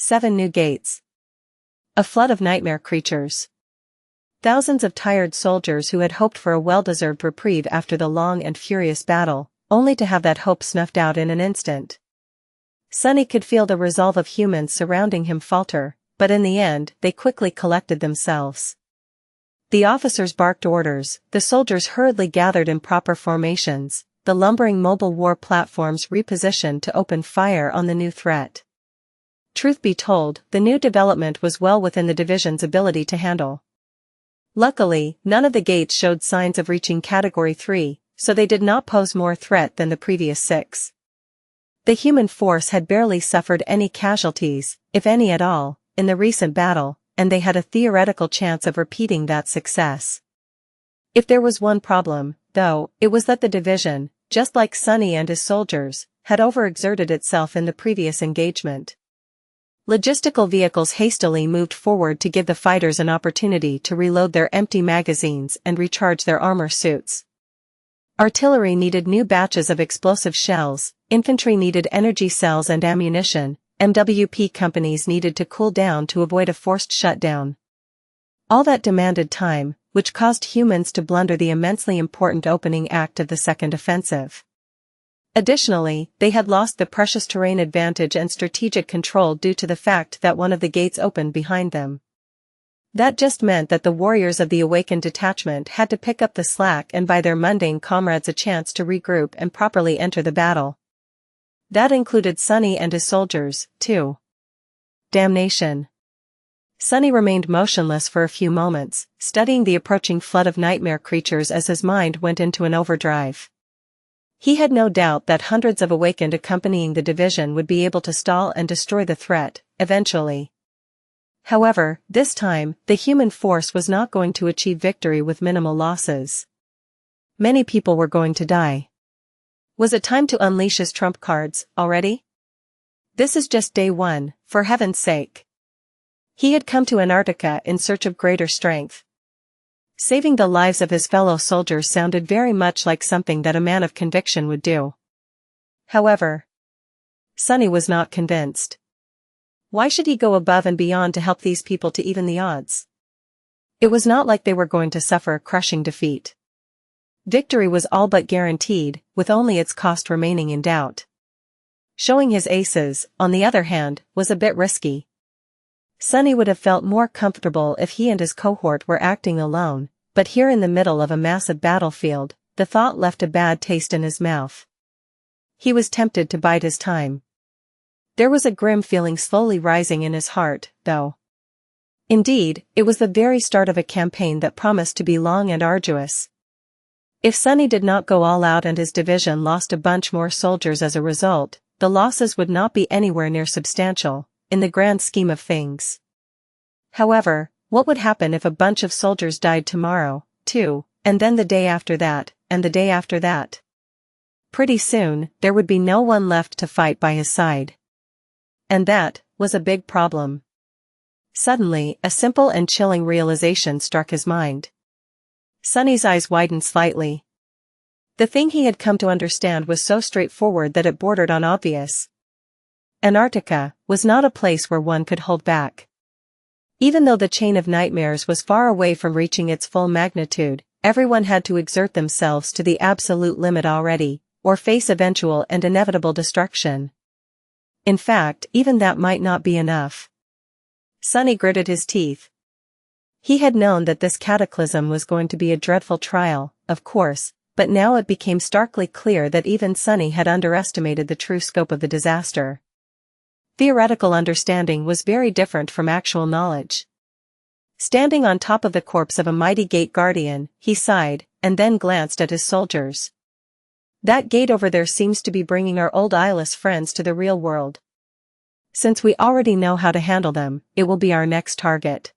7 new gates. A flood of nightmare creatures. Thousands of tired soldiers who had hoped for a well-deserved reprieve after the long and furious battle, only to have that hope snuffed out in an instant. Sunny could feel the resolve of humans surrounding him falter, but in the end they quickly collected themselves. The officers barked orders, the soldiers hurriedly gathered in proper formations, the lumbering mobile war platforms repositioned to open fire on the new threat. Truth be told, the new development was well within the division's ability to handle. Luckily, none of the gates showed signs of reaching Category 3, so they did not pose more threat than the previous 6. The human force had barely suffered any casualties, if any at all, in the recent battle, and they had a theoretical chance of repeating that success. If there was one problem, though, it was that the division, just like Sunny and his soldiers, had overexerted itself in the previous engagement. Logistical vehicles hastily moved forward to give the fighters an opportunity to reload their empty magazines and recharge their armor suits. Artillery needed new batches of explosive shells, infantry needed energy cells and ammunition, MWP companies needed to cool down to avoid a forced shutdown. All that demanded time, which caused humans to blunder the immensely important opening act of the second offensive. Additionally, they had lost the precious terrain advantage and strategic control due to the fact that one of the gates opened behind them. That just meant that the warriors of the awakened detachment had to pick up the slack and buy their mundane comrades a chance to regroup and properly enter the battle. That included Sunny and his soldiers, too. Damnation. Sunny remained motionless for a few moments, studying the approaching flood of nightmare creatures as his mind went into an overdrive. He had no doubt that hundreds of awakened accompanying the division would be able to stall and destroy the threat, eventually. However, this time, the human force was not going to achieve victory with minimal losses. Many people were going to die. Was it time to unleash his trump cards, already? This is just day 1, for heaven's sake. He had come to Antarctica in search of greater strength. Saving the lives of his fellow soldiers sounded very much like something that a man of conviction would do. However, Sunny was not convinced. Why should he go above and beyond to help these people to even the odds? It was not like they were going to suffer a crushing defeat. Victory was all but guaranteed, with only its cost remaining in doubt. Showing his aces, on the other hand, was a bit risky. Sunny would have felt more comfortable if he and his cohort were acting alone, but here in the middle of a massive battlefield, the thought left a bad taste in his mouth. He was tempted to bide his time. There was a grim feeling slowly rising in his heart, though. Indeed, it was the very start of a campaign that promised to be long and arduous. If Sunny did not go all out and his division lost a bunch more soldiers as a result, the losses would not be anywhere near substantial, in the grand scheme of things. However, what would happen if a bunch of soldiers died tomorrow, too, and then the day after that, and the day after that? Pretty soon, there would be no one left to fight by his side. And that was a big problem. Suddenly, a simple and chilling realization struck his mind. Sunny's eyes widened slightly. The thing he had come to understand was so straightforward that it bordered on obvious. Antarctica was not a place where one could hold back. Even though the chain of nightmares was far away from reaching its full magnitude, everyone had to exert themselves to the absolute limit already, or face eventual and inevitable destruction. In fact, even that might not be enough. Sunny gritted his teeth. He had known that this cataclysm was going to be a dreadful trial, of course, but now it became starkly clear that even Sunny had underestimated the true scope of the disaster. Theoretical understanding was very different from actual knowledge. Standing on top of the corpse of a mighty gate guardian, he sighed, and then glanced at his soldiers. That gate over there seems to be bringing our old eyeless friends to the real world. Since we already know how to handle them, it will be our next target.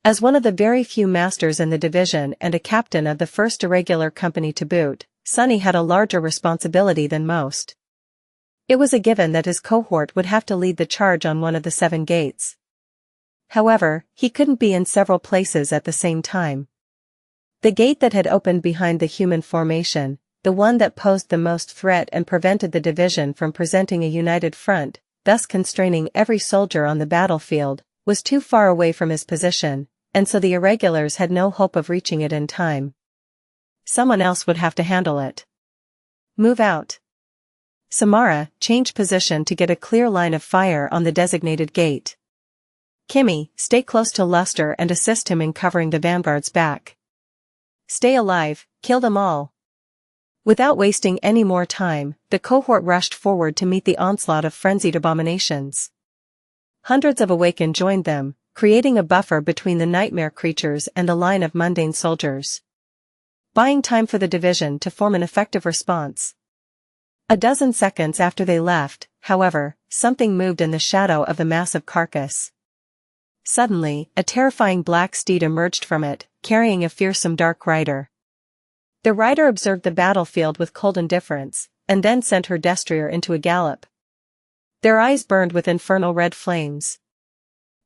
As one of the very few masters in the division and a captain of the first irregular company to boot, Sunny had a larger responsibility than most. It was a given that his cohort would have to lead the charge on one of the 7 gates. However, he couldn't be in several places at the same time. The gate that had opened behind the human formation, the one that posed the most threat and prevented the division from presenting a united front, thus constraining every soldier on the battlefield, was too far away from his position, and so the irregulars had no hope of reaching it in time. Someone else would have to handle it. Move out. Samara, change position to get a clear line of fire on the designated gate. Kimmy, stay close to Luster and assist him in covering the vanguard's back. Stay alive, kill them all. Without wasting any more time, the cohort rushed forward to meet the onslaught of frenzied abominations. Hundreds of Awakened joined them, creating a buffer between the nightmare creatures and the line of mundane soldiers, buying time for the division to form an effective response. A dozen seconds after they left, however, something moved in the shadow of the massive carcass. Suddenly, a terrifying black steed emerged from it, carrying a fearsome dark rider. The rider observed the battlefield with cold indifference, and then sent her destrier into a gallop. Their eyes burned with infernal red flames.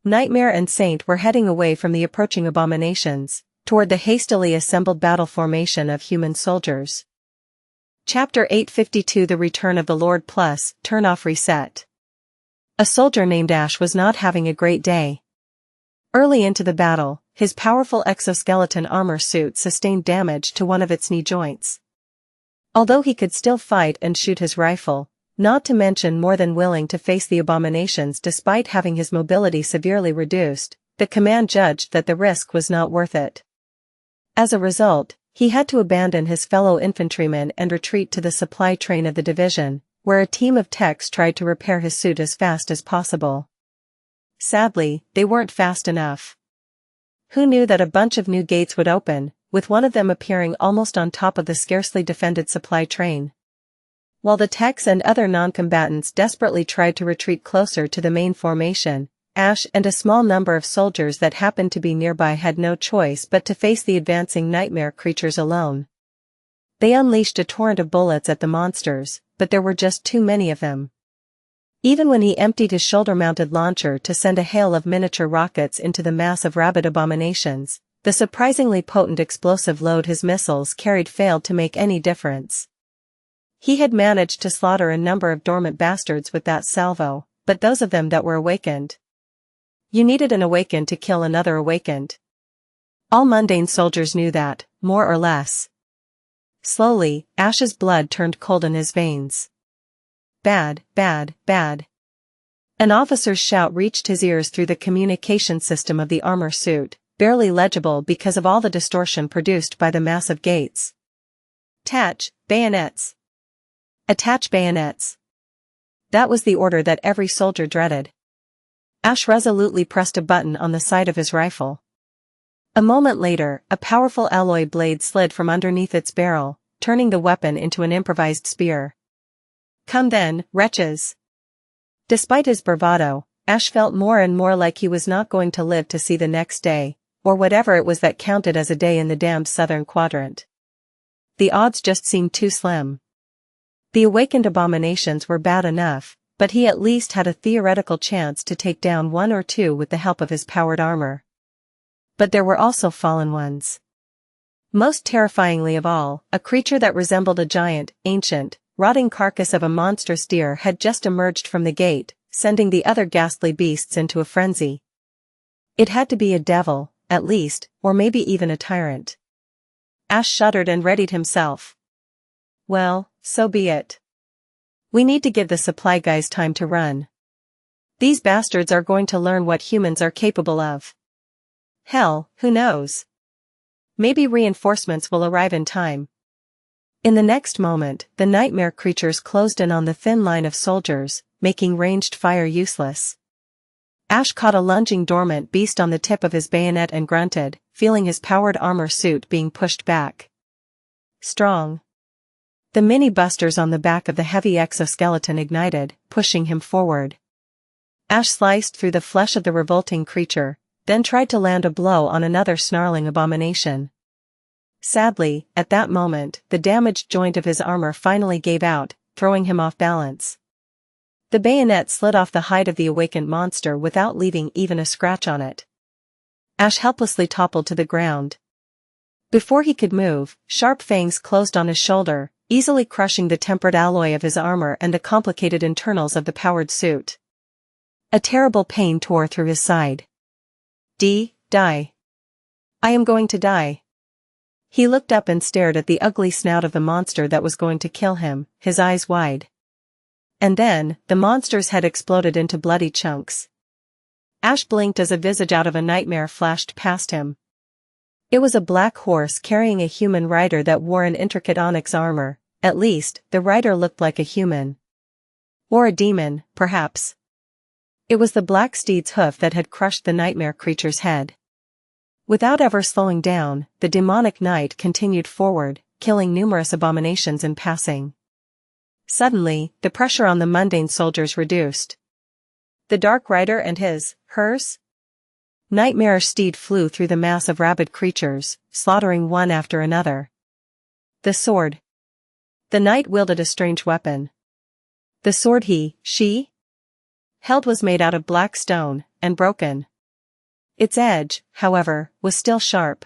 Nightmare and Saint were heading away from the approaching abominations, toward the hastily assembled battle formation of human soldiers. Chapter 852 The Return of the Lord Plus, Turn Off Reset. A soldier named Ash was not having a great day. Early into the battle, his powerful exoskeleton armor suit sustained damage to one of its knee joints. Although he could still fight and shoot his rifle, not to mention more than willing to face the abominations despite having his mobility severely reduced, the command judged that the risk was not worth it. As a result, he had to abandon his fellow infantrymen and retreat to the supply train of the division, where a team of techs tried to repair his suit as fast as possible. Sadly, they weren't fast enough. Who knew that a bunch of new gates would open, with one of them appearing almost on top of the scarcely defended supply train? While the techs and other non-combatants desperately tried to retreat closer to the main formation, Ash and a small number of soldiers that happened to be nearby had no choice but to face the advancing nightmare creatures alone. They unleashed a torrent of bullets at the monsters, but there were just too many of them. Even when he emptied his shoulder-mounted launcher to send a hail of miniature rockets into the mass of rabid abominations, the surprisingly potent explosive load his missiles carried failed to make any difference. He had managed to slaughter a number of dormant bastards with that salvo, but those of them that were awakened. You needed an awakened to kill another awakened. All mundane soldiers knew that, more or less. Slowly, Ash's blood turned cold in his veins. Bad, bad, bad. An officer's shout reached his ears through the communication system of the armor suit, barely legible because of all the distortion produced by the massive gates. Attach bayonets. Attach bayonets. That was the order that every soldier dreaded. Ash resolutely pressed a button on the side of his rifle. A moment later, a powerful alloy blade slid from underneath its barrel, turning the weapon into an improvised spear. Come then, wretches. Despite his bravado, Ash felt more and more like he was not going to live to see the next day, or whatever it was that counted as a day in the damned southern quadrant. The odds just seemed too slim. The awakened abominations were bad enough, but he at least had a theoretical chance to take down one or two with the help of his powered armor. But there were also fallen ones. Most terrifyingly of all, a creature that resembled a giant, ancient, rotting carcass of a monstrous deer had just emerged from the gate, sending the other ghastly beasts into a frenzy. It had to be a devil, at least, or maybe even a tyrant. Ash shuddered and readied himself. Well, so be it. We need to give the supply guys time to run. These bastards are going to learn what humans are capable of. Hell, who knows? Maybe reinforcements will arrive in time. In the next moment, the nightmare creatures closed in on the thin line of soldiers, making ranged fire useless. Ash caught a lunging dormant beast on the tip of his bayonet and grunted, feeling his powered armor suit being pushed back. Strong. The mini-busters on the back of the heavy exoskeleton ignited, pushing him forward. Ash sliced through the flesh of the revolting creature, then tried to land a blow on another snarling abomination. Sadly, at that moment, the damaged joint of his armor finally gave out, throwing him off balance. The bayonet slid off the hide of the awakened monster without leaving even a scratch on it. Ash helplessly toppled to the ground. Before he could move, sharp fangs closed on his shoulder, easily crushing the tempered alloy of his armor and the complicated internals of the powered suit. A terrible pain tore through his side. Die. I am going to die. He looked up and stared at the ugly snout of the monster that was going to kill him, his eyes wide. And then, the monster's head exploded into bloody chunks. Ash blinked as a visage out of a nightmare flashed past him. It was a black horse carrying a human rider that wore an intricate onyx armor. At least, the rider looked like a human. Or a demon, perhaps. It was the black steed's hoof that had crushed the nightmare creature's head. Without ever slowing down, the demonic knight continued forward, killing numerous abominations in passing. Suddenly, the pressure on the mundane soldiers reduced. The dark rider and hers? Nightmarish steed flew through the mass of rabid creatures, slaughtering one after another. The sword. The knight wielded a strange weapon. The sword she held was made out of black stone, and broken. Its edge, however, was still sharp.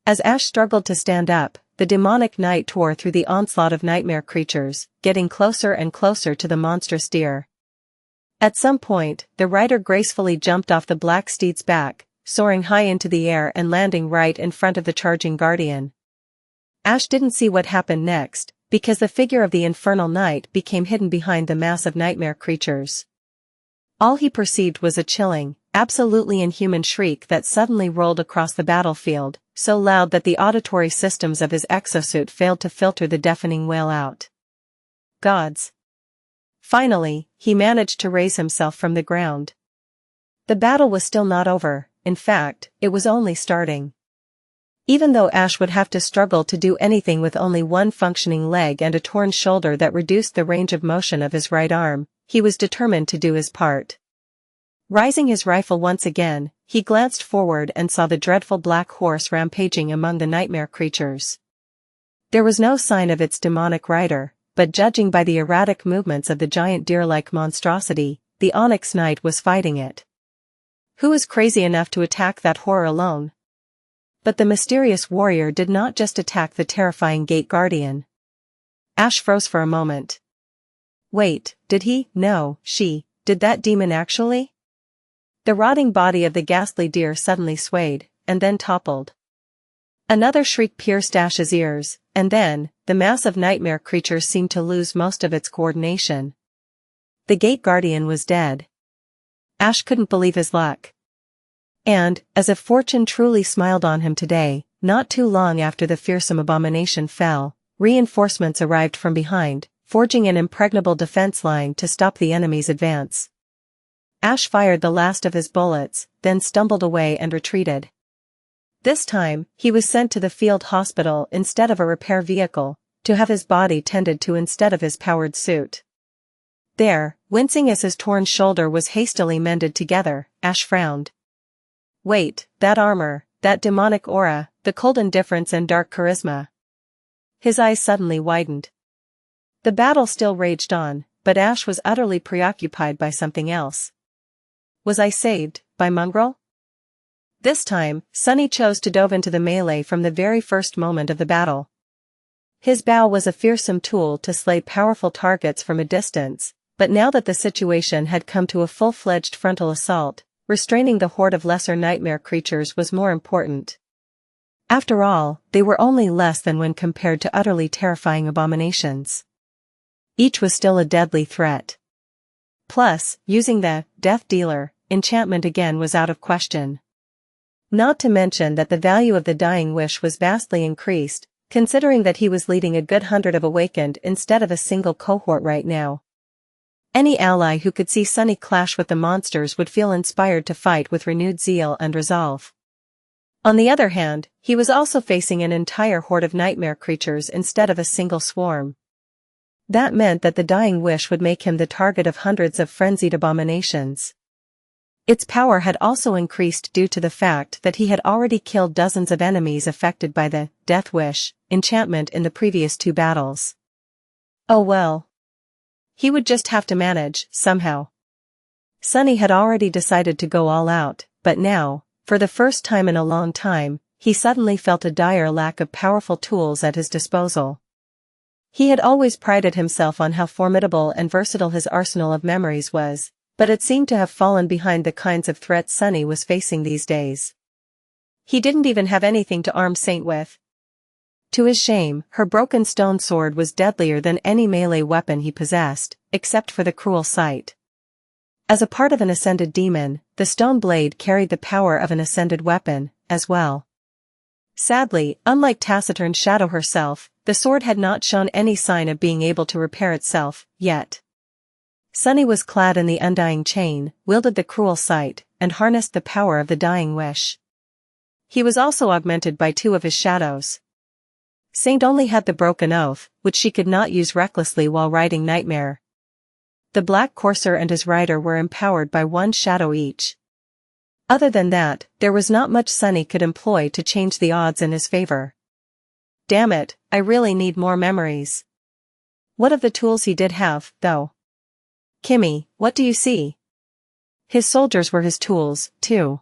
As Ash struggled to stand up, the demonic knight tore through the onslaught of nightmare creatures, getting closer and closer to the monstrous deer. At some point, the rider gracefully jumped off the black steed's back, soaring high into the air and landing right in front of the charging guardian. Ash didn't see what happened next, because the figure of the infernal knight became hidden behind the mass of nightmare creatures. All he perceived was a chilling, absolutely inhuman shriek that suddenly rolled across the battlefield, so loud that the auditory systems of his exosuit failed to filter the deafening wail out. Gods! Finally, he managed to raise himself from the ground. The battle was still not over, in fact, it was only starting. Even though Ash would have to struggle to do anything with only one functioning leg and a torn shoulder that reduced the range of motion of his right arm, he was determined to do his part. Raising his rifle once again, he glanced forward and saw the dreadful black horse rampaging among the nightmare creatures. There was no sign of its demonic rider, but judging by the erratic movements of the giant deer-like monstrosity, the Onyx Knight was fighting it. Who was crazy enough to attack that horror alone? But the mysterious warrior did not just attack the terrifying gate guardian. Ash froze for a moment. Wait, did he? No, did that demon actually? The rotting body of the ghastly deer suddenly swayed, and then toppled. Another shriek pierced Ash's ears, and then, the mass of nightmare creatures seemed to lose most of its coordination. The gate guardian was dead. Ash couldn't believe his luck. And, as if fortune truly smiled on him today, not too long after the fearsome abomination fell, reinforcements arrived from behind, forging an impregnable defense line to stop the enemy's advance. Ash fired the last of his bullets, then stumbled away and retreated. This time, he was sent to the field hospital instead of a repair vehicle, to have his body tended to instead of his powered suit. There, wincing as his torn shoulder was hastily mended together, Ash frowned. Wait, that armor, that demonic aura, the cold indifference and dark charisma. His eyes suddenly widened. The battle still raged on, but Ash was utterly preoccupied by something else. Was I saved, by Mongrel? This time, Sunny chose to dove into the melee from the very first moment of the battle. His bow was a fearsome tool to slay powerful targets from a distance, but now that the situation had come to a full-fledged frontal assault, restraining the horde of lesser nightmare creatures was more important. After all, they were only less than when compared to utterly terrifying abominations. Each was still a deadly threat. Plus, using the Death Dealer enchantment again was out of question. Not to mention that the value of the Dying Wish was vastly increased, considering that he was leading a good 100 of Awakened instead of a single cohort right now. Any ally who could see Sunny clash with the monsters would feel inspired to fight with renewed zeal and resolve. On the other hand, he was also facing an entire horde of nightmare creatures instead of a single swarm. That meant that the Dying Wish would make him the target of hundreds of frenzied abominations. Its power had also increased due to the fact that he had already killed dozens of enemies affected by the Death Wish enchantment in the previous 2 battles. Oh well. He would just have to manage, somehow. Sunny had already decided to go all out, but now, for the first time in a long time, he suddenly felt a dire lack of powerful tools at his disposal. He had always prided himself on how formidable and versatile his arsenal of memories was, But it seemed to have fallen behind the kinds of threats Sunny was facing these days. He didn't even have anything to arm Saint with. To his shame, her broken stone sword was deadlier than any melee weapon he possessed, except for the cruel sight. As a part of an ascended demon, the stone blade carried the power of an ascended weapon, as well. Sadly, unlike taciturn Shadow herself, the sword had not shown any sign of being able to repair itself, yet. Sunny was clad in the undying chain, wielded the cruel sight, and harnessed the power of the dying wish. He was also augmented by two of his shadows. Saint only had the broken oath, which she could not use recklessly while riding Nightmare. The Black Courser and his rider were empowered by one shadow each. Other than that, there was not much Sunny could employ to change the odds in his favor. Damn it, I really need more memories. What of the tools he did have, though? Kimmy, what do you see? His soldiers were his tools, too.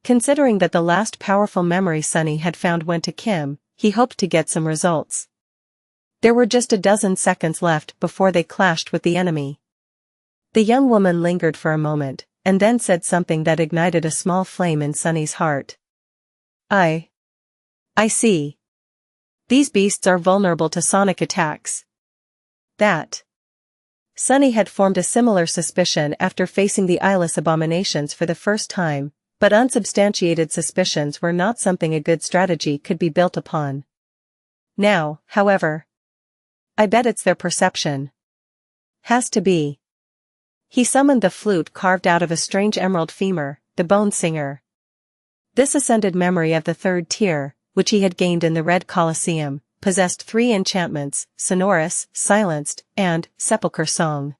Considering that the last powerful memory Sunny had found went to Kim, he hoped to get some results. There were just a dozen seconds left before they clashed with the enemy. The young woman lingered for a moment, and then said something that ignited a small flame in Sunny's heart. I see. These beasts are vulnerable to sonic attacks. That. Sunny had formed a similar suspicion after facing the eyeless abominations for the first time, but unsubstantiated suspicions were not something a good strategy could be built upon. Now, however, I bet it's their perception. Has to be. He summoned the flute carved out of a strange emerald femur, the Bone Singer. This ascended memory of the third tier, which he had gained in the Red Colosseum, possessed 3 enchantments: Sonorous, Silenced, and Sepulchre Song.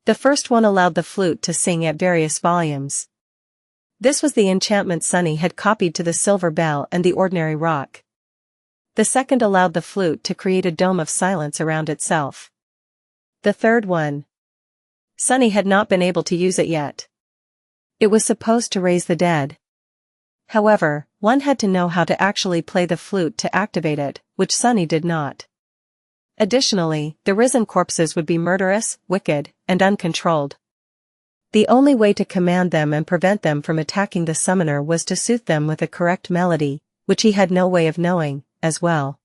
The first one allowed the flute to sing at various volumes. This was the enchantment Sunny had copied to the silver bell and the ordinary rock. The second allowed the flute to create a dome of silence around itself. The third one. Sunny had not been able to use it yet. It was supposed to raise the dead. However, one had to know how to actually play the flute to activate it, which Sunny did not. Additionally, the risen corpses would be murderous, wicked, and uncontrolled. The only way to command them and prevent them from attacking the summoner was to soothe them with a correct melody, which he had no way of knowing, as well.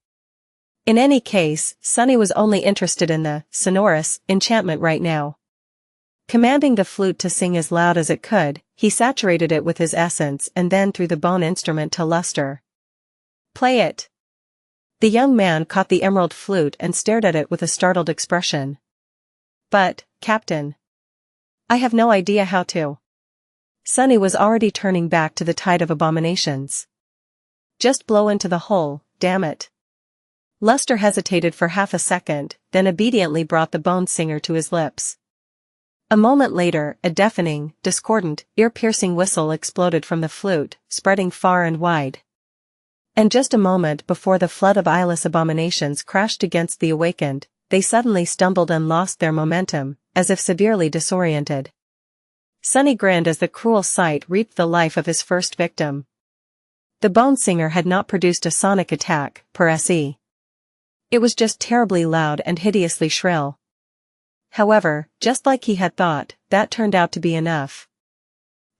In any case, Sunny was only interested in the sonorous enchantment right now. Commanding the flute to sing as loud as it could, he saturated it with his essence and then threw the bone instrument to luster. Play it. The young man caught the emerald flute and stared at it with a startled expression. But, Captain, I have no idea how to. Sunny was already turning back to the tide of abominations. Just blow into the hole, damn it. Luster hesitated for half a second, then obediently brought the Bone Singer to his lips. A moment later, a deafening, discordant, ear-piercing whistle exploded from the flute, spreading far and wide. And just a moment before the flood of eyeless abominations crashed against the awakened, they suddenly stumbled and lost their momentum, as if severely disoriented. Sunny grinned as the cruel sight reaped the life of his first victim. The Bone Singer had not produced a sonic attack, per se. It was just terribly loud and hideously shrill. However, just like he had thought, that turned out to be enough.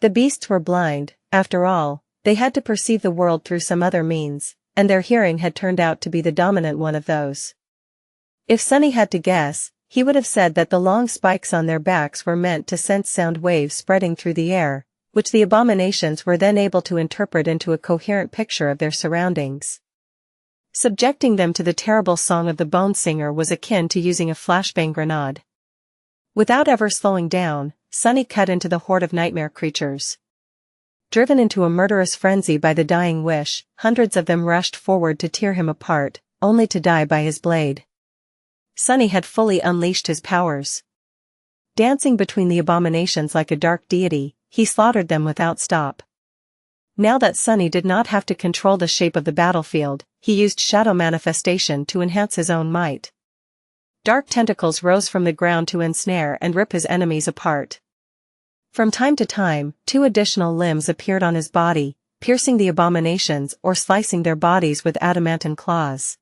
The beasts were blind, after all, they had to perceive the world through some other means, and their hearing had turned out to be the dominant one of those. If Sunny had to guess, he would have said that the long spikes on their backs were meant to sense sound waves spreading through the air, which the abominations were then able to interpret into a coherent picture of their surroundings. Subjecting them to the terrible song of the Bone Singer was akin to using a flashbang grenade. Without ever slowing down, Sunny cut into the horde of nightmare creatures. Driven into a murderous frenzy by the dying wish, hundreds of them rushed forward to tear him apart, only to die by his blade. Sunny had fully unleashed his powers. Dancing between the abominations like a dark deity, he slaughtered them without stop. Now that Sunny did not have to control the shape of the battlefield, he used shadow manifestation to enhance his own might. Dark tentacles rose from the ground to ensnare and rip his enemies apart. From time to time, 2 additional limbs appeared on his body, piercing the abominations or slicing their bodies with adamantine claws.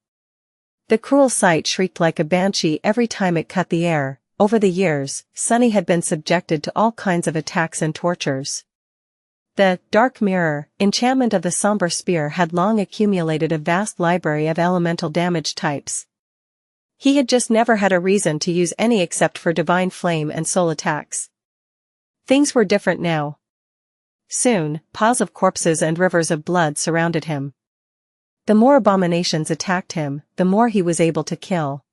The cruel sight shrieked like a banshee every time it cut the air, over the years, Sunny had been subjected to all kinds of attacks and tortures. The Dark Mirror, enchantment of the Somber Spear had long accumulated a vast library of elemental damage types. He had just never had a reason to use any except for Divine Flame and Soul attacks. Things were different now. Soon, piles of corpses and rivers of blood surrounded him. The more abominations attacked him, the more he was able to kill.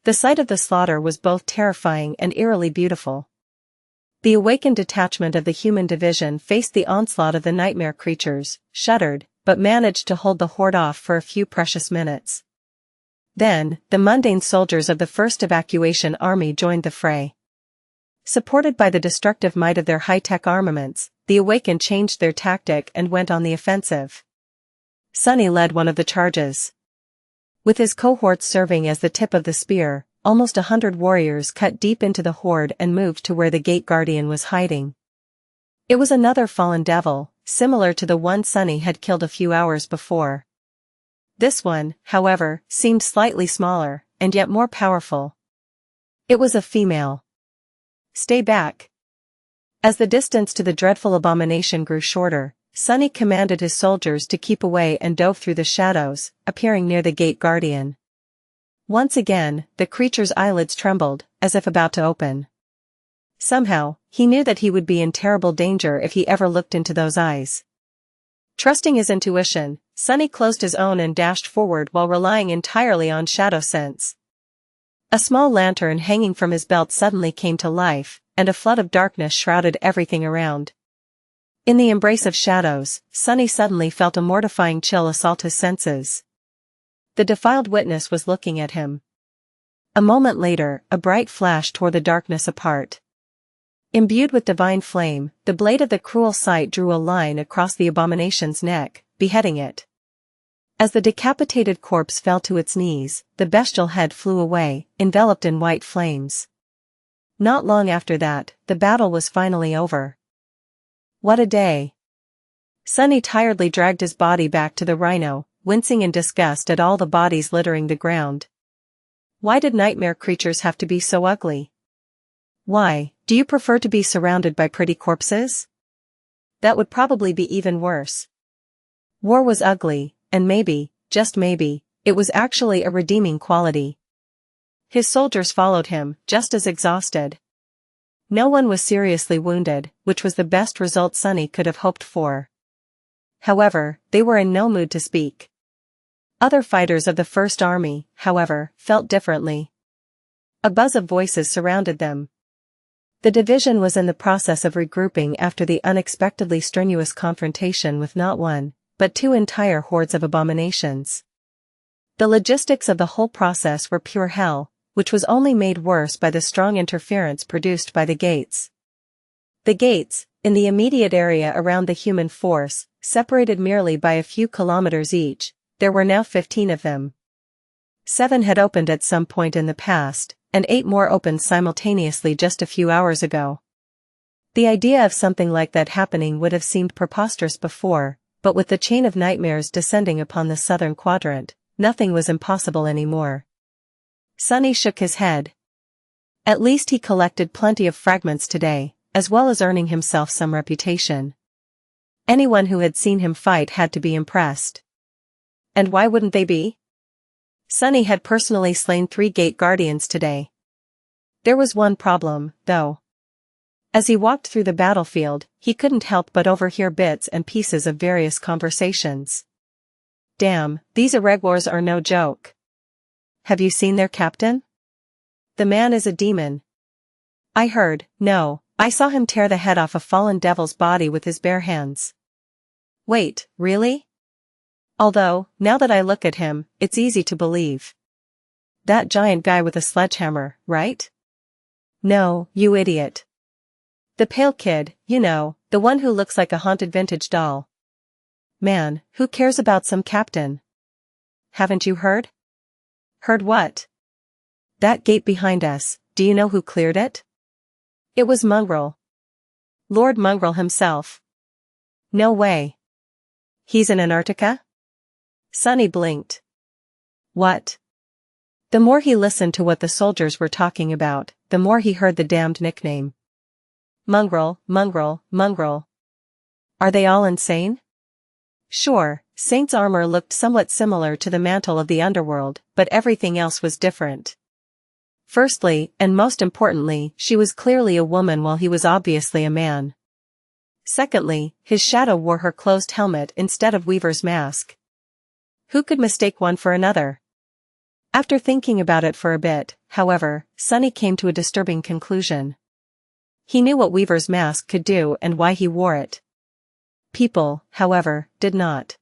The sight of the slaughter was both terrifying and eerily beautiful. The awakened detachment of the human division faced the onslaught of the nightmare creatures, shuddered, but managed to hold the horde off for a few precious minutes. Then, the mundane soldiers of the first evacuation army joined the fray. Supported by the destructive might of their high-tech armaments, the awakened changed their tactic and went on the offensive. Sunny led one of the charges. With his cohorts serving as the tip of the spear, almost 100 warriors cut deep into the horde and moved to where the gate guardian was hiding. It was another fallen devil, similar to the one Sunny had killed a few hours before. This one, however, seemed slightly smaller, and yet more powerful. It was a female. Stay back. As the distance to the dreadful abomination grew shorter, Sunny commanded his soldiers to keep away and dove through the shadows, appearing near the gate guardian. Once again, the creature's eyelids trembled, as if about to open. Somehow, he knew that he would be in terrible danger if he ever looked into those eyes. Trusting his intuition, Sunny closed his own and dashed forward while relying entirely on shadow sense. A small lantern hanging from his belt suddenly came to life, and a flood of darkness shrouded everything around. In the embrace of shadows, Sunny suddenly felt a mortifying chill assault his senses. The defiled witness was looking at him. A moment later, a bright flash tore the darkness apart. Imbued with divine flame, the blade of the cruel sight drew a line across the abomination's neck, beheading it. As the decapitated corpse fell to its knees, the bestial head flew away, enveloped in white flames. Not long after that, the battle was finally over. What a day! Sunny tiredly dragged his body back to the rhino, wincing in disgust at all the bodies littering the ground. Why did nightmare creatures have to be so ugly? Why, do you prefer to be surrounded by pretty corpses? That would probably be even worse. War was ugly, and maybe, just maybe, it was actually a redeeming quality. His soldiers followed him, just as exhausted. No one was seriously wounded, which was the best result Sunny could have hoped for. However, they were in no mood to speak. Other fighters of the First Army, however, felt differently. A buzz of voices surrounded them. The division was in the process of regrouping after the unexpectedly strenuous confrontation with not one, but two entire hordes of abominations. The logistics of the whole process were pure hell, which was only made worse by the strong interference produced by the gates. The gates, in the immediate area around the human force, separated merely by a few kilometers each. There were now 15 of them. 7 had opened at some point in the past, and 8 more opened simultaneously just a few hours ago. The idea of something like that happening would have seemed preposterous before, but with the chain of nightmares descending upon the southern quadrant, nothing was impossible anymore. Sunny shook his head. At least he collected plenty of fragments today, as well as earning himself some reputation. Anyone who had seen him fight had to be impressed. And why wouldn't they be? Sunny had personally slain 3 gate guardians today. There was one problem, though. As he walked through the battlefield, he couldn't help but overhear bits and pieces of various conversations. Damn, these irregulars are no joke. Have you seen their captain? The man is a demon. I saw him tear the head off a fallen devil's body with his bare hands. Wait, really? Although, now that I look at him, it's easy to believe. That giant guy with a sledgehammer, right? No, you idiot. The pale kid, you know, the one who looks like a haunted vintage doll. Man, who cares about some captain? Haven't you heard? Heard what? That gate behind us, do you know who cleared it? It was Mongrel. Lord Mongrel himself. No way. He's in Antarctica? Sunny blinked. What? The more he listened to what the soldiers were talking about, the more he heard the damned nickname. Mongrel, mongrel, mongrel. Are they all insane? Sure, Saint's armor looked somewhat similar to the mantle of the underworld, but everything else was different. Firstly, and most importantly, she was clearly a woman while he was obviously a man. Secondly, his shadow wore her closed helmet instead of Weaver's mask. Who could mistake one for another? After thinking about it for a bit, however, Sunny came to a disturbing conclusion. He knew what Weaver's mask could do and why he wore it. People, however, did not.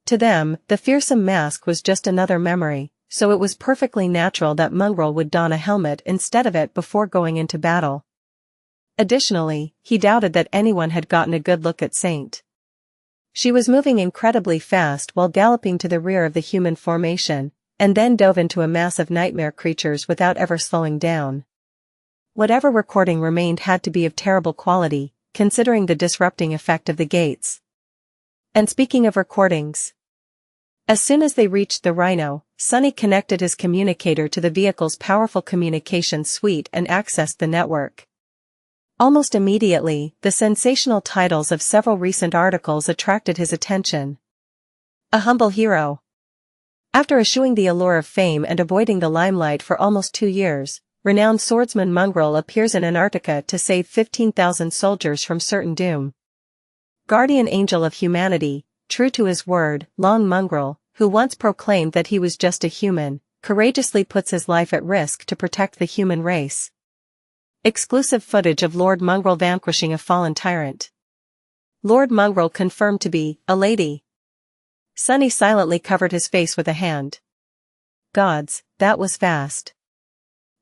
To them, the fearsome mask was just another memory, so it was perfectly natural that Mongrel would don a helmet instead of it before going into battle. Additionally, he doubted that anyone had gotten a good look at Saint. She was moving incredibly fast while galloping to the rear of the human formation, and then dove into a mass of nightmare creatures without ever slowing down. Whatever recording remained had to be of terrible quality, considering the disrupting effect of the gates. And speaking of recordings, as soon as they reached the Rhino, Sunny connected his communicator to the vehicle's powerful communications suite and accessed the network. Almost immediately, the sensational titles of several recent articles attracted his attention. A humble hero. After eschewing the allure of fame and avoiding the limelight for almost 2 years, renowned swordsman Mongrel appears in Antarctica to save 15,000 soldiers from certain doom. Guardian angel of humanity, true to his word, Long Mongrel, who once proclaimed that he was just a human, courageously puts his life at risk to protect the human race. Exclusive footage of Lord Mongrel vanquishing a fallen tyrant. Lord Mongrel confirmed to be a lady. Sunny silently covered his face with a hand. Gods, that was fast.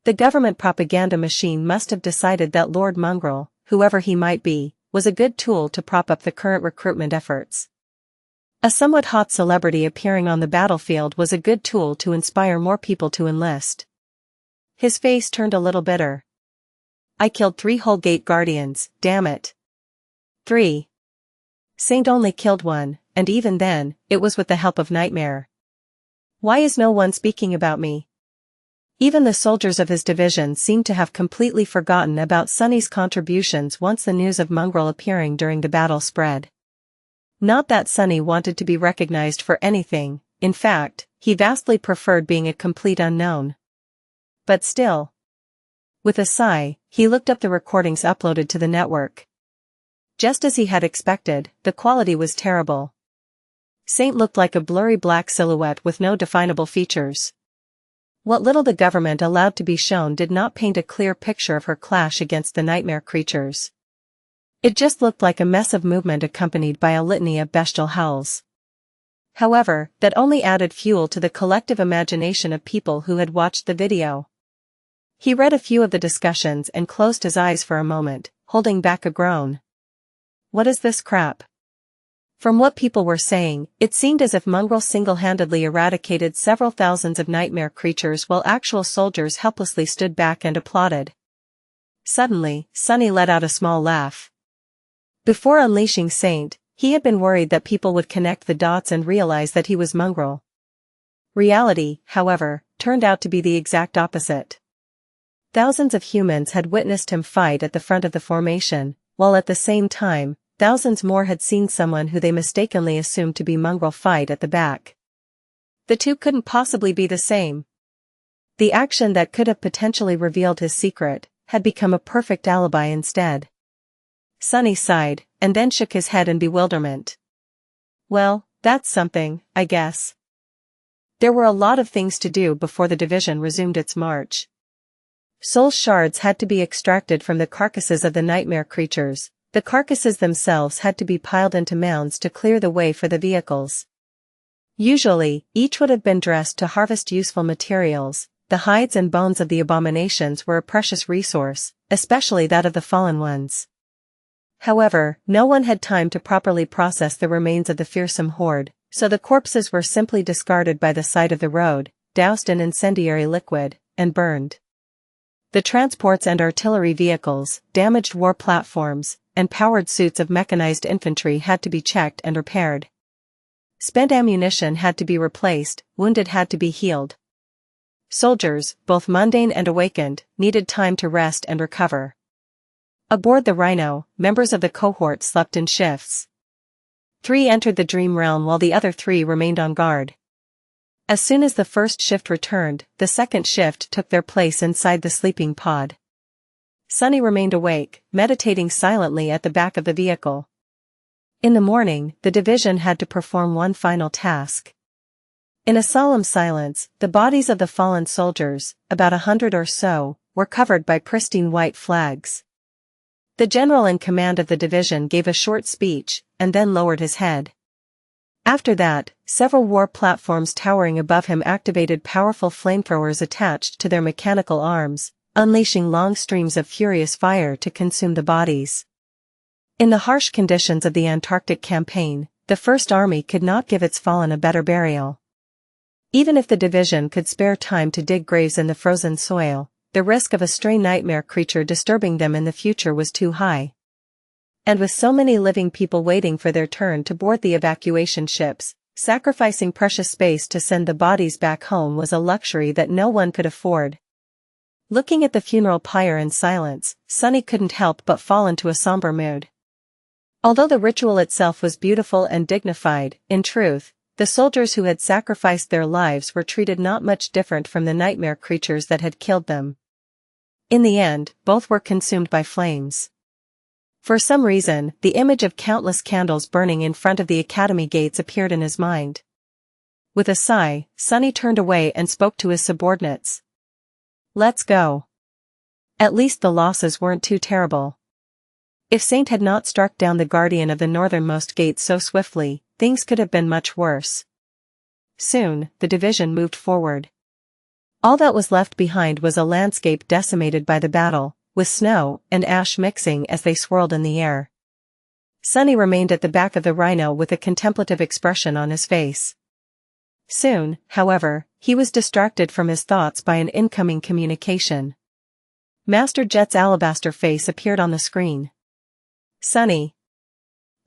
The government propaganda machine must have decided that Lord Mongrel, whoever he might be, was a good tool to prop up the current recruitment efforts. A somewhat hot celebrity appearing on the battlefield was a good tool to inspire more people to enlist. His face turned a little bitter. I killed 3 whole gate guardians, damn it. 3. Saint only killed 1, and even then, it was with the help of Nightmare. Why is no one speaking about me? Even the soldiers of his division seemed to have completely forgotten about Sunny's contributions once the news of Mongrel appearing during the battle spread. Not that Sunny wanted to be recognized for anything, in fact, he vastly preferred being a complete unknown. But still. With a sigh, he looked up the recordings uploaded to the network. Just as he had expected, the quality was terrible. Saint looked like a blurry black silhouette with no definable features. What little the government allowed to be shown did not paint a clear picture of her clash against the nightmare creatures. It just looked like a mess of movement accompanied by a litany of bestial howls. However, that only added fuel to the collective imagination of people who had watched the video. He read a few of the discussions and closed his eyes for a moment, holding back a groan. What is this crap? From what people were saying, it seemed as if Mongrel single-handedly eradicated several thousands of nightmare creatures while actual soldiers helplessly stood back and applauded. Suddenly, Sunny let out a small laugh. Before unleashing Saint, he had been worried that people would connect the dots and realize that he was Mongrel. Reality, however, turned out to be the exact opposite. Thousands of humans had witnessed him fight at the front of the formation, while at the same time, thousands more had seen someone who they mistakenly assumed to be Mongrel fight at the back. The two couldn't possibly be the same. The action that could have potentially revealed his secret had become a perfect alibi instead. Sunny sighed, and then shook his head in bewilderment. Well, that's something, I guess. There were a lot of things to do before the division resumed its march. Soul shards had to be extracted from the carcasses of the nightmare creatures. The carcasses themselves had to be piled into mounds to clear the way for the vehicles. Usually, each would have been dressed to harvest useful materials. The hides and bones of the abominations were a precious resource, especially that of the fallen ones. However, no one had time to properly process the remains of the fearsome horde, so the corpses were simply discarded by the side of the road, doused in incendiary liquid, and burned. The transports and artillery vehicles, damaged war platforms, and powered suits of mechanized infantry had to be checked and repaired. Spent ammunition had to be replaced, wounded had to be healed. soldiers, both mundane and awakened, needed time to rest and recover. Aboard the Rhino, members of the cohort slept in shifts. 3 entered the dream realm while the other 3 remained on guard. As soon as the first shift returned, the second shift took their place inside the sleeping pod. Sunny remained awake, meditating silently at the back of the vehicle. In the morning, the division had to perform one final task. In a solemn silence, the bodies of the fallen soldiers, about 100 or so, were covered by pristine white flags. The general in command of the division gave a short speech, and then lowered his head. After that, several war platforms towering above him activated powerful flamethrowers attached to their mechanical arms, unleashing long streams of furious fire to consume the bodies. In the harsh conditions of the Antarctic campaign, the First Army could not give its fallen a better burial. Even if the division could spare time to dig graves in the frozen soil, the risk of a stray nightmare creature disturbing them in the future was too high. And with so many living people waiting for their turn to board the evacuation ships, sacrificing precious space to send the bodies back home was a luxury that no one could afford. Looking at the funeral pyre in silence, Sunny couldn't help but fall into a somber mood. Although the ritual itself was beautiful and dignified, in truth, the soldiers who had sacrificed their lives were treated not much different from the nightmare creatures that had killed them. In the end, both were consumed by flames. For some reason, the image of countless candles burning in front of the academy gates appeared in his mind. With a sigh, Sunny turned away and spoke to his subordinates. "Let's go. At least the losses weren't too terrible." If Saint had not struck down the guardian of the northernmost gate so swiftly, things could have been much worse. Soon, the division moved forward. All that was left behind was a landscape decimated by the battle, with snow and ash mixing as they swirled in the air. Sunny remained at the back of the Rhino with a contemplative expression on his face. Soon, however, he was distracted from his thoughts by an incoming communication. Master Jet's alabaster face appeared on the screen. "Sunny,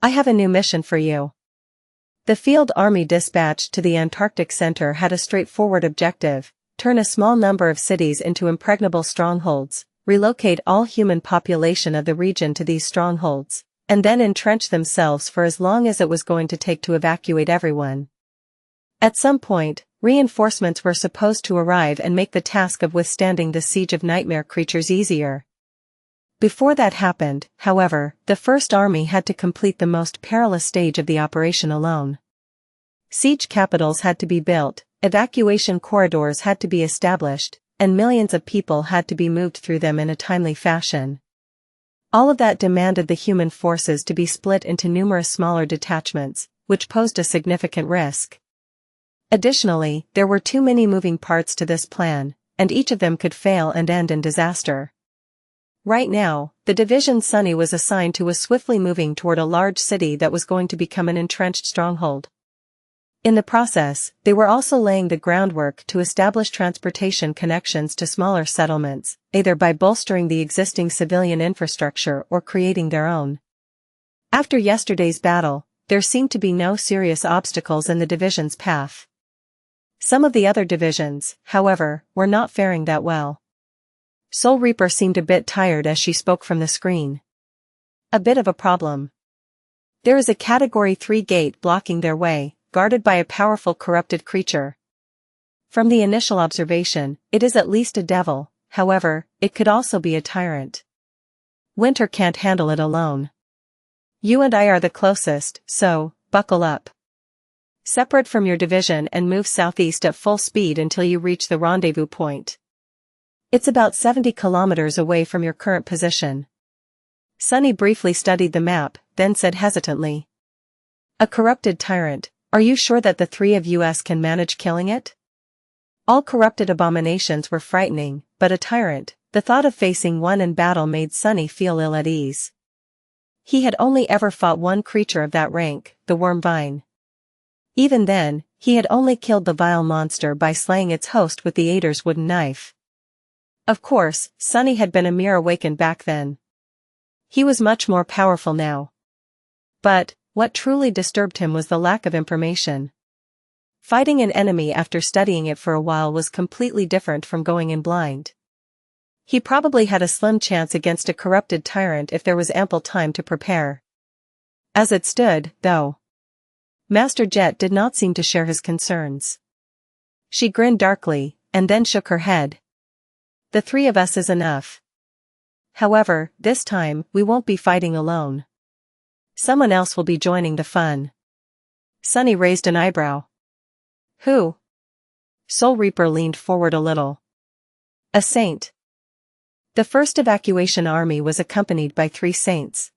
I have a new mission for you." The field army dispatched to the Antarctic Center had a straightforward objective: turn a small number of cities into impregnable strongholds, relocate all human population of the region to these strongholds, and then entrench themselves for as long as it was going to take to evacuate everyone. At some point, reinforcements were supposed to arrive and make the task of withstanding the siege of nightmare creatures easier. Before that happened, however, the First Army had to complete the most perilous stage of the operation alone. Siege capitals had to be built, evacuation corridors had to be established, and millions of people had to be moved through them in a timely fashion. All of that demanded the human forces to be split into numerous smaller detachments, which posed a significant risk. Additionally, there were too many moving parts to this plan, and each of them could fail and end in disaster. Right now, the division Sunny was assigned to was swiftly moving toward a large city that was going to become an entrenched stronghold. In the process, they were also laying the groundwork to establish transportation connections to smaller settlements, either by bolstering the existing civilian infrastructure or creating their own. After yesterday's battle, there seemed to be no serious obstacles in the division's path. Some of the other divisions, however, were not faring that well. Soul Reaper seemed a bit tired as she spoke from the screen. "A bit of a problem. There is a Category 3 gate blocking their way, guarded by a powerful corrupted creature. From the initial observation, it is at least a devil, however, it could also be a tyrant. Winter can't handle it alone. You and I are the closest, so, buckle up. Separate from your division and move southeast at full speed until you reach the rendezvous point. It's about 70 kilometers away from your current position." Sunny briefly studied the map, then said hesitantly. "A corrupted tyrant, are you sure that the 3 of us can manage killing it?" All corrupted abominations were frightening, but a tyrant, the thought of facing one in battle made Sunny feel ill at ease. He had only ever fought one creature of that rank, the Wormvine. Even then, he had only killed the vile monster by slaying its host with the Ader's wooden knife. Of course, Sunny had been a mere awakened back then. He was much more powerful now. But, what truly disturbed him was the lack of information. Fighting an enemy after studying it for a while was completely different from going in blind. He probably had a slim chance against a corrupted tyrant if there was ample time to prepare. As it stood, though, Master Jet did not seem to share his concerns. She grinned darkly, and then shook her head. The three of us is enough. However, this time, we won't be fighting alone. Someone else will be joining the fun. Sunny raised an eyebrow. Who? Soul Reaper leaned forward a little. A saint. The first evacuation army was accompanied by 3 saints.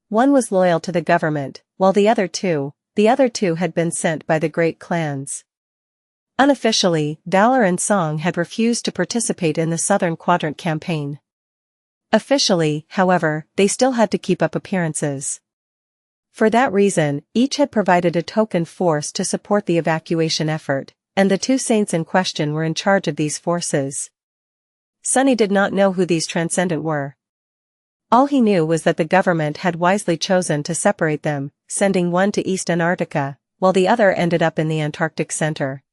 One was loyal to the government, while the other two had been sent by the great clans. Unofficially, Valor and Song had refused to participate in the Southern Quadrant campaign. Officially, however, they still had to keep up appearances. For that reason, each had provided a token force to support the evacuation effort, and the 2 saints in question were in charge of these forces. Sunny did not know who these transcendent were. All he knew was that the government had wisely chosen to separate them, sending one to East Antarctica, while the other ended up in the Antarctic Center.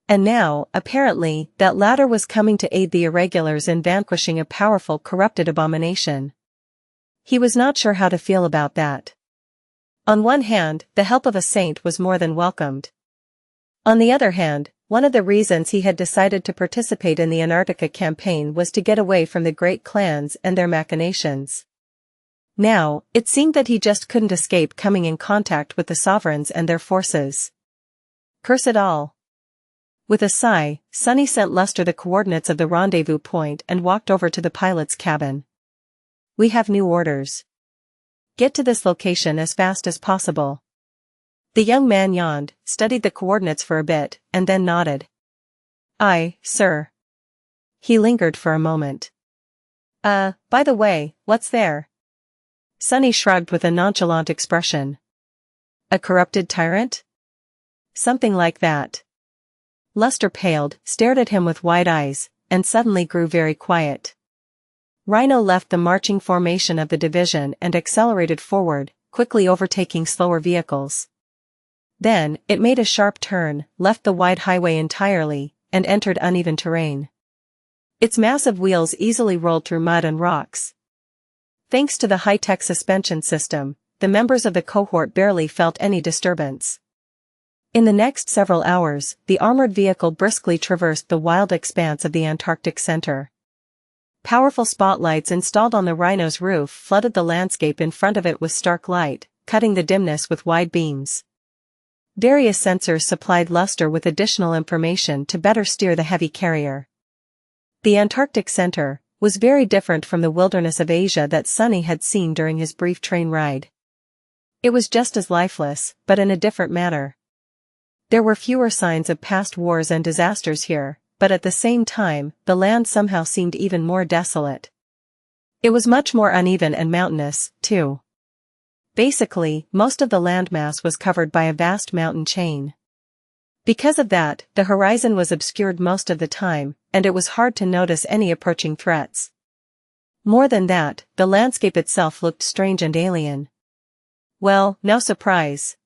And now, apparently, that latter was coming to aid the irregulars in vanquishing a powerful corrupted abomination. He was not sure how to feel about that. On one hand, the help of a saint was more than welcomed. On the other hand, one of the reasons he had decided to participate in the Antarctica campaign was to get away from the great clans and their machinations. Now, it seemed that he just couldn't escape coming in contact with the sovereigns and their forces. Curse it all. With a sigh, Sunny sent Luster the coordinates of the rendezvous point and walked over to the pilot's cabin. We have new orders. Get to this location as fast as possible. The young man yawned, studied the coordinates for a bit, and then nodded. Aye, sir. He lingered for a moment. By the way, what's there? Sunny shrugged with a nonchalant expression. A corrupted tyrant? Something like that. Luster paled, stared at him with wide eyes, and suddenly grew very quiet. Rhino left the marching formation of the division and accelerated forward, quickly overtaking slower vehicles. Then, it made a sharp turn, left the wide highway entirely, and entered uneven terrain. Its massive wheels easily rolled through mud and rocks. Thanks to the high-tech suspension system, the members of the cohort barely felt any disturbance. In the next several hours, the armored vehicle briskly traversed the wild expanse of the Antarctic Center. Powerful spotlights installed on the Rhino's roof flooded the landscape in front of it with stark light, cutting the dimness with wide beams. Various sensors supplied Luster with additional information to better steer the heavy carrier. The Antarctic Center was very different from the wilderness of Asia that Sunny had seen during his brief train ride. It was just as lifeless, but in a different manner. There were fewer signs of past wars and disasters here, but at the same time, the land somehow seemed even more desolate. It was much more uneven and mountainous, too. Basically, most of the landmass was covered by a vast mountain chain. Because of that, the horizon was obscured most of the time, and it was hard to notice any approaching threats. More than that, the landscape itself looked strange and alien. Well, no surprise.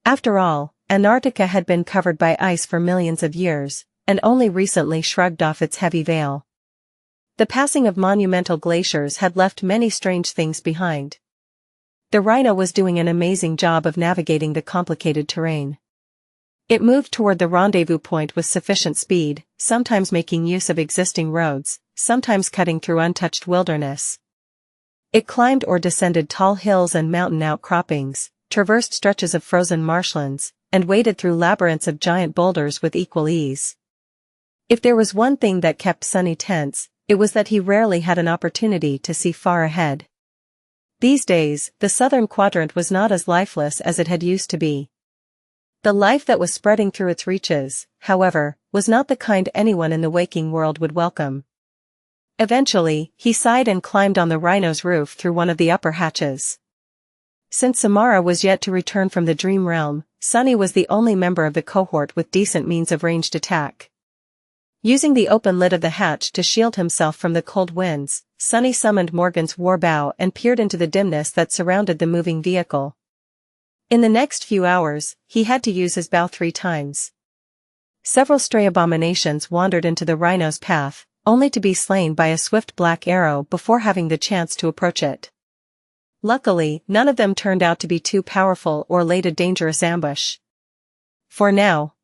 After all, Antarctica had been covered by ice for millions of years, and only recently shrugged off its heavy veil. The passing of monumental glaciers had left many strange things behind. The Rhino was doing an amazing job of navigating the complicated terrain. It moved toward the rendezvous point with sufficient speed, sometimes making use of existing roads, sometimes cutting through untouched wilderness. It climbed or descended tall hills and mountain outcroppings, traversed stretches of frozen marshlands, and waded through labyrinths of giant boulders with equal ease. If there was one thing that kept Sunny tense, it was that he rarely had an opportunity to see far ahead. These days, the southern quadrant was not as lifeless as it had used to be. The life that was spreading through its reaches, however, was not the kind anyone in the waking world would welcome. Eventually, he sighed and climbed on the Rhino's roof through one of the upper hatches. Since Samara was yet to return from the dream realm, Sunny was the only member of the cohort with decent means of ranged attack. Using the open lid of the hatch to shield himself from the cold winds, Sunny summoned Morgan's war bow and peered into the dimness that surrounded the moving vehicle. In the next few hours, he had to use his bow 3 times. Several stray abominations wandered into the rhino's path, only to be slain by a swift black arrow before having the chance to approach it. Luckily, none of them turned out to be too powerful or laid a dangerous ambush. For now.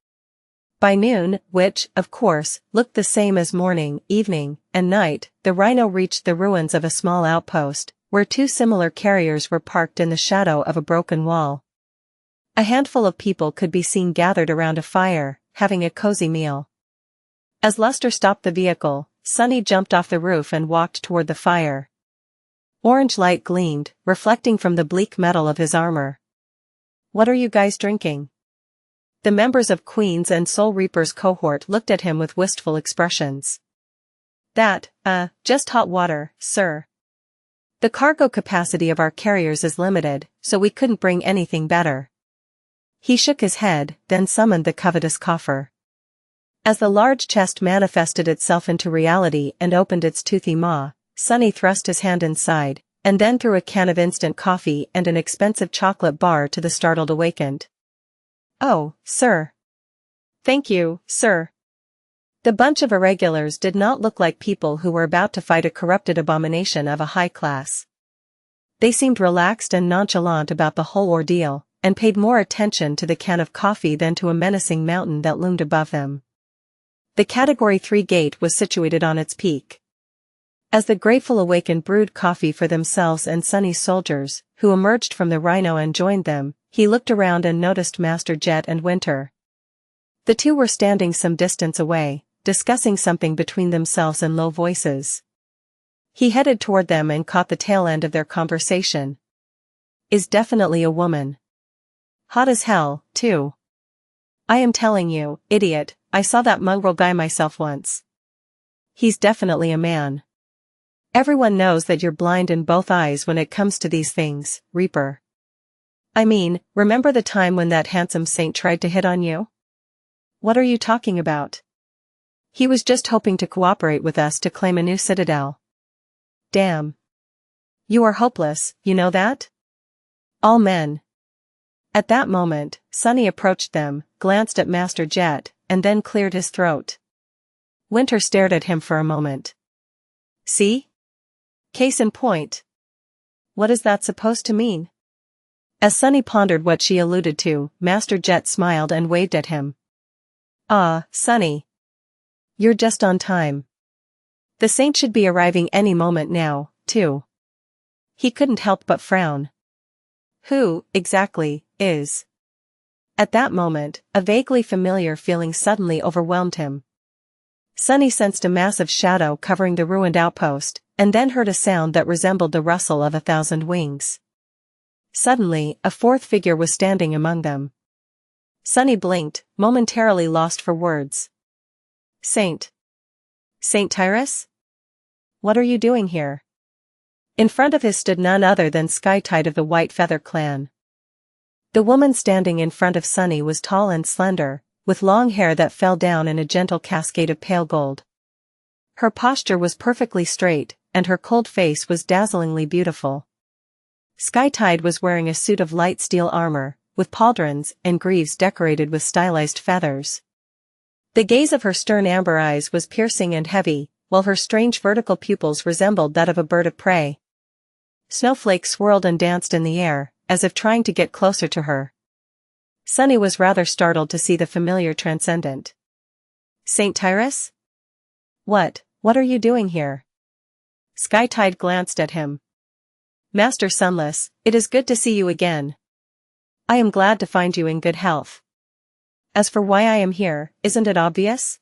By noon, which, of course, looked the same as morning, evening, and night, the rhino reached the ruins of a small outpost, where 2 similar carriers were parked in the shadow of a broken wall. A handful of people could be seen gathered around a fire, having a cozy meal. As Luster stopped the vehicle, Sunny jumped off the roof and walked toward the fire. Orange light gleamed, reflecting from the bleak metal of his armor. "What are you guys drinking?" The members of Queen's and Soul Reaper's cohort looked at him with wistful expressions. Just hot water, sir. The cargo capacity of our carriers is limited, so we couldn't bring anything better." He shook his head, then summoned the covetous coffer. As the large chest manifested itself into reality and opened its toothy maw, Sunny thrust his hand inside, and then threw a can of instant coffee and an expensive chocolate bar to the startled awakened. "Oh, sir. Thank you, sir." The bunch of irregulars did not look like people who were about to fight a corrupted abomination of a high class. They seemed relaxed and nonchalant about the whole ordeal, and paid more attention to the can of coffee than to a menacing mountain that loomed above them. The Category 3 gate was situated on its peak. As the grateful awakened brewed coffee for themselves and Sunny's soldiers, who emerged from the rhino and joined them, he looked around and noticed Master Jet and Winter. The 2 were standing some distance away, discussing something between themselves in low voices. He headed toward them and caught the tail end of their conversation. "Is definitely a woman. Hot as hell, too. I am telling you, idiot, I saw that mongrel guy myself once. He's definitely a man. Everyone knows that you're blind in both eyes when it comes to these things, Reaper. I mean, remember the time when that handsome saint tried to hit on you? What are you talking about? He was just hoping to cooperate with us to claim a new citadel. Damn. You are hopeless, you know that? All men." At that moment, Sunny approached them, glanced at Master Jet, and then cleared his throat. Winter stared at him for a moment. "See? Case in point. What is that supposed to mean?" As Sunny pondered what she alluded to, Master Jet smiled and waved at him. "Ah, Sunny. You're just on time. The saint should be arriving any moment now, too." He couldn't help but frown. Who, exactly, is? At that moment, a vaguely familiar feeling suddenly overwhelmed him. Sunny sensed a massive shadow covering the ruined outpost, and then heard a sound that resembled the rustle of 1,000 wings. Suddenly, a 4th figure was standing among them. Sunny blinked, momentarily lost for words. Saint Tyrus? What are you doing here?" In front of him stood none other than Skytide of the White Feather clan. The woman standing in front of Sunny was tall and slender, with long hair that fell down in a gentle cascade of pale gold. Her posture was perfectly straight, and her cold face was dazzlingly beautiful. Skytide was wearing a suit of light steel armor, with pauldrons and greaves decorated with stylized feathers. The gaze of her stern amber eyes was piercing and heavy, while her strange vertical pupils resembled that of a bird of prey. Snowflakes swirled and danced in the air, as if trying to get closer to her. Sunny was rather startled to see the familiar transcendent. "Saint Tyrus? What are you doing here?" Skytide glanced at him. "Master Sunless, it is good to see you again. I am glad to find you in good health. As for why I am here, isn't it obvious?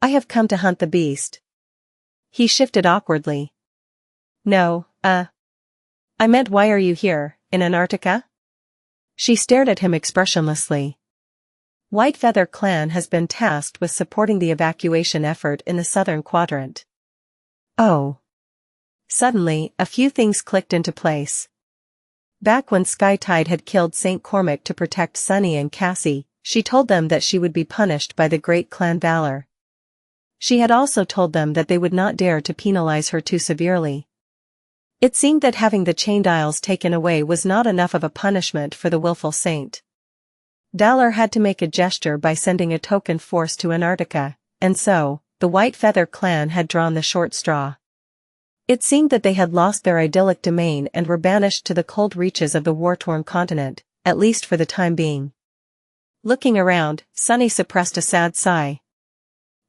I have come to hunt the beast." He shifted awkwardly. "No, I meant why are you here, in Antarctica?" She stared at him expressionlessly. White Feather Clan has been tasked with supporting the evacuation effort in the southern quadrant. Oh. Suddenly, a few things clicked into place. Back when Skytide had killed St. Cormac to protect Sunny and Cassie, she told them that she would be punished by the great clan Valor. She had also told them that they would not dare to penalize her too severely. It seemed that having the chain dials taken away was not enough of a punishment for the willful saint. Dalar had to make a gesture by sending a token force to Antarctica, and so, the White Feather clan had drawn the short straw. It seemed that they had lost their idyllic domain and were banished to the cold reaches of the war-torn continent, at least for the time being. Looking around, Sunny suppressed a sad sigh.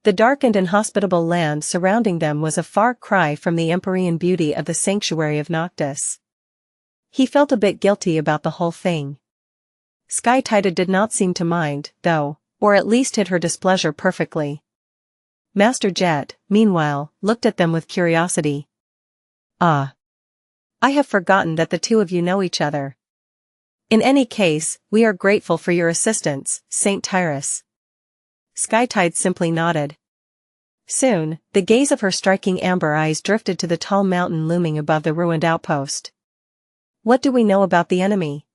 The dark and inhospitable land surrounding them was a far cry from the empyrean beauty of the sanctuary of Noctis. He felt a bit guilty about the whole thing. Sky-Tided did not seem to mind, though, or at least hid her displeasure perfectly. Master Jet, meanwhile, looked at them with curiosity. Ah. I have forgotten that the two of you know each other. In any case, we are grateful for your assistance, Saint Tyrus. Sky-Tide simply nodded. Soon, the gaze of her striking amber eyes drifted to the tall mountain looming above the ruined outpost. What do we know about the enemy?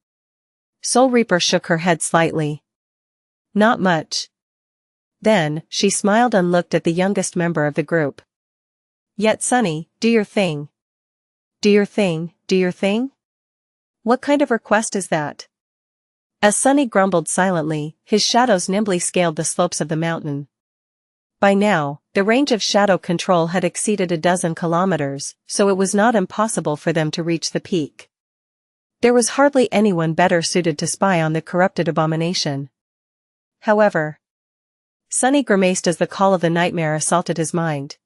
Soul Reaper shook her head slightly. Not much. Then, she smiled and looked at the youngest member of the group. Yet Sunny, do your thing. Do your thing, do your thing? What kind of request is that? As Sunny grumbled silently, his shadows nimbly scaled the slopes of the mountain. By now, the range of shadow control had exceeded a dozen kilometers, so it was not impossible for them to reach the peak. There was hardly anyone better suited to spy on the corrupted abomination. However, Sunny grimaced as the call of the nightmare assaulted his mind.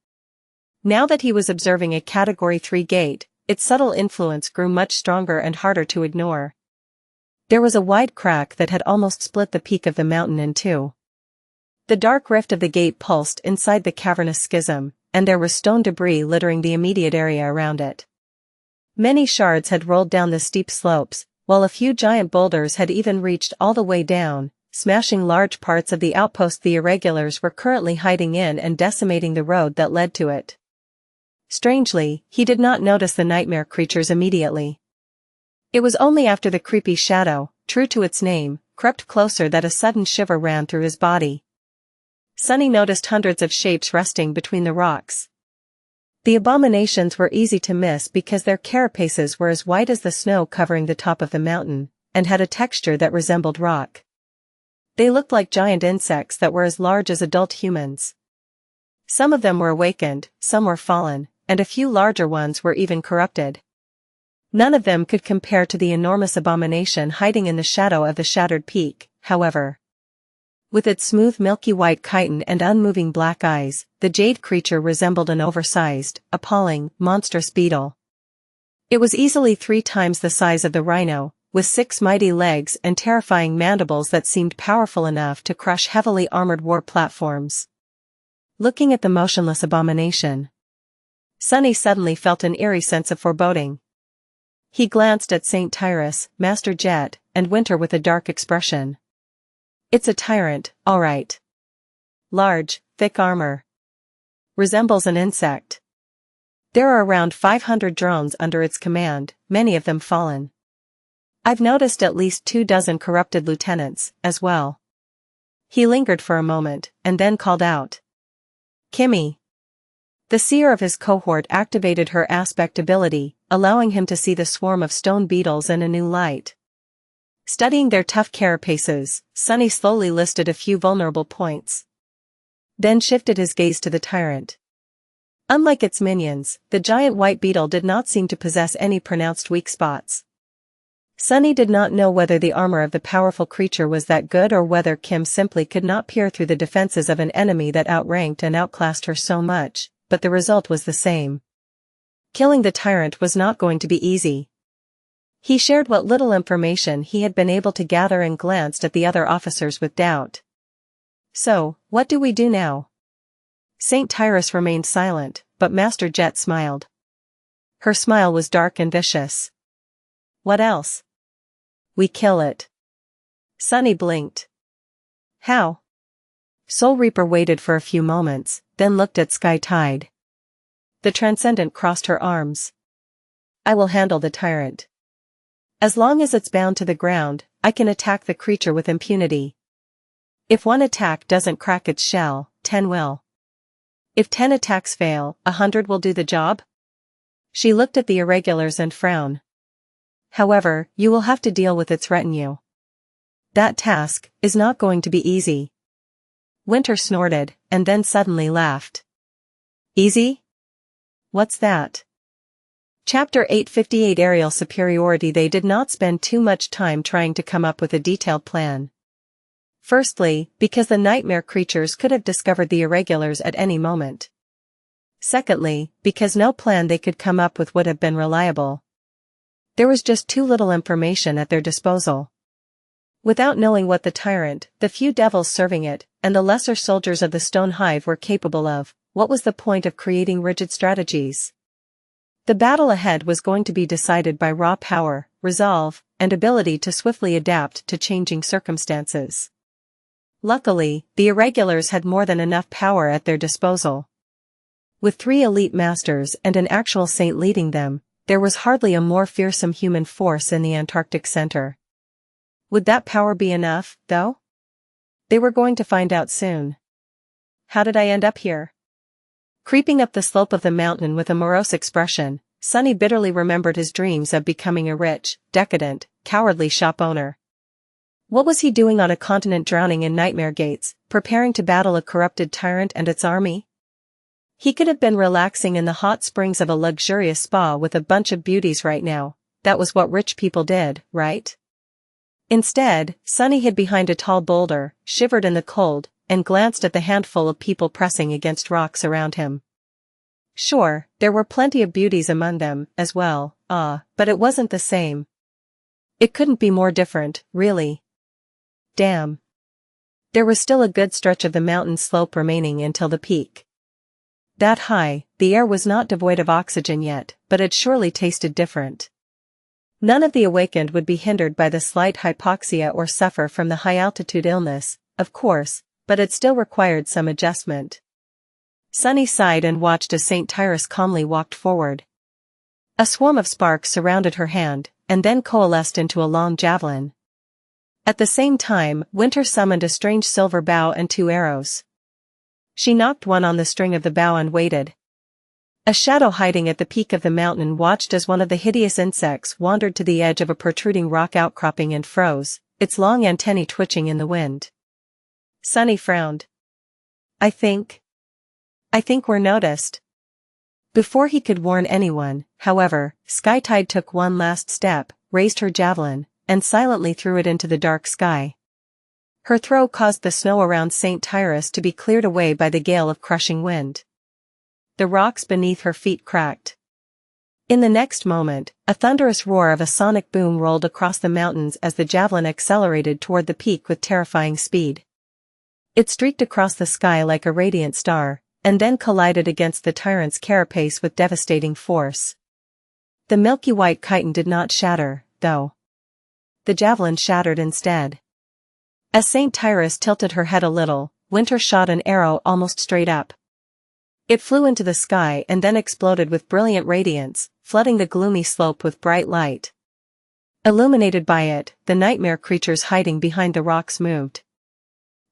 Now that he was observing a Category 3 gate, its subtle influence grew much stronger and harder to ignore. There was a wide crack that had almost split the peak of the mountain in two. The dark rift of the gate pulsed inside the cavernous schism, and there was stone debris littering the immediate area around it. Many shards had rolled down the steep slopes, while a few giant boulders had even reached all the way down, smashing large parts of the outpost the irregulars were currently hiding in and decimating the road that led to it. Strangely, he did not notice the nightmare creatures immediately. It was only after the creepy shadow, true to its name, crept closer that a sudden shiver ran through his body. Sunny noticed hundreds of shapes resting between the rocks. The abominations were easy to miss because their carapaces were as white as the snow covering the top of the mountain, and had a texture that resembled rock. They looked like giant insects that were as large as adult humans. Some of them were awakened, some were fallen, and a few larger ones were even corrupted. None of them could compare to the enormous abomination hiding in the shadow of the shattered peak, however. With its smooth milky white chitin and unmoving black eyes, the jade creature resembled an oversized, appalling, monstrous beetle. It was easily 3 times the size of the rhino, with 6 mighty legs and terrifying mandibles that seemed powerful enough to crush heavily armored war platforms. Looking at the motionless abomination, Sunny suddenly felt an eerie sense of foreboding. He glanced at Saint Tyrus, Master Jet, and Winter with a dark expression. It's a tyrant, all right. Large, thick armor. Resembles an insect. There are around 500 drones under its command, many of them fallen. I've noticed at least 24 corrupted lieutenants, as well. He lingered for a moment, and then called out. Kimmy. The seer of his cohort activated her aspect ability, allowing him to see the swarm of stone beetles in a new light. Studying their tough carapaces, Sunny slowly listed a few vulnerable points. Then shifted his gaze to the tyrant. Unlike its minions, the giant white beetle did not seem to possess any pronounced weak spots. Sunny did not know whether the armor of the powerful creature was that good or whether Kim simply could not peer through the defenses of an enemy that outranked and outclassed her so much, but the result was the same. Killing the tyrant was not going to be easy. He shared what little information he had been able to gather and glanced at the other officers with doubt. So, what do we do now? Saint Tyrus remained silent, but Master Jet smiled. Her smile was dark and vicious. What else? We kill it. Sunny blinked. How? Soul Reaper waited for a few moments, then looked at Sky Tide. The Transcendent crossed her arms. I will handle the tyrant. As long as it's bound to the ground, I can attack the creature with impunity. If 1 attack doesn't crack its shell, 10 will. If 10 attacks fail, 100 will do the job? She looked at the irregulars and frowned. However, you will have to deal with its retinue. That task is not going to be easy. Winter snorted, and then suddenly laughed. Easy? What's that? Chapter 858 Aerial Superiority. They did not spend too much time trying to come up with a detailed plan. Firstly, because the nightmare creatures could have discovered the irregulars at any moment. Secondly, because no plan they could come up with would have been reliable. There was just too little information at their disposal. Without knowing what the tyrant, the few devils serving it, and the lesser soldiers of the stone hive were capable of, what was the point of creating rigid strategies? The battle ahead was going to be decided by raw power, resolve, and ability to swiftly adapt to changing circumstances. Luckily, the irregulars had more than enough power at their disposal. With 3 elite masters and an actual saint leading them, there was hardly a more fearsome human force in the Antarctic center. Would that power be enough, though? They were going to find out soon. How did I end up here? Creeping up the slope of the mountain with a morose expression, Sonny bitterly remembered his dreams of becoming a rich, decadent, cowardly shop owner. What was he doing on a continent drowning in nightmare gates, preparing to battle a corrupted tyrant and its army? He could have been relaxing in the hot springs of a luxurious spa with a bunch of beauties right now. That was what rich people did, right? Instead, Sonny hid behind a tall boulder, shivered in the cold, and glanced at the handful of people pressing against rocks around him. Sure, there were plenty of beauties among them, as well, but it wasn't the same. It couldn't be more different, really. Damn. There was still a good stretch of the mountain slope remaining until the peak. That high, the air was not devoid of oxygen yet, but it surely tasted different. None of the awakened would be hindered by the slight hypoxia or suffer from the high-altitude illness, of course, but it still required some adjustment. Sonny sighed and watched as St. Tyrus calmly walked forward. A swarm of sparks surrounded her hand, and then coalesced into a long javelin. At the same time, Winter summoned a strange silver bow and 2 arrows. She knocked one on the string of the bow and waited. A shadow hiding at the peak of the mountain watched as one of the hideous insects wandered to the edge of a protruding rock outcropping and froze, its long antennae twitching in the wind. Sonny frowned. I think we're noticed. Before he could warn anyone, however, Skytide took one last step, raised her javelin, and silently threw it into the dark sky. Her throw caused the snow around St. Tyrus to be cleared away by the gale of crushing wind. The rocks beneath her feet cracked. In the next moment, a thunderous roar of a sonic boom rolled across the mountains as the javelin accelerated toward the peak with terrifying speed. It streaked across the sky like a radiant star, and then collided against the tyrant's carapace with devastating force. The milky white chitin did not shatter, though. The javelin shattered instead. As St. Tyrus tilted her head a little, Winter shot an arrow almost straight up. It flew into the sky and then exploded with brilliant radiance, flooding the gloomy slope with bright light. Illuminated by it, the nightmare creatures hiding behind the rocks moved.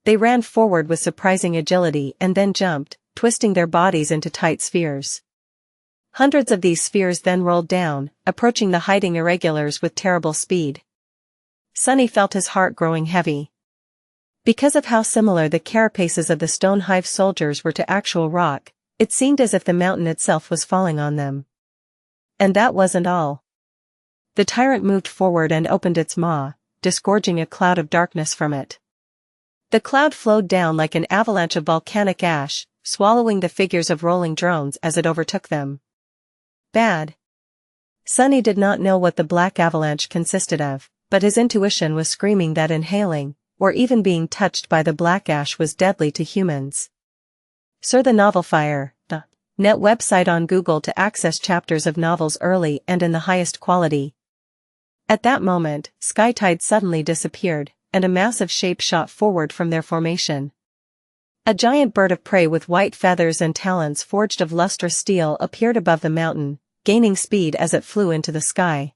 They ran forward with surprising agility and then jumped, twisting their bodies into tight spheres. Hundreds of these spheres then rolled down, approaching the hiding irregulars with terrible speed. Sonny felt his heart growing heavy. Because of how similar the carapaces of the stone hive soldiers were to actual rock, it seemed as if the mountain itself was falling on them. And that wasn't all. The tyrant moved forward and opened its maw, disgorging a cloud of darkness from it. The cloud flowed down like an avalanche of volcanic ash, swallowing the figures of rolling drones as it overtook them. Bad. Sonny did not know what the black avalanche consisted of, but his intuition was screaming that inhaling, or even being touched by the black ash was deadly to humans. Sir the Novelfire, the net website on Google to access chapters of novels early and in the highest quality. At that moment, Skytide suddenly disappeared, and a massive shape shot forward from their formation. A giant bird of prey with white feathers and talons forged of lustrous steel appeared above the mountain, gaining speed as it flew into the sky.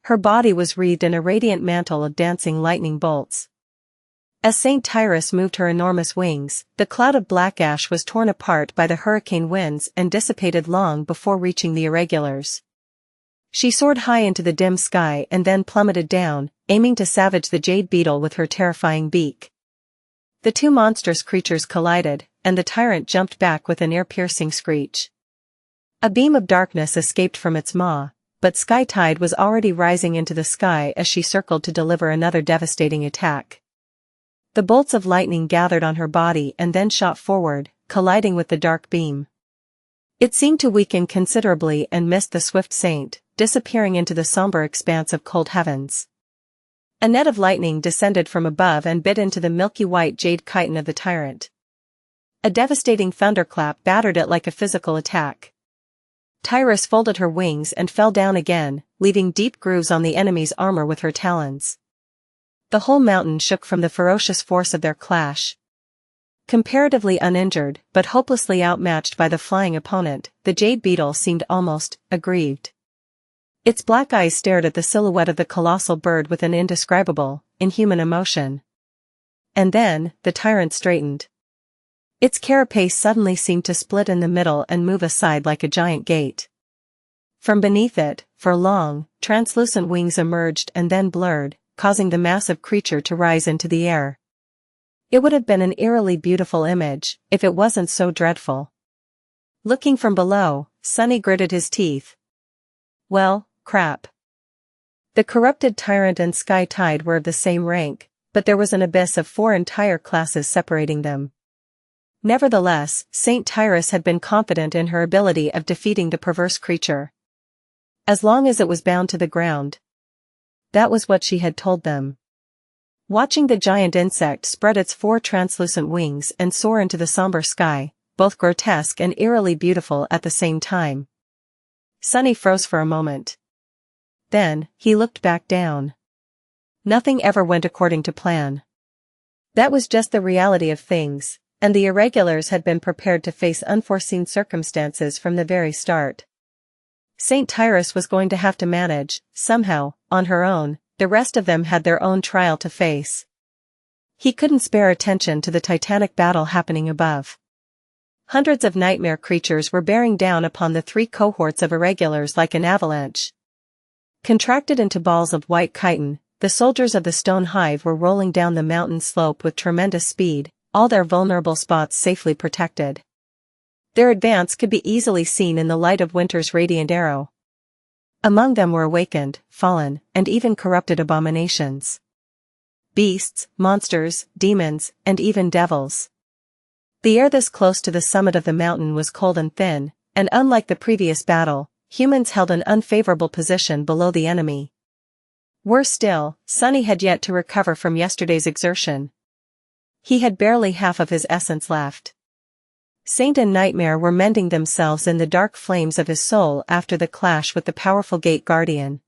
Her body was wreathed in a radiant mantle of dancing lightning bolts. As Saint Tyrus moved her enormous wings, the cloud of black ash was torn apart by the hurricane winds and dissipated long before reaching the irregulars. She soared high into the dim sky and then plummeted down, aiming to savage the Jade Beetle with her terrifying beak. The two monstrous creatures collided, and the tyrant jumped back with an ear-piercing screech. A beam of darkness escaped from its maw, but Sky Tide was already rising into the sky as she circled to deliver another devastating attack. The bolts of lightning gathered on her body and then shot forward, colliding with the dark beam. It seemed to weaken considerably and missed the swift saint, disappearing into the somber expanse of cold heavens. A net of lightning descended from above and bit into the milky white jade chitin of the tyrant. A devastating thunderclap battered it like a physical attack. Tyrus folded her wings and fell down again, leaving deep grooves on the enemy's armor with her talons. The whole mountain shook from the ferocious force of their clash. Comparatively uninjured, but hopelessly outmatched by the flying opponent, the Jade Beetle seemed almost aggrieved. Its black eyes stared at the silhouette of the colossal bird with an indescribable, inhuman emotion. And then, the tyrant straightened. Its carapace suddenly seemed to split in the middle and move aside like a giant gate. From beneath it, for long, translucent wings emerged and then blurred, causing the massive creature to rise into the air. It would have been an eerily beautiful image, if it wasn't so dreadful. Looking from below, Sunny gritted his teeth. Well, crap. The corrupted tyrant and Sky Tide were of the same rank, but there was an abyss of 4 entire classes separating them. Nevertheless, Saint Tyrus had been confident in her ability of defeating the perverse creature. As long as it was bound to the ground. That was what she had told them. Watching the giant insect spread its 4 translucent wings and soar into the somber sky, both grotesque and eerily beautiful at the same time. Sunny froze for a moment. Then, he looked back down. Nothing ever went according to plan. That was just the reality of things, and the irregulars had been prepared to face unforeseen circumstances from the very start. Saint Tyrus was going to have to manage, somehow, on her own. The rest of them had their own trial to face. He couldn't spare attention to the titanic battle happening above. Hundreds of nightmare creatures were bearing down upon the 3 cohorts of irregulars like an avalanche. Contracted into balls of white chitin, the soldiers of the stone hive were rolling down the mountain slope with tremendous speed, all their vulnerable spots safely protected. Their advance could be easily seen in the light of winter's radiant arrow. Among them were awakened, fallen, and even corrupted abominations. Beasts, monsters, demons, and even devils. The air this close to the summit of the mountain was cold and thin, and unlike the previous battle, humans held an unfavorable position below the enemy. Worse still, Sunny had yet to recover from yesterday's exertion. He had barely half of his essence left. Saint and Nightmare were mending themselves in the dark flames of his soul after the clash with the powerful Gate Guardian.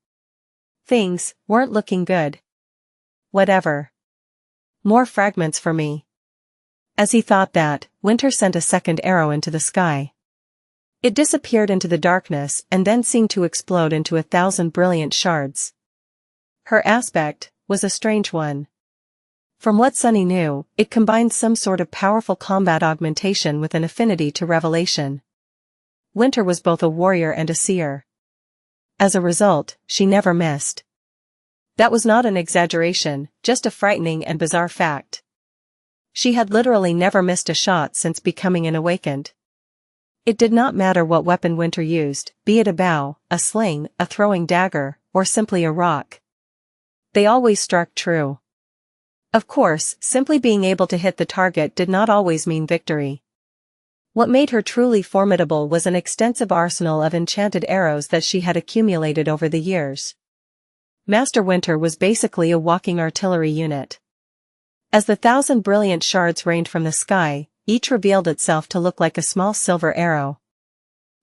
Things weren't looking good. Whatever. More fragments for me. As he thought that, Winter sent a second arrow into the sky. It disappeared into the darkness and then seemed to explode into 1,000 brilliant shards. Her aspect was a strange one. From what Sunny knew, it combined some sort of powerful combat augmentation with an affinity to revelation. Winter was both a warrior and a seer. As a result, she never missed. That was not an exaggeration, just a frightening and bizarre fact. She had literally never missed a shot since becoming an awakened. It did not matter what weapon Winter used, be it a bow, a sling, a throwing dagger, or simply a rock. They always struck true. Of course, simply being able to hit the target did not always mean victory. What made her truly formidable was an extensive arsenal of enchanted arrows that she had accumulated over the years. Master Winter was basically a walking artillery unit. As the 1,000 brilliant shards rained from the sky, each revealed itself to look like a small silver arrow.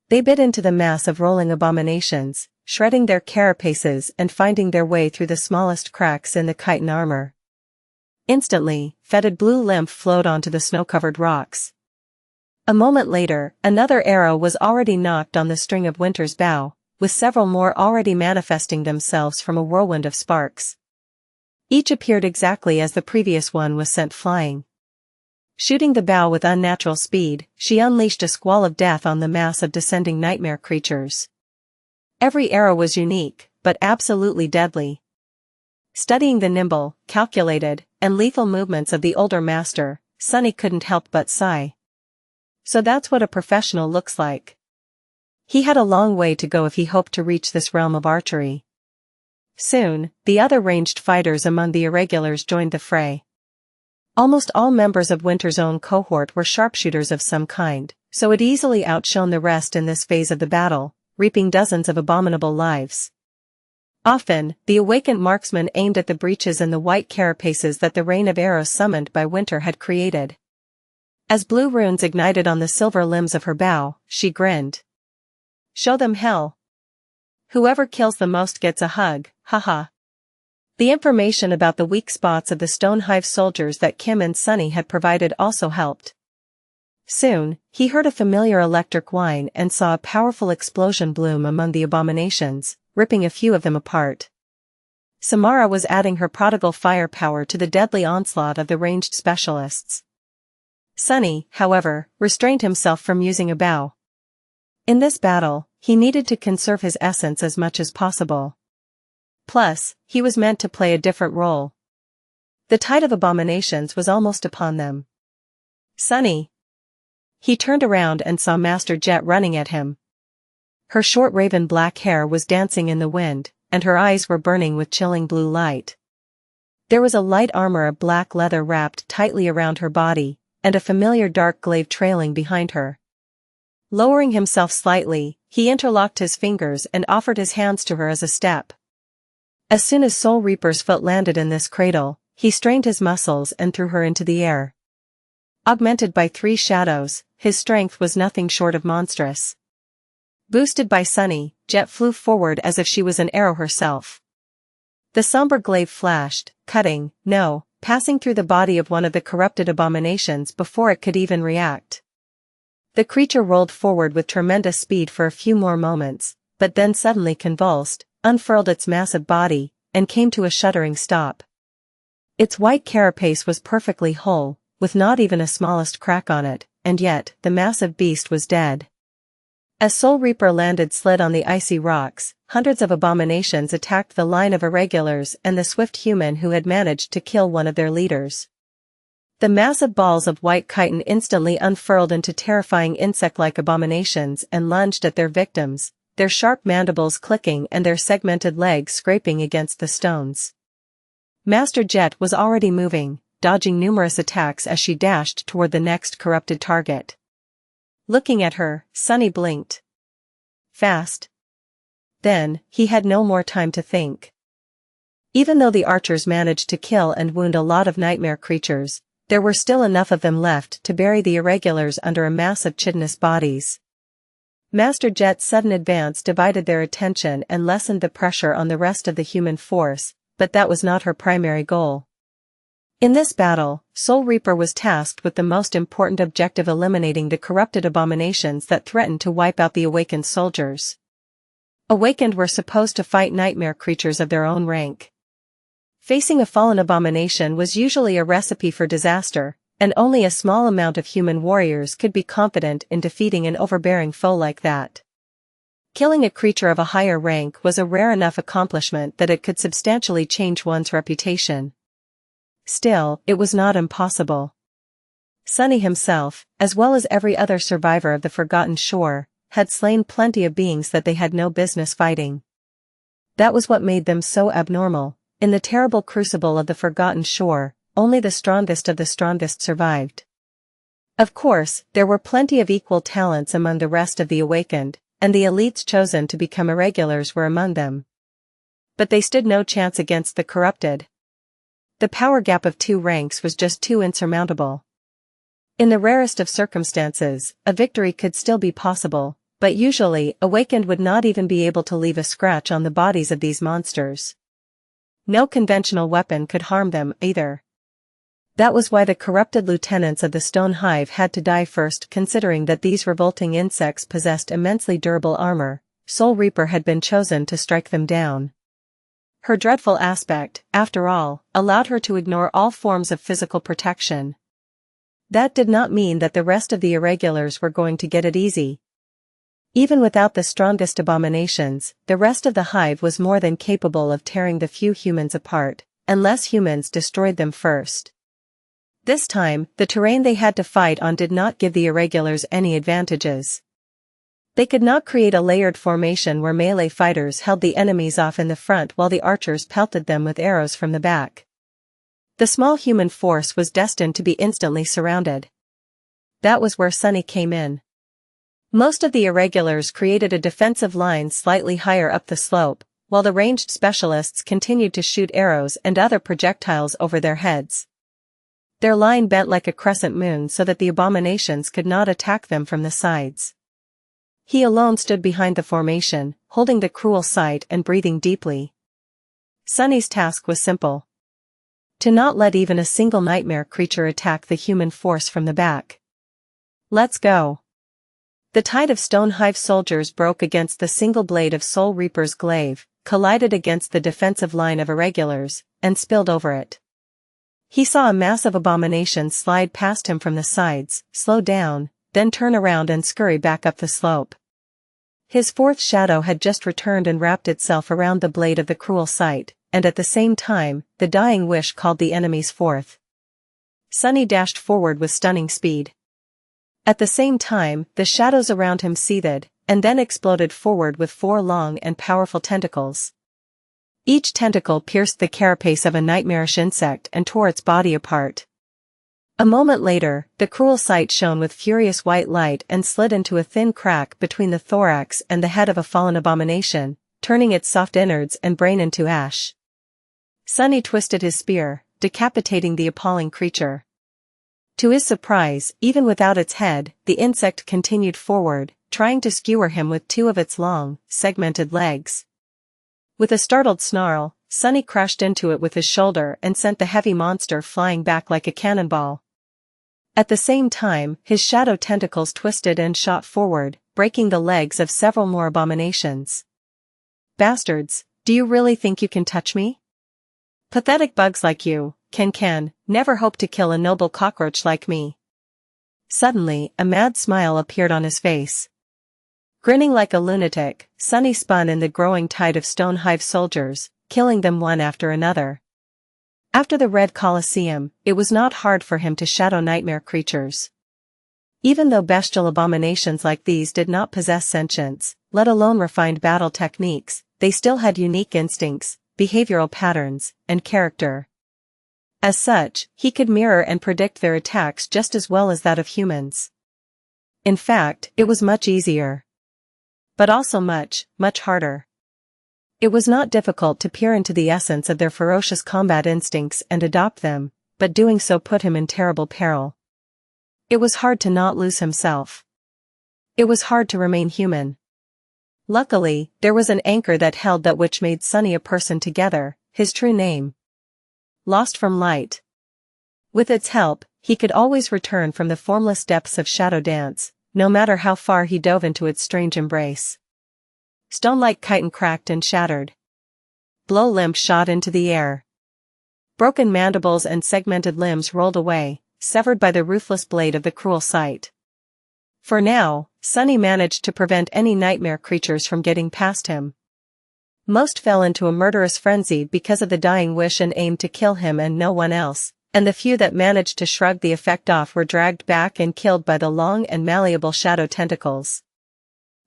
They bit into the mass of rolling abominations, shredding their carapaces and finding their way through the smallest cracks in the chitin armor. Instantly, fetid blue lymph flowed onto the snow-covered rocks. A moment later, another arrow was already knocked on the string of Winter's bow, with several more already manifesting themselves from a whirlwind of sparks. Each appeared exactly as the previous one was sent flying. Shooting the bow with unnatural speed, she unleashed a squall of death on the mass of descending nightmare creatures. Every arrow was unique, but absolutely deadly. Studying the nimble, calculated, and lethal movements of the older master, Sunny couldn't help but sigh. So that's what a professional looks like. He had a long way to go if he hoped to reach this realm of archery. Soon, the other ranged fighters among the irregulars joined the fray. Almost all members of Winter's own cohort were sharpshooters of some kind, so it easily outshone the rest in this phase of the battle, reaping dozens of abominable lives. Often, the awakened marksman aimed at the breaches in the white carapaces that the rain of arrows summoned by Winter had created. As blue runes ignited on the silver limbs of her bow, she grinned. "Show them hell. Whoever kills the most gets a hug, haha." The information about the weak spots of the stone hive soldiers that Kim and Sunny had provided also helped. Soon, he heard a familiar electric whine and saw a powerful explosion bloom among the abominations, ripping a few of them apart. Samara was adding her prodigal firepower to the deadly onslaught of the ranged specialists. Sunny, however, restrained himself from using a bow. In this battle, he needed to conserve his essence as much as possible. Plus, he was meant to play a different role. The tide of abominations was almost upon them. "Sunny!" He turned around and saw Master Jet running at him. Her short raven black hair was dancing in the wind, and her eyes were burning with chilling blue light. There was a light armor of black leather wrapped tightly around her body, and a familiar dark glaive trailing behind her. Lowering himself slightly, he interlocked his fingers and offered his hands to her as a step. As soon as Soul Reaper's foot landed in this cradle, he strained his muscles and threw her into the air. Augmented by 3 shadows, his strength was nothing short of monstrous. Boosted by Sunny, Jet flew forward as if she was an arrow herself. The somber glaive flashed, cutting, no, passing through the body of one of the corrupted abominations before it could even react. The creature rolled forward with tremendous speed for a few more moments, but then suddenly convulsed, unfurled its massive body, and came to a shuddering stop. Its white carapace was perfectly whole, with not even a smallest crack on it, and yet, the massive beast was dead. As Soul Reaper landed slid on the icy rocks, hundreds of abominations attacked the line of irregulars and the swift human who had managed to kill one of their leaders. The massive balls of white chitin instantly unfurled into terrifying insect-like abominations and lunged at their victims, their sharp mandibles clicking and their segmented legs scraping against the stones. Master Jet was already moving, dodging numerous attacks as she dashed toward the next corrupted target. Looking at her, Sunny blinked. Fast. Then, he had no more time to think. Even though the archers managed to kill and wound a lot of nightmare creatures, there were still enough of them left to bury the irregulars under a mass of chitinous bodies. Master Jet's sudden advance divided their attention and lessened the pressure on the rest of the human force, but that was not her primary goal. In this battle, Soul Reaper was tasked with the most important objective: eliminating the corrupted abominations that threatened to wipe out the awakened soldiers. Awakened were supposed to fight nightmare creatures of their own rank. Facing a fallen abomination was usually a recipe for disaster, and only a small amount of human warriors could be confident in defeating an overbearing foe like that. Killing a creature of a higher rank was a rare enough accomplishment that it could substantially change one's reputation. Still, it was not impossible. Sunny himself, as well as every other survivor of the Forgotten Shore, had slain plenty of beings that they had no business fighting. That was what made them so abnormal. In the terrible crucible of the Forgotten Shore, only the strongest of the strongest survived. Of course, there were plenty of equal talents among the rest of the awakened, and the elites chosen to become irregulars were among them. But they stood no chance against the corrupted. The power gap of 2 ranks was just too insurmountable. In the rarest of circumstances, a victory could still be possible, but usually, awakened would not even be able to leave a scratch on the bodies of these monsters. No conventional weapon could harm them, either. That was why the corrupted lieutenants of the Stone Hive had to die first. Considering that these revolting insects possessed immensely durable armor, Soul Reaper had been chosen to strike them down. Her dreadful aspect, after all, allowed her to ignore all forms of physical protection. That did not mean that the rest of the irregulars were going to get it easy. Even without the strongest abominations, the rest of the Hive was more than capable of tearing the few humans apart, unless humans destroyed them first. This time, the terrain they had to fight on did not give the irregulars any advantages. They could not create a layered formation where melee fighters held the enemies off in the front while the archers pelted them with arrows from the back. The small human force was destined to be instantly surrounded. That was where Sunny came in. Most of the irregulars created a defensive line slightly higher up the slope, while the ranged specialists continued to shoot arrows and other projectiles over their heads. Their line bent like a crescent moon so that the abominations could not attack them from the sides. He alone stood behind the formation, holding the cruel sight and breathing deeply. Sunny's task was simple. To not let even a single nightmare creature attack the human force from the back. Let's go. The tide of Stone Hive soldiers broke against the single blade of Soul Reaper's glaive, collided against the defensive line of irregulars, and spilled over it. He saw a massive abomination slide past him from the sides, slow down, then turn around and scurry back up the slope. His fourth shadow had just returned and wrapped itself around the blade of the cruel sight, and at the same time, the dying wish called the enemy's fourth. Sunny dashed forward with stunning speed. At the same time, the shadows around him seethed, and then exploded forward with 4 long and powerful tentacles. Each tentacle pierced the carapace of a nightmarish insect and tore its body apart. A moment later, the cruel sight shone with furious white light and slid into a thin crack between the thorax and the head of a fallen abomination, turning its soft innards and brain into ash. Sunny twisted his spear, decapitating the appalling creature. To his surprise, even without its head, the insect continued forward, trying to skewer him with 2 of its long, segmented legs. With a startled snarl, Sunny crashed into it with his shoulder and sent the heavy monster flying back like a cannonball. At the same time, his shadow tentacles twisted and shot forward, breaking the legs of several more abominations. Bastards, do you really think you can touch me? Pathetic bugs like you, can never hope to kill a noble cockroach like me. Suddenly, a mad smile appeared on his face. Grinning like a lunatic, Sunny spun in the growing tide of Stone Hive soldiers, killing them one after another. After the Red Colosseum, it was not hard for him to shadow nightmare creatures. Even though bestial abominations like these did not possess sentience, let alone refined battle techniques, they still had unique instincts, behavioral patterns, and character. As such, he could mirror and predict their attacks just as well as that of humans. In fact, it was much easier. But also much harder. It was not difficult to peer into the essence of their ferocious combat instincts and adopt them, but doing so put him in terrible peril. It was hard to not lose himself. It was hard to remain human. Luckily, there was an anchor that held that which made Sunny a person together, his true name. Lost from light. With its help, he could always return from the formless depths of Shadow Dance, no matter how far he dove into its strange embrace. Stone-like chitin cracked and shattered. Blow limp shot into the air. Broken mandibles and segmented limbs rolled away, severed by the ruthless blade of the cruel sight. For now, Sunny managed to prevent any nightmare creatures from getting past him. Most fell into a murderous frenzy because of the dying wish and aim to kill him and no one else, and the few that managed to shrug the effect off were dragged back and killed by the long and malleable shadow tentacles.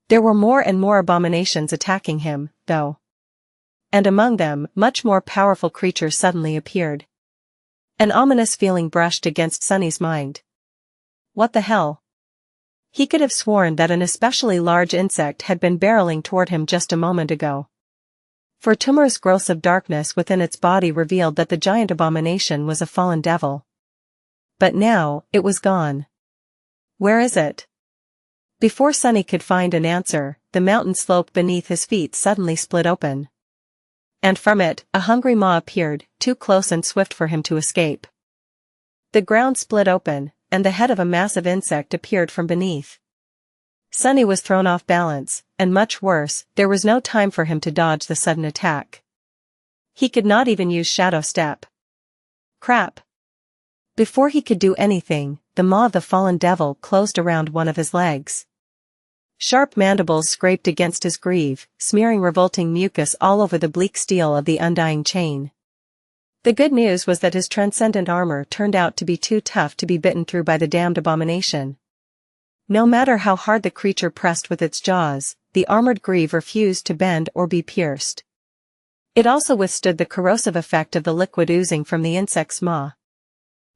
There were more and more abominations attacking him, though. And among them, much more powerful creatures suddenly appeared. An ominous feeling brushed against Sunny's mind. What the hell? He could have sworn that an especially large insect had been barreling toward him just a moment ago. For tumorous growths of darkness within its body revealed that the giant abomination was a fallen devil. But now, it was gone. Where is it? Before Sunny could find an answer, the mountain slope beneath his feet suddenly split open. And from it, a hungry maw appeared, too close and swift for him to escape. The ground split open, and the head of a massive insect appeared from beneath. Sunny was thrown off balance, and much worse, there was no time for him to dodge the sudden attack. He could not even use shadow step. Crap. Before he could do anything, the maw of the fallen devil closed around one of his legs. Sharp mandibles scraped against his greave, smearing revolting mucus all over the bleak steel of the undying chain. The good news was that his transcendent armor turned out to be too tough to be bitten through by the damned abomination. No matter how hard the creature pressed with its jaws, the armored greave refused to bend or be pierced. It also withstood the corrosive effect of the liquid oozing from the insect's maw.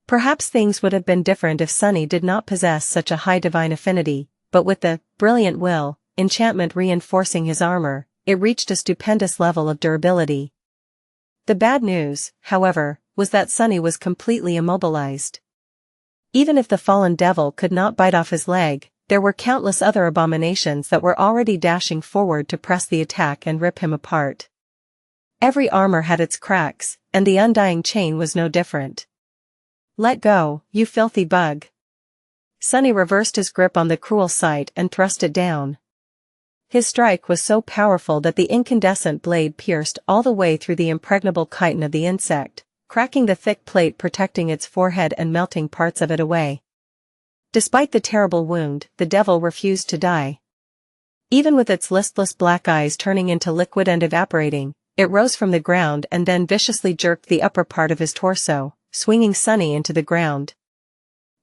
Perhaps things would have been different if Sonnie did not possess such a high divine affinity, but with the brilliant will, enchantment reinforcing his armor, it reached a stupendous level of durability. The bad news, however, was that Sonnie was completely immobilized. Even if the fallen devil could not bite off his leg, there were countless other abominations that were already dashing forward to press the attack and rip him apart. Every armor had its cracks, and the undying chain was no different. "Let go, you filthy bug." Sonnie reversed his grip on the cruel sight and thrust it down. His strike was so powerful that the incandescent blade pierced all the way through the impregnable chitin of the insect, cracking the thick plate protecting its forehead and melting parts of it away. Despite the terrible wound, the devil refused to die. Even with its listless black eyes turning into liquid and evaporating, it rose from the ground and then viciously jerked the upper part of his torso, swinging Sonnie into the ground.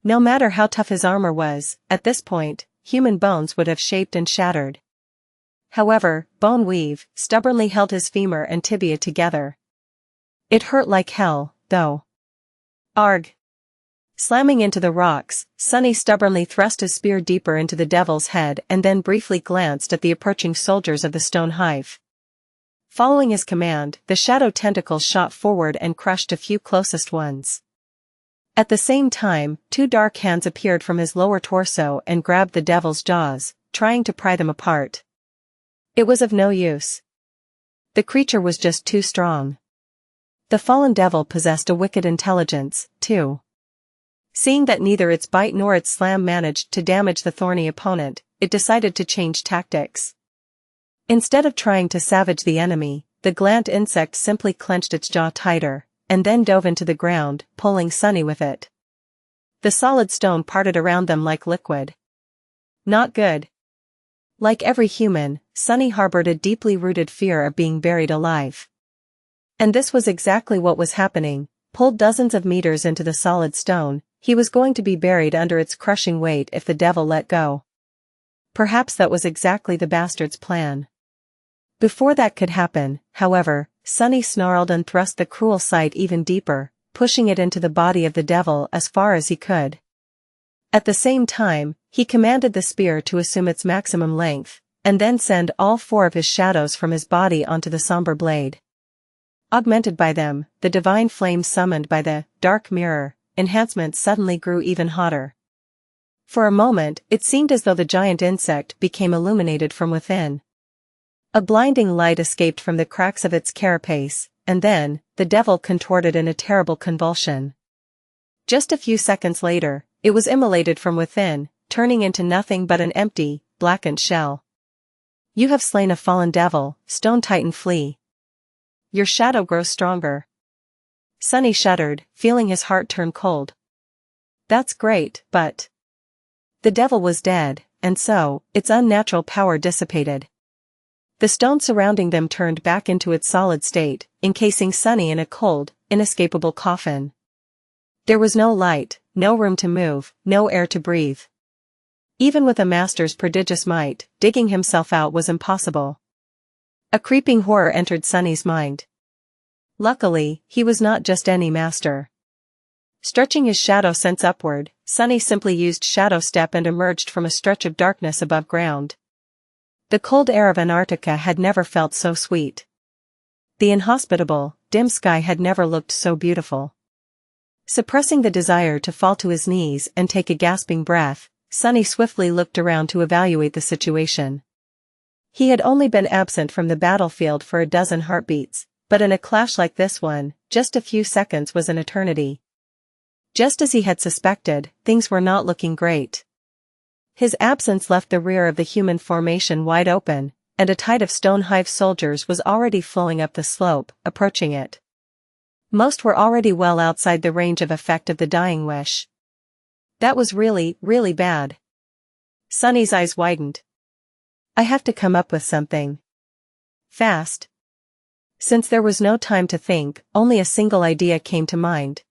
No matter how tough his armor was, at this point, human bones would have shaped and shattered. However, bone weave stubbornly held his femur and tibia together. It hurt like hell, though. Arg! Slamming into the rocks, Sonnie stubbornly thrust his spear deeper into the devil's head and then briefly glanced at the approaching soldiers of the stone hive. Following his command, the shadow tentacles shot forward and crushed a few closest ones. At the same time, two dark hands appeared from his lower torso and grabbed the devil's jaws, trying to pry them apart. It was of no use. The creature was just too strong. The fallen devil possessed a wicked intelligence, too. Seeing that neither its bite nor its slam managed to damage the thorny opponent, it decided to change tactics. Instead of trying to savage the enemy, the gland insect simply clenched its jaw tighter, and then dove into the ground, pulling Sonnie with it. The solid stone parted around them like liquid. Not good. Like every human, Sonnie harbored a deeply rooted fear of being buried alive. And this was exactly what was happening. Pulled dozens of meters into the solid stone, he was going to be buried under its crushing weight if the devil let go. Perhaps that was exactly the bastard's plan. Before that could happen, however, Sonnie snarled and thrust the cruel sight even deeper, pushing it into the body of the devil as far as he could. At the same time, he commanded the spear to assume its maximum length, and then send all four of his shadows from his body onto the somber blade. Augmented by them, the divine flame summoned by the dark mirror enhancement suddenly grew even hotter. For a moment, it seemed as though the giant insect became illuminated from within. A blinding light escaped from the cracks of its carapace, and then, the devil contorted in a terrible convulsion. Just a few seconds later, it was immolated from within, turning into nothing but an empty, blackened shell. "You have slain a fallen devil, Stone Titan flee. Your shadow grows stronger." Sonnie shuddered, feeling his heart turn cold. That's great, but... The devil was dead, and so, its unnatural power dissipated. The stone surrounding them turned back into its solid state, encasing Sonnie in a cold, inescapable coffin. There was no light, no room to move, no air to breathe. Even with a master's prodigious might, digging himself out was impossible. A creeping horror entered Sonnie's mind. Luckily, he was not just any master. Stretching his shadow sense upward, Sonnie simply used shadow step and emerged from a stretch of darkness above ground. The cold air of Antarctica had never felt so sweet. The inhospitable, dim sky had never looked so beautiful. Suppressing the desire to fall to his knees and take a gasping breath, Sonnie swiftly looked around to evaluate the situation. He had only been absent from the battlefield for a dozen heartbeats, but in a clash like this one, just a few seconds was an eternity. Just as he had suspected, things were not looking great. His absence left the rear of the human formation wide open, and a tide of stone Hive soldiers was already flowing up the slope, approaching it. Most were already well outside the range of effect of the dying wish. That was really, really bad. Sunny's eyes widened. I have to come up with something. Fast. Since there was no time to think, only a single idea came to mind.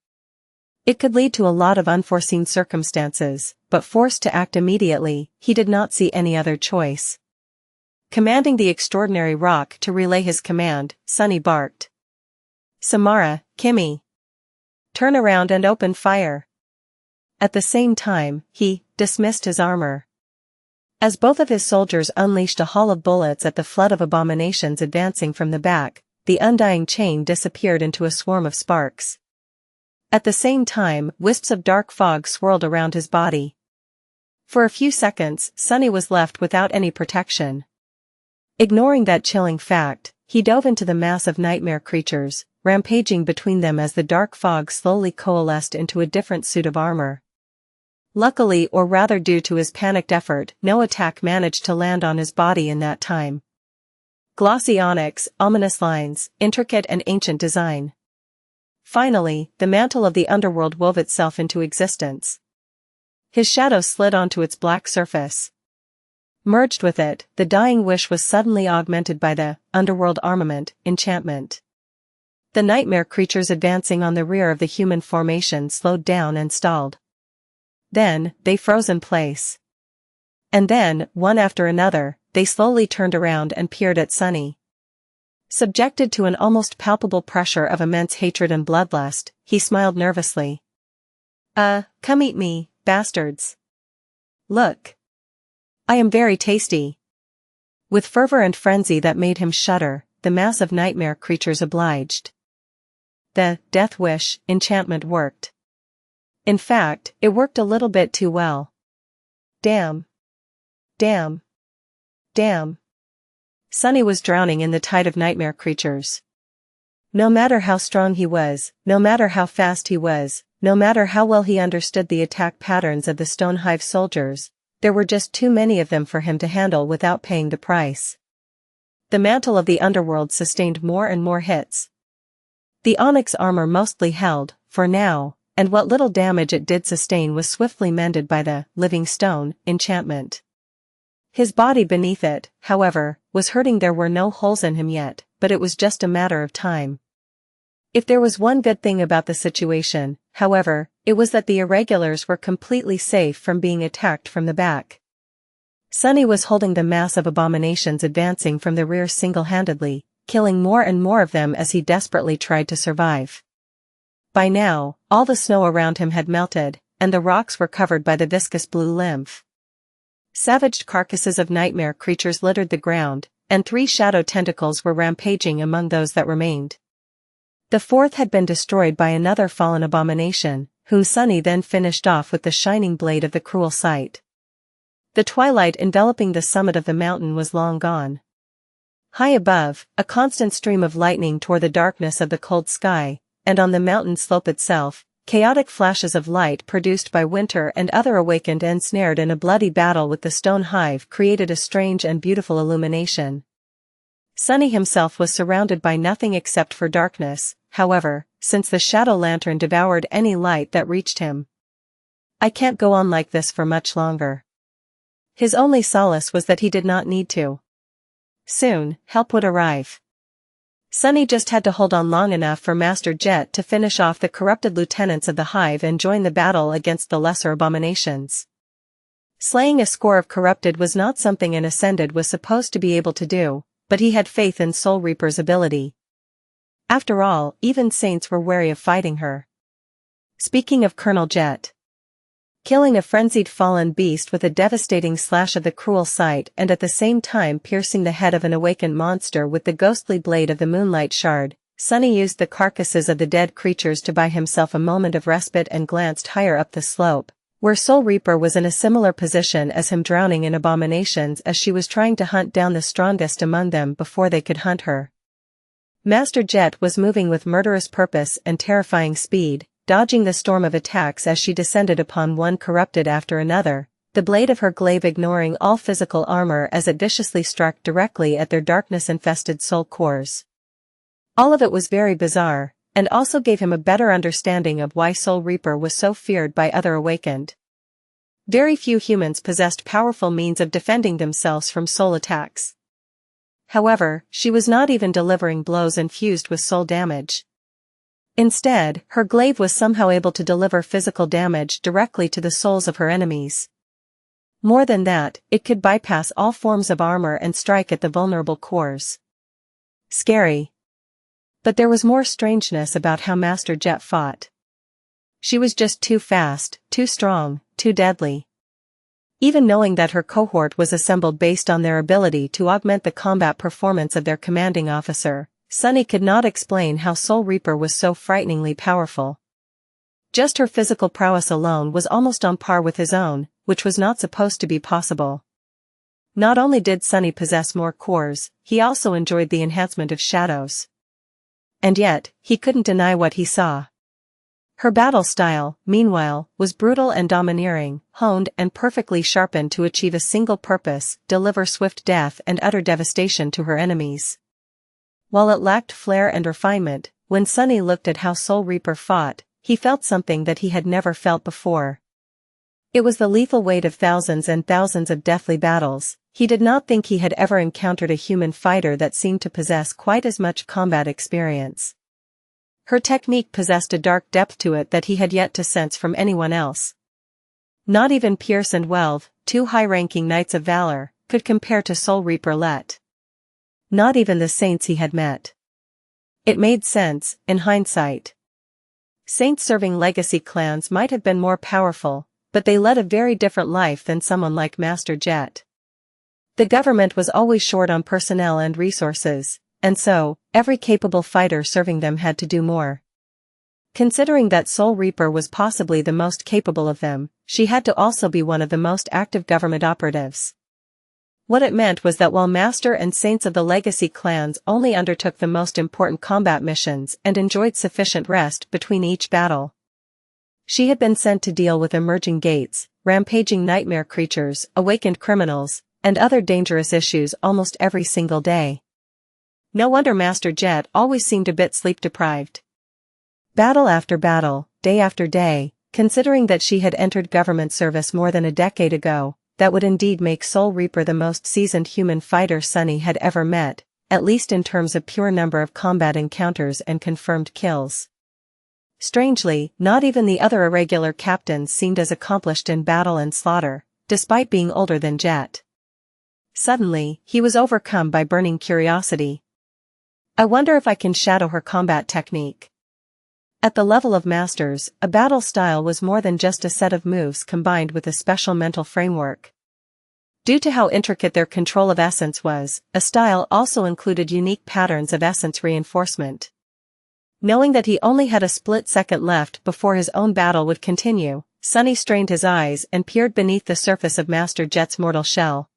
It could lead to a lot of unforeseen circumstances, but forced to act immediately, he did not see any other choice. Commanding the extraordinary rock to relay his command, Sunny barked. Samara, Kimmy. Turn around and open fire. At the same time, he dismissed his armor. As both of his soldiers unleashed a haul of bullets at the flood of abominations advancing from the back, the undying chain disappeared into a swarm of sparks. At the same time, wisps of dark fog swirled around his body. For a few seconds, Sunny was left without any protection. Ignoring that chilling fact, he dove into the mass of nightmare creatures, rampaging between them as the dark fog slowly coalesced into a different suit of armor. Luckily, or rather due to his panicked effort, no attack managed to land on his body in that time. Glossy onyx, ominous lines, intricate and ancient design. Finally, the mantle of the underworld wove itself into existence. His shadow slid onto its black surface. Merged with it, the dying wish was suddenly augmented by the underworld armament, enchantment. The nightmare creatures advancing on the rear of the human formation slowed down and stalled. Then, they froze in place. And then, one after another, they slowly turned around and peered at Sunny. Subjected to an almost palpable pressure of immense hatred and bloodlust, he smiled nervously. Come eat me, bastards. Look. I am very tasty. With fervor and frenzy that made him shudder, the mass of nightmare creatures obliged. The death wish enchantment worked. In fact, it worked a little bit too well. Damn. Damn. Damn. Sunny was drowning in the tide of nightmare creatures. No matter how strong he was, no matter how fast he was, no matter how well he understood the attack patterns of the stone Hive soldiers, there were just too many of them for him to handle without paying the price. The mantle of the underworld sustained more and more hits. The onyx armor mostly held, for now, and what little damage it did sustain was swiftly mended by the living stone enchantment. His body beneath it, however, was hurting. There were no holes in him yet, but it was just a matter of time. If there was one good thing about the situation, however, it was that the irregulars were completely safe from being attacked from the back. Sunny was holding the mass of abominations advancing from the rear single-handedly, killing more and more of them as he desperately tried to survive. By now, all the snow around him had melted, and the rocks were covered by the viscous blue lymph. Savaged carcasses of nightmare creatures littered the ground, and 3 shadow tentacles were rampaging among those that remained. The 4th had been destroyed by another fallen abomination, whom Sunny then finished off with the shining blade of the cruel sight. The twilight enveloping the summit of the mountain was long gone. High above, a constant stream of lightning tore the darkness of the cold sky, and on the mountain slope itself, chaotic flashes of light produced by winter and other awakened and ensnared in a bloody battle with the stone Hive created a strange and beautiful illumination. Sunny himself was surrounded by nothing except for darkness, however, since the shadow lantern devoured any light that reached him. I can't go on like this for much longer. His only solace was that he did not need to. Soon, help would arrive. Sunny just had to hold on long enough for Master Jet to finish off the corrupted lieutenants of the Hive and join the battle against the lesser abominations. Slaying a score of corrupted was not something an Ascended was supposed to be able to do, but he had faith in Soul Reaper's ability. After all, even saints were wary of fighting her. Speaking of Colonel Jet. Killing a frenzied fallen beast with a devastating slash of the cruel sight and at the same time piercing the head of an awakened monster with the ghostly blade of the moonlight shard, Sunny used the carcasses of the dead creatures to buy himself a moment of respite and glanced higher up the slope, where Soul Reaper was in a similar position as him, drowning in abominations as she was trying to hunt down the strongest among them before they could hunt her. Master Jet was moving with murderous purpose and terrifying speed, dodging the storm of attacks as she descended upon one corrupted after another, the blade of her glaive ignoring all physical armor as it viciously struck directly at their darkness-infested soul cores. All of it was very bizarre, and also gave him a better understanding of why Soul Reaper was so feared by other awakened. Very few humans possessed powerful means of defending themselves from soul attacks. However, she was not even delivering blows infused with soul damage. Instead, her glaive was somehow able to deliver physical damage directly to the souls of her enemies. More than that, it could bypass all forms of armor and strike at the vulnerable cores. Scary. But there was more strangeness about how Master Jet fought. She was just too fast, too strong, too deadly. Even knowing that her cohort was assembled based on their ability to augment the combat performance of their commanding officer, Sunny could not explain how Soul Reaper was so frighteningly powerful. Just her physical prowess alone was almost on par with his own, which was not supposed to be possible. Not only did Sunny possess more cores, he also enjoyed the enhancement of shadows. And yet, he couldn't deny what he saw. Her battle style, meanwhile, was brutal and domineering, honed and perfectly sharpened to achieve a single purpose: deliver swift death and utter devastation to her enemies. While it lacked flair and refinement, when Sunny looked at how Soul Reaper fought, he felt something that he had never felt before. It was the lethal weight of thousands and thousands of deathly battles. He did not think he had ever encountered a human fighter that seemed to possess quite as much combat experience. Her technique possessed a dark depth to it that he had yet to sense from anyone else. Not even Pierce and Welve, two high-ranking knights of valor, could compare to Soul Reaper Let. Not even the saints he had met. It made sense, in hindsight. Saint-serving legacy clans might have been more powerful, but they led a very different life than someone like Master Jet. The government was always short on personnel and resources, and so, every capable fighter serving them had to do more. Considering that Soul Reaper was possibly the most capable of them, she had to also be one of the most active government operatives. What it meant was that while Master and Saints of the legacy clans only undertook the most important combat missions and enjoyed sufficient rest between each battle, she had been sent to deal with emerging gates, rampaging nightmare creatures, awakened criminals, and other dangerous issues almost every single day. No wonder Master Jet always seemed a bit sleep-deprived. Battle after battle, day after day, considering that she had entered government service more than a decade ago, that would indeed make Soul Reaper the most seasoned human fighter Sunny had ever met, at least in terms of pure number of combat encounters and confirmed kills. Strangely, not even the other irregular captains seemed as accomplished in battle and slaughter, despite being older than Jet. Suddenly, he was overcome by burning curiosity. I wonder if I can shadow her combat technique. At the level of masters, a battle style was more than just a set of moves combined with a special mental framework. Due to how intricate their control of essence was, a style also included unique patterns of essence reinforcement. Knowing that he only had a split second left before his own battle would continue, Sunny strained his eyes and peered beneath the surface of Master Jet's mortal shell.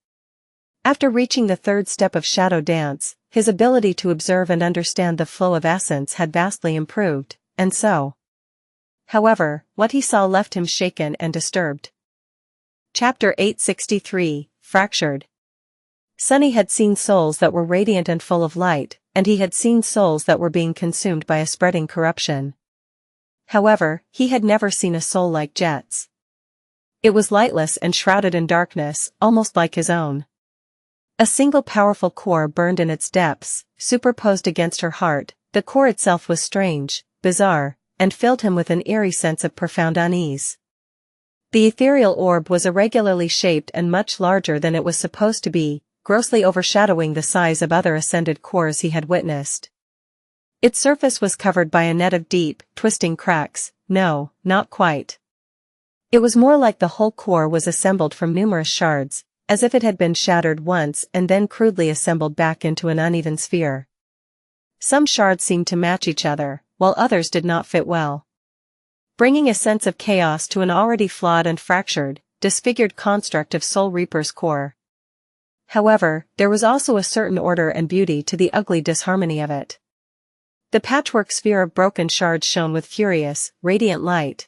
After reaching the third step of Shadow Dance, his ability to observe and understand the flow of essence had vastly improved, and so. However, what he saw left him shaken and disturbed. Chapter 863, Fractured. Sunny had seen souls that were radiant and full of light, and he had seen souls that were being consumed by a spreading corruption. However, he had never seen a soul like Jet's. It was lightless and shrouded in darkness, almost like his own. A single powerful core burned in its depths, superposed against her heart. The core itself was strange, bizarre, and filled him with an eerie sense of profound unease. The ethereal orb was irregularly shaped and much larger than it was supposed to be, grossly overshadowing the size of other ascended cores he had witnessed. Its surface was covered by a net of deep, twisting cracks. No, not quite. It was more like the whole core was assembled from numerous shards, as if it had been shattered once and then crudely assembled back into an uneven sphere. Some shards seemed to match each other, while others did not fit well, bringing a sense of chaos to an already flawed and fractured, disfigured construct of Soul Reaper's core. However, there was also a certain order and beauty to the ugly disharmony of it. The patchwork sphere of broken shards shone with furious, radiant light.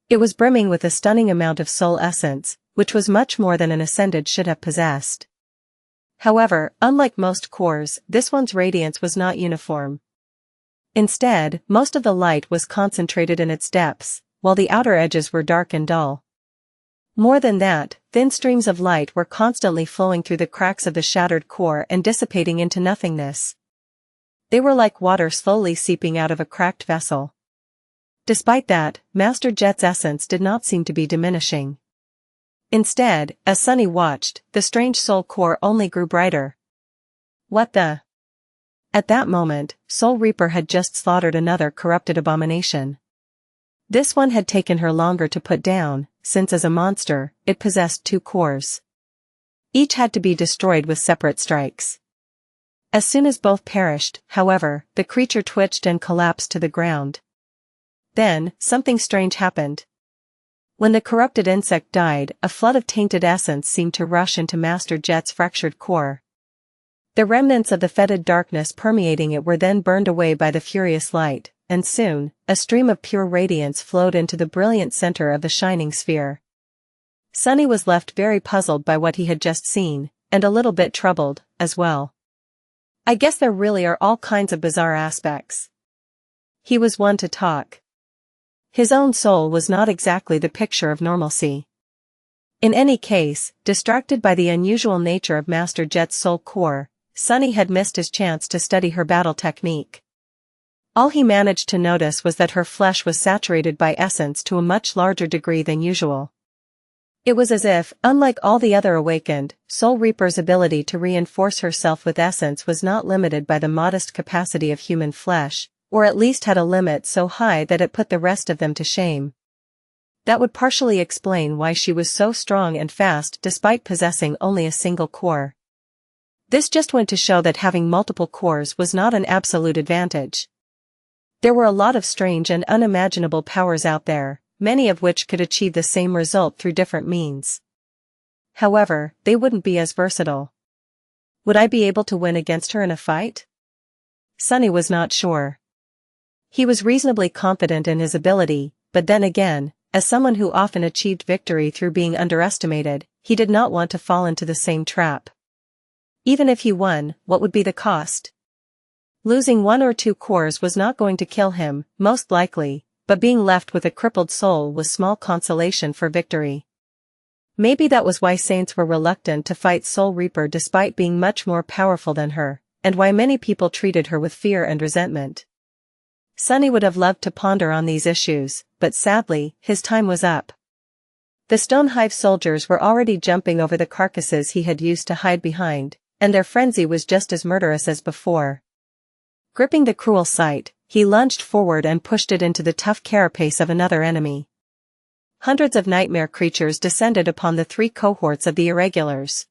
It was brimming with a stunning amount of soul essence, which was much more than an Ascended should have possessed. However, unlike most cores, this one's radiance was not uniform. Instead, most of the light was concentrated in its depths, while the outer edges were dark and dull. More than that, thin streams of light were constantly flowing through the cracks of the shattered core and dissipating into nothingness. They were like water slowly seeping out of a cracked vessel. Despite that, Master Jet's essence did not seem to be diminishing. Instead, as Sunny watched, the strange soul core only grew brighter. What the? At that moment, Soul Reaper had just slaughtered another corrupted abomination. This one had taken her longer to put down, since as a monster, it possessed 2 cores. Each had to be destroyed with separate strikes. As soon as both perished, however, the creature twitched and collapsed to the ground. Then, something strange happened. When the corrupted insect died, a flood of tainted essence seemed to rush into Master Jet's fractured core. The remnants of the fetid darkness permeating it were then burned away by the furious light, and soon, a stream of pure radiance flowed into the brilliant center of the shining sphere. Sunny was left very puzzled by what he had just seen, and a little bit troubled, as well. I guess there really are all kinds of bizarre aspects. He was one to talk. His own soul was not exactly the picture of normalcy. In any case, distracted by the unusual nature of Master Jet's soul core, Sunny had missed his chance to study her battle technique. All he managed to notice was that her flesh was saturated by essence to a much larger degree than usual. It was as if, unlike all the other awakened, Soul Reaper's ability to reinforce herself with essence was not limited by the modest capacity of human flesh, or at least had a limit so high that it put the rest of them to shame. That would partially explain why she was so strong and fast despite possessing only a single core. This just went to show that having multiple cores was not an absolute advantage. There were a lot of strange and unimaginable powers out there, many of which could achieve the same result through different means. However, they wouldn't be as versatile. Would I be able to win against her in a fight? Sunny was not sure. He was reasonably confident in his ability, but then again, as someone who often achieved victory through being underestimated, he did not want to fall into the same trap. Even if he won, what would be the cost? Losing 1 or 2 cores was not going to kill him, most likely, but being left with a crippled soul was small consolation for victory. Maybe that was why saints were reluctant to fight Soul Reaper despite being much more powerful than her, and why many people treated her with fear and resentment. Sunny would have loved to ponder on these issues, but sadly, his time was up. The stone Hive soldiers were already jumping over the carcasses he had used to hide behind, and their frenzy was just as murderous as before. Gripping the cruel sight, he lunged forward and pushed it into the tough carapace of another enemy. Hundreds of nightmare creatures descended upon the 3 cohorts of the irregulars.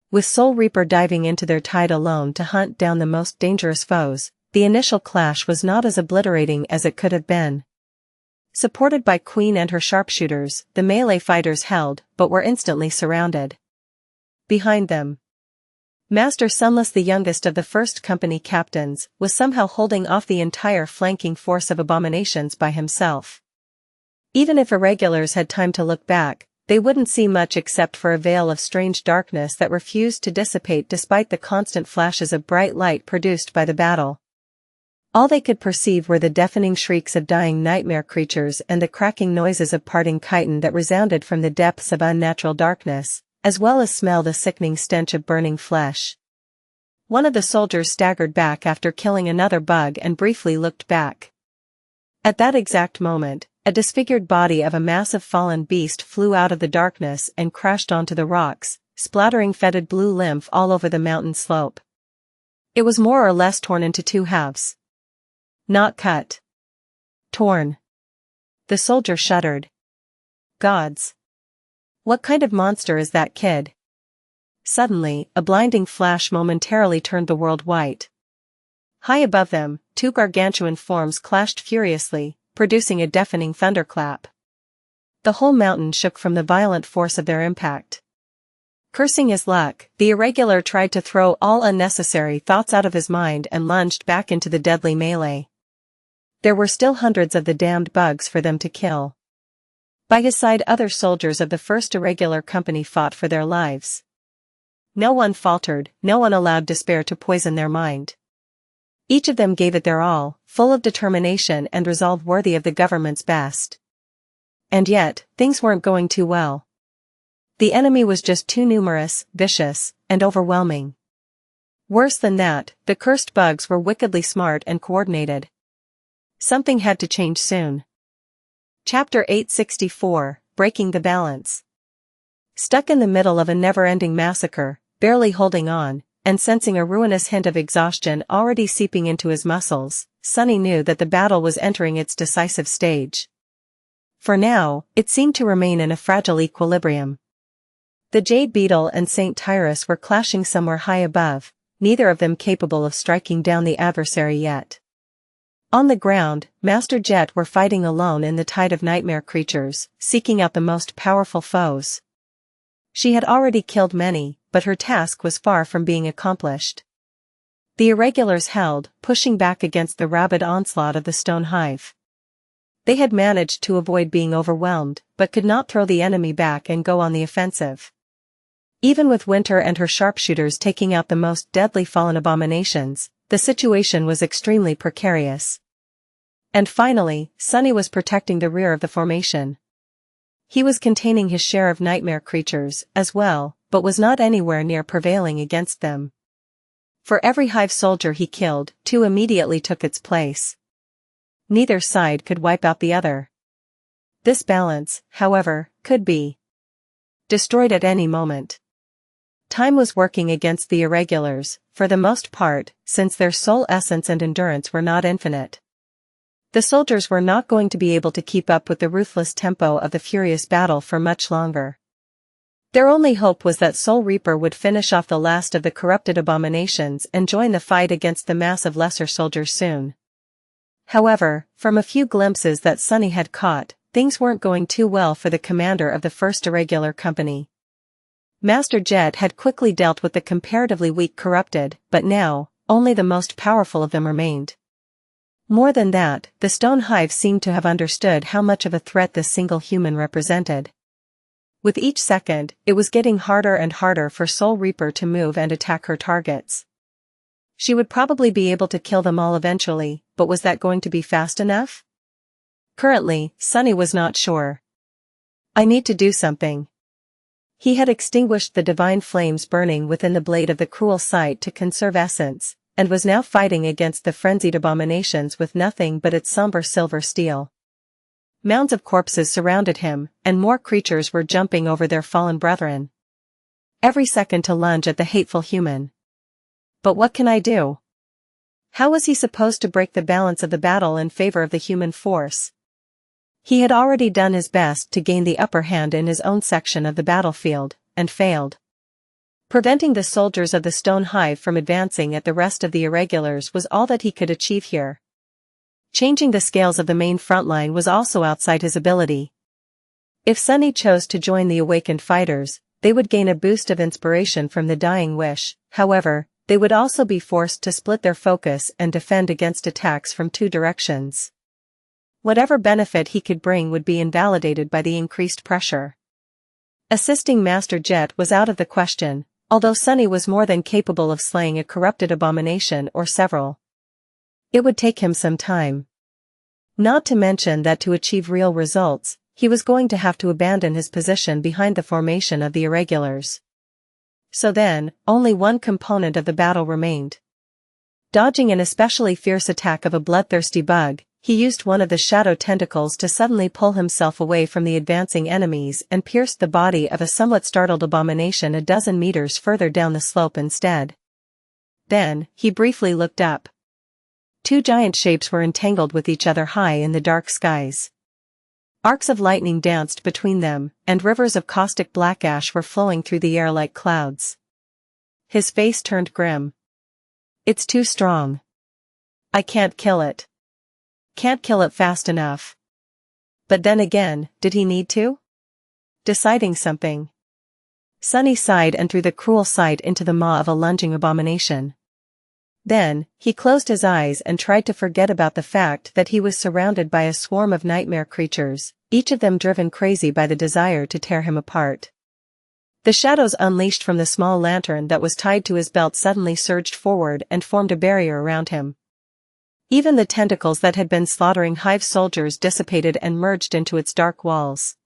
With Soul Reaper diving into their tide alone to hunt down the most dangerous foes, the initial clash was not as obliterating as it could have been. Supported by Queen and her sharpshooters, the melee fighters held, but were instantly surrounded. Behind them, Master Sunless, the youngest of the first company captains, was somehow holding off the entire flanking force of abominations by himself. Even if irregulars had time to look back, they wouldn't see much except for a veil of strange darkness that refused to dissipate despite the constant flashes of bright light produced by the battle. All they could perceive were the deafening shrieks of dying nightmare creatures and the cracking noises of parting chitin that resounded from the depths of unnatural darkness, as well as smell the sickening stench of burning flesh. One of the soldiers staggered back after killing another bug and briefly looked back. At that exact moment, a disfigured body of a massive fallen beast flew out of the darkness and crashed onto the rocks, splattering fetid blue lymph all over the mountain slope. It was more or less torn into 2 halves. Not cut. Torn. The soldier shuddered. Gods. What kind of monster is that kid? Suddenly, a blinding flash momentarily turned the world white. High above them, 2 gargantuan forms clashed furiously, producing a deafening thunderclap. The whole mountain shook from the violent force of their impact. Cursing his luck, the irregular tried to throw all unnecessary thoughts out of his mind and lunged back into the deadly melee. There were still hundreds of the damned bugs for them to kill. By his side other soldiers of the first irregular company fought for their lives. No one faltered, no one allowed despair to poison their mind. Each of them gave it their all, full of determination and resolve worthy of the government's best. And yet, things weren't going too well. The enemy was just too numerous, vicious, and overwhelming. Worse than that, the cursed bugs were wickedly smart and coordinated. Something had to change soon. Chapter 864, Breaking the Balance. Stuck in the middle of a never-ending massacre, barely holding on, and sensing a ruinous hint of exhaustion already seeping into his muscles, Sonny knew that the battle was entering its decisive stage. For now, it seemed to remain in a fragile equilibrium. The Jade Beetle and Saint Tyrus were clashing somewhere high above, neither of them capable of striking down the adversary yet. On the ground, Master Jet were fighting alone in the tide of nightmare creatures, seeking out the most powerful foes. She had already killed many, but her task was far from being accomplished. The irregulars held, pushing back against the rabid onslaught of the stone hive. They had managed to avoid being overwhelmed, but could not throw the enemy back and go on the offensive. Even with Winter and her sharpshooters taking out the most deadly fallen abominations, the situation was extremely precarious. And finally, Sonny was protecting the rear of the formation. He was containing his share of nightmare creatures, as well, but was not anywhere near prevailing against them. For every hive soldier he killed, 2 immediately took its place. Neither side could wipe out the other. This balance, however, could be destroyed at any moment. Time was working against the irregulars, for the most part, since their soul essence and endurance were not infinite. The soldiers were not going to be able to keep up with the ruthless tempo of the furious battle for much longer. Their only hope was that Soul Reaper would finish off the last of the corrupted abominations and join the fight against the mass of lesser soldiers soon. However, from a few glimpses that Sonny had caught, things weren't going too well for the commander of the first irregular company. Master Jet had quickly dealt with the comparatively weak corrupted, but now, only the most powerful of them remained. More than that, the stone hive seemed to have understood how much of a threat this single human represented. With each second, it was getting harder and harder for Soul Reaper to move and attack her targets. She would probably be able to kill them all eventually, but was that going to be fast enough? Currently, Sonny was not sure. I need to do something. He had extinguished the divine flames burning within the blade of the cruel sight to conserve essence, and was now fighting against the frenzied abominations with nothing but its somber silver steel. Mounds of corpses surrounded him, and more creatures were jumping over their fallen brethren. Every second to lunge at the hateful human. But what can I do? How was he supposed to break the balance of the battle in favor of the human force? He had already done his best to gain the upper hand in his own section of the battlefield, and failed. Preventing the soldiers of the stone hive from advancing at the rest of the irregulars was all that he could achieve here. Changing the scales of the main front line was also outside his ability. If Sonny chose to join the awakened fighters, they would gain a boost of inspiration from the dying wish. However, they would also be forced to split their focus and defend against attacks from 2 directions. Whatever benefit he could bring would be invalidated by the increased pressure. Assisting Master Jet was out of the question, although Sonny was more than capable of slaying a corrupted abomination or several. It would take him some time. Not to mention that to achieve real results, he was going to have to abandon his position behind the formation of the irregulars. So then, only one component of the battle remained. Dodging an especially fierce attack of a bloodthirsty bug, he used one of the shadow tentacles to suddenly pull himself away from the advancing enemies and pierced the body of a somewhat startled abomination a dozen meters further down the slope instead. Then, he briefly looked up. 2 giant shapes were entangled with each other high in the dark skies. Arcs of lightning danced between them, and rivers of caustic black ash were flowing through the air like clouds. His face turned grim. It's too strong. I can't kill it. Can't kill it fast enough. But then again, did he need to? Deciding something. Sonny sighed and threw the cruel sight into the maw of a lunging abomination. Then, he closed his eyes and tried to forget about the fact that he was surrounded by a swarm of nightmare creatures, each of them driven crazy by the desire to tear him apart. The shadows unleashed from the small lantern that was tied to his belt suddenly surged forward and formed a barrier around him. Even the tentacles that had been slaughtering Hive soldiers dissipated and merged into its dark walls.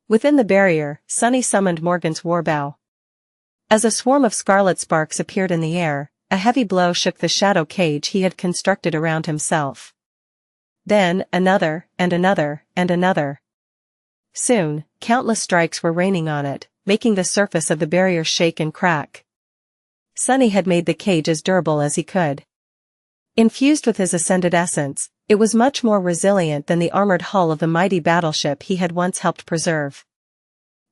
Within the barrier, Sunny summoned Morgan's warbow. As a swarm of scarlet sparks appeared in the air, a heavy blow shook the shadow cage he had constructed around himself. Then, another, and another, and another. Soon, countless strikes were raining on it, making the surface of the barrier shake and crack. Sunny had made the cage as durable as he could. Infused with his ascended essence, it was much more resilient than the armored hull of the mighty battleship he had once helped preserve.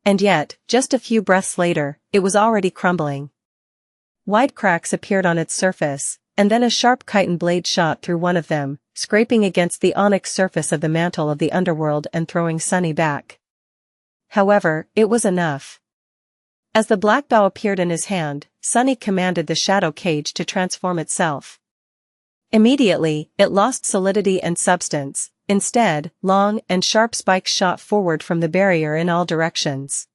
And yet, just a few breaths later, it was already crumbling. Wide cracks appeared on its surface, and then a sharp chitin blade shot through one of them, scraping against the onyx surface of the mantle of the underworld and throwing Sunny back. However, it was enough. As the black bow appeared in his hand, Sunny commanded the shadow cage to transform itself. Immediately, it lost solidity and substance. Instead, long and sharp spikes shot forward from the barrier in all directions.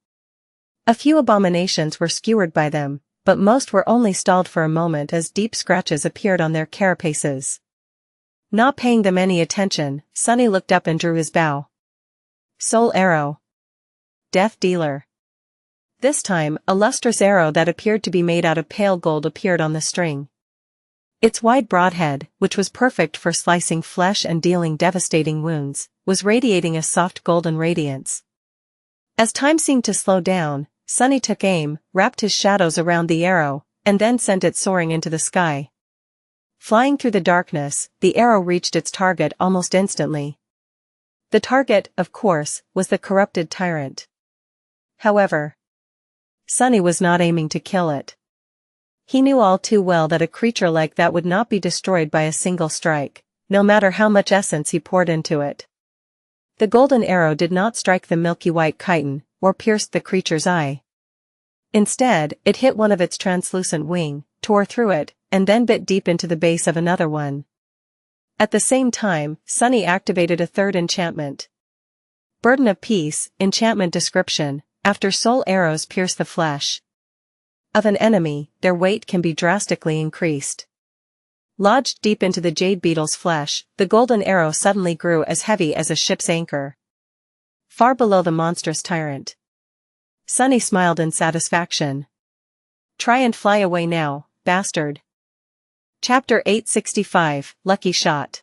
A few abominations were skewered by them, but most were only stalled for a moment as deep scratches appeared on their carapaces. Not paying them any attention, Sunny looked up and drew his bow. Soul arrow. Death dealer. This time, a lustrous arrow that appeared to be made out of pale gold appeared on the string. Its wide broadhead, which was perfect for slicing flesh and dealing devastating wounds, was radiating a soft golden radiance. As time seemed to slow down, Sunny took aim, wrapped his shadows around the arrow, and then sent it soaring into the sky. Flying through the darkness, the arrow reached its target almost instantly. The target, of course, was the corrupted tyrant. However, Sunny was not aiming to kill it. He knew all too well that a creature like that would not be destroyed by a single strike, no matter how much essence he poured into it. The golden arrow did not strike the milky white chitin, or pierced the creature's eye. Instead, it hit one of its translucent wing, tore through it, and then bit deep into the base of another one. At the same time, Sunny activated a third enchantment. Burden of Peace, enchantment description: after soul arrows pierce the flesh of an enemy, their weight can be drastically increased. Lodged deep into the Jade Beetle's flesh, the golden arrow suddenly grew as heavy as a ship's anchor. Far below the monstrous tyrant. Sunny smiled in satisfaction. Try and fly away now, bastard. Chapter 865, Lucky Shot.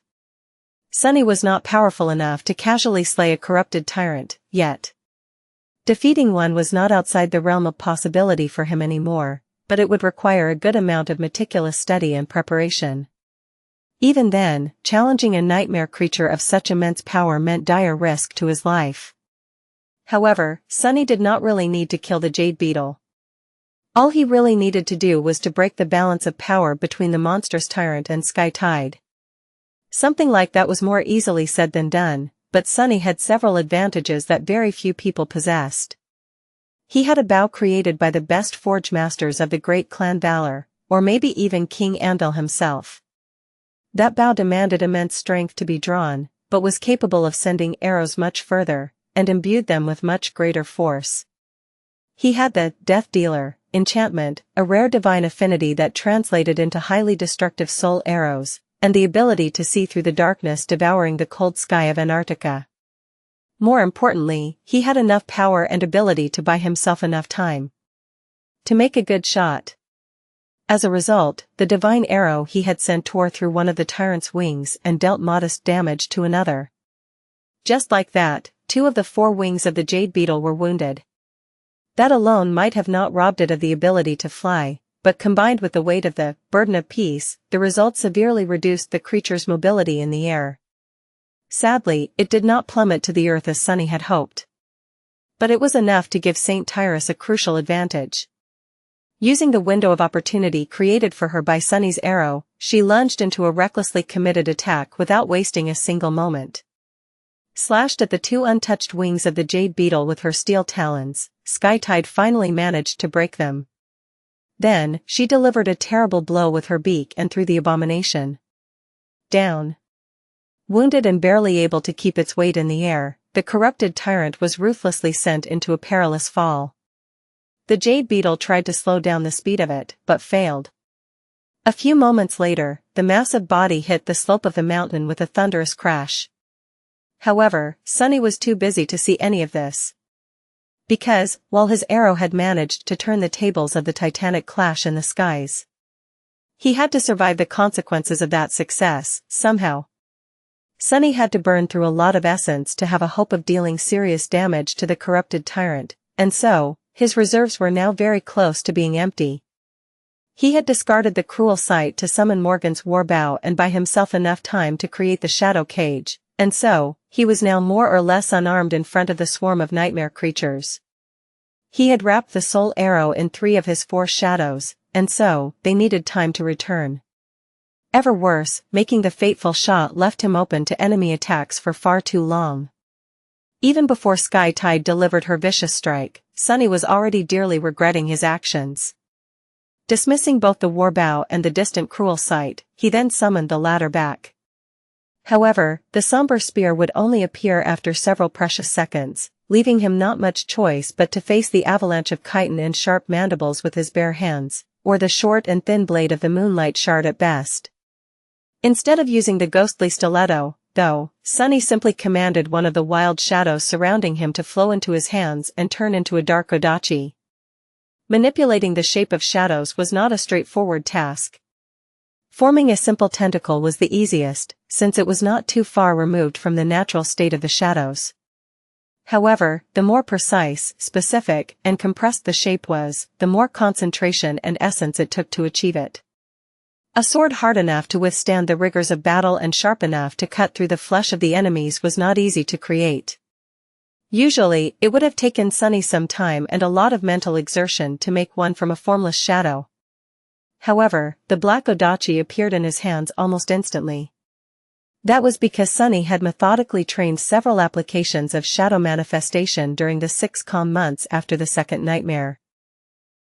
Sunny was not powerful enough to casually slay a corrupted tyrant, yet. Defeating one was not outside the realm of possibility for him anymore, but it would require a good amount of meticulous study and preparation. Even then, challenging a nightmare creature of such immense power meant dire risk to his life. However, Sunny did not really need to kill the Jade Beetle. All he really needed to do was to break the balance of power between the monstrous tyrant and Sky Tide. Something like that was more easily said than done, but Sunny had several advantages that very few people possessed. He had a bow created by the best forge masters of the great clan Valor, or maybe even King Anvil himself. That bow demanded immense strength to be drawn, but was capable of sending arrows much further, and imbued them with much greater force. He had the Death Dealer enchantment, a rare divine affinity that translated into highly destructive soul arrows, and the ability to see through the darkness devouring the cold sky of Antarctica. More importantly, he had enough power and ability to buy himself enough time to make a good shot. As a result, the divine arrow he had sent tore through one of the tyrant's wings and dealt modest damage to another. Just like that, 2 of the 4 wings of the Jade Beetle were wounded. That alone might have not robbed it of the ability to fly, but combined with the weight of the Burden of Peace, the result severely reduced the creature's mobility in the air. Sadly, it did not plummet to the earth as Sunny had hoped. But it was enough to give Saint Tyrus a crucial advantage. Using the window of opportunity created for her by Sunny's arrow, she lunged into a recklessly committed attack without wasting a single moment. Slashed at the 2 untouched wings of the Jade Beetle with her steel talons, Sky Tide finally managed to break them. Then, she delivered a terrible blow with her beak and threw the abomination down. Wounded and barely able to keep its weight in the air, the corrupted tyrant was ruthlessly sent into a perilous fall. The Jade Beetle tried to slow down the speed of it, but failed. A few moments later, the massive body hit the slope of the mountain with a thunderous crash. However, Sunny was too busy to see any of this. Because, while his arrow had managed to turn the tables of the titanic clash in the skies, he had to survive the consequences of that success, somehow. Sunny had to burn through a lot of essence to have a hope of dealing serious damage to the corrupted tyrant, and so, his reserves were now very close to being empty. He had discarded the cruel sight to summon Morgan's warbow and buy himself enough time to create the shadow cage, and so, he was now more or less unarmed in front of the swarm of nightmare creatures. He had wrapped the soul arrow in 3 of his 4 shadows, and so, they needed time to return. Ever worse, making the fateful shot left him open to enemy attacks for far too long. Even before Sky Tide delivered her vicious strike, Sunny was already dearly regretting his actions. Dismissing both the warbow and the distant cruel sight, he then summoned the latter back. However, the somber spear would only appear after several precious seconds, leaving him not much choice but to face the avalanche of chitin and sharp mandibles with his bare hands, or the short and thin blade of the moonlight shard at best. Instead of using the ghostly stiletto, though, Sunny simply commanded one of the wild shadows surrounding him to flow into his hands and turn into a dark odachi. Manipulating the shape of shadows was not a straightforward task. Forming a simple tentacle was the easiest, since it was not too far removed from the natural state of the shadows. However, the more precise, specific, and compressed the shape was, the more concentration and essence it took to achieve it. A sword hard enough to withstand the rigors of battle and sharp enough to cut through the flesh of the enemies was not easy to create. Usually, it would have taken Sunny some time and a lot of mental exertion to make one from a formless shadow. However, the black odachi appeared in his hands almost instantly. That was because Sunny had methodically trained several applications of shadow manifestation during the 6 calm months after the second nightmare.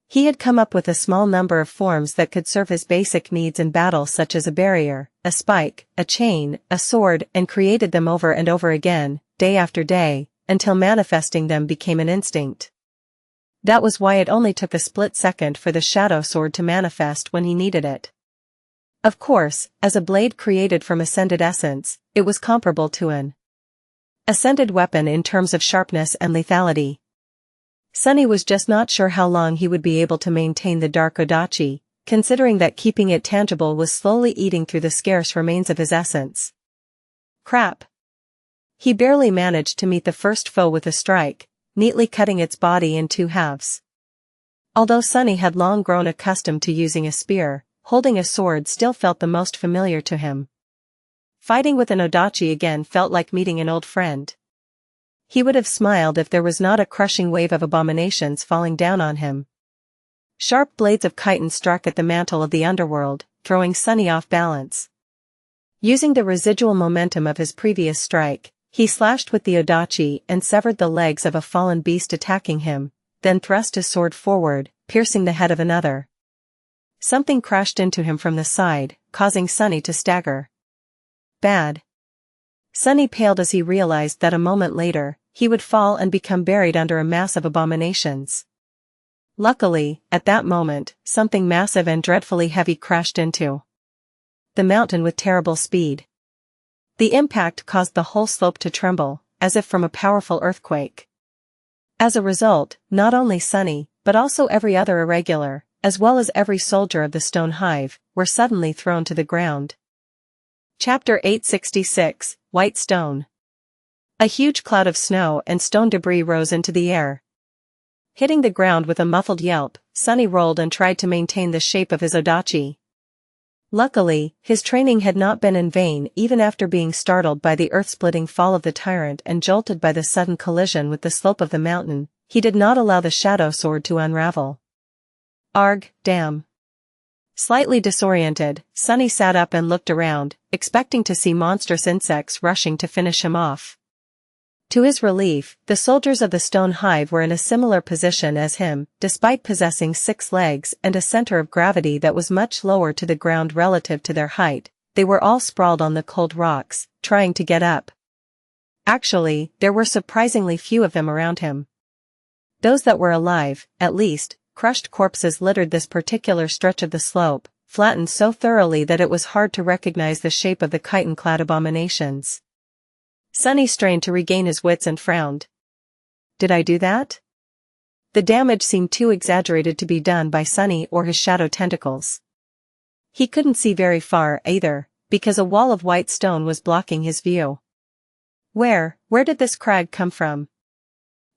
He had come up with a small number of forms that could serve his basic needs in battle, such as a barrier, a spike, a chain, a sword, and created them over and over again, day after day, until manifesting them became an instinct. That was why it only took a split second for the shadow sword to manifest when he needed it. Of course, as a blade created from ascended essence, it was comparable to an ascended weapon in terms of sharpness and lethality. Sunny was just not sure how long he would be able to maintain the dark odachi, considering that keeping it tangible was slowly eating through the scarce remains of his essence. Crap. He barely managed to meet the first foe with a strike, neatly cutting its body in 2 halves. Although Sunny had long grown accustomed to using a spear, holding a sword still felt the most familiar to him. Fighting with an odachi again felt like meeting an old friend. He would have smiled if there was not a crushing wave of abominations falling down on him. Sharp blades of chitin struck at the mantle of the underworld, throwing Sunny off balance. Using the residual momentum of his previous strike, he slashed with the odachi and severed the legs of a fallen beast attacking him, then thrust his sword forward, piercing the head of another. Something crashed into him from the side, causing Sunny to stagger. Bad. Sunny paled as he realized that a moment later, he would fall and become buried under a mass of abominations. Luckily, at that moment, something massive and dreadfully heavy crashed into the mountain with terrible speed. The impact caused the whole slope to tremble, as if from a powerful earthquake. As a result, not only Sunny, but also every other irregular, as well as every soldier of the stone hive, were suddenly thrown to the ground. Chapter 866, White Stone. A huge cloud of snow and stone debris rose into the air. Hitting the ground with a muffled yelp, Sunny rolled and tried to maintain the shape of his odachi. Luckily, his training had not been in vain. Even after being startled by the earth-splitting fall of the tyrant and jolted by the sudden collision with the slope of the mountain, he did not allow the shadow sword to unravel. Arg, damn. Slightly disoriented, Sunny sat up and looked around, expecting to see monstrous insects rushing to finish him off. To his relief, the soldiers of the stone hive were in a similar position as him, despite possessing 6 legs and a center of gravity that was much lower to the ground relative to their height. They were all sprawled on the cold rocks, trying to get up. Actually, there were surprisingly few of them around him. Those that were alive, at least, crushed corpses littered this particular stretch of the slope, flattened so thoroughly that it was hard to recognize the shape of the chitin-clad abominations. Sunny strained to regain his wits and frowned. Did I do that? The damage seemed too exaggerated to be done by Sunny or his shadow tentacles. He couldn't see very far, either, because a wall of white stone was blocking his view. Where did this crag come from?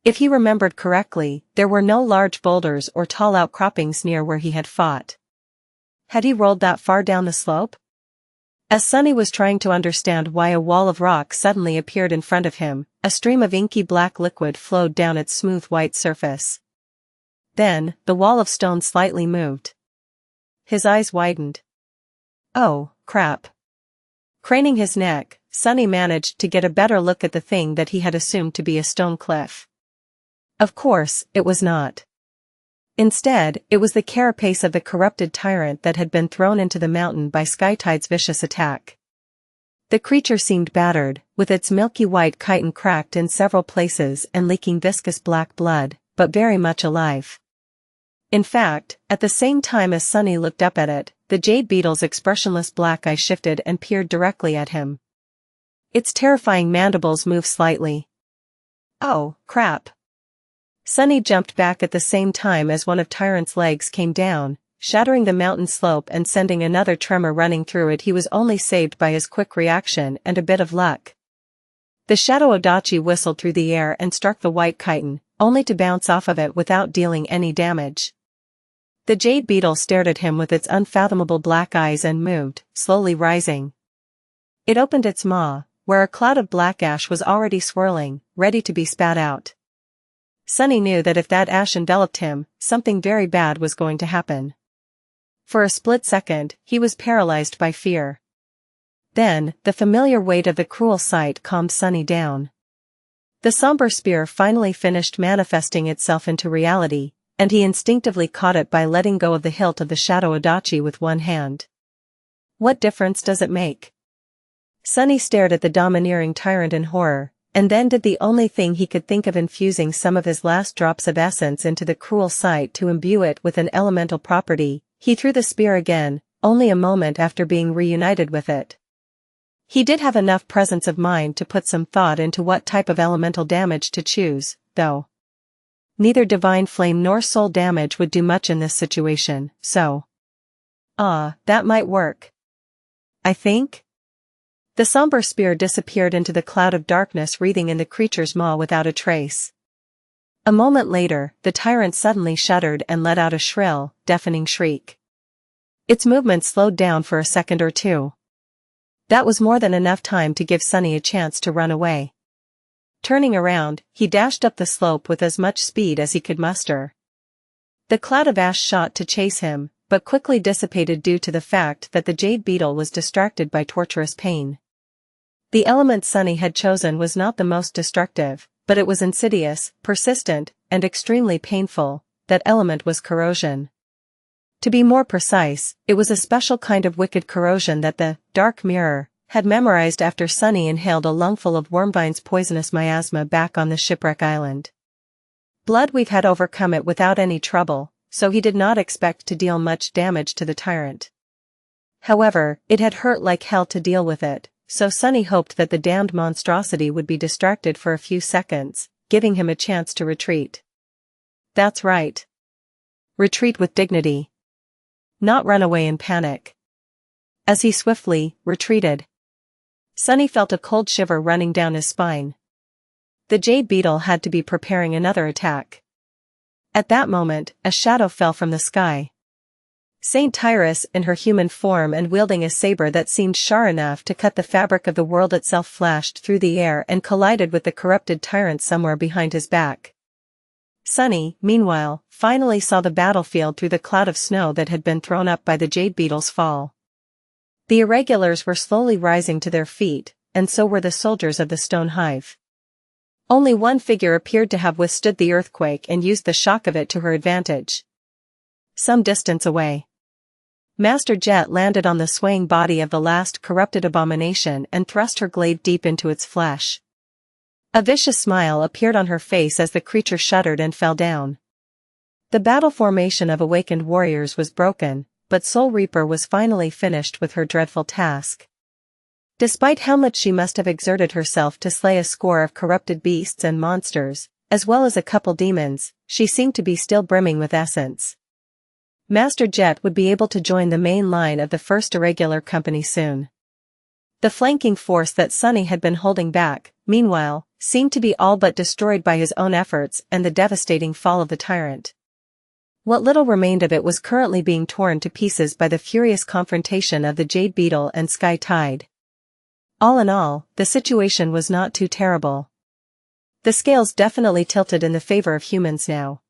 If he remembered correctly, there were no large boulders or tall outcroppings near where he had fought. Had he rolled that far down the slope? As Sunny was trying to understand why a wall of rock suddenly appeared in front of him, a stream of inky black liquid flowed down its smooth white surface. Then, the wall of stone slightly moved. His eyes widened. Oh, crap. Craning his neck, Sunny managed to get a better look at the thing that he had assumed to be a stone cliff. Of course, it was not. Instead, it was the carapace of the corrupted tyrant that had been thrown into the mountain by Skytide's vicious attack. The creature seemed battered, with its milky white chitin cracked in several places and leaking viscous black blood, but very much alive. In fact, at the same time as Sunny looked up at it, the Jade Beetle's expressionless black eye shifted and peered directly at him. Its terrifying mandibles moved slightly. Oh, crap. Sunny jumped back at the same time as one of Tyrant's legs came down, shattering the mountain slope and sending another tremor running through it. He was only saved by his quick reaction and a bit of luck. The shadow Odachi whistled through the air and struck the white chitin, only to bounce off of it without dealing any damage. The Jade Beetle stared at him with its unfathomable black eyes and moved, slowly rising. It opened its maw, where a cloud of black ash was already swirling, ready to be spat out. Sunny knew that if that ash enveloped him, something very bad was going to happen. For a split second, he was paralyzed by fear. Then, the familiar weight of the cruel sight calmed Sunny down. The somber spear finally finished manifesting itself into reality, and he instinctively caught it by letting go of the hilt of the shadow Odachi with one hand. What difference does it make? Sunny stared at the domineering tyrant in horror, and then did the only thing he could think of, infusing some of his last drops of essence into the cruel sight to imbue it with an elemental property. He threw the spear again, only a moment after being reunited with it. He did have enough presence of mind to put some thought into what type of elemental damage to choose, though. Neither divine flame nor soul damage would do much in this situation, so. That might work. I think? The somber spear disappeared into the cloud of darkness wreathing in the creature's maw without a trace. A moment later, the tyrant suddenly shuddered and let out a shrill, deafening shriek. Its movement slowed down for a second or two. That was more than enough time to give Sunny a chance to run away. Turning around, he dashed up the slope with as much speed as he could muster. The cloud of ash shot to chase him, but quickly dissipated due to the fact that the Jade Beetle was distracted by torturous pain. The element Sunny had chosen was not the most destructive, but it was insidious, persistent, and extremely painful. That element was corrosion. To be more precise, it was a special kind of wicked corrosion that the Dark Mirror had memorized after Sunny inhaled a lungful of Wormvine's poisonous miasma back on the shipwreck island. Bloodweave had overcome it without any trouble, so he did not expect to deal much damage to the tyrant. However, it had hurt like hell to deal with it, so Sunny hoped that the damned monstrosity would be distracted for a few seconds, giving him a chance to retreat. That's right. Retreat with dignity. Not run away in panic. As he swiftly retreated, Sunny felt a cold shiver running down his spine. The Jade Beetle had to be preparing another attack. At that moment, a shadow fell from the sky. Saint Tyrus, in her human form and wielding a saber that seemed sharp enough to cut the fabric of the world itself, flashed through the air and collided with the corrupted tyrant somewhere behind his back. Sunny, meanwhile, finally saw the battlefield through the cloud of snow that had been thrown up by the Jade Beetle's fall. The irregulars were slowly rising to their feet, and so were the soldiers of the stone hive. Only one figure appeared to have withstood the earthquake and used the shock of it to her advantage. Some distance away, Master Jet landed on the swaying body of the last corrupted abomination and thrust her glaive deep into its flesh. A vicious smile appeared on her face as the creature shuddered and fell down. The battle formation of awakened warriors was broken, but Soul Reaper was finally finished with her dreadful task. Despite how much she must have exerted herself to slay a score of corrupted beasts and monsters, as well as a couple demons, she seemed to be still brimming with essence. Master Jet would be able to join the main line of the first irregular company soon. The flanking force that Sunny had been holding back, meanwhile, seemed to be all but destroyed by his own efforts and the devastating fall of the tyrant. What little remained of it was currently being torn to pieces by the furious confrontation of the Jade Beetle and Sky Tide. All in all, the situation was not too terrible. The scales definitely tilted in the favor of humans now.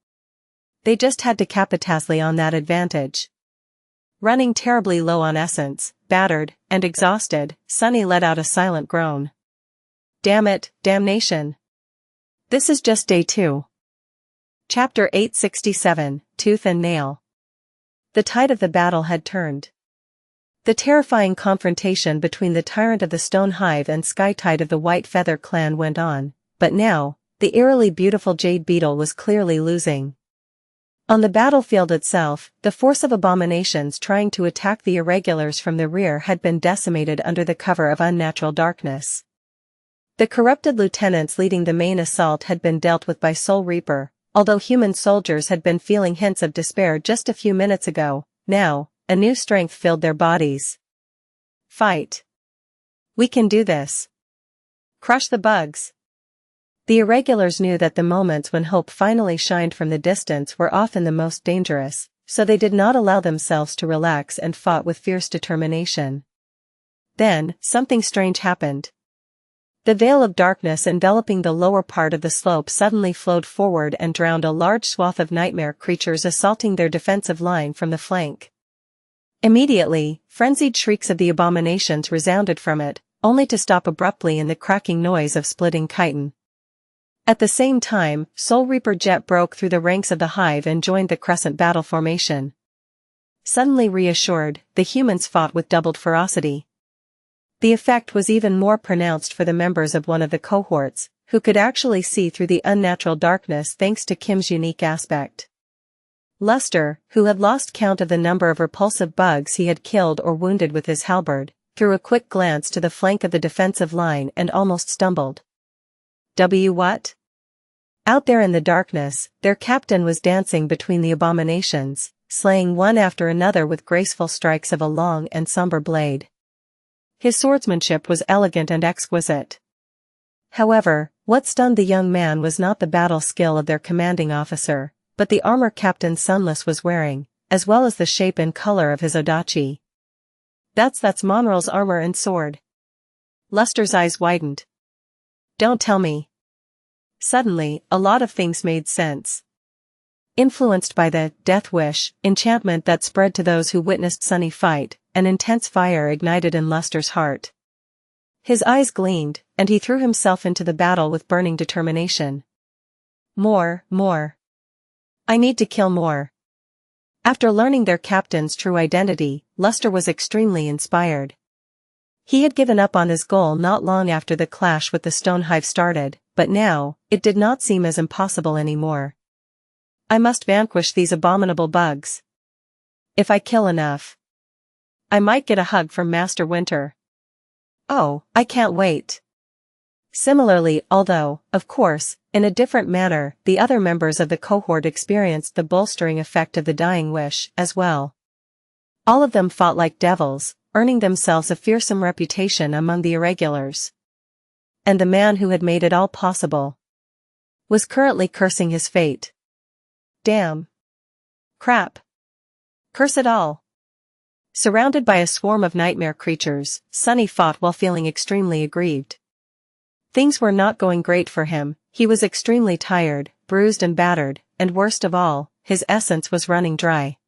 They just had to capitalize on that advantage. Running terribly low on essence, battered, and exhausted, Sunny let out a silent groan. Damn it, damnation. This is just day 2. Chapter 867, Tooth and Nail. The tide of the battle had turned. The terrifying confrontation between the tyrant of the Stone Hive and Sky Tide of the White Feather clan went on, but now, the eerily beautiful Jade Beetle was clearly losing. On the battlefield itself, the force of abominations trying to attack the irregulars from the rear had been decimated under the cover of unnatural darkness. The corrupted lieutenants leading the main assault had been dealt with by Soul Reaper, although human soldiers had been feeling hints of despair just a few minutes ago. Now, a new strength filled their bodies. Fight. We can do this. Crush the bugs. The irregulars knew that the moments when hope finally shined from the distance were often the most dangerous, so they did not allow themselves to relax and fought with fierce determination. Then, something strange happened. The veil of darkness enveloping the lower part of the slope suddenly flowed forward and drowned a large swath of nightmare creatures assaulting their defensive line from the flank. Immediately, frenzied shrieks of the abominations resounded from it, only to stop abruptly in the cracking noise of splitting chitin. At the same time, Soul Reaper Jet broke through the ranks of the Hive and joined the crescent battle formation. Suddenly reassured, the humans fought with doubled ferocity. The effect was even more pronounced for the members of one of the cohorts, who could actually see through the unnatural darkness thanks to Kim's unique aspect. Luster, who had lost count of the number of repulsive bugs he had killed or wounded with his halberd, threw a quick glance to the flank of the defensive line and almost stumbled. What? Out there in the darkness, their captain was dancing between the abominations, slaying one after another with graceful strikes of a long and somber blade. His swordsmanship was elegant and exquisite. However, what stunned the young man was not the battle skill of their commanding officer, but the armor Captain Sunless was wearing, as well as the shape and color of his odachi. That's Monroe's armor and sword. Luster's eyes widened. Don't tell me. Suddenly, a lot of things made sense. Influenced by the death wish enchantment that spread to those who witnessed Sunny fight, an intense fire ignited in Luster's heart. His eyes gleamed, and he threw himself into the battle with burning determination. More. I need to kill more. After learning their captain's true identity, Luster was extremely inspired. He had given up on his goal not long after the clash with the Stone Hive started, but now, it did not seem as impossible anymore. I must vanquish these abominable bugs. If I kill enough, I might get a hug from Master Winter. Oh, I can't wait. Similarly, although, of course, in a different manner, the other members of the cohort experienced the bolstering effect of the dying wish, as well. All of them fought like devils, earning themselves a fearsome reputation among the irregulars. And the man who had made it all possible was currently cursing his fate. Damn. Crap. Curse it all. Surrounded by a swarm of nightmare creatures, Sunny fought while feeling extremely aggrieved. Things were not going great for him, he was extremely tired, bruised and battered, and worst of all, his essence was running dry.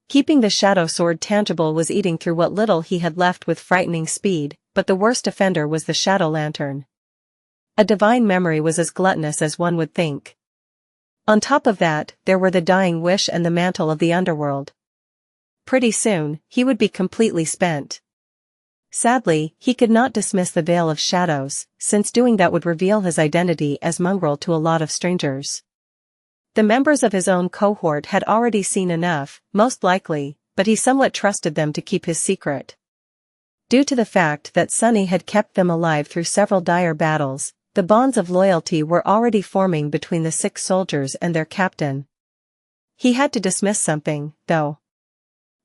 Keeping the shadow sword tangible was eating through what little he had left with frightening speed, but the worst offender was the shadow lantern. A divine memory was as gluttonous as one would think. On top of that, there were the dying wish and the mantle of the underworld. Pretty soon, he would be completely spent. Sadly, he could not dismiss the veil of shadows, since doing that would reveal his identity as mongrel to a lot of strangers. The members of his own cohort had already seen enough, most likely, but he somewhat trusted them to keep his secret. Due to the fact that Sunny had kept them alive through several dire battles, the bonds of loyalty were already forming between the 6 soldiers and their captain. He had to dismiss something, though.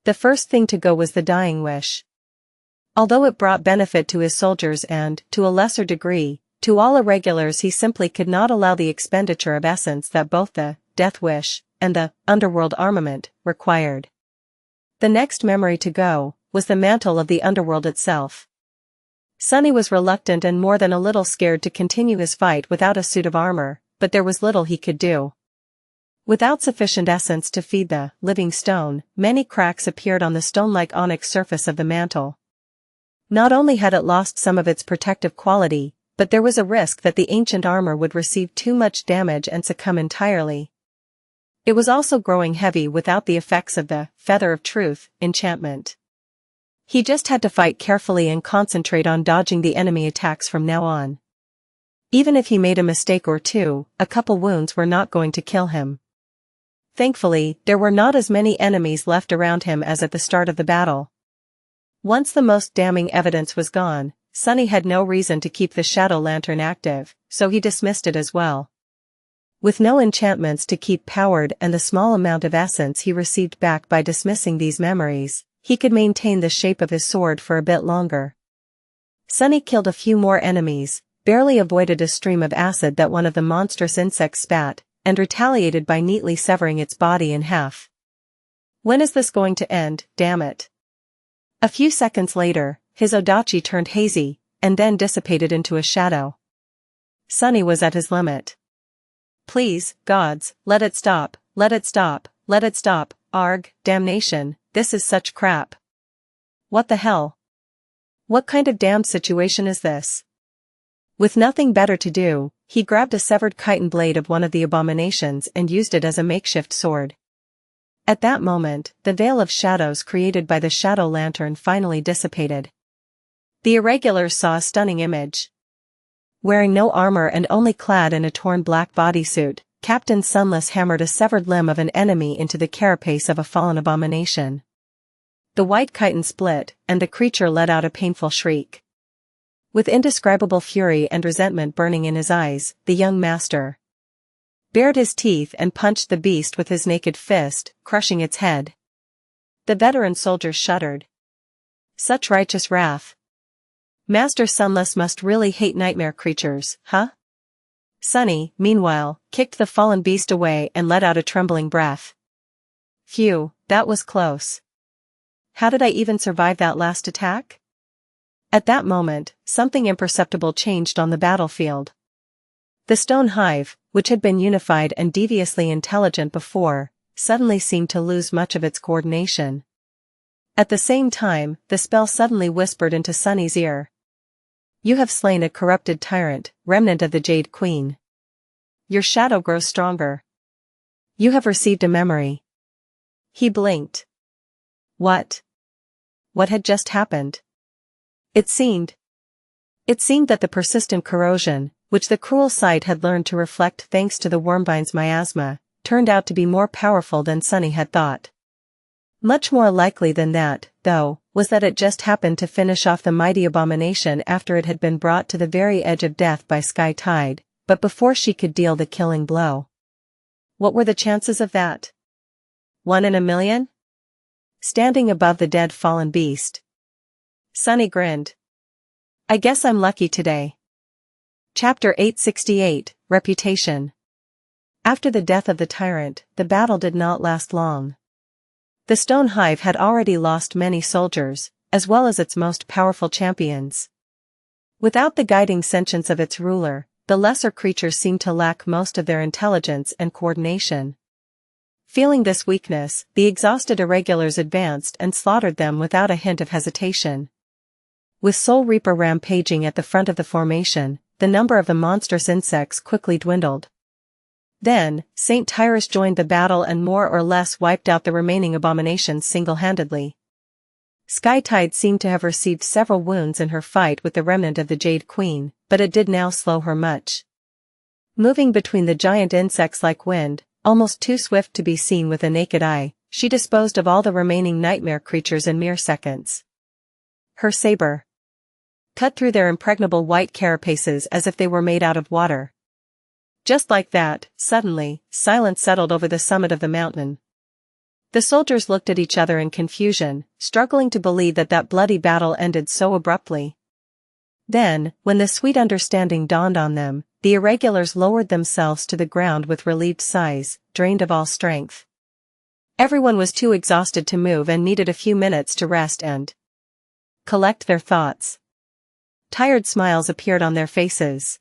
The first thing to go was the dying wish. Although it brought benefit to his soldiers and, to a lesser degree, to all irregulars, he simply could not allow the expenditure of essence that both the death wish and the underworld armament required. The next memory to go was the mantle of the underworld itself. Sunny was reluctant and more than a little scared to continue his fight without a suit of armor, but there was little he could do. Without sufficient essence to feed the living stone, many cracks appeared on the stone-like onyx surface of the mantle. Not only had it lost some of its protective quality, but there was a risk that the ancient armor would receive too much damage and succumb entirely. It was also growing heavy without the effects of the Feather of Truth enchantment. He just had to fight carefully and concentrate on dodging the enemy attacks from now on. Even if he made a mistake or two, a couple wounds were not going to kill him. Thankfully, there were not as many enemies left around him as at the start of the battle. Once the most damning evidence was gone, Sunny had no reason to keep the shadow lantern active, so he dismissed it as well. With no enchantments to keep powered and the small amount of essence he received back by dismissing these memories, he could maintain the shape of his sword for a bit longer. Sunny killed a few more enemies, barely avoided a stream of acid that one of the monstrous insects spat, and retaliated by neatly severing its body in half. When is this going to end, damn it? A few seconds later, his odachi turned hazy, and then dissipated into a shadow. Sunny was at his limit. Please, gods, let it stop, let it stop, let it stop, arg, damnation, this is such crap. What the hell? What kind of damned situation is this? With nothing better to do, he grabbed a severed chitin blade of one of the abominations and used it as a makeshift sword. At that moment, the veil of shadows created by the shadow lantern finally dissipated. The irregulars saw a stunning image. Wearing no armor and only clad in a torn black bodysuit, Captain Sunless hammered a severed limb of an enemy into the carapace of a fallen abomination. The white chitin split, and the creature let out a painful shriek. With indescribable fury and resentment burning in his eyes, the young master bared his teeth and punched the beast with his naked fist, crushing its head. The veteran soldiers shuddered. Such righteous wrath. Master Sunless must really hate nightmare creatures, huh? Sunny, meanwhile, kicked the fallen beast away and let out a trembling breath. Phew, that was close. How did I even survive that last attack? At that moment, something imperceptible changed on the battlefield. The stone hive, which had been unified and deviously intelligent before, suddenly seemed to lose much of its coordination. At the same time, the spell suddenly whispered into Sunny's ear. You have slain a corrupted tyrant, remnant of the Jade Queen. Your shadow grows stronger. You have received a memory. He blinked. What? What had just happened? It seemed that the persistent corrosion, which the cruel sight had learned to reflect thanks to the wormbine's miasma, turned out to be more powerful than Sunny had thought. Much more likely than that, though, was that it just happened to finish off the mighty abomination after it had been brought to the very edge of death by Sky Tide, but before she could deal the killing blow. What were the chances of that? 1 in a million? Standing above the dead fallen beast, Sunny grinned. I guess I'm lucky today. Chapter 868, Reputation. After the death of the tyrant, the battle did not last long. The stone hive had already lost many soldiers, as well as its most powerful champions. Without the guiding sentience of its ruler, the lesser creatures seemed to lack most of their intelligence and coordination. Feeling this weakness, the exhausted irregulars advanced and slaughtered them without a hint of hesitation. With Soul Reaper rampaging at the front of the formation, the number of the monstrous insects quickly dwindled. Then, Saint Tyrus joined the battle and more or less wiped out the remaining abominations single-handedly. Skytide seemed to have received several wounds in her fight with the remnant of the Jade Queen, but it did now slow her much. Moving between the giant insects like wind, almost too swift to be seen with a naked eye, she disposed of all the remaining nightmare creatures in mere seconds. Her saber cut through their impregnable white carapaces as if they were made out of water. Just like that, suddenly, silence settled over the summit of the mountain. The soldiers looked at each other in confusion, struggling to believe that that bloody battle ended so abruptly. Then, when the sweet understanding dawned on them, the irregulars lowered themselves to the ground with relieved sighs, drained of all strength. Everyone was too exhausted to move and needed a few minutes to rest and collect their thoughts. Tired smiles appeared on their faces.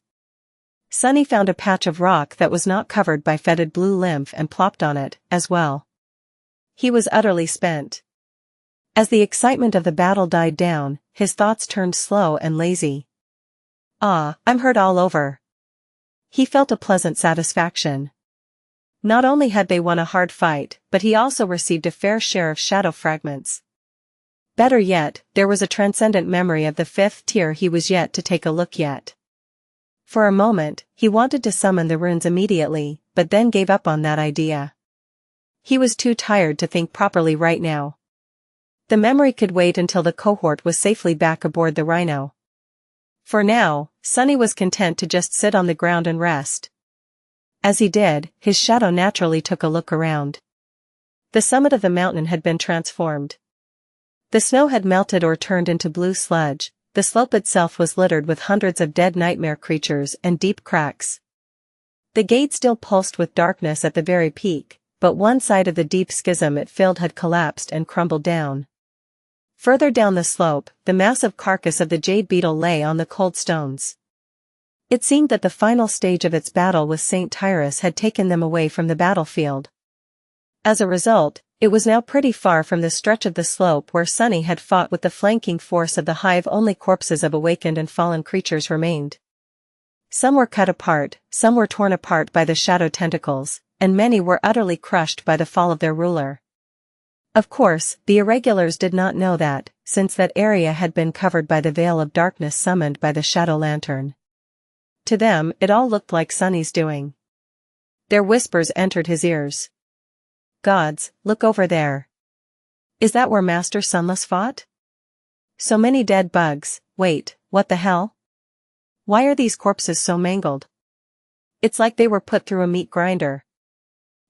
Sunny found a patch of rock that was not covered by fetid blue lymph and plopped on it, as well. He was utterly spent. As the excitement of the battle died down, his thoughts turned slow and lazy. I'm hurt all over. He felt a pleasant satisfaction. Not only had they won a hard fight, but he also received a fair share of shadow fragments. Better yet, there was a transcendent memory of the 5th tier he was yet to take a look at. For a moment, he wanted to summon the runes immediately, but then gave up on that idea. He was too tired to think properly right now. The memory could wait until the cohort was safely back aboard the Rhino. For now, Sunny was content to just sit on the ground and rest. As he did, his shadow naturally took a look around. The summit of the mountain had been transformed. The snow had melted or turned into blue sludge, the slope itself was littered with hundreds of dead nightmare creatures and deep cracks. The gate still pulsed with darkness at the very peak, but one side of the deep schism it filled had collapsed and crumbled down. Further down the slope, the massive carcass of the Jade Beetle lay on the cold stones. It seemed that the final stage of its battle with Saint Tyrus had taken them away from the battlefield. As a result, it was now pretty far from the stretch of the slope where Sunny had fought with the flanking force of the Hive. Only corpses of awakened and fallen creatures remained. Some were cut apart, some were torn apart by the shadow tentacles, and many were utterly crushed by the fall of their ruler. Of course, the irregulars did not know that, since that area had been covered by the veil of darkness summoned by the shadow lantern. To them, it all looked like Sunny's doing. Their whispers entered his ears. Gods, look over there. Is that where Master Sunless fought? So many dead bugs. Wait, what the hell? Why are these corpses so mangled? It's like they were put through a meat grinder.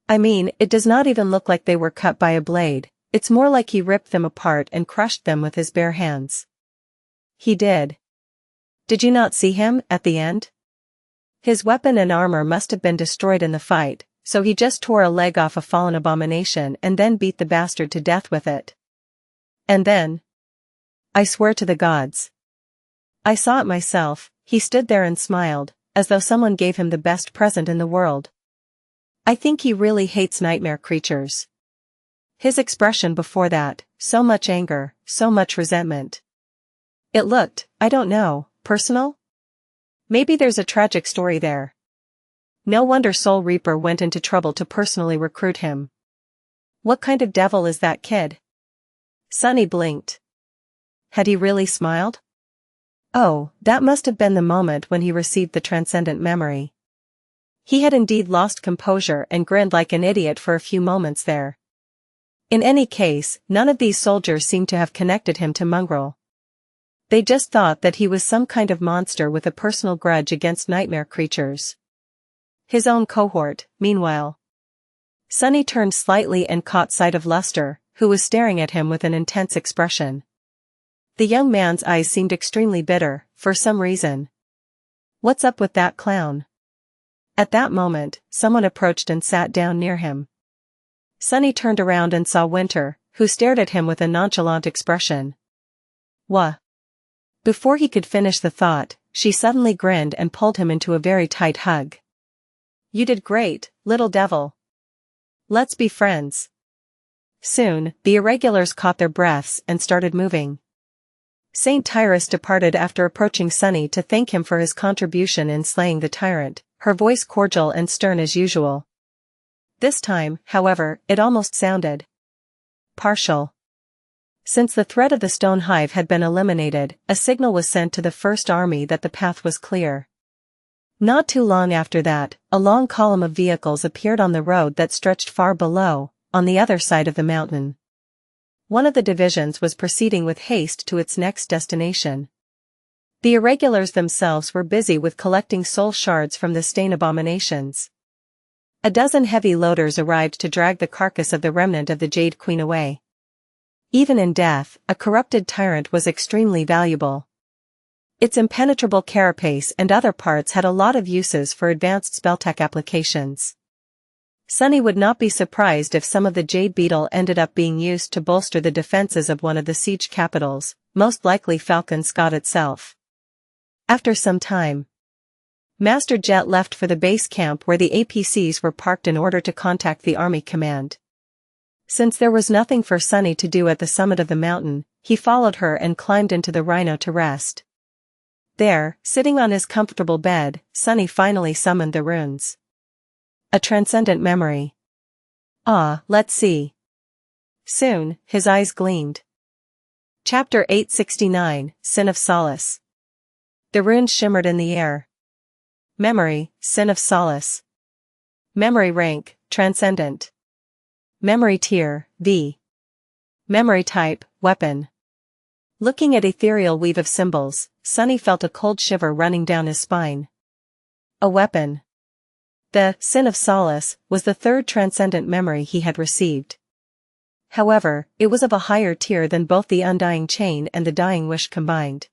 I mean, it does not even look like they were cut by a blade, it's more like he ripped them apart and crushed them with his bare hands. He did. Did you not see him, at the end? His weapon and armor must have been destroyed in the fight, so he just tore a leg off a fallen abomination and then beat the bastard to death with it. And then? I swear to the gods. I saw it myself. He stood there and smiled, as though someone gave him the best present in the world. I think he really hates nightmare creatures. His expression before that, so much anger, so much resentment. It looked, I don't know, personal? Maybe there's a tragic story there. No wonder Soul Reaper went into trouble to personally recruit him. What kind of devil is that kid? Sunny blinked. Had he really smiled? Oh, that must have been the moment when he received the transcendent memory. He had indeed lost composure and grinned like an idiot for a few moments there. In any case, none of these soldiers seemed to have connected him to Mongrel. They just thought that he was some kind of monster with a personal grudge against nightmare creatures. His own cohort, meanwhile. Sunny turned slightly and caught sight of Luster, who was staring at him with an intense expression. The young man's eyes seemed extremely bitter, for some reason. What's up with that clown? At that moment, someone approached and sat down near him. Sunny turned around and saw Winter, who stared at him with a nonchalant expression. Wha? Before he could finish the thought, she suddenly grinned and pulled him into a very tight hug. You did great, little devil. Let's be friends. Soon, the irregulars caught their breaths and started moving. Saint Tyrus departed after approaching Sunny to thank him for his contribution in slaying the tyrant, her voice cordial and stern as usual. This time, however, it almost sounded partial. Since the threat of the stone hive had been eliminated, a signal was sent to the first army that the path was clear. Not too long after that, a long column of vehicles appeared on the road that stretched far below, on the other side of the mountain. One of the divisions was proceeding with haste to its next destination. The irregulars themselves were busy with collecting soul shards from the stain abominations. A dozen heavy loaders arrived to drag the carcass of the remnant of the Jade Queen away. Even in death, a corrupted tyrant was extremely valuable. Its impenetrable carapace and other parts had a lot of uses for advanced spelltech applications. Sunny would not be surprised if some of the Jade Beetle ended up being used to bolster the defenses of one of the siege capitals, most likely Falcon Scott itself. After some time, Master Jet left for the base camp where the APCs were parked in order to contact the army command. Since there was nothing for Sunny to do at the summit of the mountain, he followed her and climbed into the rhino to rest. There, sitting on his comfortable bed, Sunny finally summoned the runes. A transcendent memory. Let's see. Soon, his eyes gleamed. Chapter 869, Sin of Solace. The runes shimmered in the air. Memory, Sin of Solace. Memory rank, Transcendent. Memory tier, V. Memory type, Weapon. Looking at ethereal weave of symbols, Sunny felt a cold shiver running down his spine. A weapon. The Sin of Solace was the third transcendent memory he had received. However, it was of a higher tier than both the Undying Chain and the Dying Wish combined.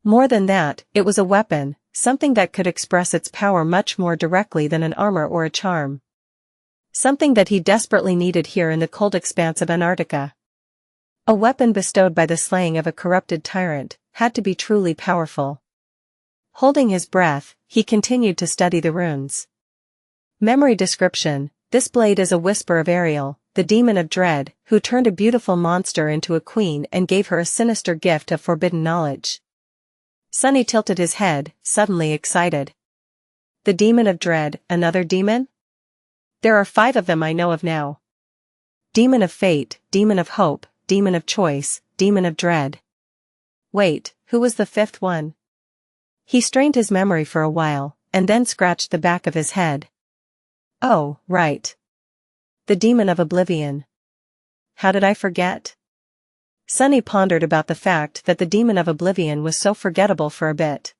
More than that, it was a weapon, something that could express its power much more directly than an armor or a charm. Something that he desperately needed here in the cold expanse of Antarctica. A weapon bestowed by the slaying of a corrupted tyrant had to be truly powerful. Holding his breath, he continued to study the runes. Memory description: this blade is a whisper of Ariel, the demon of dread, who turned a beautiful monster into a queen and gave her a sinister gift of forbidden knowledge. Sunny tilted his head, suddenly excited. The demon of dread, another demon? There are 5 of them I know of now. Demon of fate, demon of hope, demon of choice, demon of dread. Wait, who was the 5th one? He strained his memory for a while, and then scratched the back of his head. Oh, right. The demon of oblivion. How did I forget? Sunny pondered about the fact that the demon of oblivion was so forgettable for a bit.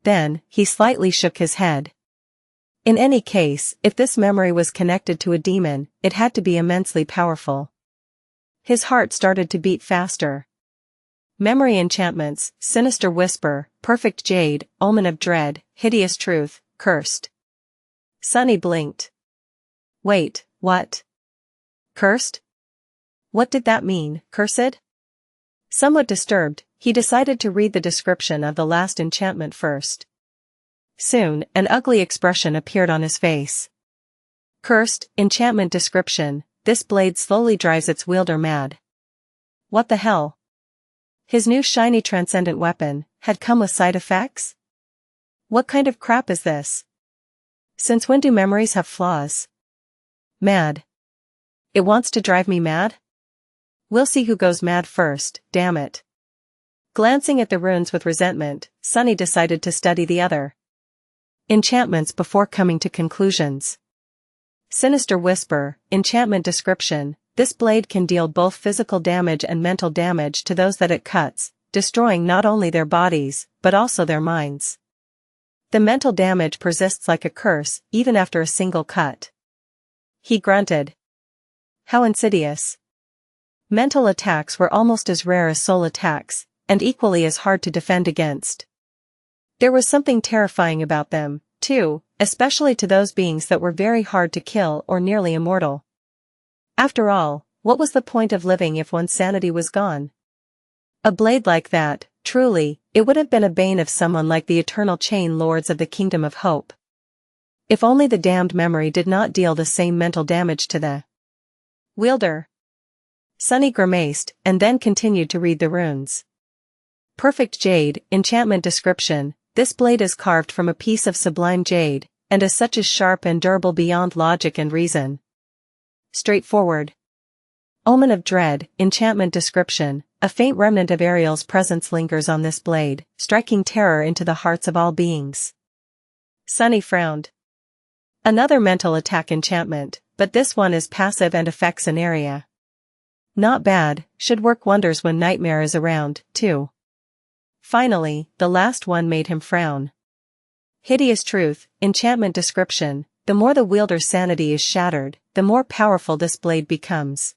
Then, he slightly shook his head. In any case, if this memory was connected to a demon, it had to be immensely powerful. His heart started to beat faster. Memory enchantments: Sinister Whisper, Perfect Jade, Omen of Dread, Hideous Truth, Cursed. Sunny blinked. Wait, what? Cursed? What did that mean, cursed? Somewhat disturbed, he decided to read the description of the last enchantment first. Soon, an ugly expression appeared on his face. Cursed, enchantment description: this blade slowly drives its wielder mad. What the hell? His new shiny transcendent weapon had come with side effects? What kind of crap is this? Since when do memories have flaws? Mad. It wants to drive me mad? We'll see who goes mad first, damn it. Glancing at the runes with resentment, Sunny decided to study the other enchantments before coming to conclusions. Sinister Whisper, enchantment description: this blade can deal both physical damage and mental damage to those that it cuts, destroying not only their bodies, but also their minds. The mental damage persists like a curse, even after a single cut. He grunted. How insidious. Mental attacks were almost as rare as soul attacks, and equally as hard to defend against. There was something terrifying about them, too, especially to those beings that were very hard to kill or nearly immortal. After all, what was the point of living if one's sanity was gone? A blade like that, truly, it would have been a bane of someone like the Eternal Chain Lords of the Kingdom of Hope. If only the damned memory did not deal the same mental damage to the wielder. Sunny grimaced, and then continued to read the runes. Perfect Jade, enchantment description: this blade is carved from a piece of sublime jade, and as such is sharp and durable beyond logic and reason. Straightforward. Omen of dread, enchantment description, a faint remnant of Ariel's presence lingers on this blade, striking terror into the hearts of all beings. Sunny frowned. Another mental attack enchantment, but this one is passive and affects an area. Not bad, should work wonders when Nightmare is around, too. Finally, the last one made him frown. Hideous truth, enchantment description, the more the wielder's sanity is shattered, the more powerful this blade becomes.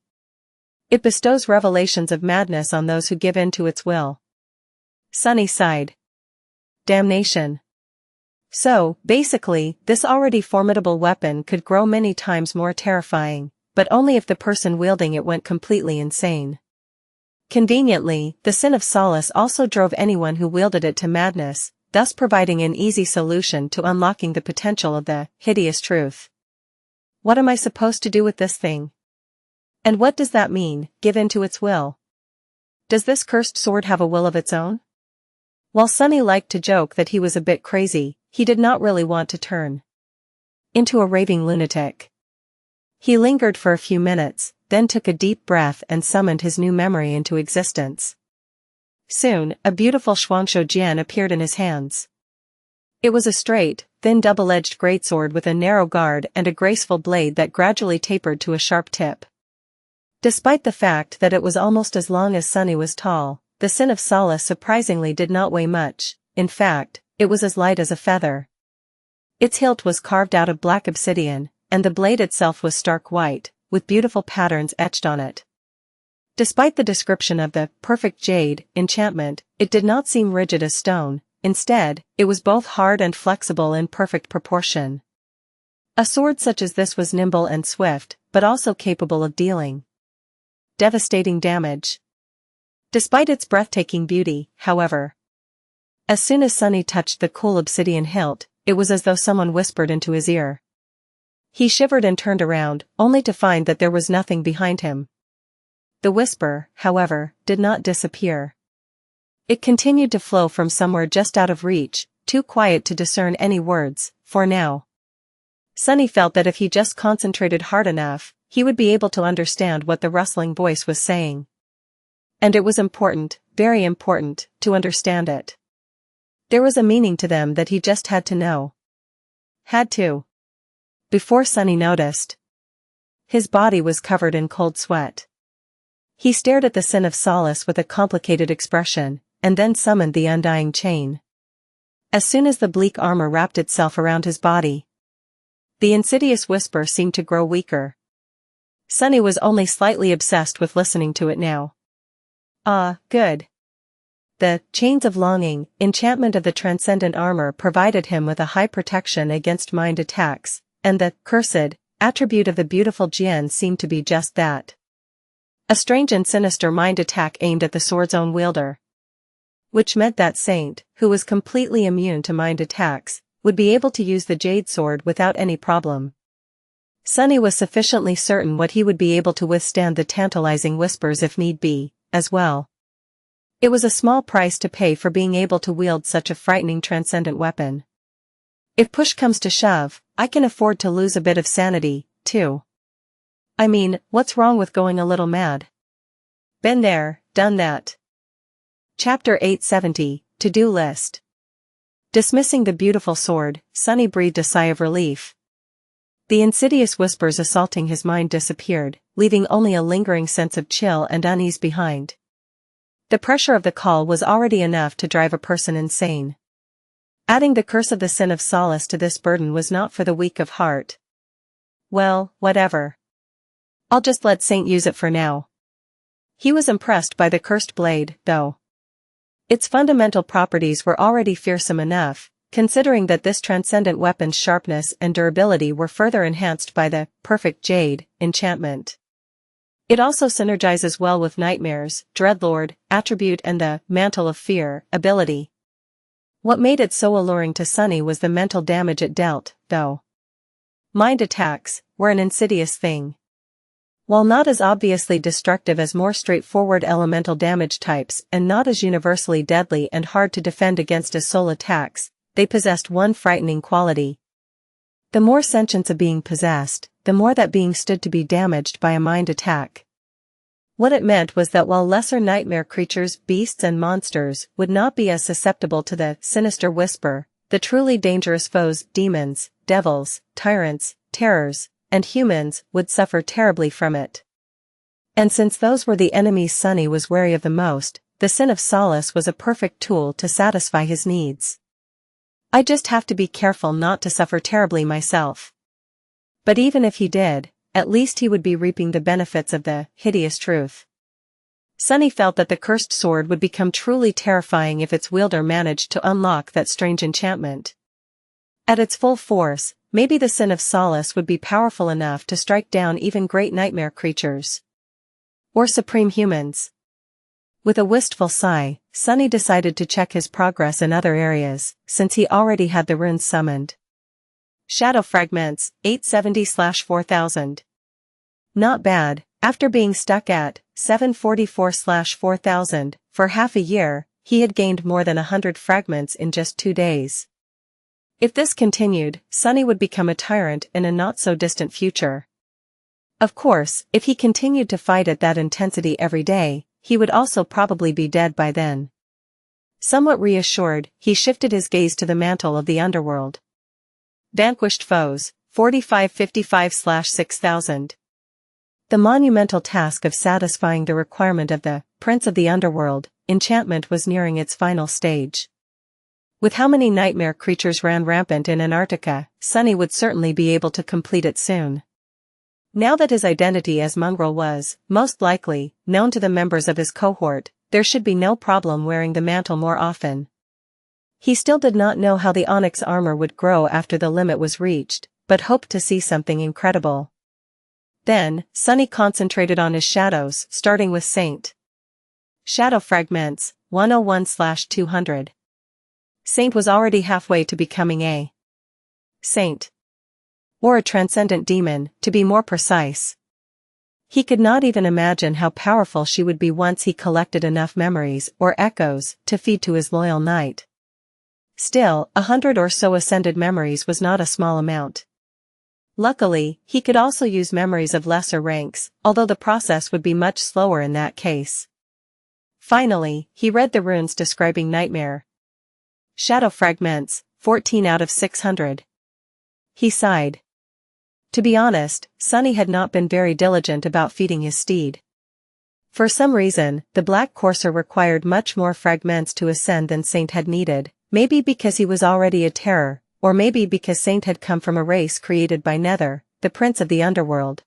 It bestows revelations of madness on those who give in to its will. Sunny sighed. Damnation. So, basically, this already formidable weapon could grow many times more terrifying, but only if the person wielding it went completely insane. Conveniently, the sin of Solace also drove anyone who wielded it to madness, thus providing an easy solution to unlocking the potential of the hideous truth. What am I supposed to do with this thing? And what does that mean, give in to its will? Does this cursed sword have a will of its own? While Sunny liked to joke that he was a bit crazy, he did not really want to turn into a raving lunatic. He lingered for a few minutes, then took a deep breath and summoned his new memory into existence. Soon, a beautiful Xianxia gem appeared in his hands. It was a straight, thin double-edged greatsword with a narrow guard and a graceful blade that gradually tapered to a sharp tip. Despite the fact that it was almost as long as Sunny was tall, the sin of Solace surprisingly did not weigh much. In fact, it was as light as a feather. Its hilt was carved out of black obsidian, and the blade itself was stark white, with beautiful patterns etched on it. Despite the description of the perfect Jade enchantment, it did not seem rigid as stone. Instead, it was both hard and flexible in perfect proportion. A sword such as this was nimble and swift, but also capable of dealing devastating damage. Despite its breathtaking beauty, however, as soon as Sunny touched the cool obsidian hilt, it was as though someone whispered into his ear. He shivered and turned around, only to find that there was nothing behind him. The whisper, however, did not disappear. It continued to flow from somewhere just out of reach, too quiet to discern any words, for now. Sunny felt that if he just concentrated hard enough, he would be able to understand what the rustling voice was saying. And it was important, very important, to understand it. There was a meaning to them that he just had to know. Had to. Before Sunny noticed, his body was covered in cold sweat. He stared at the sin of Solace with a complicated expression, and then summoned the undying chain. As soon as the bleak armor wrapped itself around his body, the insidious whisper seemed to grow weaker. Sunny was only slightly obsessed with listening to it now. Ah, good. The chains of longing, enchantment of the transcendent armor provided him with a high protection against mind attacks, and the cursed attribute of the beautiful Jian seemed to be just that. A strange and sinister mind attack aimed at the sword's own wielder. Which meant that Saint, who was completely immune to mind attacks, would be able to use the Jade sword without any problem. Sunny was sufficiently certain what he would be able to withstand the tantalizing whispers if need be, as well. It was a small price to pay for being able to wield such a frightening transcendent weapon. If push comes to shove, I can afford to lose a bit of sanity, too. I mean, what's wrong with going a little mad? Been there, done that. Chapter 870, To-Do List. Dismissing the beautiful sword, Sunny breathed a sigh of relief. The insidious whispers assaulting his mind disappeared, leaving only a lingering sense of chill and unease behind. The pressure of the call was already enough to drive a person insane. Adding the curse of the sin of Solace to this burden was not for the weak of heart. Well, whatever. I'll just let Saint use it for now. He was impressed by the cursed blade, though. Its fundamental properties were already fearsome enough, considering that this transcendent weapon's sharpness and durability were further enhanced by the perfect Jade enchantment. It also synergizes well with Nightmare's Dreadlord attribute and the Mantle of Fear ability. What made it so alluring to Sunny was the mental damage it dealt, though. Mind attacks were an insidious thing. While not as obviously destructive as more straightforward elemental damage types and not as universally deadly and hard to defend against as soul attacks, they possessed one frightening quality. The more sentience a being possessed, the more that being stood to be damaged by a mind attack. What it meant was that while lesser nightmare creatures, beasts and monsters would not be as susceptible to the sinister whisper, the truly dangerous foes, demons, devils, tyrants, terrors, and humans would suffer terribly from it. And since those were the enemies Sonny was wary of the most, the sin of Solace was a perfect tool to satisfy his needs. I just have to be careful not to suffer terribly myself. But even if he did, at least he would be reaping the benefits of the hideous truth. Sonny felt that the cursed sword would become truly terrifying if its wielder managed to unlock that strange enchantment. At its full force, maybe the sin of Solace would be powerful enough to strike down even great nightmare creatures. Or supreme humans. With a wistful sigh, Sonny decided to check his progress in other areas, since he already had the runes summoned. Shadow Fragments, 870/4000. Not bad, after being stuck at 744/4000 for half a year, he had gained more than 100 fragments in just 2 days. If this continued, Sonny would become a tyrant in a not-so-distant future. Of course, if he continued to fight at that intensity every day, he would also probably be dead by then. Somewhat reassured, he shifted his gaze to the mantle of the underworld. Vanquished Foes, 4555/6000. The monumental task of satisfying the requirement of the Prince of the Underworld enchantment was nearing its final stage. With how many nightmare creatures ran rampant in Antarctica, Sonny would certainly be able to complete it soon. Now that his identity as mongrel was, most likely, known to the members of his cohort, there should be no problem wearing the mantle more often. He still did not know how the onyx armor would grow after the limit was reached, but hoped to see something incredible. Then, Sonny concentrated on his shadows, starting with Saint. Shadow Fragments, 101/200. Saint was already halfway to becoming a saint. Or a transcendent demon, to be more precise. He could not even imagine how powerful she would be once he collected enough memories or echoes to feed to his loyal knight. Still, 100 or so ascended memories was not a small amount. Luckily, he could also use memories of lesser ranks, although the process would be much slower in that case. Finally, he read the runes describing nightmare. Shadow Fragments, 14/600. He sighed. To be honest, Sonny had not been very diligent about feeding his steed. For some reason, the Black Courser required much more fragments to ascend than Saint had needed, maybe because he was already a terror, or maybe because Saint had come from a race created by Nether, the Prince of the Underworld.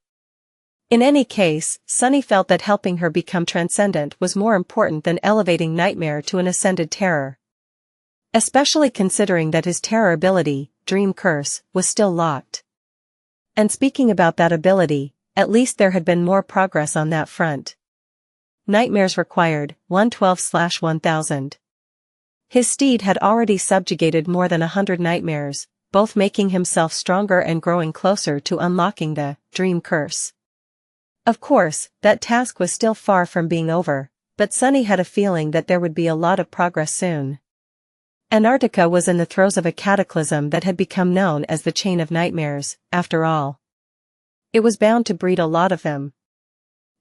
In any case, Sonny felt that helping her become transcendent was more important than elevating Nightmare to an ascended terror. Especially considering that his terror ability, Dream Curse, was still locked. And speaking about that ability, at least there had been more progress on that front. Nightmares required, 112/1000. His steed had already subjugated more than 100 nightmares, both making himself stronger and growing closer to unlocking the Dream Curse. Of course, that task was still far from being over, but Sonny had a feeling that there would be a lot of progress soon. Antarctica was in the throes of a cataclysm that had become known as the Chain of Nightmares, after all. It was bound to breed a lot of them.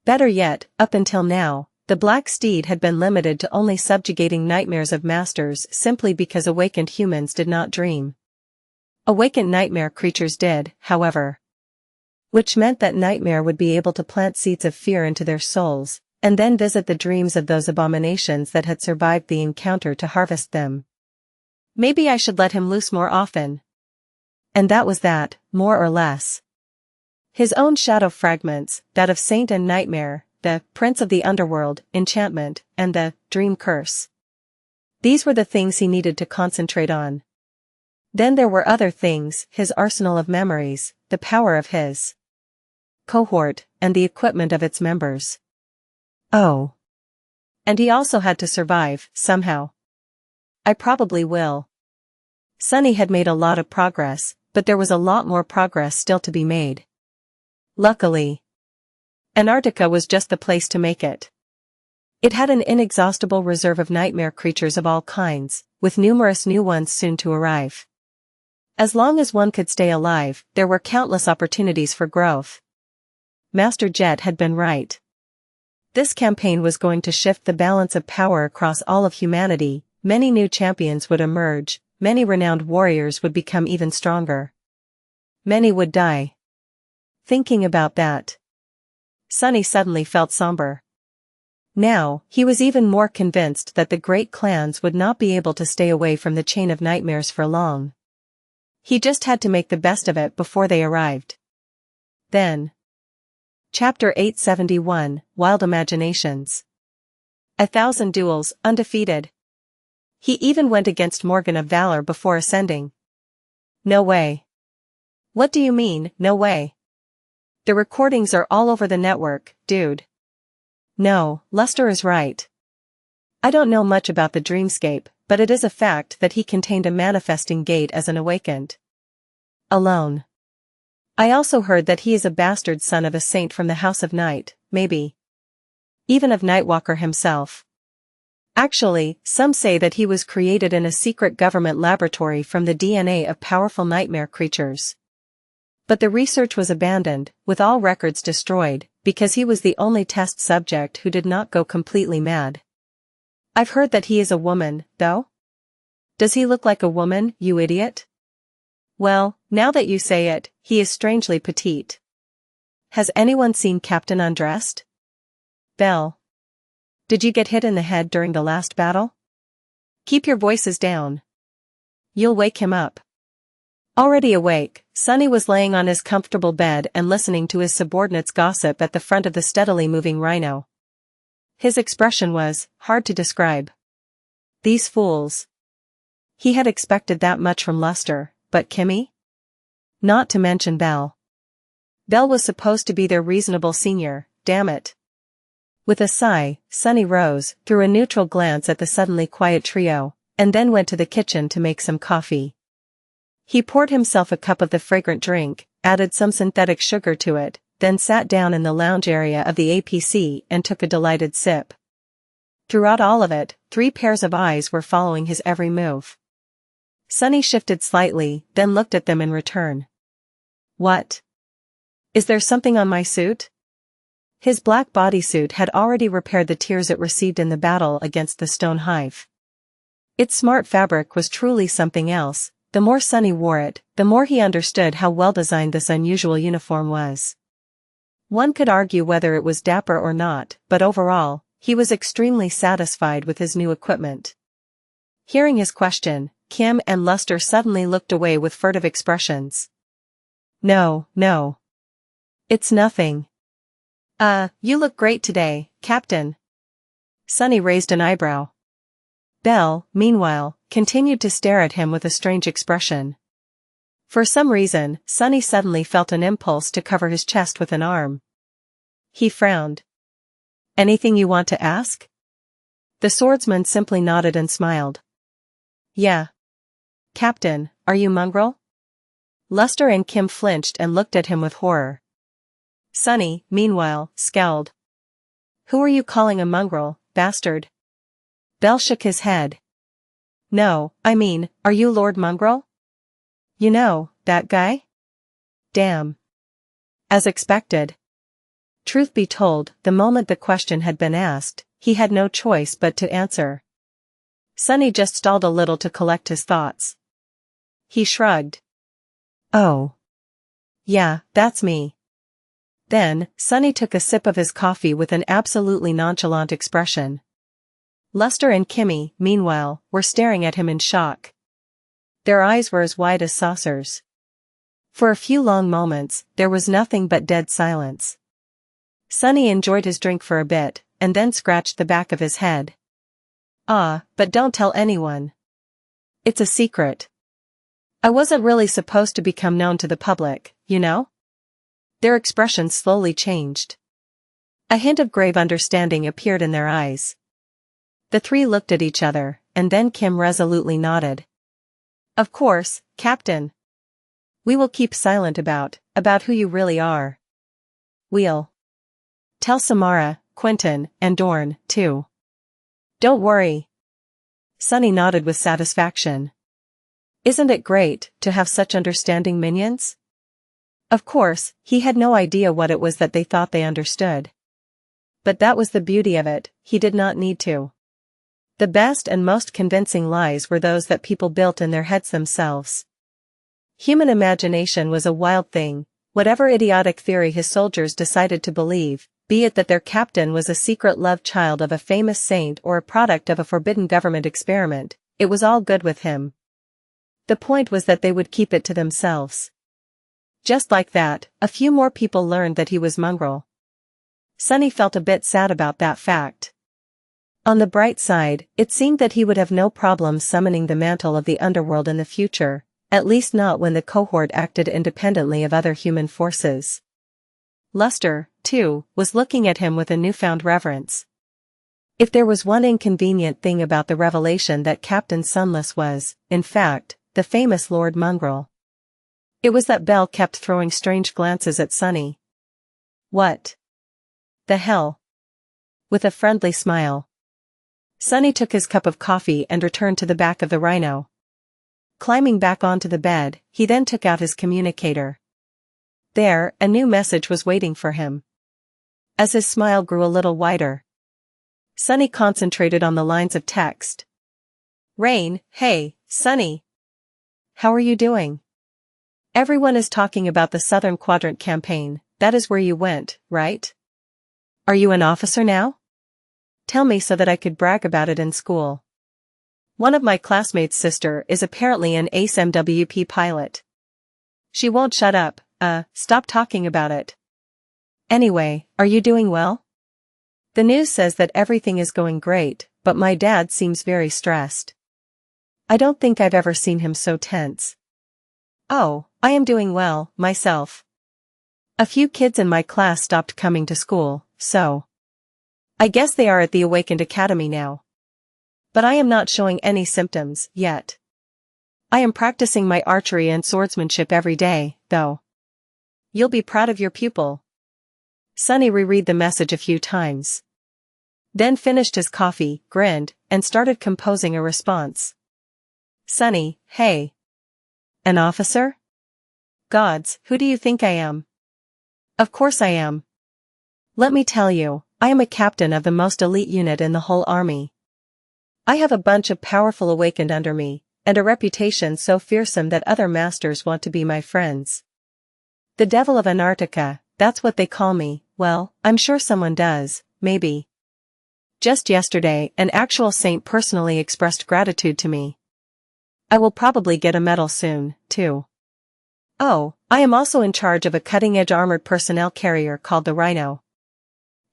Better yet, up until now, the Black Steed had been limited to only subjugating nightmares of masters simply because awakened humans did not dream. Awakened nightmare creatures did, however. Which meant that Nightmare would be able to plant seeds of fear into their souls, and then visit the dreams of those abominations that had survived the encounter to harvest them. Maybe I should let him loose more often. And that was that, more or less. His own shadow fragments, that of Saint and Nightmare, the Prince of the Underworld, enchantment, and the Dream Curse. These were the things he needed to concentrate on. Then there were other things, his arsenal of memories, the power of his cohort, and the equipment of its members. Oh. And he also had to survive, somehow. I probably will. Sonny had made a lot of progress, but there was a lot more progress still to be made. Luckily, Antarctica was just the place to make it. It had an inexhaustible reserve of nightmare creatures of all kinds, with numerous new ones soon to arrive. As long as one could stay alive, there were countless opportunities for growth. Master Jet had been right. This campaign was going to shift the balance of power across all of humanity. Many new champions would emerge, many renowned warriors would become even stronger. Many would die. Thinking about that, Sunny suddenly felt somber. Now, he was even more convinced that the great clans would not be able to stay away from the chain of nightmares for long. He just had to make the best of it before they arrived. Then. Chapter 871, Wild Imaginations. 1,000 duels, undefeated. He even went against Morgan of Valor before ascending. No way. What do you mean, no way? The recordings are all over the network, dude. No, Luster is right. I don't know much about the dreamscape, but it is a fact that he contained a manifesting gate as an awakened. Alone. I also heard that he is a bastard son of a saint from the House of Night, maybe. Even of Nightwalker himself. Actually, some say that he was created in a secret government laboratory from the DNA of powerful nightmare creatures. But the research was abandoned, with all records destroyed, because he was the only test subject who did not go completely mad. I've heard that he is a woman, though? Does he look like a woman, you idiot? Well, now that you say it, he is strangely petite. Has anyone seen Captain undressed? Belle. Did you get hit in the head during the last battle? Keep your voices down. You'll wake him up. Already awake, Sunny was laying on his comfortable bed and listening to his subordinates gossip at the front of the steadily moving rhino. His expression was hard to describe. These fools. He had expected that much from Luster, but Kimmy? Not to mention Belle. Belle was supposed to be their reasonable senior, damn it. With a sigh, Sunny rose, threw a neutral glance at the suddenly quiet trio, and then went to the kitchen to make some coffee. He poured himself a cup of the fragrant drink, added some synthetic sugar to it, then sat down in the lounge area of the APC and took a delighted sip. Throughout all of it, 3 pairs of eyes were following his every move. Sunny shifted slightly, then looked at them in return. What? Is there something on my suit? His black bodysuit had already repaired the tears it received in the battle against the stone hive. Its smart fabric was truly something else. The more Sunny wore it, the more he understood how well designed this unusual uniform was. One could argue whether it was dapper or not, but overall, he was extremely satisfied with his new equipment. Hearing his question, Kim and Luster suddenly looked away with furtive expressions. No. It's nothing. You look great today, Captain. Sunny raised an eyebrow. Belle, meanwhile, continued to stare at him with a strange expression. For some reason, Sunny suddenly felt an impulse to cover his chest with an arm. He frowned. Anything you want to ask? The swordsman simply nodded and smiled. Yeah. Captain, are you mongrel? Luster and Kim flinched and looked at him with horror. Sunny, meanwhile, scowled. Who are you calling a mongrel, bastard? Belle shook his head. No, I mean, are you Lord Mongrel? You know, that guy? Damn. As expected. Truth be told, the moment the question had been asked, he had no choice but to answer. Sunny just stalled a little to collect his thoughts. He shrugged. Oh. Yeah, that's me. Then, Sunny took a sip of his coffee with an absolutely nonchalant expression. Luster and Kimmy, meanwhile, were staring at him in shock. Their eyes were as wide as saucers. For a few long moments, there was nothing but dead silence. Sunny enjoyed his drink for a bit, and then scratched the back of his head. But don't tell anyone. It's a secret. I wasn't really supposed to become known to the public, you know? Their expressions slowly changed. A hint of grave understanding appeared in their eyes. The 3 looked at each other, and then Kim resolutely nodded. Of course, Captain. We will keep silent about who you really are. We'll tell Samara, Quentin, and Dorn, too. Don't worry. Sunny nodded with satisfaction. Isn't it great to have such understanding minions? Of course, he had no idea what it was that they thought they understood. But that was the beauty of it, he did not need to. The best and most convincing lies were those that people built in their heads themselves. Human imagination was a wild thing, whatever idiotic theory his soldiers decided to believe, be it that their captain was a secret love child of a famous saint or a product of a forbidden government experiment, it was all good with him. The point was that they would keep it to themselves. Just like that, a few more people learned that he was mongrel. Sunny felt a bit sad about that fact. On the bright side, it seemed that he would have no problem summoning the mantle of the underworld in the future, at least not when the cohort acted independently of other human forces. Luster, too, was looking at him with a newfound reverence. If there was one inconvenient thing about the revelation that Captain Sunless was, in fact, the famous Lord Mongrel, it was that Belle kept throwing strange glances at Sunny. What the hell? With a friendly smile, Sunny took his cup of coffee and returned to the back of the rhino. Climbing back onto the bed, he then took out his communicator. There, a new message was waiting for him. As his smile grew a little wider, Sunny concentrated on the lines of text. Rain, hey, Sunny. How are you doing? Everyone is talking about the Southern Quadrant campaign, that is where you went, right? Are you an officer now? Tell me so that I could brag about it in school. One of my classmates' sister is apparently an ace MWP pilot. She won't shut up, stop talking about it. Anyway, are you doing well? The news says that everything is going great, but my dad seems very stressed. I don't think I've ever seen him so tense. Oh, I am doing well, myself. A few kids in my class stopped coming to school, so I guess they are at the Awakened Academy now. But I am not showing any symptoms, yet. I am practicing my archery and swordsmanship every day, though. You'll be proud of your pupil. Sunny reread the message a few times. Then finished his coffee, grinned, and started composing a response. Sunny, hey. An officer? Gods, who do you think I am? Of course I am. Let me tell you, I am a captain of the most elite unit in the whole army. I have a bunch of powerful awakened under me, and a reputation so fearsome that other masters want to be my friends. The Devil of Antarctica, that's what they call me. Well, I'm sure someone does, maybe. Just yesterday, an actual saint personally expressed gratitude to me. I will probably get a medal soon, too. Oh, I am also in charge of a cutting-edge armored personnel carrier called the Rhino.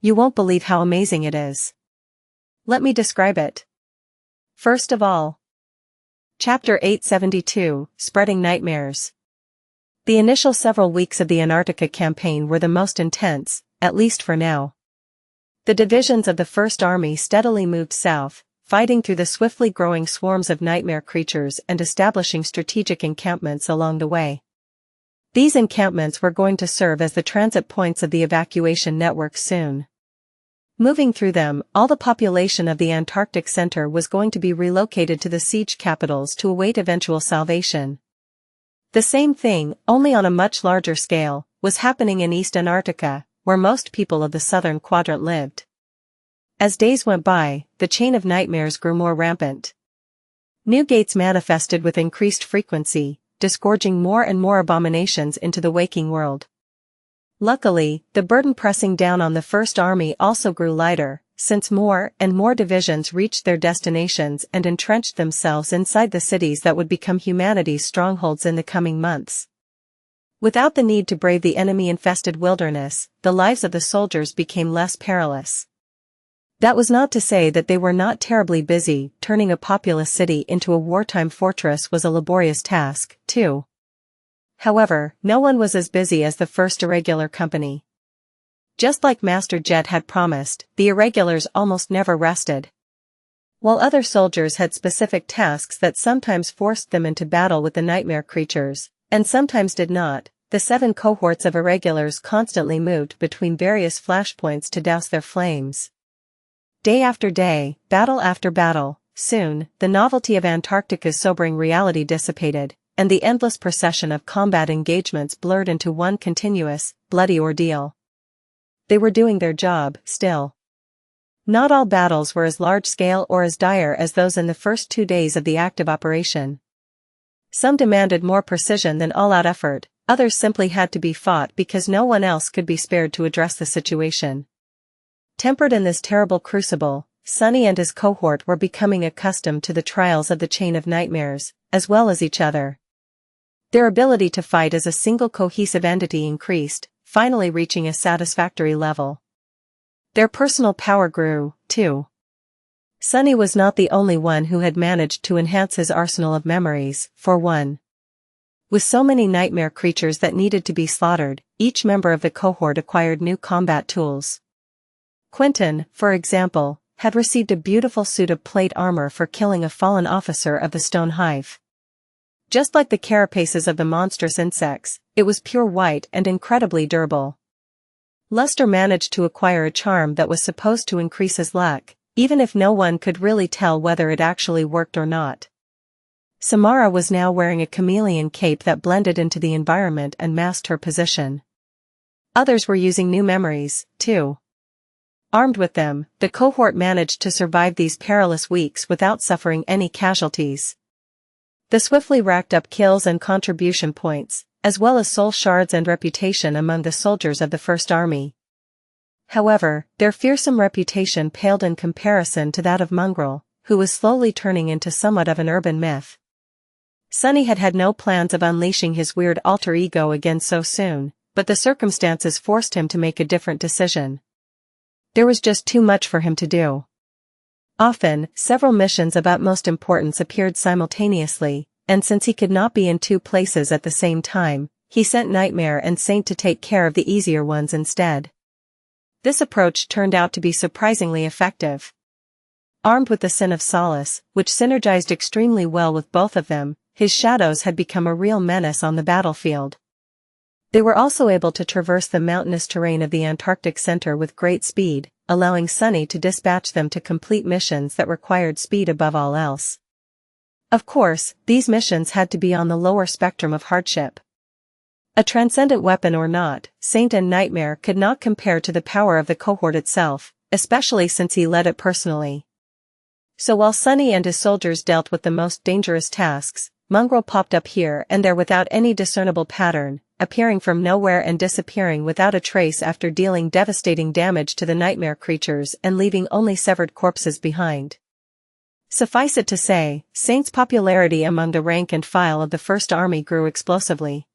You won't believe how amazing it is. Let me describe it. First of all, Chapter 872, Spreading Nightmares. The initial several weeks of the Antarctica campaign were the most intense, at least for now. The divisions of the First Army steadily moved south, fighting through the swiftly growing swarms of nightmare creatures and establishing strategic encampments along the way. These encampments were going to serve as the transit points of the evacuation network soon. Moving through them, all the population of the Antarctic Center was going to be relocated to the siege capitals to await eventual salvation. The same thing, only on a much larger scale, was happening in East Antarctica, where most people of the Southern Quadrant lived. As days went by, the chain of nightmares grew more rampant. New gates manifested with increased frequency, disgorging more and more abominations into the waking world. Luckily, the burden pressing down on the First Army also grew lighter, since more and more divisions reached their destinations and entrenched themselves inside the cities that would become humanity's strongholds in the coming months. Without the need to brave the enemy-infested wilderness, the lives of the soldiers became less perilous. That was not to say that they were not terribly busy. Turning a populous city into a wartime fortress was a laborious task, too. However, no one was as busy as the First Irregular Company. Just like Master Jet had promised, the Irregulars almost never rested. While other soldiers had specific tasks that sometimes forced them into battle with the nightmare creatures, and sometimes did not, the 7 cohorts of Irregulars constantly moved between various flashpoints to douse their flames. Day after day, battle after battle, soon, the novelty of Antarctica's sobering reality dissipated, and the endless procession of combat engagements blurred into one continuous, bloody ordeal. They were doing their job, still. Not all battles were as large-scale or as dire as those in the first 2 days of the active operation. Some demanded more precision than all-out effort, others simply had to be fought because no one else could be spared to address the situation. Tempered in this terrible crucible, Sunny and his cohort were becoming accustomed to the trials of the chain of nightmares, as well as each other. Their ability to fight as a single cohesive entity increased, finally reaching a satisfactory level. Their personal power grew, too. Sunny was not the only one who had managed to enhance his arsenal of memories, for one. With so many nightmare creatures that needed to be slaughtered, each member of the cohort acquired new combat tools. Quentin, for example, had received a beautiful suit of plate armor for killing a fallen officer of the Stone Hive. Just like the carapaces of the monstrous insects, it was pure white and incredibly durable. Luster managed to acquire a charm that was supposed to increase his luck, even if no one could really tell whether it actually worked or not. Samara was now wearing a chameleon cape that blended into the environment and masked her position. Others were using new memories, too. Armed with them, the cohort managed to survive these perilous weeks without suffering any casualties. They swiftly racked up kills and contribution points, as well as soul shards and reputation among the soldiers of the First Army. However, their fearsome reputation paled in comparison to that of Mongrel, who was slowly turning into somewhat of an urban myth. Sunny had had no plans of unleashing his weird alter ego again so soon, but the circumstances forced him to make a different decision. There was just too much for him to do. Often, several missions of utmost importance appeared simultaneously, and since he could not be in 2 places at the same time, he sent Nightmare and Saint to take care of the easier ones instead. This approach turned out to be surprisingly effective. Armed with the Sin of Solace, which synergized extremely well with both of them, his shadows had become a real menace on the battlefield. They were also able to traverse the mountainous terrain of the Antarctic Center with great speed, allowing Sunny to dispatch them to complete missions that required speed above all else. Of course, these missions had to be on the lower spectrum of hardship. A transcendent weapon or not, Saint and Nightmare could not compare to the power of the cohort itself, especially since he led it personally. So while Sunny and his soldiers dealt with the most dangerous tasks, Mongrel popped up here and there without any discernible pattern, appearing from nowhere and disappearing without a trace after dealing devastating damage to the nightmare creatures and leaving only severed corpses behind. Suffice it to say, Saint's popularity among the rank and file of the First Army grew explosively.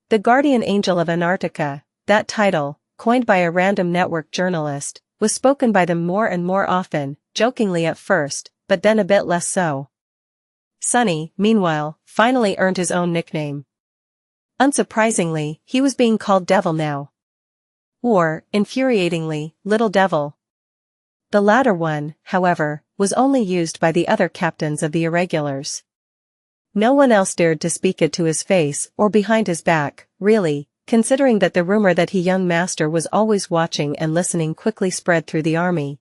The Guardian Angel of Antarctica, that title, coined by a random network journalist, was spoken by them more and more often, jokingly at first, but then a bit less so. Sunny, meanwhile, finally earned his own nickname. Unsurprisingly, he was being called Devil now. Or, infuriatingly, Little Devil. The latter one, however, was only used by the other captains of the Irregulars. No one else dared to speak it to his face or behind his back, really, considering that the rumor that his young master was always watching and listening quickly spread through the army.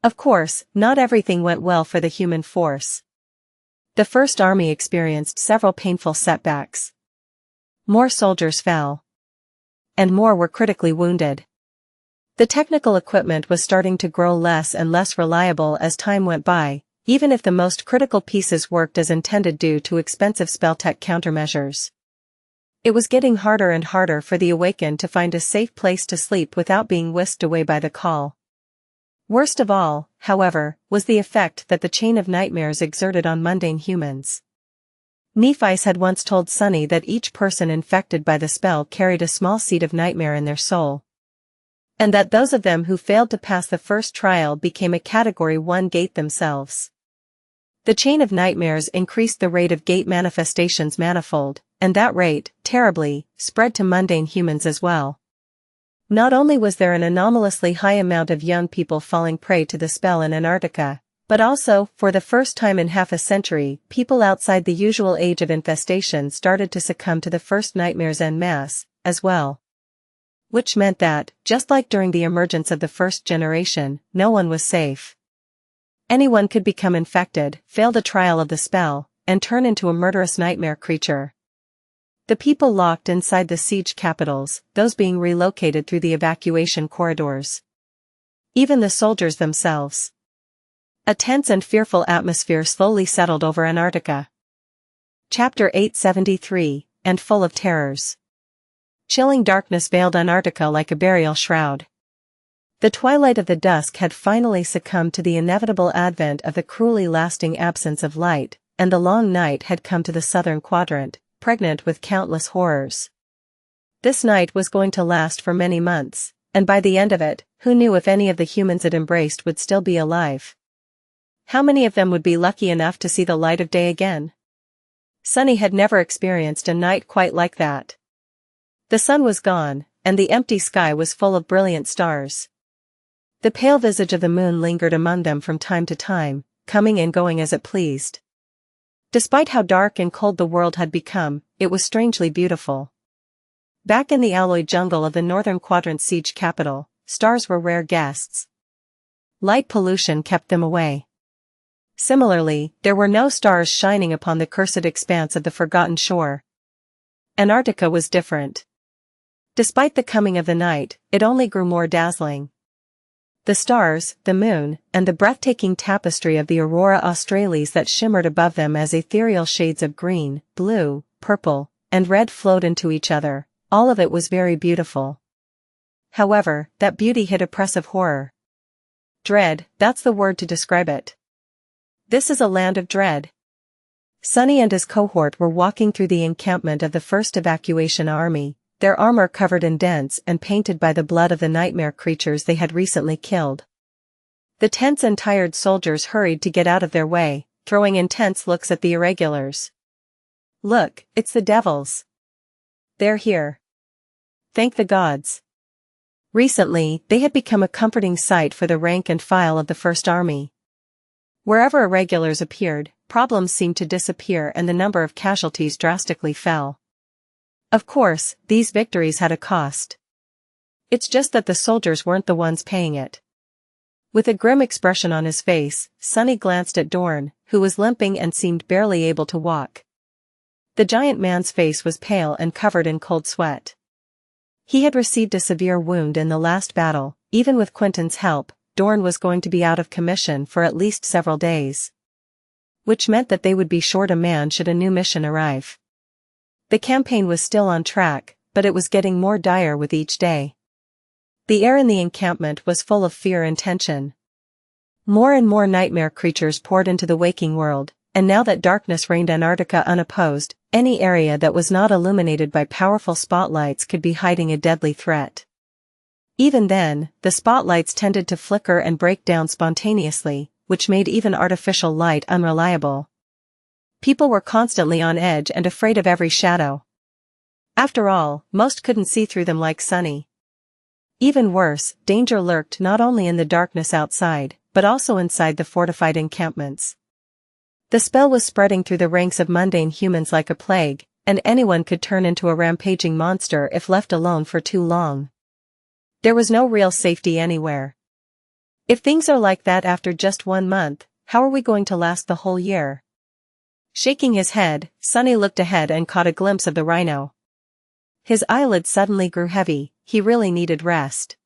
Of course, not everything went well for the human force. The First Army experienced several painful setbacks. More soldiers fell. And more were critically wounded. The technical equipment was starting to grow less and less reliable as time went by, even if the most critical pieces worked as intended due to expensive spell-tech countermeasures. It was getting harder and harder for the Awakened to find a safe place to sleep without being whisked away by the call. Worst of all, however, was the effect that the chain of nightmares exerted on mundane humans. Nephi's had once told Sunny that each person infected by the spell carried a small seed of nightmare in their soul. And that those of them who failed to pass the first trial became a Category 1 gate themselves. The chain of nightmares increased the rate of gate manifestations manifold, and that rate, terribly, spread to mundane humans as well. Not only was there an anomalously high amount of young people falling prey to the spell in Antarctica, but also, for the first time in half a century, people outside the usual age of infestation started to succumb to the first nightmares en masse, as well. Which meant that, just like during the emergence of the first generation, no one was safe. Anyone could become infected, fail the trial of the spell, and turn into a murderous nightmare creature. The people locked inside the siege capitals, those being relocated through the evacuation corridors. even the soldiers themselves. A tense and fearful atmosphere slowly settled over Antarctica. Chapter 873, and full of terrors. Chilling darkness veiled Antarctica like a burial shroud. The twilight of the dusk had finally succumbed to the inevitable advent of the cruelly lasting absence of light, and the long night had come to the southern quadrant, pregnant with countless horrors. This night was going to last for many months, and by the end of it, who knew if any of the humans it embraced would still be alive? How many of them would be lucky enough to see the light of day again? Sunny had never experienced a night quite like that. The sun was gone, and the empty sky was full of brilliant stars. The pale visage of the moon lingered among them from time to time, coming and going as it pleased. Despite how dark and cold the world had become, it was strangely beautiful. Back in the alloy jungle of the northern quadrant siege capital, stars were rare guests. Light pollution kept them away. Similarly, there were no stars shining upon the cursed expanse of the forgotten shore. Antarctica was different. Despite the coming of the night, it only grew more dazzling. The stars, the moon, and the breathtaking tapestry of the Aurora Australis that shimmered above them as ethereal shades of green, blue, purple, and red flowed into each other, all of it was very beautiful. However, that beauty hid oppressive horror. Dread, that's the word to describe it. This is a land of dread. Sunny and his cohort were walking through the encampment of the first evacuation army, their armor covered in dents and painted by the blood of the nightmare creatures they had recently killed. The tense and tired soldiers hurried to get out of their way, throwing intense looks at the irregulars. Look, it's the devils. They're here. Thank the gods. Recently, they had become a comforting sight for the rank and file of the First Army. Wherever irregulars appeared, problems seemed to disappear and the number of casualties drastically fell. Of course, these victories had a cost. It's just that the soldiers weren't the ones paying it. With a grim expression on his face, Sunny glanced at Dorn, who was limping and seemed barely able to walk. The giant man's face was pale and covered in cold sweat. He had received a severe wound in the last battle. Even with Quentin's help, Dorn was going to be out of commission for at least several days. Which meant that they would be short a man should a new mission arrive. The campaign was still on track, but it was getting more dire with each day. The air in the encampment was full of fear and tension. More and more nightmare creatures poured into the waking world, and now that darkness reigned Antarctica unopposed, any area that was not illuminated by powerful spotlights could be hiding a deadly threat. Even then, the spotlights tended to flicker and break down spontaneously, which made even artificial light unreliable. People were constantly on edge and afraid of every shadow. After all, most couldn't see through them like Sunny. Even worse, danger lurked not only in the darkness outside, but also inside the fortified encampments. The spell was spreading through the ranks of mundane humans like a plague, and anyone could turn into a rampaging monster if left alone for too long. There was no real safety anywhere. If things are like that after just 1 month, how are we going to last the whole year? Shaking his head, Sunny looked ahead and caught a glimpse of the rhino. His eyelids suddenly grew heavy, he really needed rest.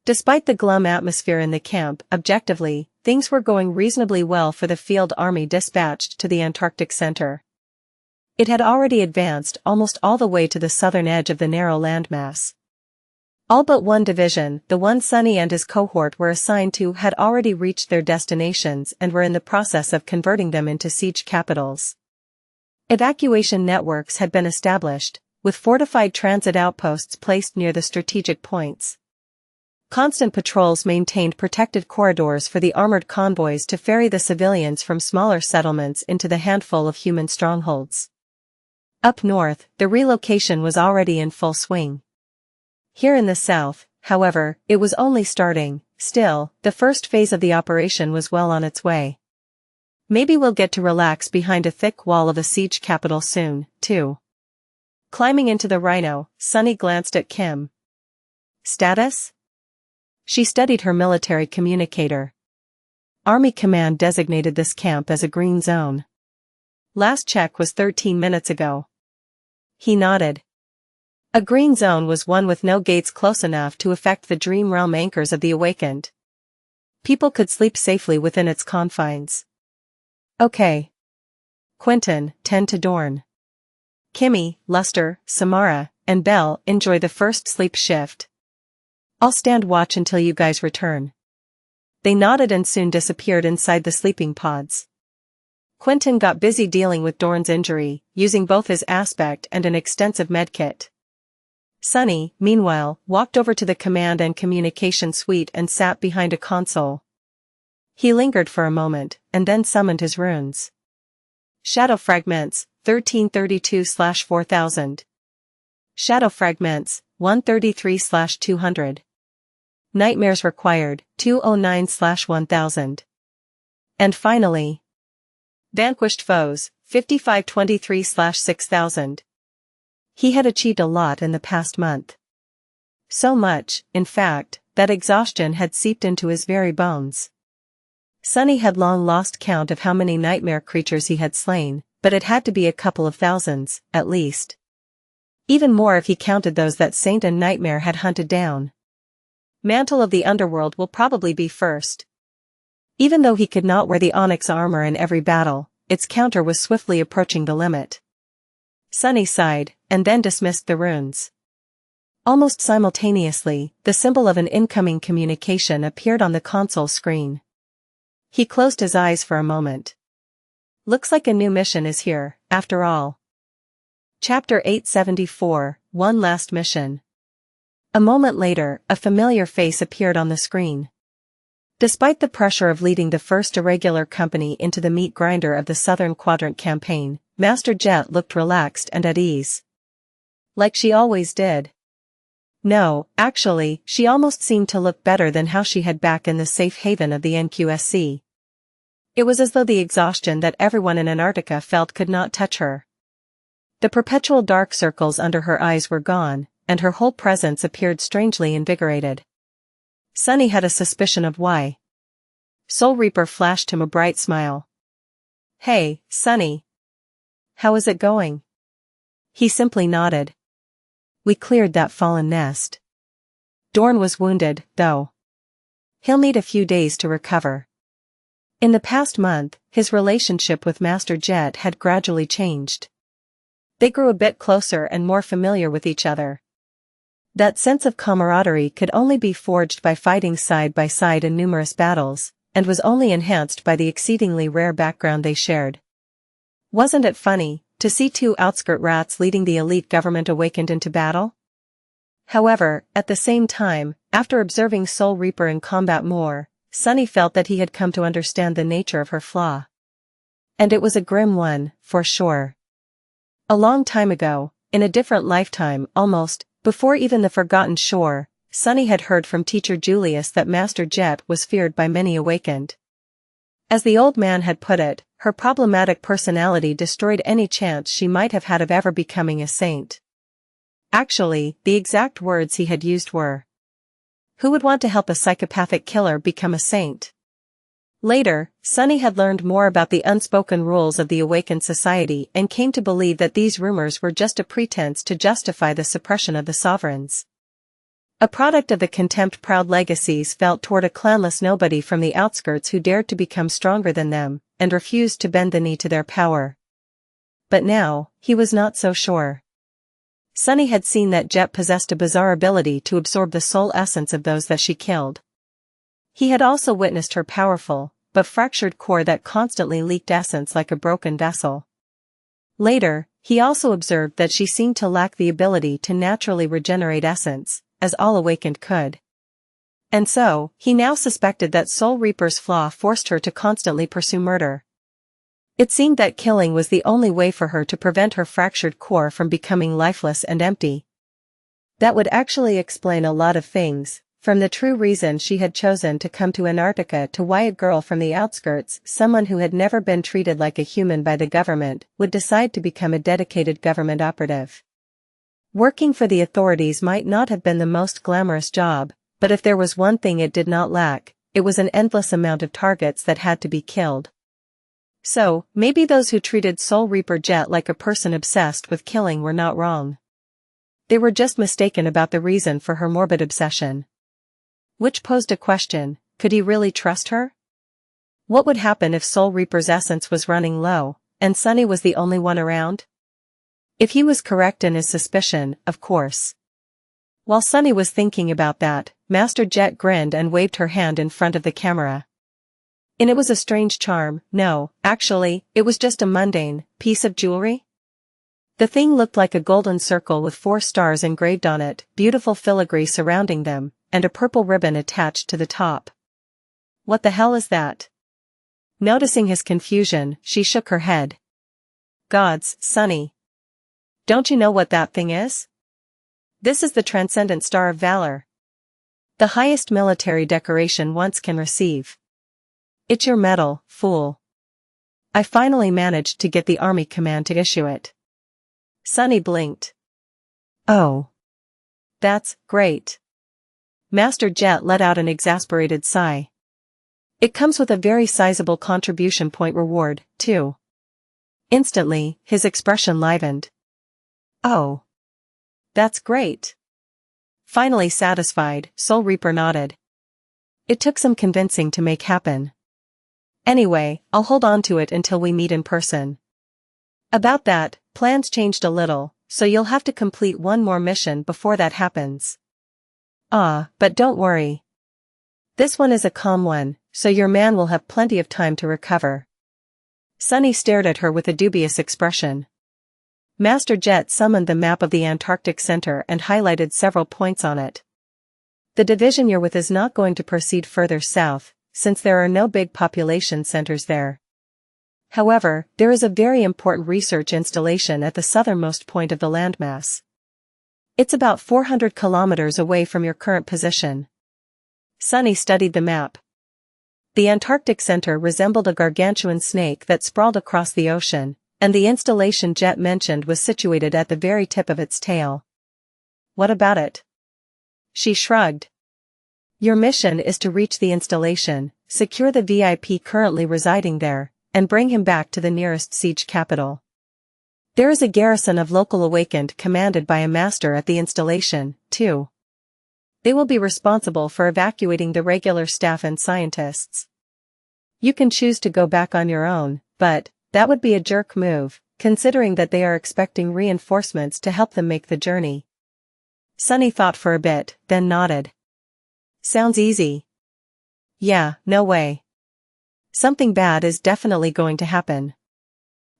Despite the glum atmosphere in the camp, objectively, things were going reasonably well for the field army dispatched to the Antarctic Center. It had already advanced almost all the way to the southern edge of the narrow landmass. All but one division, the one Sunny and his cohort were assigned to, had already reached their destinations and were in the process of converting them into siege capitals. Evacuation networks had been established, with fortified transit outposts placed near the strategic points. Constant patrols maintained protected corridors for the armored convoys to ferry the civilians from smaller settlements into the handful of human strongholds. Up north, the relocation was already in full swing. Here in the south, however, it was only starting. Still, the first phase of the operation was well on its way. Maybe we'll get to relax behind a thick wall of a siege capital soon, too. Climbing into the rhino, Sunny glanced at Kim. Status? She studied her military communicator. Army Command designated this camp as a green zone. Last check was 13 minutes ago. He nodded. A green zone was one with no gates close enough to affect the dream realm anchors of the awakened. people could sleep safely within its confines. Okay. Quentin, tend to Dorn. Kimmy, Luster, Samara, and Belle enjoy the first sleep shift. I'll stand watch until you guys return. They nodded and soon disappeared inside the sleeping pods. Quentin got busy dealing with Dorn's injury, using both his aspect and an extensive medkit. Sunny, meanwhile, walked over to the command and communication suite and sat behind a console. He lingered for a moment, and then summoned his runes. Shadow Fragments, 1332/4000. Shadow Fragments, 133/200. Nightmares Required, 209/1000. And finally, Vanquished Foes, 5523/6000. He had achieved a lot in the past month. So much, in fact, that exhaustion had seeped into his very bones. Sunny had long lost count of how many nightmare creatures he had slain, but it had to be a couple of thousands, at least. Even more if he counted those that Saint and Nightmare had hunted down. Mantle of the Underworld will probably be first. Even though he could not wear the onyx armor in every battle, its counter was swiftly approaching the limit. Sunny sighed, and then dismissed the runes. Almost simultaneously, the symbol of an incoming communication appeared on the console screen. He closed his eyes for a moment. Looks like a new mission is here, after all. Chapter 874, One Last Mission. A moment later, a familiar face appeared on the screen. Despite the pressure of leading the first irregular company into the meat grinder of the Southern Quadrant campaign, Master Jet looked relaxed and at ease. Like she always did. No, actually, she almost seemed to look better than how she had back in the safe haven of the NQSC. It was as though the exhaustion that everyone in Antarctica felt could not touch her. The perpetual dark circles under her eyes were gone, and her whole presence appeared strangely invigorated. Sunny had a suspicion of why. Soul Reaper flashed him a bright smile. Hey, Sunny. How is it going? He simply nodded. We cleared that fallen nest. Dorn was wounded, though. He'll need a few days to recover. In the past month, his relationship with Master Jet had gradually changed. They grew a bit closer and more familiar with each other. That sense of camaraderie could only be forged by fighting side by side in numerous battles, and was only enhanced by the exceedingly rare background they shared. Wasn't it funny to see two outskirt rats leading the elite government awakened into battle? However, at the same time, after observing Soul Reaper in combat more, Sunny felt that he had come to understand the nature of her flaw. And it was a grim one, for sure. A long time ago, in a different lifetime almost, before even the Forgotten Shore, Sunny had heard from Teacher Julius that Master Jet was feared by many awakened. As the old man had put it, her problematic personality destroyed any chance she might have had of ever becoming a saint. Actually, the exact words he had used were, "Who would want to help a psychopathic killer become a saint?" Later, Sunny had learned more about the unspoken rules of the awakened society and came to believe that these rumors were just a pretense to justify the suppression of the sovereigns. A product of the contempt proud legacies felt toward a clanless nobody from the outskirts who dared to become stronger than them, and refused to bend the knee to their power. But now, he was not so sure. Sunny had seen that Jet possessed a bizarre ability to absorb the soul essence of those that she killed. He had also witnessed her powerful, but fractured core that constantly leaked essence like a broken vessel. Later, he also observed that she seemed to lack the ability to naturally regenerate essence, as all awakened could. And so, he now suspected that Soul Reaper's flaw forced her to constantly pursue murder. It seemed that killing was the only way for her to prevent her fractured core from becoming lifeless and empty. That would actually explain a lot of things, from the true reason she had chosen to come to Antarctica to why a girl from the outskirts, someone who had never been treated like a human by the government, would decide to become a dedicated government operative. Working for the authorities might not have been the most glamorous job, but if there was one thing it did not lack, it was an endless amount of targets that had to be killed. So, maybe those who treated Soul Reaper Jet like a person obsessed with killing were not wrong. They were just mistaken about the reason for her morbid obsession. Which posed a question, Could he really trust her? What would happen if Soul Reaper's essence was running low, and Sunny was the only one around? If he was correct in his suspicion, of course. While Sunny was thinking about that, Master Jet grinned and waved her hand in front of the camera. And it was a strange charm. No, actually, it was just a mundane piece of jewelry. The thing looked like a golden circle with 4 stars engraved on it, beautiful filigree surrounding them, and a purple ribbon attached to the top. What the hell is that? Noticing his confusion, she shook her head. Gods, Sunny. Don't you know what that thing is? This is the Transcendent Star of Valor. The highest military decoration one can receive. It's your medal, fool. I finally managed to get the army command to issue it. Sunny blinked. Oh. That's great. Master Jet let out an exasperated sigh. It comes with a very sizable contribution point reward, too. Instantly, his expression livened. Oh. That's great. Finally satisfied, Soul Reaper nodded. It took some convincing to make happen. Anyway, I'll hold on to it until we meet in person. About that, plans changed a little, so you'll have to complete one more mission before that happens. But don't worry. This one is a calm one, so your man will have plenty of time to recover. Sunny stared at her with a dubious expression. Master Jet summoned the map of the Antarctic Center and highlighted several points on it. The division you're with is not going to proceed further south, since there are no big population centers there. However, there is a very important research installation at the southernmost point of the landmass. It's about 400 kilometers away from your current position. Sunny studied the map. The Antarctic Center resembled a gargantuan snake that sprawled across the ocean, and the installation Jet mentioned was situated at the very tip of its tail. What about it? She shrugged. Your mission is to reach the installation, secure the VIP currently residing there, and bring him back to the nearest siege capital. There is a garrison of local awakened commanded by a master at the installation, too. They will be responsible for evacuating the regular staff and scientists. You can choose to go back on your own, but that would be a jerk move, considering that they are expecting reinforcements to help them make the journey. Sunny thought for a bit, then nodded. Sounds easy. Yeah, no way. Something bad is definitely going to happen.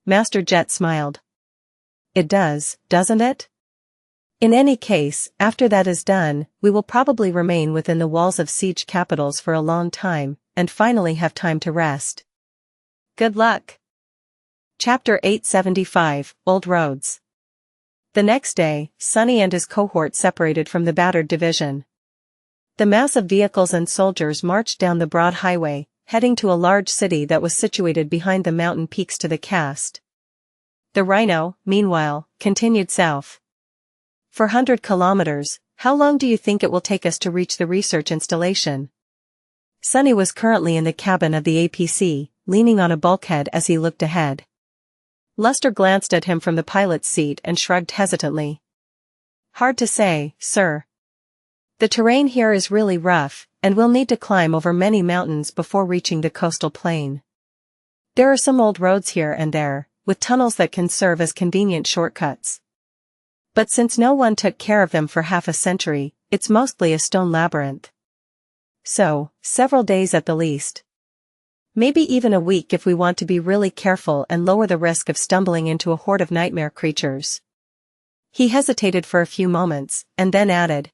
Master Jet smiled. It does, doesn't it? In any case, after that is done, we will probably remain within the walls of siege capitals for a long time, and finally have time to rest. Good luck. Chapter 875, Old Roads. The next day, Sunny and his cohort separated from the battered division. The mass of vehicles and soldiers marched down the broad highway, heading to a large city that was situated behind the mountain peaks to the cast. The Rhino, meanwhile, continued south. 400 kilometers, how long do you think it will take us to reach the research installation? Sunny was currently in the cabin of the APC, leaning on a bulkhead as he looked ahead. Luster glanced at him from the pilot's seat and shrugged hesitantly. Hard to say, sir. The terrain here is really rough, and we'll need to climb over many mountains before reaching the coastal plain. There are some old roads here and there, with tunnels that can serve as convenient shortcuts. But since no one took care of them for half a century, it's mostly a stone labyrinth. So, several days at the least. Maybe even a week if we want to be really careful and lower the risk of stumbling into a horde of nightmare creatures. He hesitated for a few moments, and then added.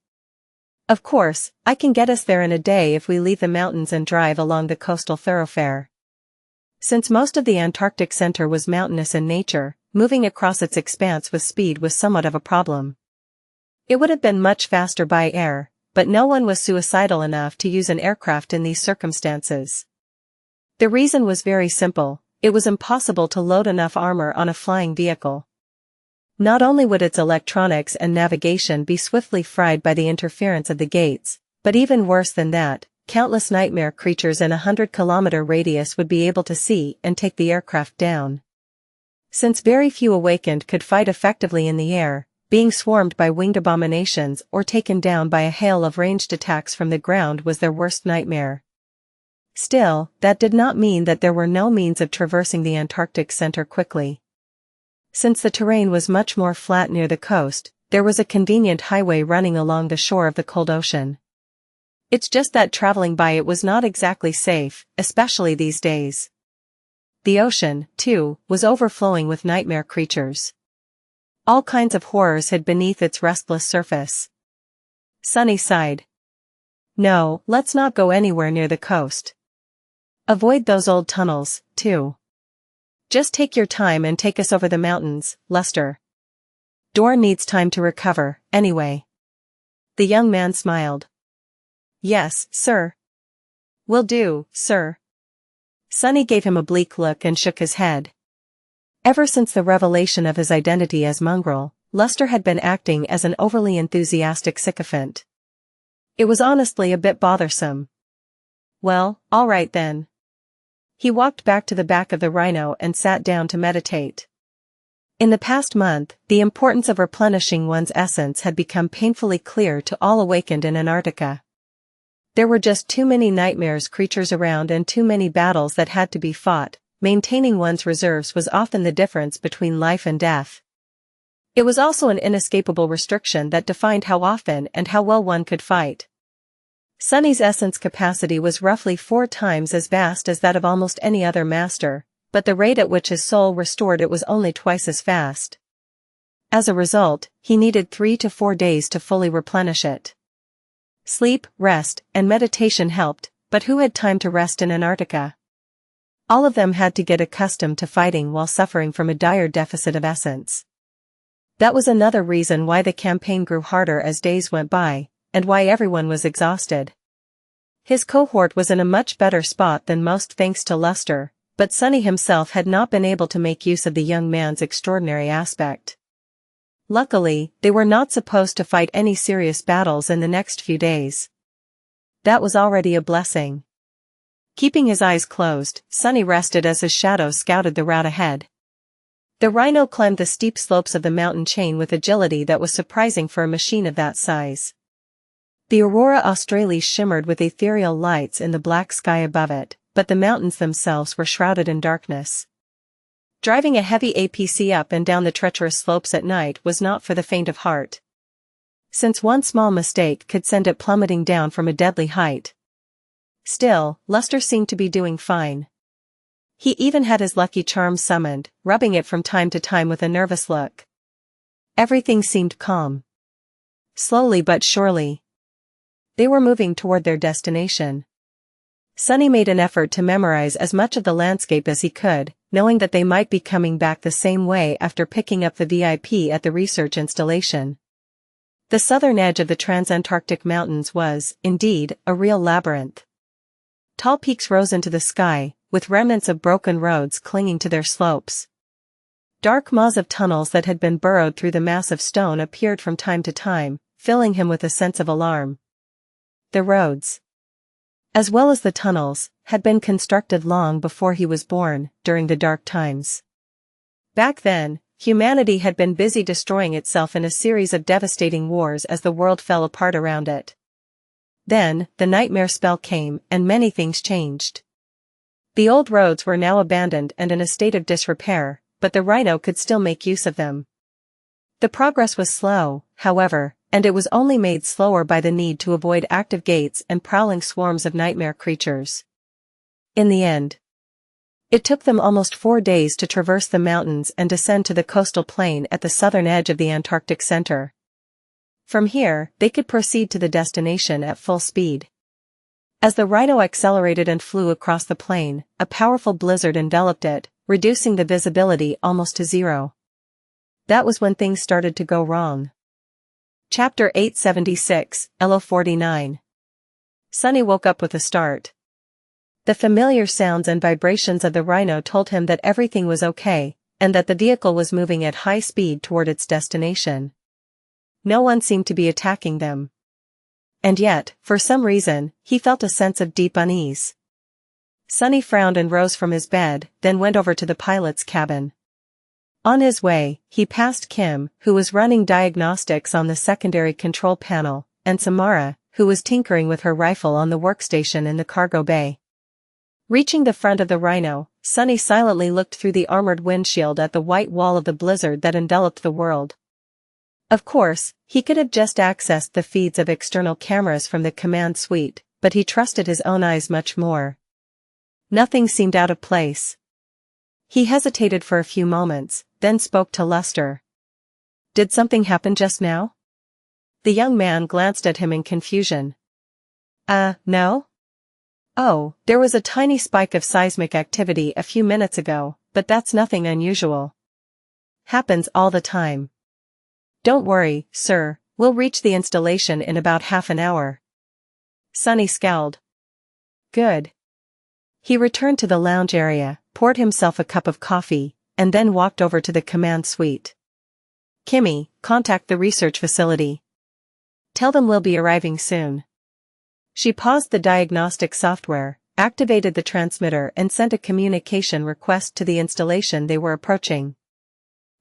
Of course, I can get us there in a day if we leave the mountains and drive along the coastal thoroughfare. Since most of the Antarctic Center was mountainous in nature, moving across its expanse with speed was somewhat of a problem. It would have been much faster by air, but no one was suicidal enough to use an aircraft in these circumstances. The reason was very simple, it was impossible to load enough armor on a flying vehicle. Not only would its electronics and navigation be swiftly fried by the interference of the gates, but even worse than that, countless nightmare creatures in a 100-kilometer radius would be able to see and take the aircraft down. Since very few awakened could fight effectively in the air, being swarmed by winged abominations or taken down by a hail of ranged attacks from the ground was their worst nightmare. Still, that did not mean that there were no means of traversing the Antarctic center quickly. Since the terrain was much more flat near the coast, there was a convenient highway running along the shore of the cold ocean. It's just that traveling by it was not exactly safe, especially these days. The ocean, too, was overflowing with nightmare creatures. All kinds of horrors hid beneath its restless surface. Sunny sighed. No, let's not go anywhere near the coast. Avoid those old tunnels, too. Just take your time and take us over the mountains, Lester. Dor needs time to recover, anyway. The young man smiled. Yes, sir. Will do, sir. Sunny gave him a bleak look and shook his head. Ever since the revelation of his identity as mongrel, Lester had been acting as an overly enthusiastic sycophant. It was honestly a bit bothersome. Well, all right then. He walked back to the back of the rhino and sat down to meditate. In the past month, the importance of replenishing one's essence had become painfully clear to all awakened in Antarctica. There were just too many nightmares creatures around and too many battles that had to be fought. Maintaining one's reserves was often the difference between life and death. It was also an inescapable restriction that defined how often and how well one could fight. Sunny's essence capacity was roughly 4 times as vast as that of almost any other master, but the rate at which his soul restored it was only twice as fast. As a result, he needed 3 to 4 days to fully replenish it. Sleep, rest, and meditation helped, but who had time to rest in Antarctica? All of them had to get accustomed to fighting while suffering from a dire deficit of essence. That was another reason why the campaign grew harder as days went by, and why everyone was exhausted. His cohort was in a much better spot than most thanks to Lester, but Sunny himself had not been able to make use of the young man's extraordinary aspect. Luckily, they were not supposed to fight any serious battles in the next few days. That was already a blessing. Keeping his eyes closed, Sunny rested as his shadow scouted the route ahead. The rhino climbed the steep slopes of the mountain chain with agility that was surprising for a machine of that size. The Aurora Australis shimmered with ethereal lights in the black sky above it, but the mountains themselves were shrouded in darkness. Driving a heavy APC up and down the treacherous slopes at night was not for the faint of heart. Since one small mistake could send it plummeting down from a deadly height. Still, Lester seemed to be doing fine. He even had his lucky charm summoned, rubbing it from time to time with a nervous look. Everything seemed calm. Slowly but surely. They were moving toward their destination. Sunny made an effort to memorize as much of the landscape as he could, knowing that they might be coming back the same way after picking up the VIP at the research installation. The southern edge of the Transantarctic Mountains was, indeed, a real labyrinth. Tall peaks rose into the sky, with remnants of broken roads clinging to their slopes. Dark maws of tunnels that had been burrowed through the mass of stone appeared from time to time, filling him with a sense of alarm. The roads, as well as the tunnels, had been constructed long before he was born, during the dark times. Back then, humanity had been busy destroying itself in a series of devastating wars as the world fell apart around it. Then, the nightmare spell came, and many things changed. The old roads were now abandoned and in a state of disrepair, but the rhino could still make use of them. The progress was slow, however, and it was only made slower by the need to avoid active gates and prowling swarms of nightmare creatures. In the end, it took them almost 4 days to traverse the mountains and descend to the coastal plain at the southern edge of the Antarctic center. From here, they could proceed to the destination at full speed. As the rhino accelerated and flew across the plain, a powerful blizzard enveloped it, reducing the visibility almost to zero. That was when things started to go wrong. Chapter 876, Elo 49. Sunny woke up with a start. The familiar sounds and vibrations of the rhino told him that everything was okay, and that the vehicle was moving at high speed toward its destination. No one seemed to be attacking them. And yet, for some reason, he felt a sense of deep unease. Sunny frowned and rose from his bed, then went over to the pilot's cabin. On his way, he passed Kim, who was running diagnostics on the secondary control panel, and Samara, who was tinkering with her rifle on the workstation in the cargo bay. Reaching the front of the rhino, Sunny silently looked through the armored windshield at the white wall of the blizzard that enveloped the world. Of course, he could have just accessed the feeds of external cameras from the command suite, but he trusted his own eyes much more. Nothing seemed out of place. He hesitated for a few moments, then spoke to Luster. "Did something happen just now?" The young man glanced at him in confusion. No? Oh, there was a tiny spike of seismic activity a few minutes ago, but that's nothing unusual. Happens all the time. Don't worry, sir, we'll reach the installation in about half an hour. Sunny scowled. Good. He returned to the lounge area, poured himself a cup of coffee, and then walked over to the command suite. Kimmy, contact the research facility. Tell them we'll be arriving soon. She paused the diagnostic software, activated the transmitter and sent a communication request to the installation they were approaching.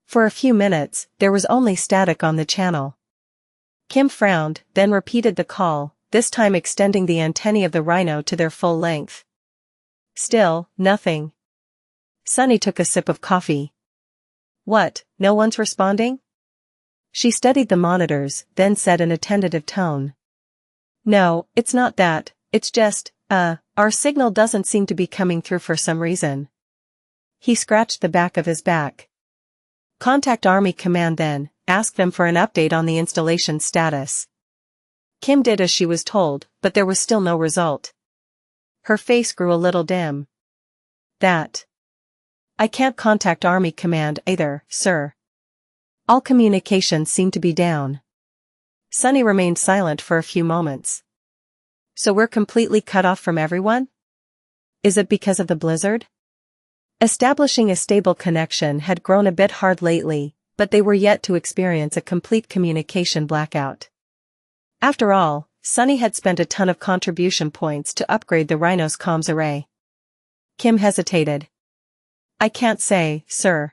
For a few minutes, there was only static on the channel. Kim frowned, then repeated the call, this time extending the antennae of the rhino to their full length. Still, nothing. Sunny took a sip of coffee. What, no one's responding? She studied the monitors, then said in a tentative tone. No, it's not that, it's just, our signal doesn't seem to be coming through for some reason. He scratched the back of his back. Contact Army Command then, ask them for an update on the installation status. Kim did as she was told, but there was still no result. Her face grew a little dim. I can't contact Army Command either, sir. All communications seem to be down. Sunny remained silent for a few moments. So we're completely cut off from everyone? Is it because of the blizzard? Establishing a stable connection had grown a bit hard lately, but they were yet to experience a complete communication blackout. After all, Sunny had spent a ton of contribution points to upgrade the Rhino's comms array. Kim hesitated. I can't say, sir.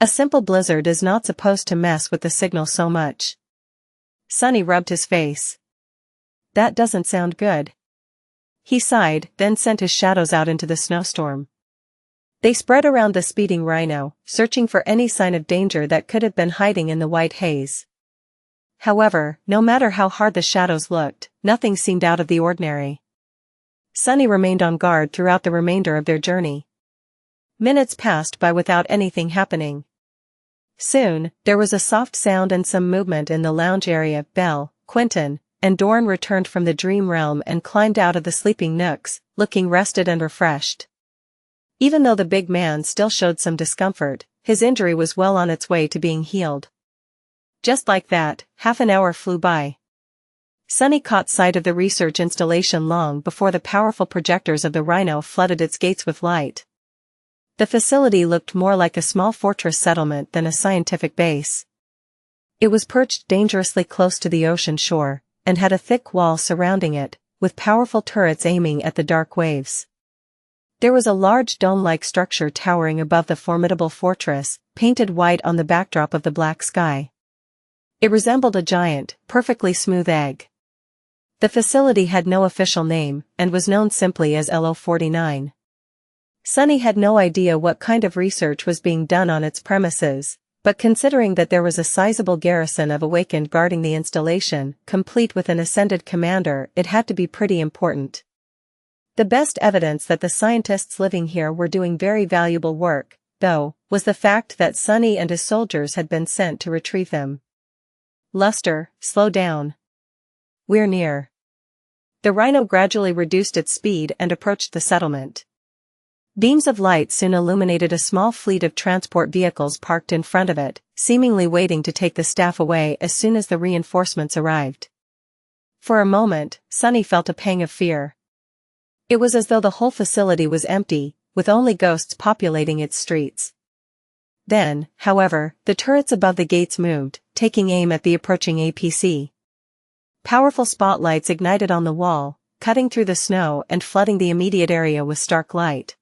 A simple blizzard is not supposed to mess with the signal so much. Sunny rubbed his face. That doesn't sound good. He sighed, then sent his shadows out into the snowstorm. They spread around the speeding rhino, searching for any sign of danger that could have been hiding in the white haze. However, no matter how hard the shadows looked, nothing seemed out of the ordinary. Sunny remained on guard throughout the remainder of their journey. Minutes passed by without anything happening. Soon, there was a soft sound and some movement in the lounge area. Belle, Quentin, and Dorn returned from the dream realm and climbed out of the sleeping nooks, looking rested and refreshed. Even though the big man still showed some discomfort, his injury was well on its way to being healed. Just like that, half an hour flew by. Sunny caught sight of the research installation long before the powerful projectors of the Rhino flooded its gates with light. The facility looked more like a small fortress settlement than a scientific base. It was perched dangerously close to the ocean shore, and had a thick wall surrounding it, with powerful turrets aiming at the dark waves. There was a large dome-like structure towering above the formidable fortress, painted white on the backdrop of the black sky. It resembled a giant, perfectly smooth egg. The facility had no official name, and was known simply as LO-49. Sunny had no idea what kind of research was being done on its premises, but considering that there was a sizable garrison of Awakened guarding the installation, complete with an ascended commander, it had to be pretty important. The best evidence that the scientists living here were doing very valuable work, though, was the fact that Sunny and his soldiers had been sent to retrieve them. Luster, slow down. We're near. The Rhino gradually reduced its speed and approached the settlement. Beams of light soon illuminated a small fleet of transport vehicles parked in front of it, seemingly waiting to take the staff away as soon as the reinforcements arrived. For a moment, Sunny felt a pang of fear. It was as though the whole facility was empty, with only ghosts populating its streets. Then, however, the turrets above the gates moved, taking aim at the approaching APC. Powerful spotlights ignited on the wall, cutting through the snow and flooding the immediate area with stark light.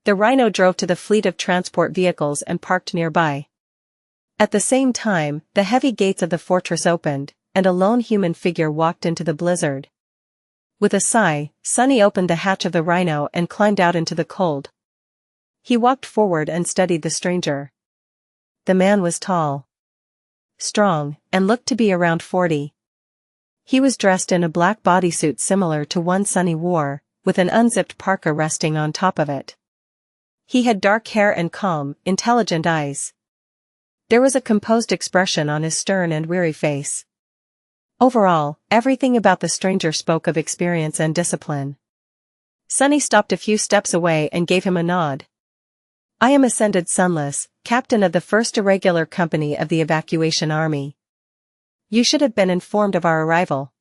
The Rhino drove to the fleet of transport vehicles and parked nearby. At the same time, the heavy gates of the fortress opened, and a lone human figure walked into the blizzard. With a sigh, Sunny opened the hatch of the rhino and climbed out into the cold. He walked forward and studied the stranger. The man was tall, strong, and looked to be around 40. He was dressed in a black bodysuit similar to one Sunny wore, with an unzipped parka resting on top of it. He had dark hair and calm, intelligent eyes. There was a composed expression on his stern and weary face. Overall, everything about the stranger spoke of experience and discipline. Sunny stopped a few steps away and gave him a nod. I am Ascended Sunless, captain of the 1st Irregular Company of the Evacuation Army. You should have been informed of our arrival.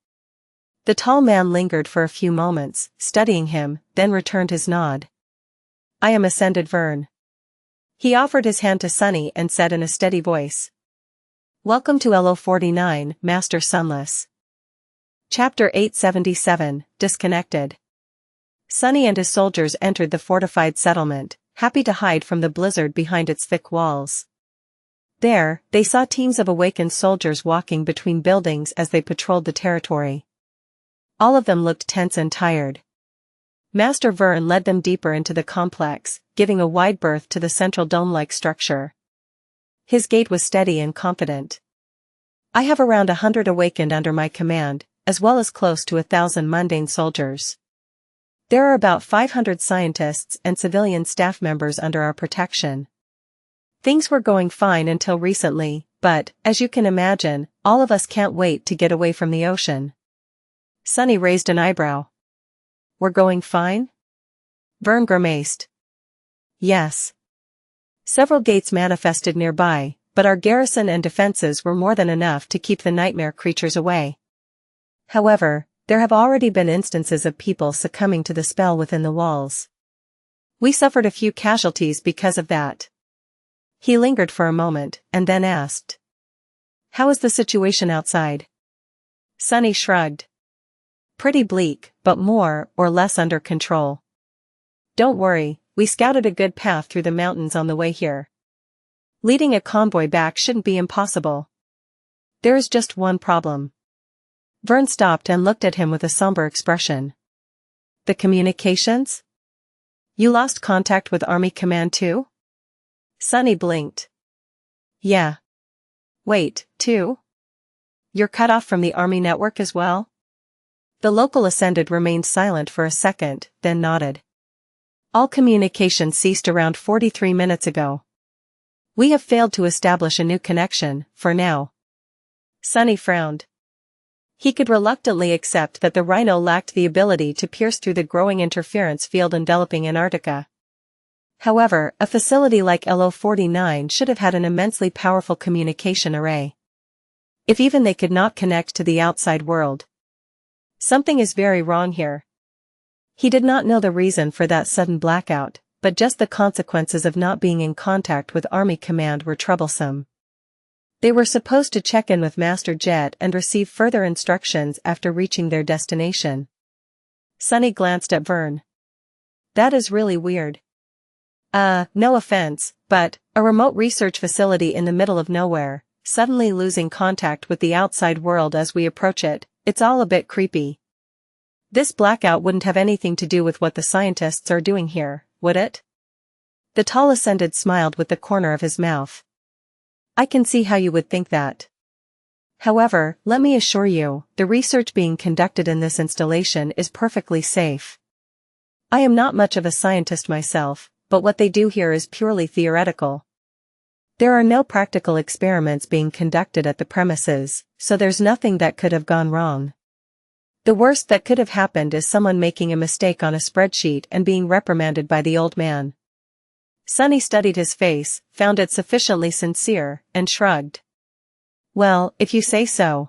The tall man lingered for a few moments, studying him, then returned his nod. I am Ascended Vern. He offered his hand to Sunny and said in a steady voice. Welcome to LO49, Master Sunless. Chapter 877, Disconnected. Sunny and his soldiers entered the fortified settlement, happy to hide from the blizzard behind its thick walls. There, they saw teams of awakened soldiers walking between buildings as they patrolled the territory. All of them looked tense and tired. Master Vern led them deeper into the complex, giving a wide berth to the central dome-like structure. His gait was steady and confident. I have around 100 awakened under my command, as well as close to 1,000 mundane soldiers. There are about 500 scientists and civilian staff members under our protection. Things were going fine until recently, but, as you can imagine, all of us can't wait to get away from the ocean. Sunny raised an eyebrow. We're going fine? Vern grimaced. Yes. Several gates manifested nearby, but our garrison and defenses were more than enough to keep the nightmare creatures away. However, there have already been instances of people succumbing to the spell within the walls. We suffered a few casualties because of that. He lingered for a moment, and then asked. How is the situation outside? Sunny shrugged. Pretty bleak, but more or less under control. Don't worry, we scouted a good path through the mountains on the way here. Leading a convoy back shouldn't be impossible. There is just one problem. Vern stopped and looked at him with a somber expression. The communications? You lost contact with Army Command too? Sunny blinked. Yeah. Wait, too? You're cut off from the Army network as well? The local Ascended remained silent for a second, then nodded. All communication ceased around 43 minutes ago. We have failed to establish a new connection, for now. Sunny frowned. He could reluctantly accept that the rhino lacked the ability to pierce through the growing interference field enveloping Antarctica. However, a facility like LO49 should have had an immensely powerful communication array. If even they could not connect to the outside world. Something is very wrong here. He did not know the reason for that sudden blackout, but just the consequences of not being in contact with Army Command were troublesome. They were supposed to check in with Master Jet and receive further instructions after reaching their destination. Sunny glanced at Vern. That is really weird. No offense, but, a remote research facility in the middle of nowhere, suddenly losing contact with the outside world as we approach it, it's all a bit creepy. This blackout wouldn't have anything to do with what the scientists are doing here, would it? The tall Ascended smiled with the corner of his mouth. I can see how you would think that. However, let me assure you, the research being conducted in this installation is perfectly safe. I am not much of a scientist myself, but what they do here is purely theoretical. There are no practical experiments being conducted at the premises, so there's nothing that could have gone wrong. The worst that could have happened is someone making a mistake on a spreadsheet and being reprimanded by the old man. Sunny studied his face, found it sufficiently sincere, and shrugged. Well, if you say so.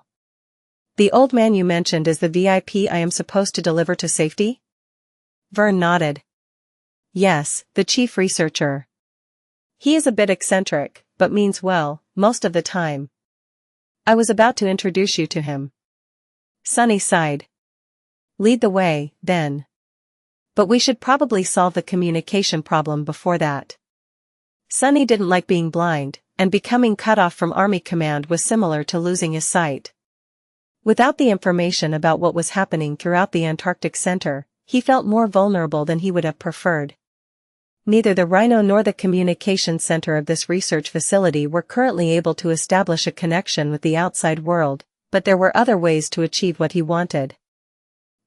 The old man you mentioned is the VIP I am supposed to deliver to safety? Vern nodded. Yes, the chief researcher. He is a bit eccentric, but means well, most of the time. I was about to introduce you to him. Sunny sighed. Lead the way, then. But we should probably solve the communication problem before that. Sunny didn't like being blind, and becoming cut off from Army Command was similar to losing his sight. Without the information about what was happening throughout the Antarctic Center, he felt more vulnerable than he would have preferred. Neither the Rhino nor the communication center of this research facility were currently able to establish a connection with the outside world, but there were other ways to achieve what he wanted.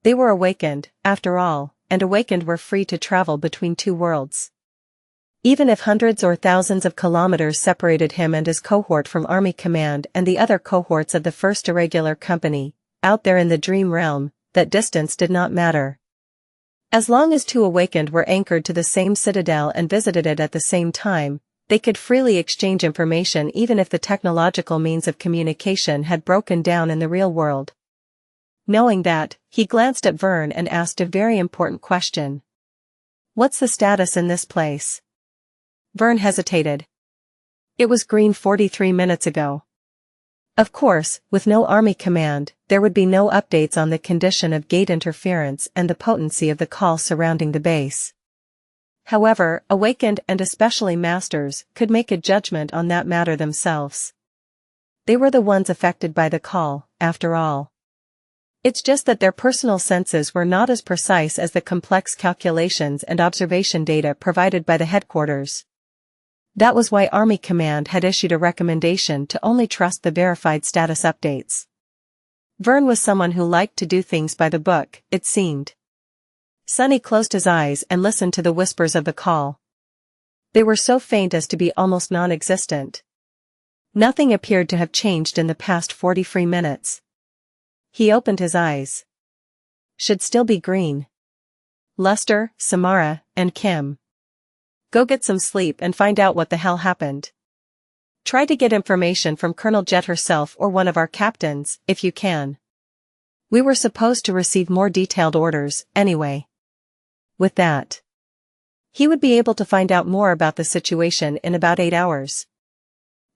They were awakened, after all, and awakened were free to travel between two worlds. Even if hundreds or thousands of kilometers separated him and his cohort from Army Command and the other cohorts of the First Irregular Company, out there in the dream realm, that distance did not matter. As long as two awakened were anchored to the same citadel and visited it at the same time, they could freely exchange information even if the technological means of communication had broken down in the real world. Knowing that, he glanced at Vern and asked a very important question. "What's the status in this place?" Vern hesitated. "It was green 43 minutes ago." Of course, with no Army Command, there would be no updates on the condition of gate interference and the potency of the call surrounding the base. However, awakened and especially masters could make a judgment on that matter themselves. They were the ones affected by the call, after all. It's just that their personal senses were not as precise as the complex calculations and observation data provided by the headquarters. That was why Army Command had issued a recommendation to only trust the verified status updates. Vern was someone who liked to do things by the book, it seemed. Sonny closed his eyes and listened to the whispers of the call. They were so faint as to be almost non-existent. Nothing appeared to have changed in the past 43 minutes. He opened his eyes. Should still be green. Lester, Samara, and Kim. Go get some sleep and find out what the hell happened. Try to get information from Colonel Jet herself or one of our captains, if you can. We were supposed to receive more detailed orders, anyway. With that, he would be able to find out more about the situation in about 8 hours.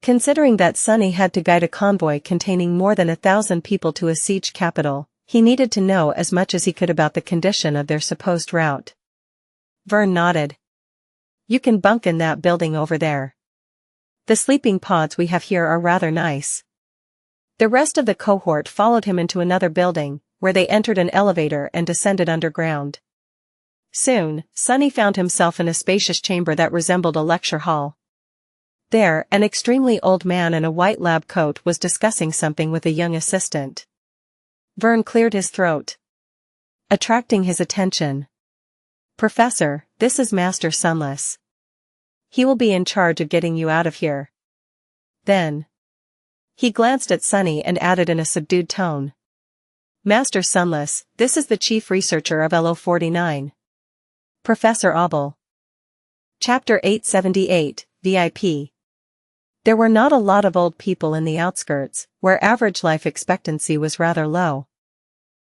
Considering that Sonny had to guide a convoy containing more than 1,000 people to a siege capital, he needed to know as much as he could about the condition of their supposed route. Vern nodded. "You can bunk in that building over there. The sleeping pods we have here are rather nice." The rest of the cohort followed him into another building, where they entered an elevator and descended underground. Soon, Sonny found himself in a spacious chamber that resembled a lecture hall. There, an extremely old man in a white lab coat was discussing something with a young assistant. Vern cleared his throat, attracting his attention. "Professor, this is Master Sunless. He will be in charge of getting you out of here." Then, he glanced at Sonny and added in a subdued tone. "Master Sunless, this is the chief researcher of LO49. Professor Abel." Chapter 878, VIP. There were not a lot of old people in the outskirts, where average life expectancy was rather low.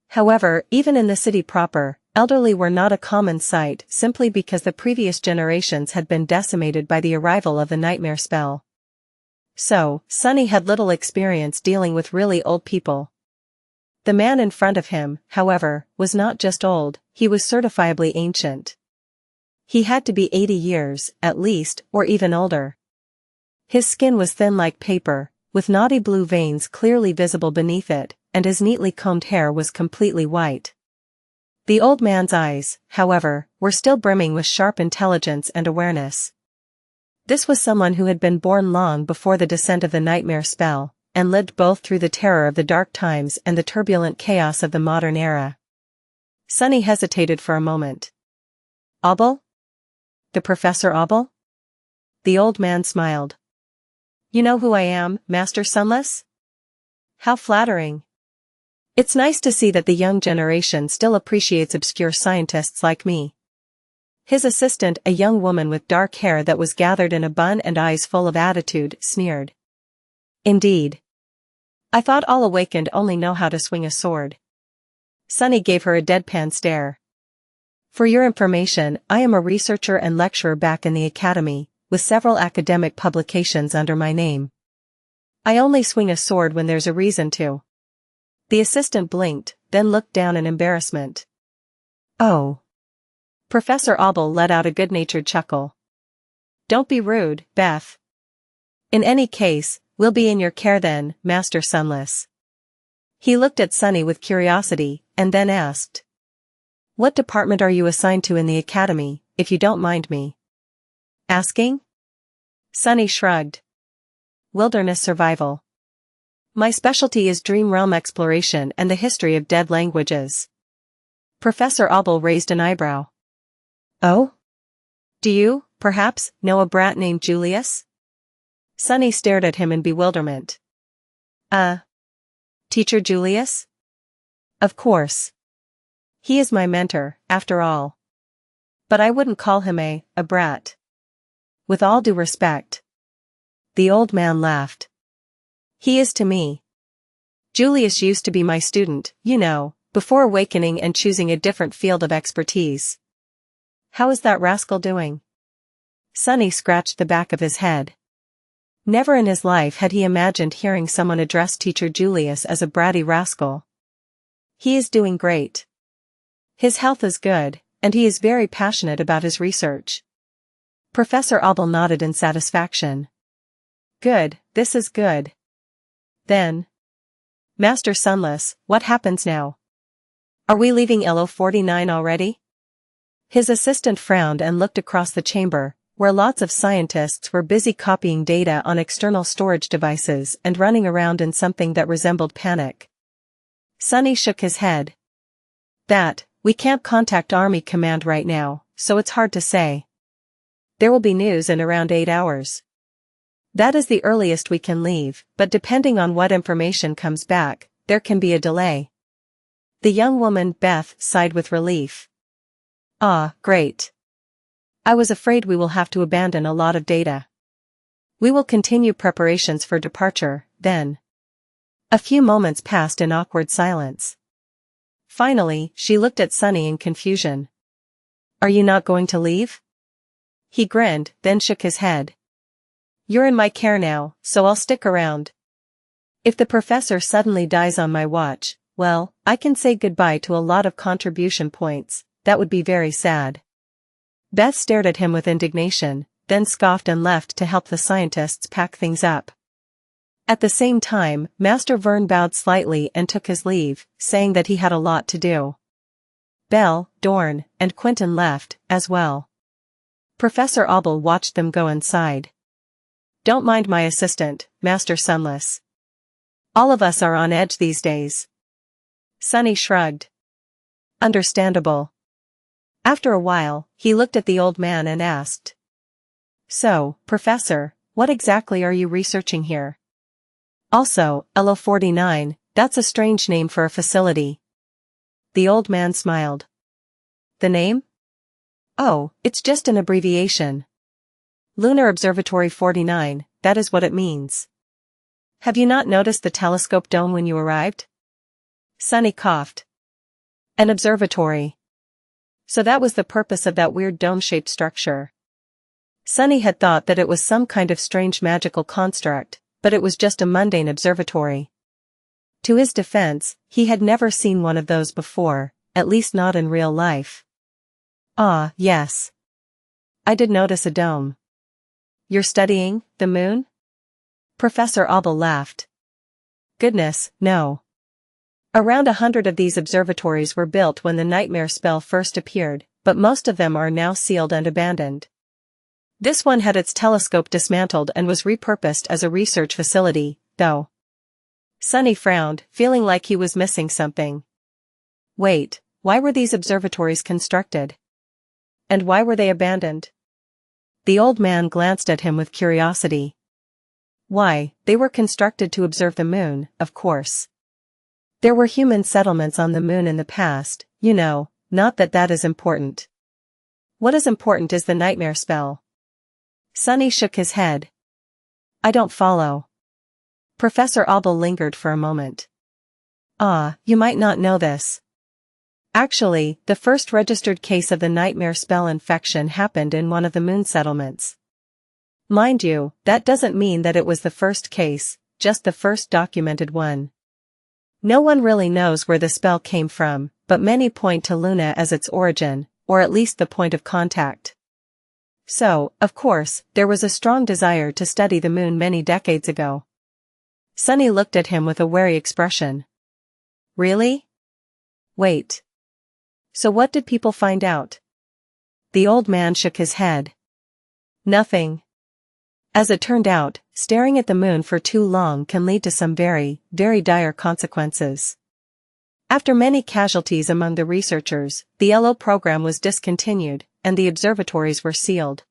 However, even in the city proper, elderly were not a common sight simply because the previous generations had been decimated by the arrival of the nightmare spell. So, Sonny had little experience dealing with really old people. The man in front of him, however, was not just old, he was certifiably ancient. He had to be 80 years, at least, or even older. His skin was thin like paper, with naughty blue veins clearly visible beneath it, and his neatly combed hair was completely white. The old man's eyes, however, were still brimming with sharp intelligence and awareness. This was someone who had been born long before the descent of the nightmare spell, and lived both through the terror of the dark times and the turbulent chaos of the modern era. Sonny hesitated for a moment. "Abel? The Professor Abel?" The old man smiled. "You know who I am, Master Sunless? How flattering. It's nice to see that the young generation still appreciates obscure scientists like me." His assistant, a young woman with dark hair that was gathered in a bun and eyes full of attitude, sneered. "Indeed. I thought all awakened only know how to swing a sword." Sonny gave her a deadpan stare. "For your information, I am a researcher and lecturer back in the academy, with several academic publications under my name. I only swing a sword when there's a reason to." The assistant blinked, then looked down in embarrassment. "Oh." Professor Abel let out a good-natured chuckle. "Don't be rude, Beth. In any case, we'll be in your care then, Master Sunless." He looked at Sunny with curiosity, and then asked. What department are you assigned to in the academy, if you don't mind me asking? Sunny shrugged. Wilderness survival. My specialty is dream realm exploration and the history of dead languages. Professor Obel raised an eyebrow. Oh? Do you, perhaps, know a brat named Julius? Sunny stared at him in bewilderment. Teacher Julius? Of course. He is my mentor, after all. But I wouldn't call him a brat. With all due respect. The old man laughed. He is to me. Julius used to be my student, you know, before awakening and choosing a different field of expertise. How is that rascal doing? Sunny scratched the back of his head. Never in his life had he imagined hearing someone address Teacher Julius as a bratty rascal. He is doing great. His health is good, and he is very passionate about his research. Professor Obel nodded in satisfaction. Good, this is good. Then. Master Sunless, what happens now? Are we leaving LO 49 already? His assistant frowned and looked across the chamber, where lots of scientists were busy copying data on external storage devices and running around in something that resembled panic. Sunny shook his head. We can't contact Army Command right now, so it's hard to say. There will be news in around 8 hours. That is the earliest we can leave, but depending on what information comes back, there can be a delay. The young woman, Beth, sighed with relief. Ah, great. I was afraid we will have to abandon a lot of data. We will continue preparations for departure, then. A few moments passed in awkward silence. Finally, she looked at Sunny in confusion. Are you not going to leave? He grinned, then shook his head. You're in my care now, so I'll stick around. If the professor suddenly dies on my watch, well, I can say goodbye to a lot of contribution points. That would be very sad. Beth stared at him with indignation, then scoffed and left to help the scientists pack things up. At the same time, Master Vern bowed slightly and took his leave, saying that he had a lot to do. Belle, Dorn, and Quentin left, as well. Professor Obel watched them go inside. Don't mind my assistant, Master Sunless. All of us are on edge these days. Sunny shrugged. Understandable. After a while, he looked at the old man and asked. So, Professor, what exactly are you researching here? Also, LO 49, that's a strange name for a facility. The old man smiled. The name? Oh, it's just an abbreviation. Lunar Observatory 49, that is what it means. Have you not noticed the telescope dome when you arrived? Sunny coughed. An observatory. So that was the purpose of that weird dome-shaped structure. Sunny had thought that it was some kind of strange magical construct, but it was just a mundane observatory. To his defense, he had never seen one of those before, at least not in real life. Ah, yes. I did notice a dome. You're studying the moon? Professor Obel laughed. Goodness, no. Around 100 of these observatories were built when the nightmare spell first appeared, but most of them are now sealed and abandoned. This one had its telescope dismantled and was repurposed as a research facility, though. Sunny frowned, feeling like he was missing something. Wait, why were these observatories constructed? And why were they abandoned? The old man glanced at him with curiosity. Why, they were constructed to observe the moon, of course. There were human settlements on the moon in the past, you know, not that that is important. What is important is the nightmare spell. Sunny shook his head. I don't follow. Professor Obel lingered for a moment. Ah, you might not know this. Actually, the first registered case of the nightmare spell infection happened in one of the moon settlements. Mind you, that doesn't mean that it was the first case, just the first documented one. No one really knows where the spell came from, but many point to Luna as its origin, or at least the point of contact. So, of course, there was a strong desire to study the moon many decades ago. Sunny looked at him with a wary expression. Really? Wait. So what did people find out? The old man shook his head. Nothing. As it turned out, staring at the moon for too long can lead to some very, very dire consequences. After many casualties among the researchers, the LO program was discontinued, and the observatories were sealed.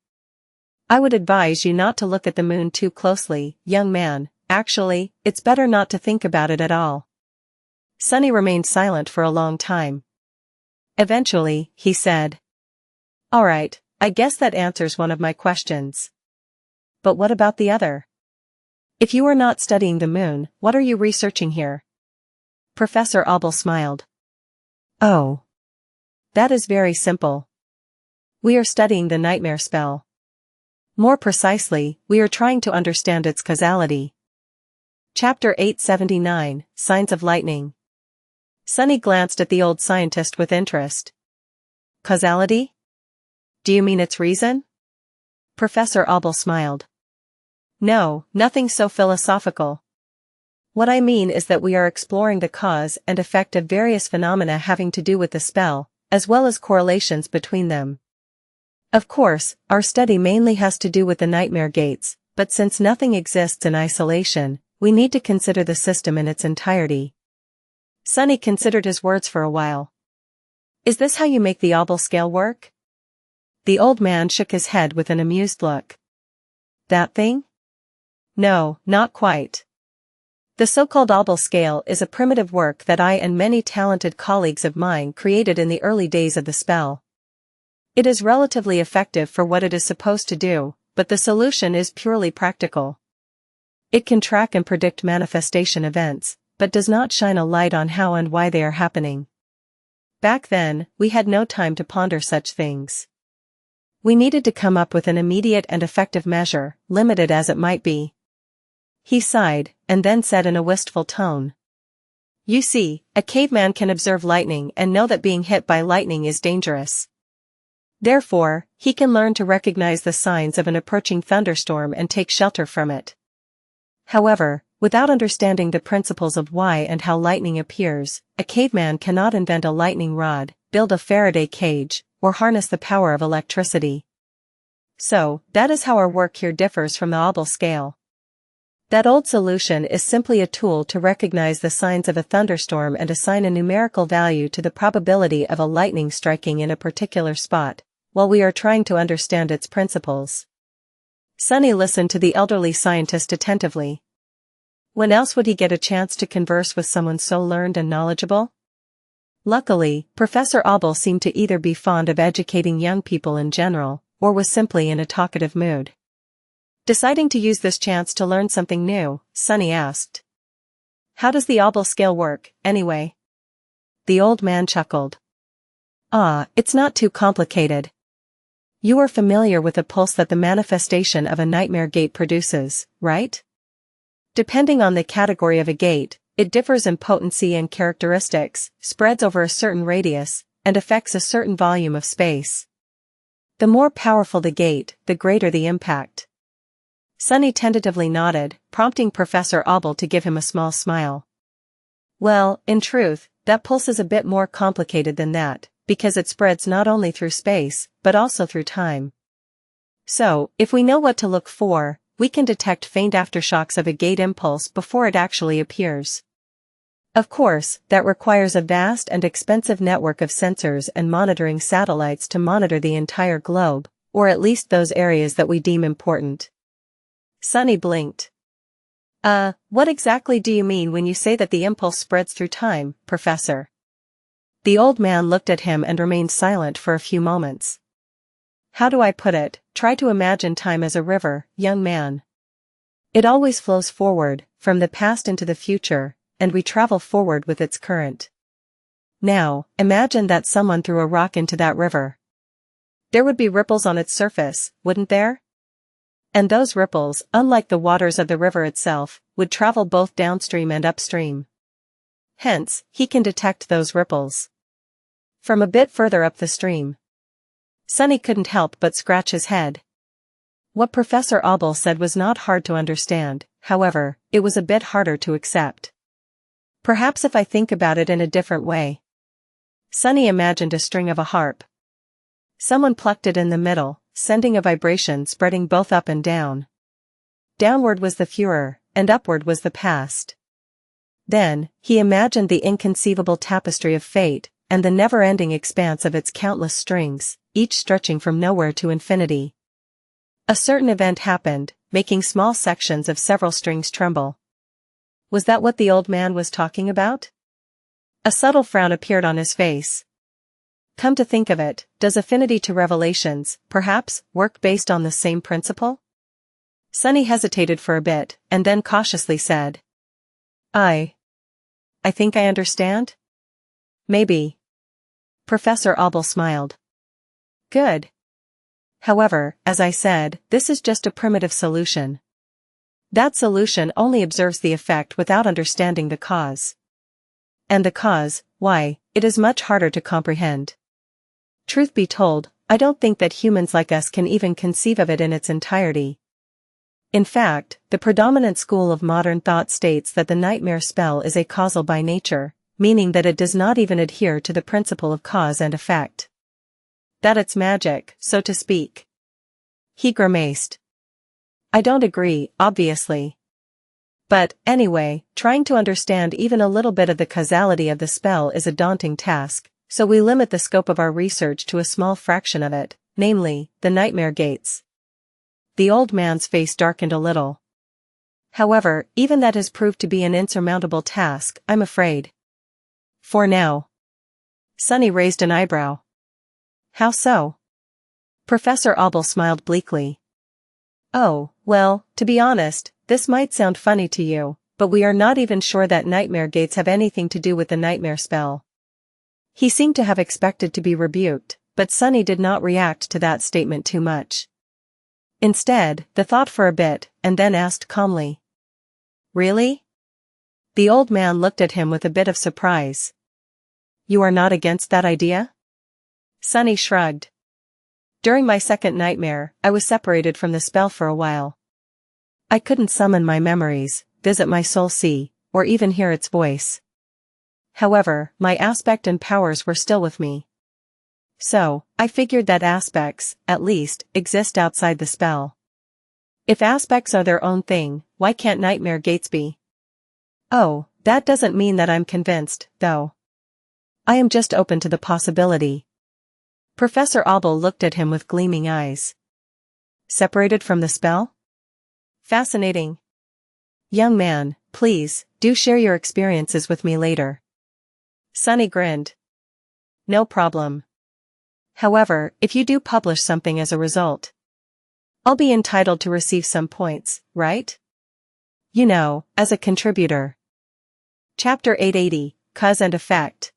I would advise you not to look at the moon too closely, young man. Actually, it's better not to think about it at all. Sonny remained silent for a long time. Eventually, he said, "All right, I guess that answers one of my questions. But what about the other? If you are not studying the moon, what are you researching here?" Professor Abel smiled. "Oh. That is very simple. We are studying the nightmare spell. More precisely, we are trying to understand its causality." Chapter 879, Signs of Lightning. Sonny glanced at the old scientist with interest. "Causality? Do you mean its reason?" Professor Abel smiled. "No, nothing so philosophical. What I mean is that we are exploring the cause and effect of various phenomena having to do with the spell, as well as correlations between them. Of course, our study mainly has to do with the nightmare gates, but since nothing exists in isolation, we need to consider the system in its entirety." Sonny considered his words for a while. "Is this how you make the Abel scale work?" The old man shook his head with an amused look. "That thing? No, not quite. The so-called Abel scale is a primitive work that I and many talented colleagues of mine created in the early days of the spell. It is relatively effective for what it is supposed to do, but the solution is purely practical. It can track and predict manifestation events, but does not shine a light on how and why they are happening. Back then, we had no time to ponder such things. We needed to come up with an immediate and effective measure, limited as it might be." He sighed, and then said in a wistful tone, "You see, a caveman can observe lightning and know that being hit by lightning is dangerous. Therefore, he can learn to recognize the signs of an approaching thunderstorm and take shelter from it. However, without understanding the principles of why and how lightning appears, a caveman cannot invent a lightning rod, build a Faraday cage, or harness the power of electricity. So, that is how our work here differs from the Abel scale. That old solution is simply a tool to recognize the signs of a thunderstorm and assign a numerical value to the probability of a lightning striking in a particular spot, while we are trying to understand its principles." Sonny listened to the elderly scientist attentively. When else would he get a chance to converse with someone so learned and knowledgeable? Luckily, Professor Abel seemed to either be fond of educating young people in general, or was simply in a talkative mood. Deciding to use this chance to learn something new, Sonny asked, "How does the Abel scale work, anyway?" The old man chuckled. It's not too complicated. You are familiar with the pulse that the manifestation of a nightmare gate produces, right? Depending on the category of a gate, it differs in potency and characteristics, spreads over a certain radius, and affects a certain volume of space. The more powerful the gate, the greater the impact. Sonny tentatively nodded, prompting Professor Abel to give him a small smile. "Well, in truth, that pulse is a bit more complicated than that, because it spreads not only through space, but also through time. So, if we know what to look for, we can detect faint aftershocks of a gate impulse before it actually appears. Of course, that requires a vast and expensive network of sensors and monitoring satellites to monitor the entire globe, or at least those areas that we deem important." Sonny blinked. What exactly do you mean when you say that the impulse spreads through time, Professor?" The old man looked at him and remained silent for a few moments. "How do I put it? Try to imagine time as a river, young man. It always flows forward, from the past into the future, and we travel forward with its current. Now, imagine that someone threw a rock into that river. There would be ripples on its surface, wouldn't there? And those ripples, unlike the waters of the river itself, would travel both downstream and upstream. Hence, he can detect those ripples from a bit further up the stream." Sonny couldn't help but scratch his head. What Professor Abel said was not hard to understand, however, it was a bit harder to accept. Perhaps if I think about it in a different way. Sunny imagined a string of a harp. Someone plucked it in the middle, sending a vibration spreading both up and down. Downward was the furor, and upward was the past. Then, he imagined the inconceivable tapestry of fate, and the never-ending expanse of its countless strings, each stretching from nowhere to infinity. A certain event happened, making small sections of several strings tremble. Was that what the old man was talking about? A subtle frown appeared on his face. Come to think of it, does affinity to revelations, perhaps, work based on the same principle? Sunny hesitated for a bit, and then cautiously said. I think I understand? Maybe. Professor Abel smiled. Good. However, as I said, this is just a primitive solution. That solution only observes the effect without understanding the cause. And the cause, why, it is much harder to comprehend. Truth be told, I don't think that humans like us can even conceive of it in its entirety. In fact, the predominant school of modern thought states that the nightmare spell is acausal by nature, meaning that it does not even adhere to the principle of cause and effect. That it's magic, so to speak. He grimaced. I don't agree, obviously. But, anyway, trying to understand even a little bit of the causality of the spell is a daunting task, so we limit the scope of our research to a small fraction of it, namely, the nightmare gates. The old man's face darkened a little. However, even that has proved to be an insurmountable task, I'm afraid. For now. Sunny raised an eyebrow. How so? Professor Abel smiled bleakly. Oh, well, to be honest, this might sound funny to you, but we are not even sure that nightmare gates have anything to do with the nightmare spell. He seemed to have expected to be rebuked, but Sunny did not react to that statement too much. Instead, they thought for a bit, and then asked calmly. Really? The old man looked at him with a bit of surprise. You are not against that idea? Sunny shrugged. During my second nightmare, I was separated from the spell for a while. I couldn't summon my memories, visit my soul sea, or even hear its voice. However, my aspect and powers were still with me. So, I figured that aspects, at least, exist outside the spell. If aspects are their own thing, why can't nightmare gates be? Oh, that doesn't mean that I'm convinced, though. I am just open to the possibility. Professor Abel looked at him with gleaming eyes. Separated from the spell? Fascinating. Young man, please, do share your experiences with me later. Sunny grinned. No problem. However, if you do publish something as a result, I'll be entitled to receive some points, right? You know, as a contributor. Chapter 880, Cause and Effect.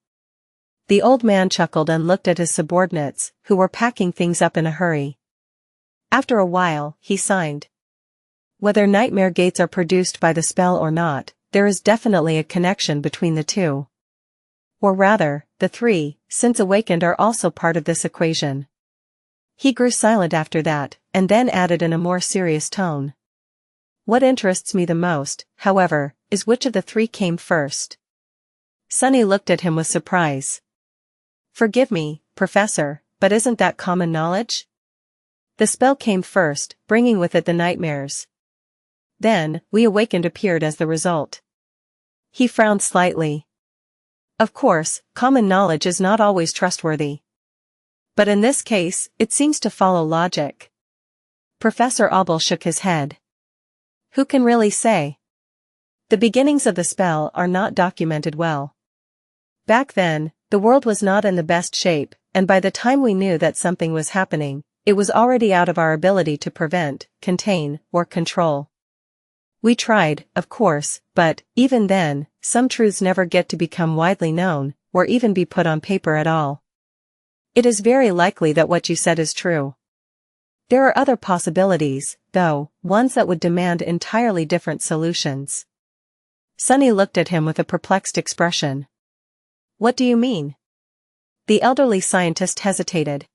The old man chuckled and looked at his subordinates, who were packing things up in a hurry. After a while, he signed. Whether nightmare gates are produced by the spell or not, there is definitely a connection between the two. Or rather, the three, since awakened are also part of this equation. He grew silent after that, and then added in a more serious tone. What interests me the most, however, is which of the three came first. Sunny looked at him with surprise. Forgive me, Professor, but isn't that common knowledge? The spell came first, bringing with it the nightmares. Then, we awakened appeared as the result. He frowned slightly. Of course, common knowledge is not always trustworthy. But in this case, it seems to follow logic. Professor Abel shook his head. Who can really say? The beginnings of the spell are not documented well. Back then, the world was not in the best shape, and by the time we knew that something was happening, it was already out of our ability to prevent, contain, or control. We tried, of course, but, even then, some truths never get to become widely known, or even be put on paper at all. It is very likely that what you said is true. There are other possibilities, though, ones that would demand entirely different solutions. Sunny looked at him with a perplexed expression. What do you mean? The elderly scientist hesitated.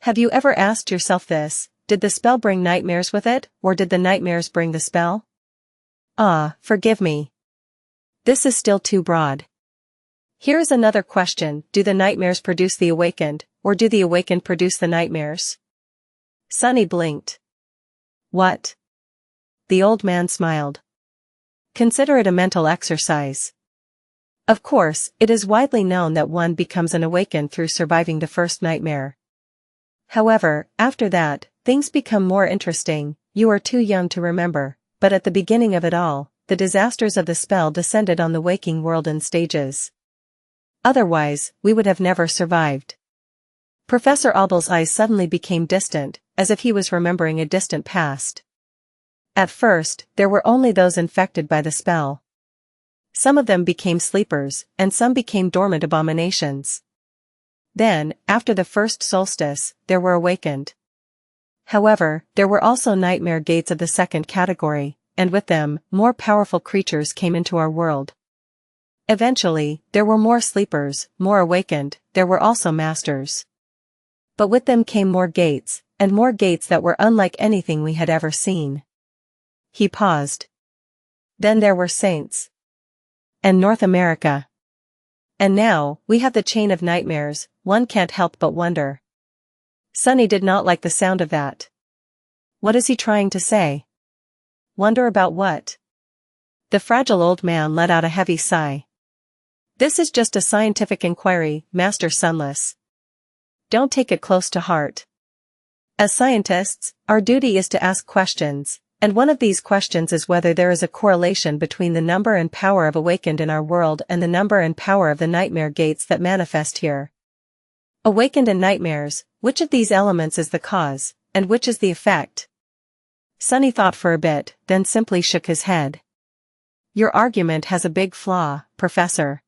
Have you ever asked yourself this, did the spell bring nightmares with it, or did the nightmares bring the spell? Ah, forgive me. This is still too broad. Here is another question: do the nightmares produce the awakened, or do the awakened produce the nightmares? Sunny blinked. What? The old man smiled. Consider it a mental exercise. Of course, it is widely known that one becomes an awakened through surviving the first nightmare. However, after that, things become more interesting. You are too young to remember, but at the beginning of it all, the disasters of the spell descended on the waking world in stages. Otherwise, we would have never survived. Professor Abel's eyes suddenly became distant, as if he was remembering a distant past. At first, there were only those infected by the spell. Some of them became sleepers, and some became dormant abominations. Then, after the first solstice, there were awakened. However, there were also nightmare gates of the second category, and with them, more powerful creatures came into our world. Eventually, there were more sleepers, more awakened, there were also masters. But with them came more gates, and more gates that were unlike anything we had ever seen. He paused. Then there were saints. And North America. And now, we have the chain of nightmares. One can't help but wonder. Sunny did not like the sound of that. What is he trying to say? Wonder about what? The fragile old man let out a heavy sigh. This is just a scientific inquiry, Master Sunless. Don't take it close to heart. As scientists, our duty is to ask questions, and one of these questions is whether there is a correlation between the number and power of awakened in our world and the number and power of the nightmare gates that manifest here. Awakened and nightmares, which of these elements is the cause, and which is the effect? Sunny thought for a bit, then simply shook his head. Your argument has a big flaw, Professor.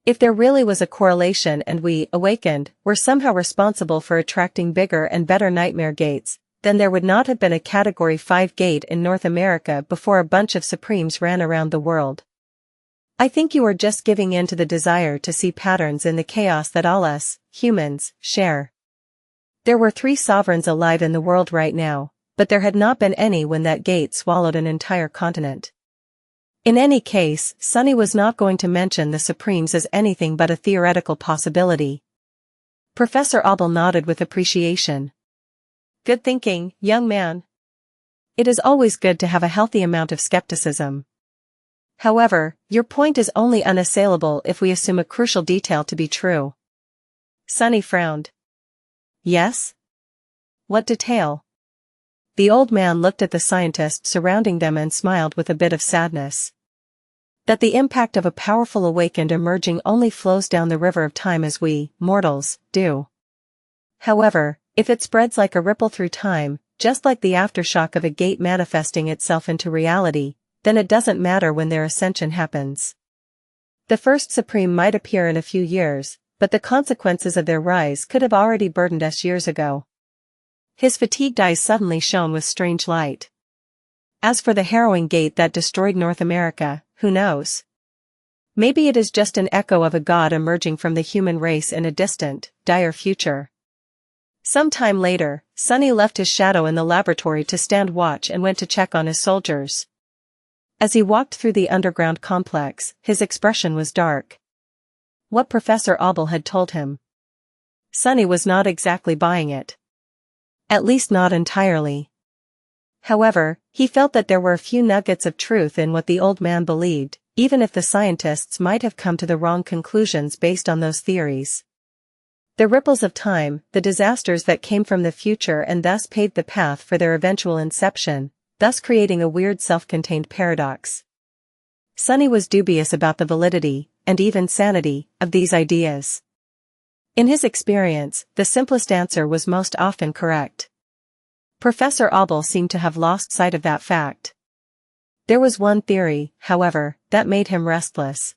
If there really was a correlation and we, awakened, were somehow responsible for attracting bigger and better nightmare gates, then there would not have been a Category 5 gate in North America before a bunch of Supremes ran around the world. I think you are just giving in to the desire to see patterns in the chaos that all us, humans, share. There were 3 sovereigns alive in the world right now, but there had not been any when that gate swallowed an entire continent. In any case, Sunny was not going to mention the Supremes as anything but a theoretical possibility. Professor Abel nodded with appreciation. Good thinking, young man. It is always good to have a healthy amount of skepticism. However, your point is only unassailable if we assume a crucial detail to be true. Sunny frowned. Yes? What detail? The old man looked at the scientists surrounding them and smiled with a bit of sadness. That the impact of a powerful awakened emerging only flows down the river of time as we, mortals, do. However, if it spreads like a ripple through time, just like the aftershock of a gate manifesting itself into reality, then it doesn't matter when their ascension happens. The first Supreme might appear in a few years, but the consequences of their rise could have already burdened us years ago. His fatigued eyes suddenly shone with strange light. As for the harrowing gate that destroyed North America, who knows? Maybe it is just an echo of a god emerging from the human race in a distant, dire future. Some time later, Sunny left his shadow in the laboratory to stand watch and went to check on his soldiers. As he walked through the underground complex, his expression was dark. What Professor Abel had told him. Sunny was not exactly buying it. At least not entirely. However, he felt that there were a few nuggets of truth in what the old man believed, even if the scientists might have come to the wrong conclusions based on those theories. The ripples of time, the disasters that came from the future and thus paved the path for their eventual inception, thus creating a weird self-contained paradox. Sunny was dubious about the validity, and even sanity, of these ideas. In his experience, the simplest answer was most often correct. Professor Abel seemed to have lost sight of that fact. There was one theory, however, that made him restless.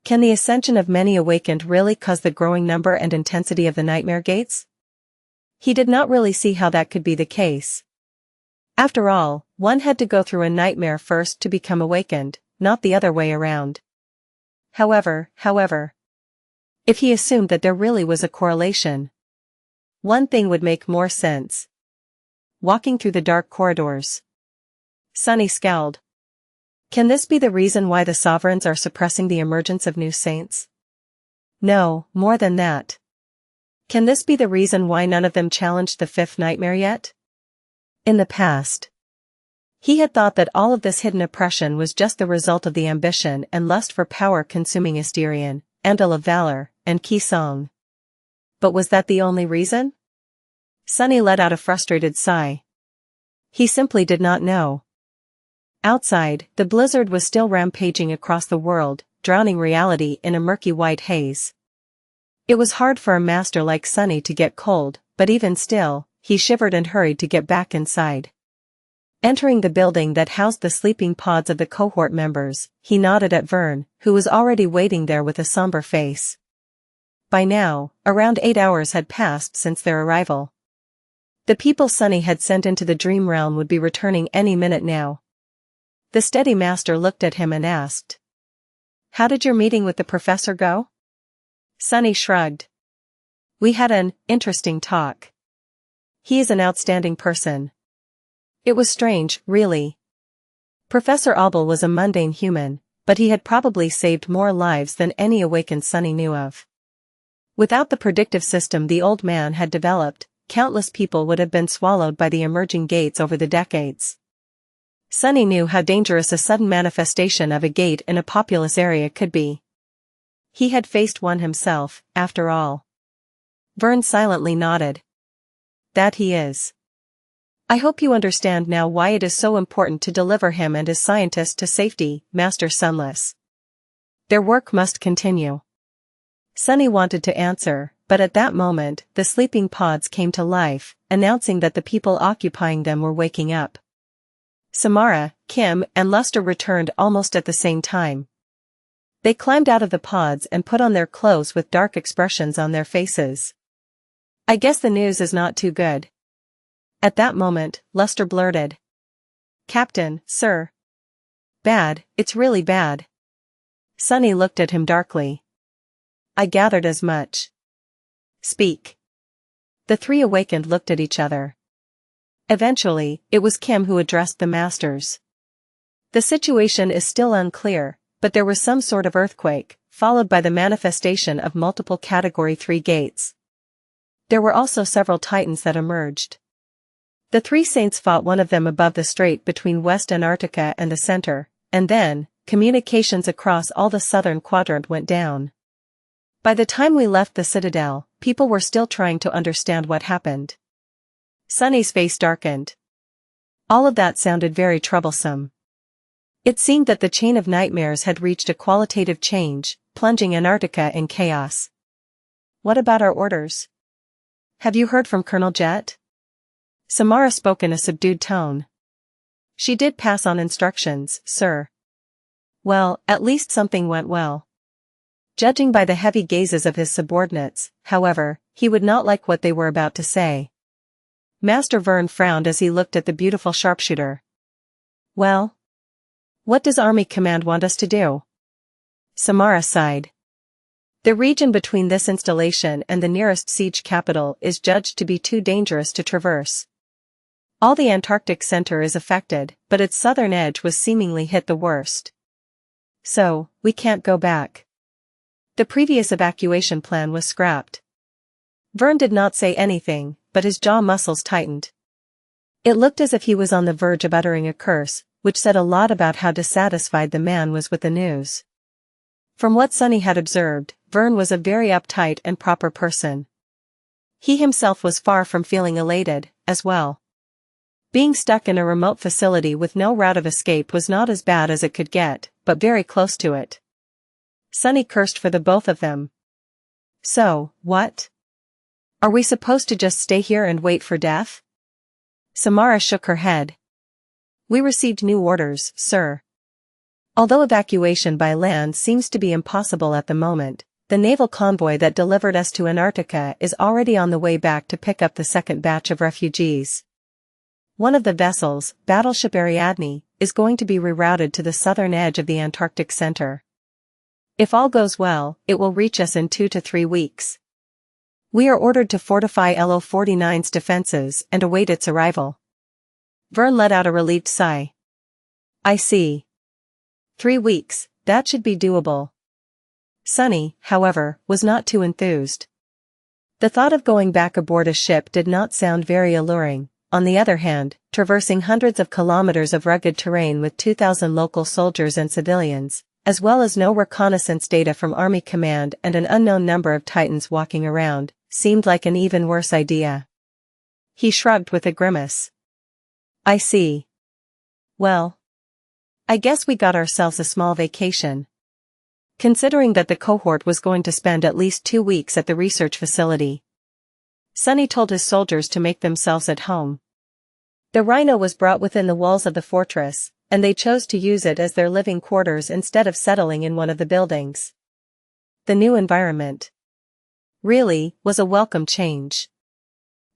Can the ascension of many awakened really cause the growing number and intensity of the nightmare gates? He did not really see how that could be the case. After all, one had to go through a nightmare first to become awakened, not the other way around. However, if he assumed that there really was a correlation, one thing would make more sense. Walking through the dark corridors. Sunny scowled. Can this be the reason why the sovereigns are suppressing the emergence of new saints? No, more than that. Can this be the reason why none of them challenged the fifth nightmare yet? In the past, he had thought that all of this hidden oppression was just the result of the ambition and lust for power consuming Asterion, Andal of Valor, and Qi Song. But was that the only reason? Sunny let out a frustrated sigh. He simply did not know. Outside, the blizzard was still rampaging across the world, drowning reality in a murky white haze. It was hard for a master like Sunny to get cold, but even still, he shivered and hurried to get back inside. Entering the building that housed the sleeping pods of the cohort members, he nodded at Vern, who was already waiting there with a somber face. By now, around 8 hours had passed since their arrival. The people Sunny had sent into the dream realm would be returning any minute now. The steady master looked at him and asked, "How did your meeting with the professor go?" Sunny shrugged. "We had an interesting talk. He is an outstanding person." It was strange, really. Professor Albel was a mundane human, but he had probably saved more lives than any awakened Sunny knew of. Without the predictive system the old man had developed, countless people would have been swallowed by the emerging gates over the decades. Sunny knew how dangerous a sudden manifestation of a gate in a populous area could be. He had faced one himself, after all. Vern silently nodded. "That he is. I hope you understand now why it is so important to deliver him and his scientists to safety, Master Sunless. Their work must continue." Sunny wanted to answer, but at that moment, the sleeping pods came to life, announcing that the people occupying them were waking up. Samara, Kim, and Luster returned almost at the same time. They climbed out of the pods and put on their clothes with dark expressions on their faces. "I guess the news is not too good." At that moment, Luster blurted. "Captain, sir." "Bad, it's really bad." Sunny looked at him darkly. "I gathered as much." "Speak." The three awakened looked at each other. Eventually, it was Kim who addressed the masters. "The situation is still unclear, but there was some sort of earthquake, followed by the manifestation of multiple Category 3 gates. There were also several titans that emerged. The three saints fought one of them above the strait between West Antarctica and the center, and then, communications across all the southern quadrant went down. By the time we left the citadel, people were still trying to understand what happened." Sunny's face darkened. All of that sounded very troublesome. It seemed that the chain of nightmares had reached a qualitative change, plunging Antarctica in chaos. "What about our orders? Have you heard from Colonel Jet?" Samara spoke in a subdued tone. "She did pass on instructions, sir." "Well, at least something went well." Judging by the heavy gazes of his subordinates, however, he would not like what they were about to say. Master Vern frowned as he looked at the beautiful sharpshooter. "Well? What does Army Command want us to do?" Samara sighed. "The region between this installation and the nearest siege capital is judged to be too dangerous to traverse. All the Antarctic center is affected, but its southern edge was seemingly hit the worst. So, we can't go back. The previous evacuation plan was scrapped." Vern did not say anything, but his jaw muscles tightened. It looked as if he was on the verge of uttering a curse, which said a lot about how dissatisfied the man was with the news. From what Sunny had observed, Vern was a very uptight and proper person. He himself was far from feeling elated, as well. Being stuck in a remote facility with no route of escape was not as bad as it could get, but very close to it. Sunny cursed for the both of them. "So, what? Are we supposed to just stay here and wait for death?" Samara shook her head. "We received new orders, sir. Although evacuation by land seems to be impossible at the moment, the naval convoy that delivered us to Antarctica is already on the way back to pick up the second batch of refugees. One of the vessels, battleship Ariadne, is going to be rerouted to the southern edge of the Antarctic center. If all goes well, it will reach us in 2 to 3 weeks. We are ordered to fortify LO-49's defenses and await its arrival." Vern let out a relieved sigh. "I see. 3 weeks, that should be doable. Sunny, however, was not too enthused. The thought of going back aboard a ship did not sound very alluring. On the other hand, traversing hundreds of kilometers of rugged terrain with 2,000 local soldiers and civilians, as well as no reconnaissance data from Army Command and an unknown number of Titans walking around, seemed like an even worse idea. He shrugged with a grimace. I see. Well, I guess we got ourselves a small vacation. Considering that the cohort was going to spend at least 2 weeks at the research facility. Sunny told his soldiers to make themselves at home. The rhino was brought within the walls of the fortress, and they chose to use it as their living quarters instead of settling in one of the buildings. The new environment really was a welcome change.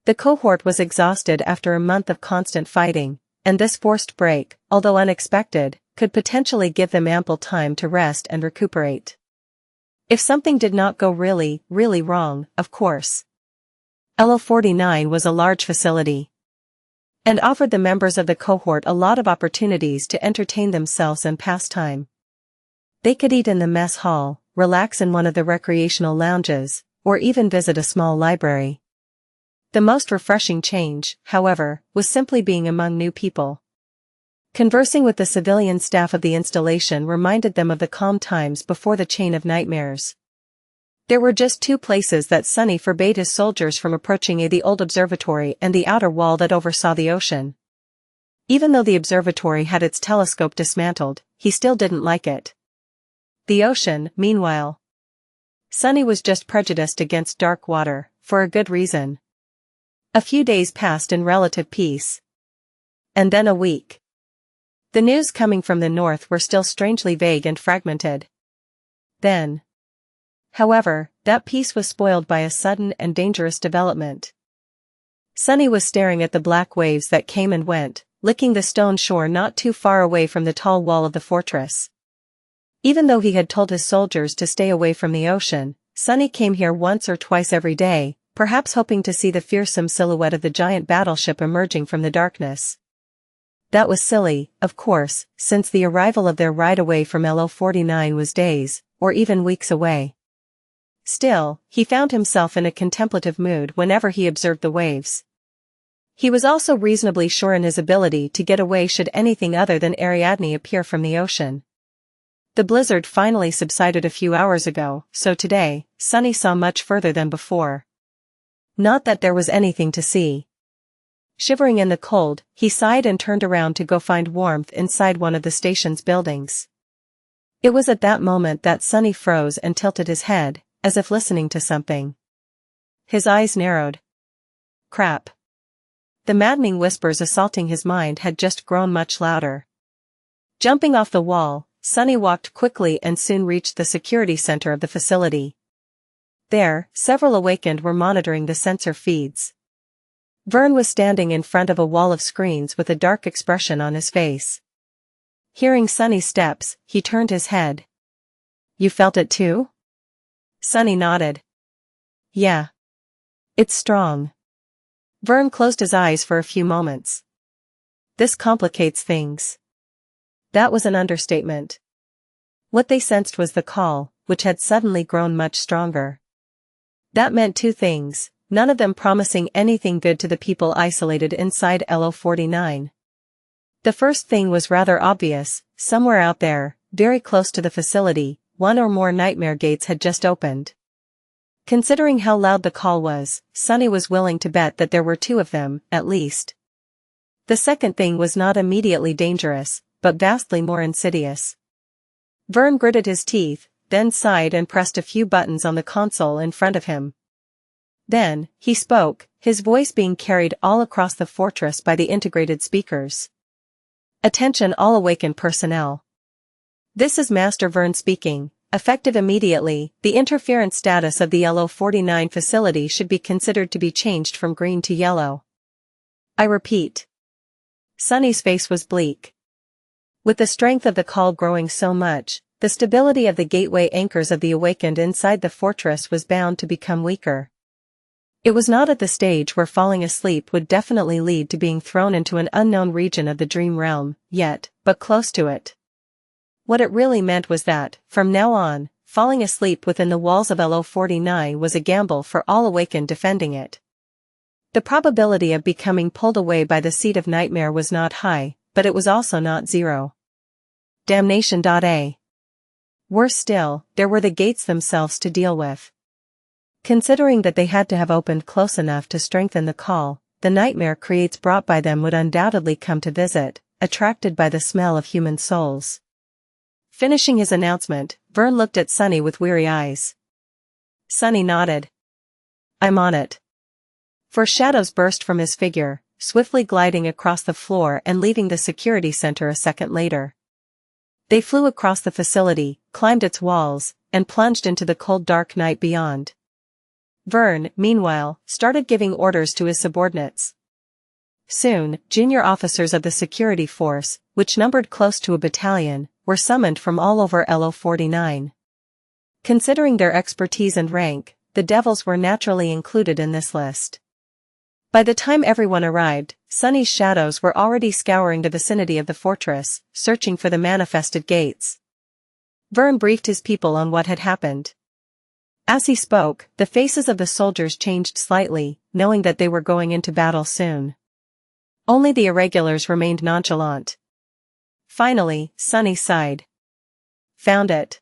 The cohort was exhausted after a month of constant fighting, and this forced break, although unexpected, could potentially give them ample time to rest and recuperate. If something did not go really, really wrong, of course. LO49 was a large facility and offered the members of the cohort a lot of opportunities to entertain themselves and pass time. They could eat in the mess hall, relax in one of the recreational lounges, or even visit a small library. The most refreshing change, however, was simply being among new people. Conversing with the civilian staff of the installation reminded them of the calm times before the chain of nightmares. There were just 2 places that Sunny forbade his soldiers from approaching: the old observatory and the outer wall that oversaw the ocean. Even though the observatory had its telescope dismantled, he still didn't like it. The ocean, meanwhile. Sunny was just prejudiced against dark water, for a good reason. A few days passed in relative peace. And then a week. The news coming from the north were still strangely vague and fragmented. Then, however, that peace was spoiled by a sudden and dangerous development. Sunny was staring at the black waves that came and went, licking the stone shore not too far away from the tall wall of the fortress. Even though he had told his soldiers to stay away from the ocean, Sunny came here once or twice every day, perhaps hoping to see the fearsome silhouette of the giant battleship emerging from the darkness. That was silly, of course, since the arrival of their ride away from LO49 was days, or even weeks away. Still, he found himself in a contemplative mood whenever he observed the waves. He was also reasonably sure in his ability to get away should anything other than Ariadne appear from the ocean. The blizzard finally subsided a few hours ago, so today, Sunny saw much further than before. Not that there was anything to see. Shivering in the cold, he sighed and turned around to go find warmth inside one of the station's buildings. It was at that moment that Sunny froze and tilted his head, as if listening to something. His eyes narrowed. Crap. The maddening whispers assaulting his mind had just grown much louder. Jumping off the wall, Sunny walked quickly and soon reached the security center of the facility. There, several awakened were monitoring the sensor feeds. Vern was standing in front of a wall of screens with a dark expression on his face. Hearing Sunny's steps, he turned his head. You felt it too? Sunny nodded. Yeah. It's strong. Vern closed his eyes for a few moments. This complicates things. That was an understatement. What they sensed was the call, which had suddenly grown much stronger. That meant 2 things, none of them promising anything good to the people isolated inside LO49. The first thing was rather obvious: somewhere out there, very close to the facility, 1 or more nightmare gates had just opened. Considering how loud the call was, Sunny was willing to bet that there were 2 of them, at least. The second thing was not immediately dangerous, but vastly more insidious. Vern gritted his teeth, then sighed and pressed a few buttons on the console in front of him. Then, he spoke, his voice being carried all across the fortress by the integrated speakers. Attention all awakened personnel. This is Master Vern speaking. Effective immediately, the interference status of the LO49 facility should be considered to be changed from green to yellow. I repeat. Sunny's face was bleak. With the strength of the call growing so much, the stability of the gateway anchors of the awakened inside the fortress was bound to become weaker. It was not at the stage where falling asleep would definitely lead to being thrown into an unknown region of the dream realm, yet, but close to it. What it really meant was that, from now on, falling asleep within the walls of LO49 was a gamble for all awakened defending it. The probability of becoming pulled away by the Seed of Nightmare was not high, but it was also not zero. Damnation. Worse still, there were the gates themselves to deal with. Considering that they had to have opened close enough to strengthen the call, the nightmare creates brought by them would undoubtedly come to visit, attracted by the smell of human souls. Finishing his announcement, Vern looked at Sunny with weary eyes. Sunny nodded. I'm on it. Four shadows burst from his figure, swiftly gliding across the floor and leaving the security center a second later. They flew across the facility, climbed its walls, and plunged into the cold dark night beyond. Vern, meanwhile, started giving orders to his subordinates. Soon, junior officers of the security force, which numbered close to a battalion, were summoned from all over LO49. Considering their expertise and rank, the devils were naturally included in this list. By the time everyone arrived, Sunny's shadows were already scouring the vicinity of the fortress, searching for the manifested gates. Vern briefed his people on what had happened. As he spoke, the faces of the soldiers changed slightly, knowing that they were going into battle soon. Only the irregulars remained nonchalant. Finally, Sunny sighed. Found it.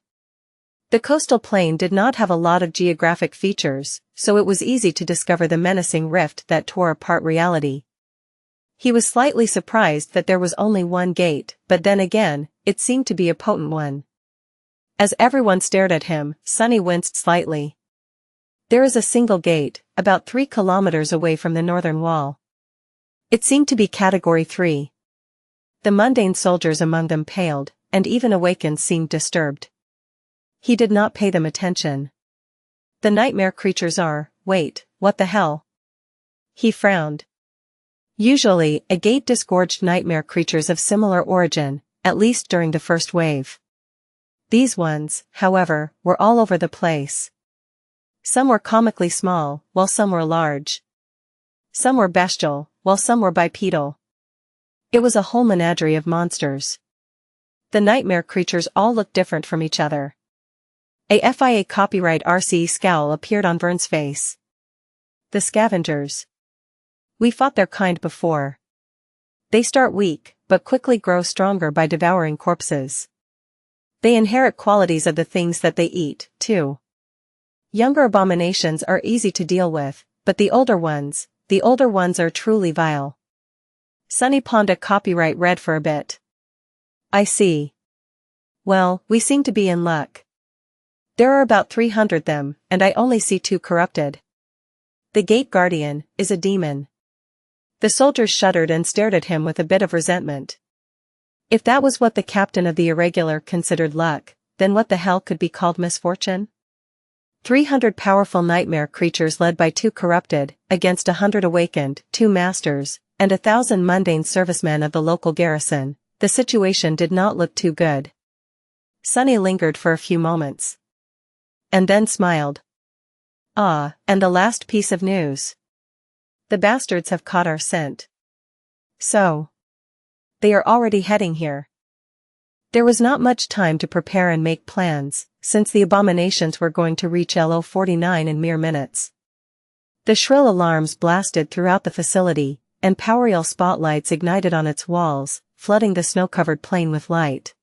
The coastal plain did not have a lot of geographic features, so it was easy to discover the menacing rift that tore apart reality. He was slightly surprised that there was only one gate, but then again, it seemed to be a potent one. As everyone stared at him, Sunny winced slightly. There is a single gate, about 3 kilometers away from the northern wall. It seemed to be Category 3. The mundane soldiers among them paled, and even awakened seemed disturbed. He did not pay them attention. The nightmare creatures are, wait, what the hell? He frowned. Usually, a gate disgorged nightmare creatures of similar origin, at least during the first wave. These ones, however, were all over the place. Some were comically small, while some were large. Some were bestial, while some were bipedal. It was a whole menagerie of monsters. The nightmare creatures all looked different from each other. A FIA copyright RC scowl appeared on Vern's face. The scavengers. We fought their kind before. They start weak, but quickly grow stronger by devouring corpses. They inherit qualities of the things that they eat, too. Younger abominations are easy to deal with, but the older ones are truly vile. Sunny pawned a copyright read for a bit. I see. Well, we seem to be in luck. There are about 300 them, and I only see 2 corrupted. The gate guardian is a demon. The soldiers shuddered and stared at him with a bit of resentment. If that was what the captain of the irregular considered luck, then what the hell could be called misfortune? 300 powerful nightmare creatures led by 2 corrupted, against 100 awakened, 2 masters, and 1,000 mundane servicemen of the local garrison. The situation did not look too good. Sunny lingered for a few moments. And then smiled. Ah, and the last piece of news. The bastards have caught our scent. So. They are already heading here. There was not much time to prepare and make plans, since the abominations were going to reach LO49 in mere minutes. The shrill alarms blasted throughout the facility, and powerful spotlights ignited on its walls, flooding the snow-covered plain with light.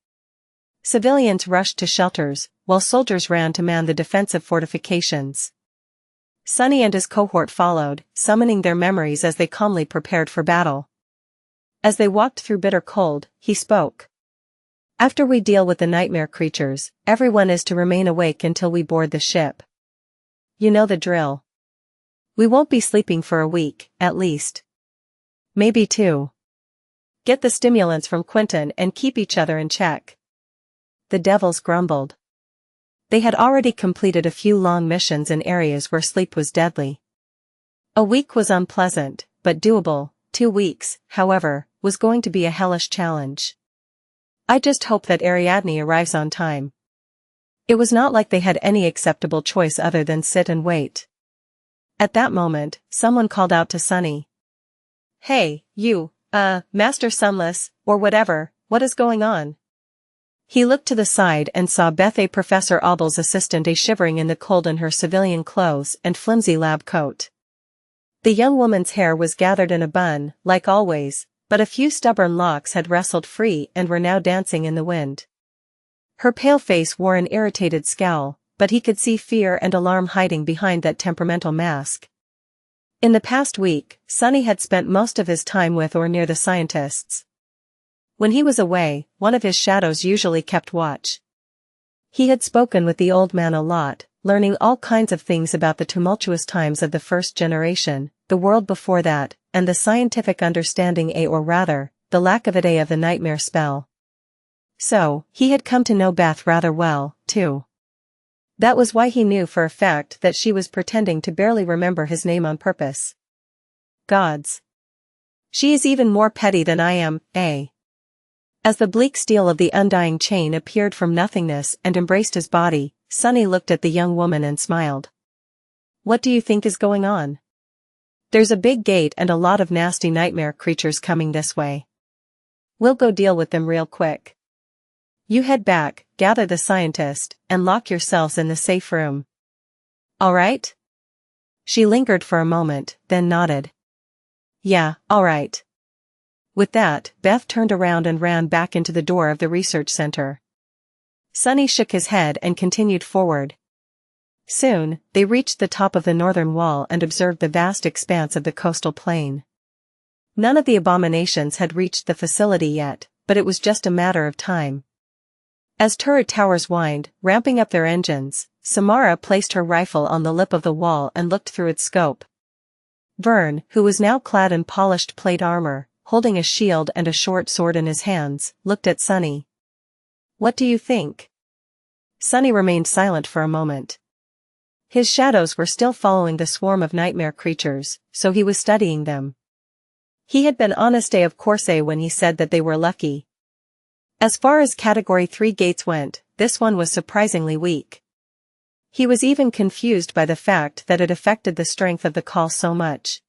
Civilians rushed to shelters, while soldiers ran to man the defensive fortifications. Sunny and his cohort followed, summoning their memories as they calmly prepared for battle. As they walked through bitter cold, he spoke. After we deal with the nightmare creatures, everyone is to remain awake until we board the ship. You know the drill. We won't be sleeping for a week, at least. Maybe 2. Get the stimulants from Quentin and keep each other in check. The devils grumbled. They had already completed a few long missions in areas where sleep was deadly. A week was unpleasant, but doable. 2 weeks, however, was going to be a hellish challenge. I just hope that Ariadne arrives on time. It was not like they had any acceptable choice other than sit and wait. At that moment, someone called out to Sunny. Hey, you, Master Sunless, or whatever, what is going on? He looked to the side and saw Bethe, Professor Aubel's assistant, shivering in the cold in her civilian clothes and flimsy lab coat. The young woman's hair was gathered in a bun, like always, but a few stubborn locks had wrestled free and were now dancing in the wind. Her pale face wore an irritated scowl, but he could see fear and alarm hiding behind that temperamental mask. In the past week, Sonny had spent most of his time with or near the scientists. When he was away, one of his shadows usually kept watch. He had spoken with the old man a lot, learning all kinds of things about the tumultuous times of the first generation, the world before that, and the scientific understanding or rather, the lack of it of the nightmare spell. So, he had come to know Beth rather well, too. That was why he knew for a fact that she was pretending to barely remember his name on purpose. Gods. She is even more petty than I am, eh? As the bleak steel of the undying chain appeared from nothingness and embraced his body, Sonny looked at the young woman and smiled. What do you think is going on? There's a big gate and a lot of nasty nightmare creatures coming this way. We'll go deal with them real quick. You head back, gather the scientist, and lock yourselves in the safe room. All right? She lingered for a moment, then nodded. Yeah, all right. With that, Beth turned around and ran back into the door of the research center. Sonny shook his head and continued forward. Soon, they reached the top of the northern wall and observed the vast expanse of the coastal plain. None of the abominations had reached the facility yet, but it was just a matter of time. As turret towers whined, ramping up their engines, Samara placed her rifle on the lip of the wall and looked through its scope. Vern, who was now clad in polished plate armor, holding a shield and a short sword in his hands, looked at Sonny. What do you think? Sonny remained silent for a moment. His shadows were still following the swarm of nightmare creatures, so he was studying them. He had been honest of course when he said that they were lucky. As far as Category 3 gates went, this one was surprisingly weak. He was even confused by the fact that it affected the strength of the call so much.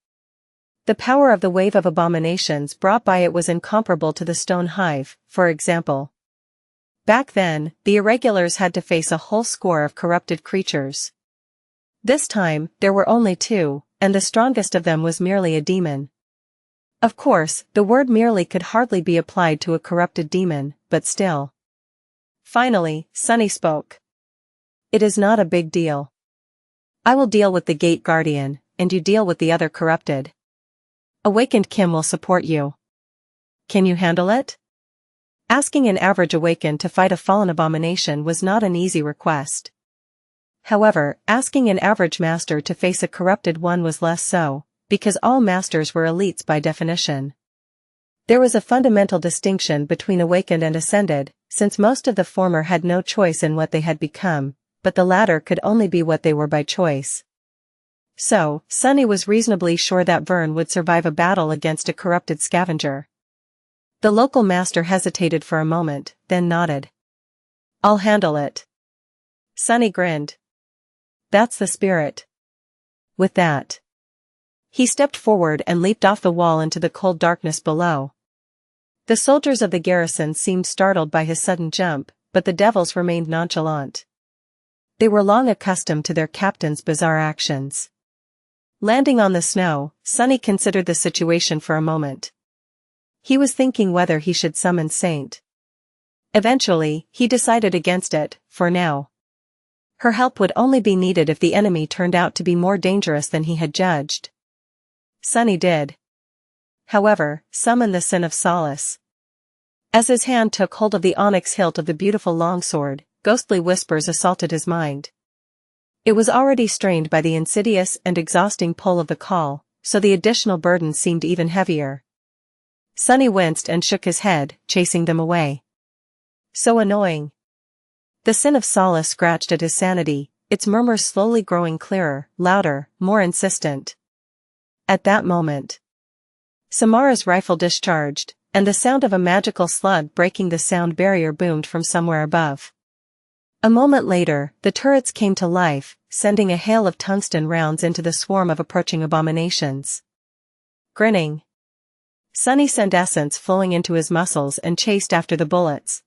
The power of the wave of abominations brought by it was incomparable to the stone hive, for example. Back then, the irregulars had to face a whole score of corrupted creatures. This time, there were only two, and the strongest of them was merely a demon. Of course, the word merely could hardly be applied to a corrupted demon, but still. Finally, Sonny spoke. It is not a big deal. I will deal with the gate guardian, and you deal with the other corrupted. Awakened Kim will support you. Can you handle it? Asking an average awakened to fight a fallen abomination was not an easy request. However, asking an average master to face a corrupted one was less so, because all masters were elites by definition. There was a fundamental distinction between awakened and ascended, since most of the former had no choice in what they had become, but the latter could only be what they were by choice. So, Sonny was reasonably sure that Vern would survive a battle against a corrupted scavenger. The local master hesitated for a moment, then nodded. I'll handle it. Sonny grinned. That's the spirit. With that, he stepped forward and leaped off the wall into the cold darkness below. The soldiers of the garrison seemed startled by his sudden jump, but the devils remained nonchalant. They were long accustomed to their captain's bizarre actions. Landing on the snow, Sonny considered the situation for a moment. He was thinking whether he should summon Saint. Eventually, he decided against it, for now. Her help would only be needed if the enemy turned out to be more dangerous than he had judged. Sonny did. However, summon the Sin of Solace. As his hand took hold of the onyx hilt of the beautiful longsword, ghostly whispers assaulted his mind. It was already strained by the insidious and exhausting pull of the call, so the additional burden seemed even heavier. Sonny winced and shook his head, chasing them away. So annoying. The Sin of Solace scratched at his sanity, its murmurs slowly growing clearer, louder, more insistent. At that moment, Samara's rifle discharged, and the sound of a magical slug breaking the sound barrier boomed from somewhere above. A moment later, the turrets came to life, sending a hail of tungsten rounds into the swarm of approaching abominations. Grinning, Sonny sent essence flowing into his muscles and chased after the bullets.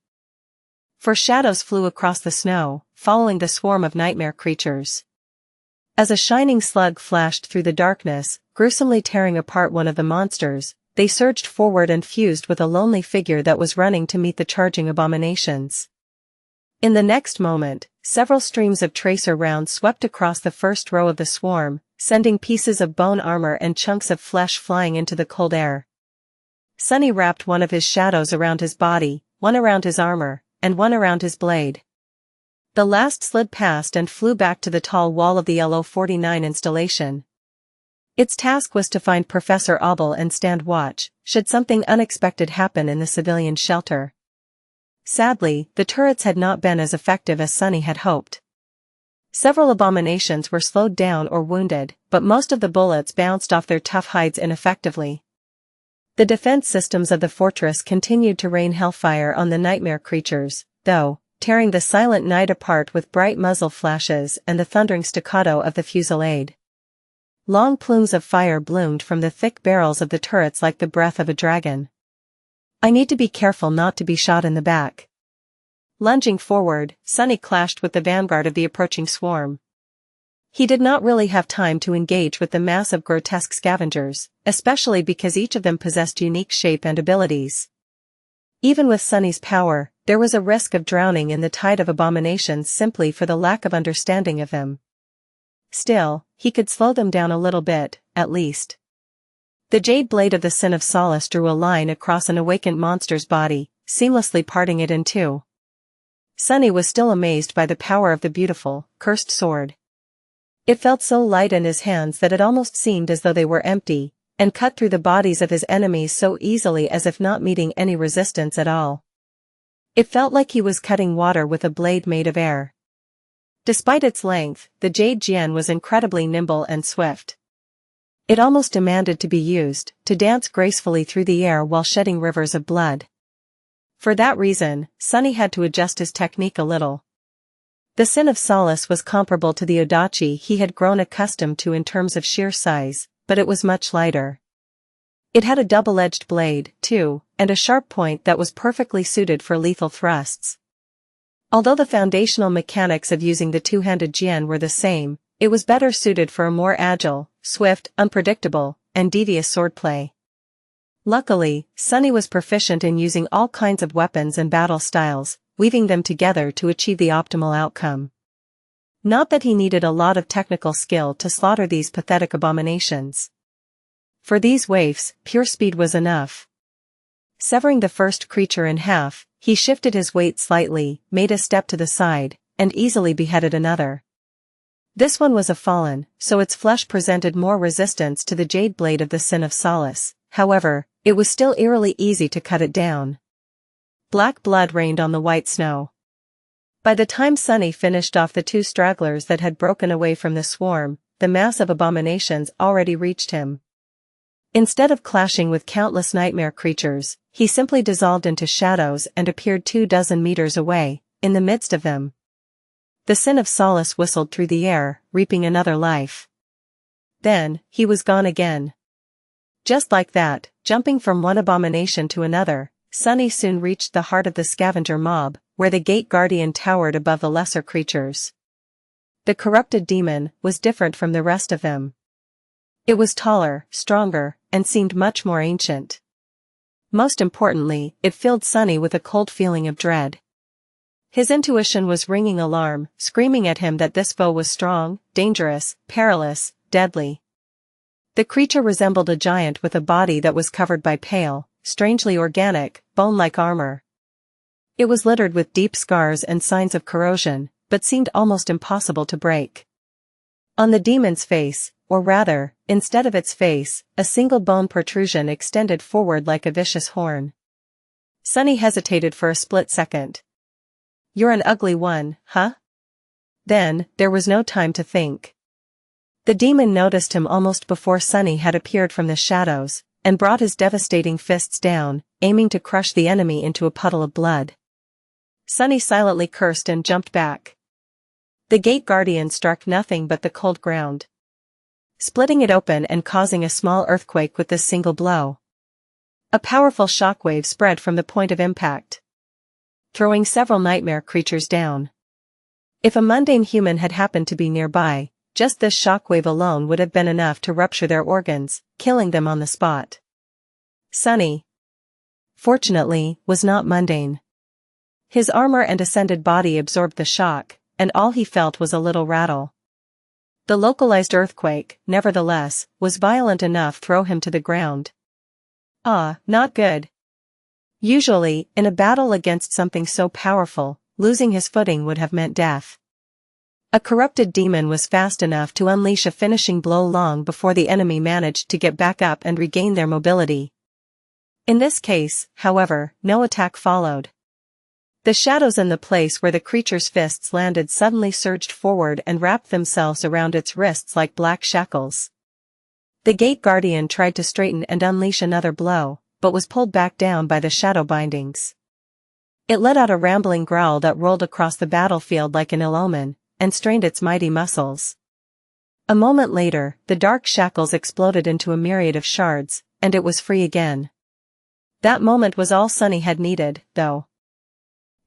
for shadows flew across the snow, following the swarm of nightmare creatures. As a shining slug flashed through the darkness, gruesomely tearing apart one of the monsters, they surged forward and fused with a lonely figure that was running to meet the charging abominations. In the next moment, several streams of tracer rounds swept across the first row of the swarm, sending pieces of bone armor and chunks of flesh flying into the cold air. Sunny wrapped one of his shadows around his body, one around his armor, and one around his blade. The last slid past and flew back to the tall wall of the LO-49 installation. Its task was to find Professor Abel and stand watch, should something unexpected happen in the civilian shelter. Sadly, the turrets had not been as effective as Sunny had hoped. Several abominations were slowed down or wounded, but most of the bullets bounced off their tough hides ineffectively. The defense systems of the fortress continued to rain hellfire on the nightmare creatures, though, tearing the silent night apart with bright muzzle flashes and the thundering staccato of the fusillade. Long plumes of fire bloomed from the thick barrels of the turrets like the breath of a dragon. I need to be careful not to be shot in the back. Lunging forward, Sunny clashed with the vanguard of the approaching swarm. He did not really have time to engage with the mass of grotesque scavengers, especially because each of them possessed unique shape and abilities. Even with Sunny's power, there was a risk of drowning in the tide of abominations simply for the lack of understanding of them. Still, he could slow them down a little bit, at least. The jade blade of the Sin of Solace drew a line across an awakened monster's body, seamlessly parting it in two. Sunny was still amazed by the power of the beautiful, cursed sword. It felt so light in his hands that it almost seemed as though they were empty, and cut through the bodies of his enemies so easily as if not meeting any resistance at all. It felt like he was cutting water with a blade made of air. Despite its length, the Jade Jian was incredibly nimble and swift. It almost demanded to be used, to dance gracefully through the air while shedding rivers of blood. For that reason, Sunny had to adjust his technique a little. The Sin of Solace was comparable to the Odachi he had grown accustomed to in terms of sheer size, but it was much lighter. It had a double-edged blade, too, and a sharp point that was perfectly suited for lethal thrusts. Although the foundational mechanics of using the two-handed jian were the same, it was better suited for a more agile, swift, unpredictable, and devious swordplay. Luckily, Sunny was proficient in using all kinds of weapons and battle styles, weaving them together to achieve the optimal outcome. Not that he needed a lot of technical skill to slaughter these pathetic abominations. For these waifs, pure speed was enough. Severing the first creature in half, he shifted his weight slightly, made a step to the side, and easily beheaded another. This one was a fallen, so its flesh presented more resistance to the jade blade of the Sin of Solace. However, it was still eerily easy to cut it down. Black blood rained on the white snow. By the time Sunny finished off the two stragglers that had broken away from the swarm, the mass of abominations already reached him. Instead of clashing with countless nightmare creatures, he simply dissolved into shadows and appeared 24 meters away, in the midst of them. The Sin of Solace whistled through the air, reaping another life. Then, he was gone again. Just like that, jumping from one abomination to another, Sunny soon reached the heart of the scavenger mob, where the gate guardian towered above the lesser creatures. The corrupted demon was different from the rest of them. It was taller, stronger, and seemed much more ancient. Most importantly, it filled Sunny with a cold feeling of dread. His intuition was ringing alarm, screaming at him that this foe was strong, dangerous, perilous, deadly. The creature resembled a giant with a body that was covered by pale, strangely organic, bone-like armor. It was littered with deep scars and signs of corrosion, but seemed almost impossible to break. On the demon's face, or rather, instead of its face, a single bone protrusion extended forward like a vicious horn. Sunny hesitated for a split second. "You're an ugly one, huh?" Then, there was no time to think. The demon noticed him almost before Sunny had appeared from the shadows, and brought his devastating fists down, aiming to crush the enemy into a puddle of blood. Sunny silently cursed and jumped back. The gate guardian struck nothing but the cold ground, splitting it open and causing a small earthquake with this single blow. A powerful shockwave spread from the point of impact. throwing several nightmare creatures down. If a mundane human had happened to be nearby, just this shockwave alone would have been enough to rupture their organs, killing them on the spot. Sunny, fortunately, was not mundane. His armor and ascended body absorbed the shock, and all he felt was a little rattle. The localized earthquake, nevertheless, was violent enough to throw him to the ground. Not good. Usually, in a battle against something so powerful, losing his footing would have meant death. A corrupted demon was fast enough to unleash a finishing blow long before the enemy managed to get back up and regain their mobility. In this case, however, no attack followed. The shadows in the place where the creature's fists landed suddenly surged forward and wrapped themselves around its wrists like black shackles. The gate guardian tried to straighten and unleash another blow, but was pulled back down by the shadow bindings. It let out a rambling growl that rolled across the battlefield like an ill omen, and strained its mighty muscles. A moment later, the dark shackles exploded into a myriad of shards, and it was free again. That moment was all Sunny had needed, though.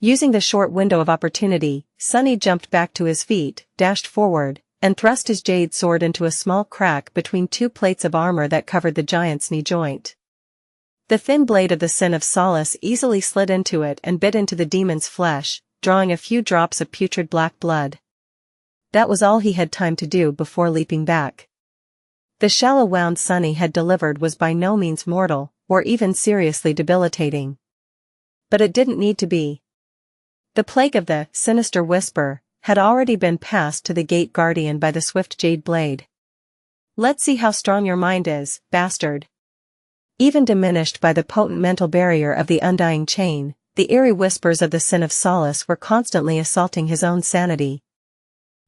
Using the short window of opportunity, Sunny jumped back to his feet, dashed forward, and thrust his jade sword into a small crack between two plates of armor that covered the giant's knee joint. The thin blade of the sin of Solace easily slid into it and bit into the demon's flesh, drawing a few drops of putrid black blood. That was all he had time to do before leaping back. The shallow wound Sunny had delivered was by no means mortal, or even seriously debilitating. But it didn't need to be. The plague of the Sinister whisper had already been passed to the gate guardian by the swift jade blade. Let's see how strong your mind is, bastard. Even diminished by the potent mental barrier of the undying chain, the eerie whispers of the sin of Solace were constantly assaulting his own sanity.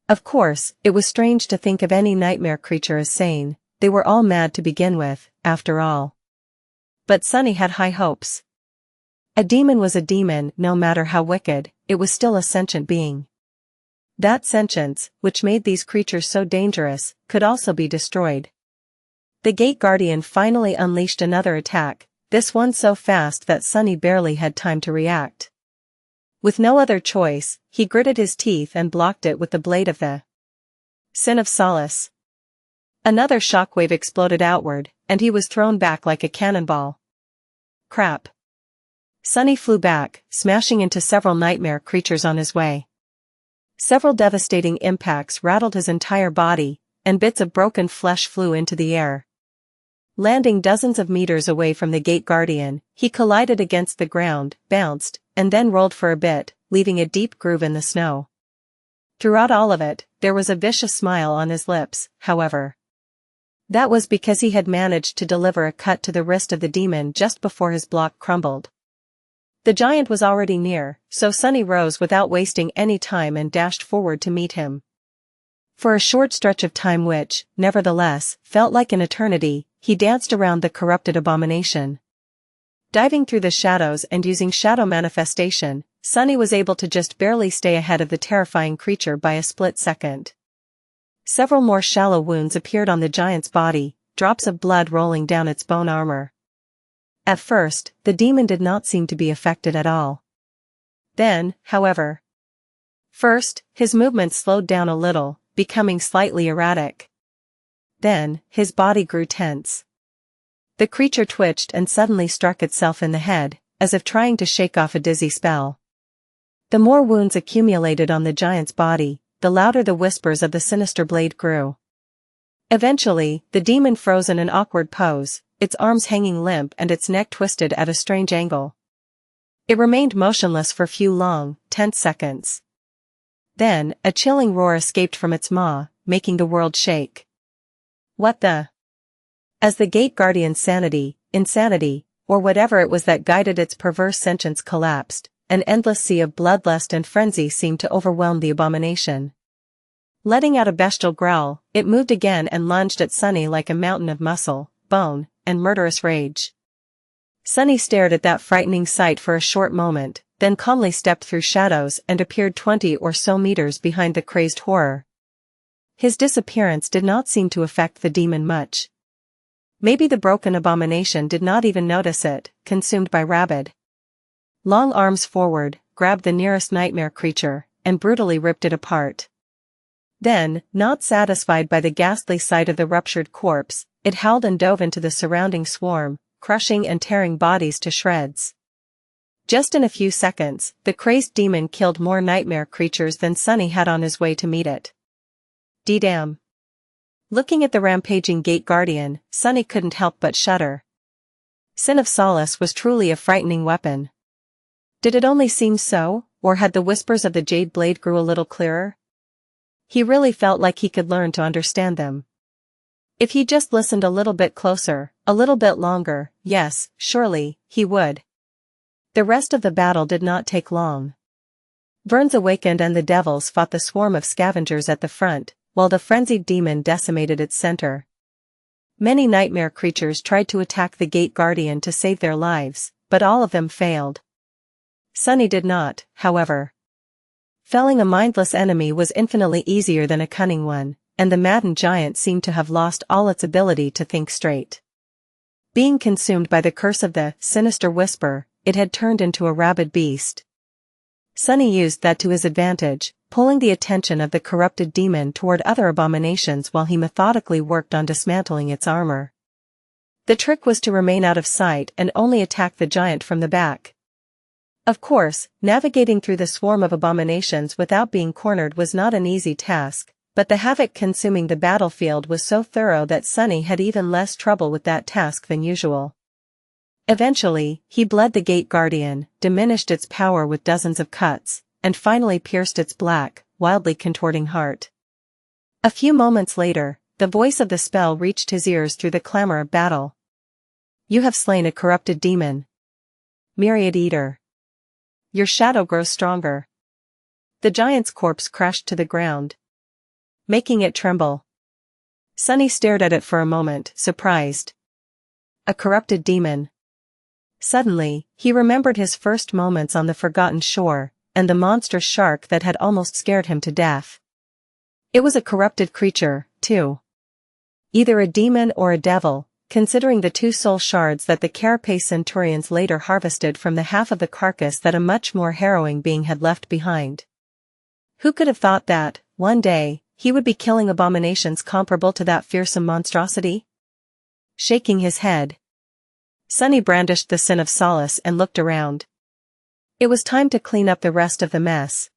Of course, it was strange to think of any nightmare creature as sane, they were all mad to begin with, after all. But Sunny had high hopes. A demon was a demon, no matter how wicked, it was still a sentient being. That sentience, which made these creatures so dangerous, could also be destroyed. The gate guardian finally unleashed another attack, this one so fast that Sunny barely had time to react. With no other choice, he gritted his teeth and blocked it with the blade of the sin of Solace. Another shockwave exploded outward, and he was thrown back like a cannonball. Crap. Sunny flew back, smashing into several nightmare creatures on his way. Several devastating impacts rattled his entire body, and bits of broken flesh flew into the air. Landing dozens of meters away from the gate guardian, he collided against the ground, bounced, and then rolled for a bit, leaving a deep groove in the snow. Throughout all of it, there was a vicious smile on his lips, however. That was because he had managed to deliver a cut to the wrist of the demon just before his block crumbled. The giant was already near, so Sunny rose without wasting any time and dashed forward to meet him. For a short stretch of time which, nevertheless, felt like an eternity, he danced around the corrupted abomination. Diving through the shadows and using shadow manifestation, Sunny was able to just barely stay ahead of the terrifying creature by a split second. Several more shallow wounds appeared on the giant's body, drops of blood rolling down its bone armor. At first, the demon did not seem to be affected at all. Then, however. First, his movements slowed down a little, becoming slightly erratic. Then, his body grew tense. The creature twitched and suddenly struck itself in the head, as if trying to shake off a dizzy spell. The more wounds accumulated on the giant's body, the louder the whispers of the sinister blade grew. Eventually, the demon froze in an awkward pose, its arms hanging limp and its neck twisted at a strange angle. It remained motionless for few long, tense seconds. Then, a chilling roar escaped from its maw, making the world shake. What the? As the gate guardian's insanity, or whatever it was that guided its perverse sentience collapsed, an endless sea of bloodlust and frenzy seemed to overwhelm the abomination. Letting out a bestial growl, it moved again and lunged at Sunny like a mountain of muscle, bone, and murderous rage. Sunny stared at that frightening sight for a short moment, then calmly stepped through shadows and appeared 20 or so meters behind the crazed horror. His disappearance did not seem to affect the demon much. Maybe the broken abomination did not even notice it, consumed by rabid. Long arms forward, grabbed the nearest nightmare creature, and brutally ripped it apart. Then, not satisfied by the ghastly sight of the ruptured corpse, it howled and dove into the surrounding swarm, crushing and tearing bodies to shreds. Just in a few seconds, the crazed demon killed more nightmare creatures than Sunny had on his way to meet it. D-damn. Looking at the rampaging gate guardian, Sunny couldn't help but shudder. Sin of Solace was truly a frightening weapon. Did it only seem so, or had the whispers of the Jade blade grew a little clearer? He really felt like he could learn to understand them. If he just listened a little bit closer, a little bit longer, yes, surely, he would. The rest of the battle did not take long. Verns awakened and the devils fought the swarm of scavengers at the front, while the frenzied demon decimated its center. Many nightmare creatures tried to attack the gate guardian to save their lives, but all of them failed. Sunny did not, however. Felling a mindless enemy was infinitely easier than a cunning one, and the maddened giant seemed to have lost all its ability to think straight. Being consumed by the curse of the sinister whisper, it had turned into a rabid beast. Sunny used that to his advantage, pulling the attention of the corrupted demon toward other abominations while he methodically worked on dismantling its armor. The trick was to remain out of sight and only attack the giant from the back. Of course, navigating through the swarm of abominations without being cornered was not an easy task, but the havoc consuming the battlefield was so thorough that Sunny had even less trouble with that task than usual. Eventually, he bled the gate guardian, diminished its power with dozens of cuts, and finally pierced its black, wildly contorting heart. A few moments later, the voice of the spell reached his ears through the clamor of battle. "You have slain a corrupted demon. Myriad Eater. Your shadow grows stronger." The giant's corpse crashed to the ground, making it tremble. Sunny stared at it for a moment, surprised. A corrupted demon. Suddenly, he remembered his first moments on the forgotten shore, and the monstrous shark that had almost scared him to death. It was a corrupted creature, too. Either a demon or a devil, considering the 2 soul shards that the Carapace Centurions later harvested from the half of the carcass that a much more harrowing being had left behind. Who could have thought that, one day, he would be killing abominations comparable to that fearsome monstrosity? Shaking his head, Sunny brandished the Sin of Solace and looked around. It was time to clean up the rest of the mess.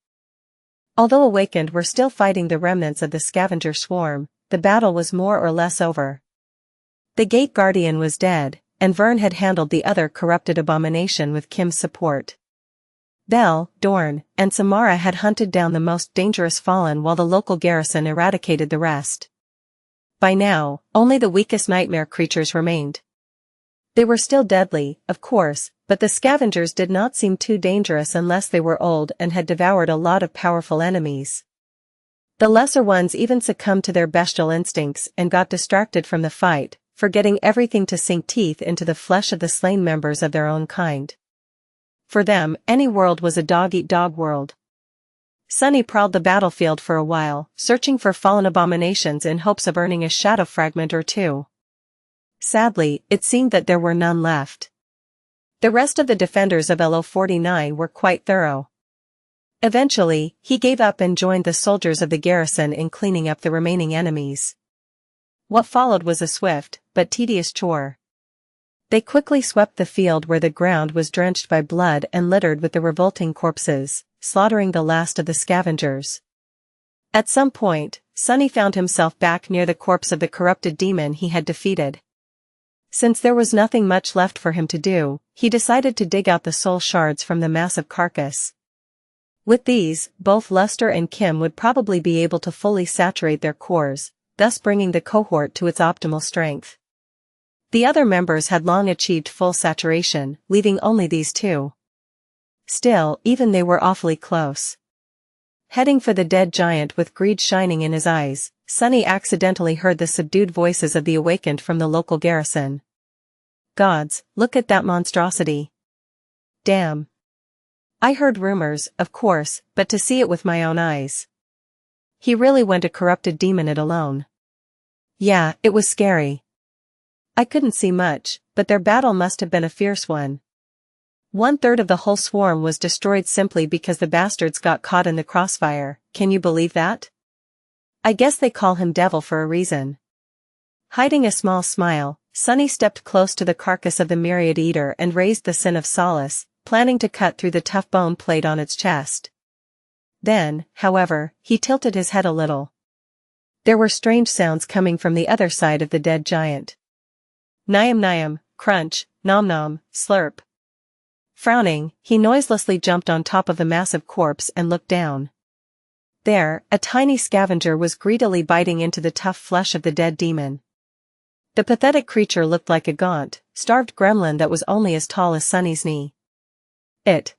Although awakened were still fighting the remnants of the scavenger swarm, the battle was more or less over. The gate guardian was dead, and Vern had handled the other corrupted abomination with Kim's support. Belle, Dorn, and Samara had hunted down the most dangerous fallen while the local garrison eradicated the rest. By now, only the weakest nightmare creatures remained. They were still deadly, of course, but the scavengers did not seem too dangerous unless they were old and had devoured a lot of powerful enemies. The lesser ones even succumbed to their bestial instincts and got distracted from the fight, forgetting everything to sink teeth into the flesh of the slain members of their own kind. For them, any world was a dog-eat-dog world. Sunny prowled the battlefield for a while, searching for fallen abominations in hopes of earning a shadow fragment or two. Sadly, it seemed that there were none left. The rest of the defenders of LO-49 were quite thorough. Eventually, he gave up and joined the soldiers of the garrison in cleaning up the remaining enemies. What followed was a swift, but tedious chore. They quickly swept the field where the ground was drenched by blood and littered with the revolting corpses, slaughtering the last of the scavengers. At some point, Sunny found himself back near the corpse of the corrupted demon he had defeated. Since there was nothing much left for him to do, he decided to dig out the soul shards from the massive carcass. With these, both Luster and Kim would probably be able to fully saturate their cores, thus bringing the cohort to its optimal strength. The other members had long achieved full saturation, leaving only these 2. Still, even they were awfully close. Heading for the dead giant with greed shining in his eyes, Sunny accidentally heard the subdued voices of the awakened from the local garrison. "Gods, look at that monstrosity. Damn. I heard rumors, of course, but to see it with my own eyes. He really went a corrupted demon it alone. Yeah, it was scary. I couldn't see much, but their battle must have been a fierce one. 1/3 of the whole swarm was destroyed simply because the bastards got caught in the crossfire. Can you believe that? I guess they call him Devil for a reason. Hiding a small smile, Sunny stepped close to the carcass of the Myriad Eater and raised the Sin of Solace, planning to cut through the tough bone plate on its chest. Then, however, he tilted his head a little. There were strange sounds coming from the other side of the dead giant. Nyam nyam, crunch, nom nom, slurp. Frowning, he noiselessly jumped on top of the massive corpse and looked down. There, a tiny scavenger was greedily biting into the tough flesh of the dead demon. The pathetic creature looked like a gaunt, starved gremlin that was only as tall as Sunny's knee. It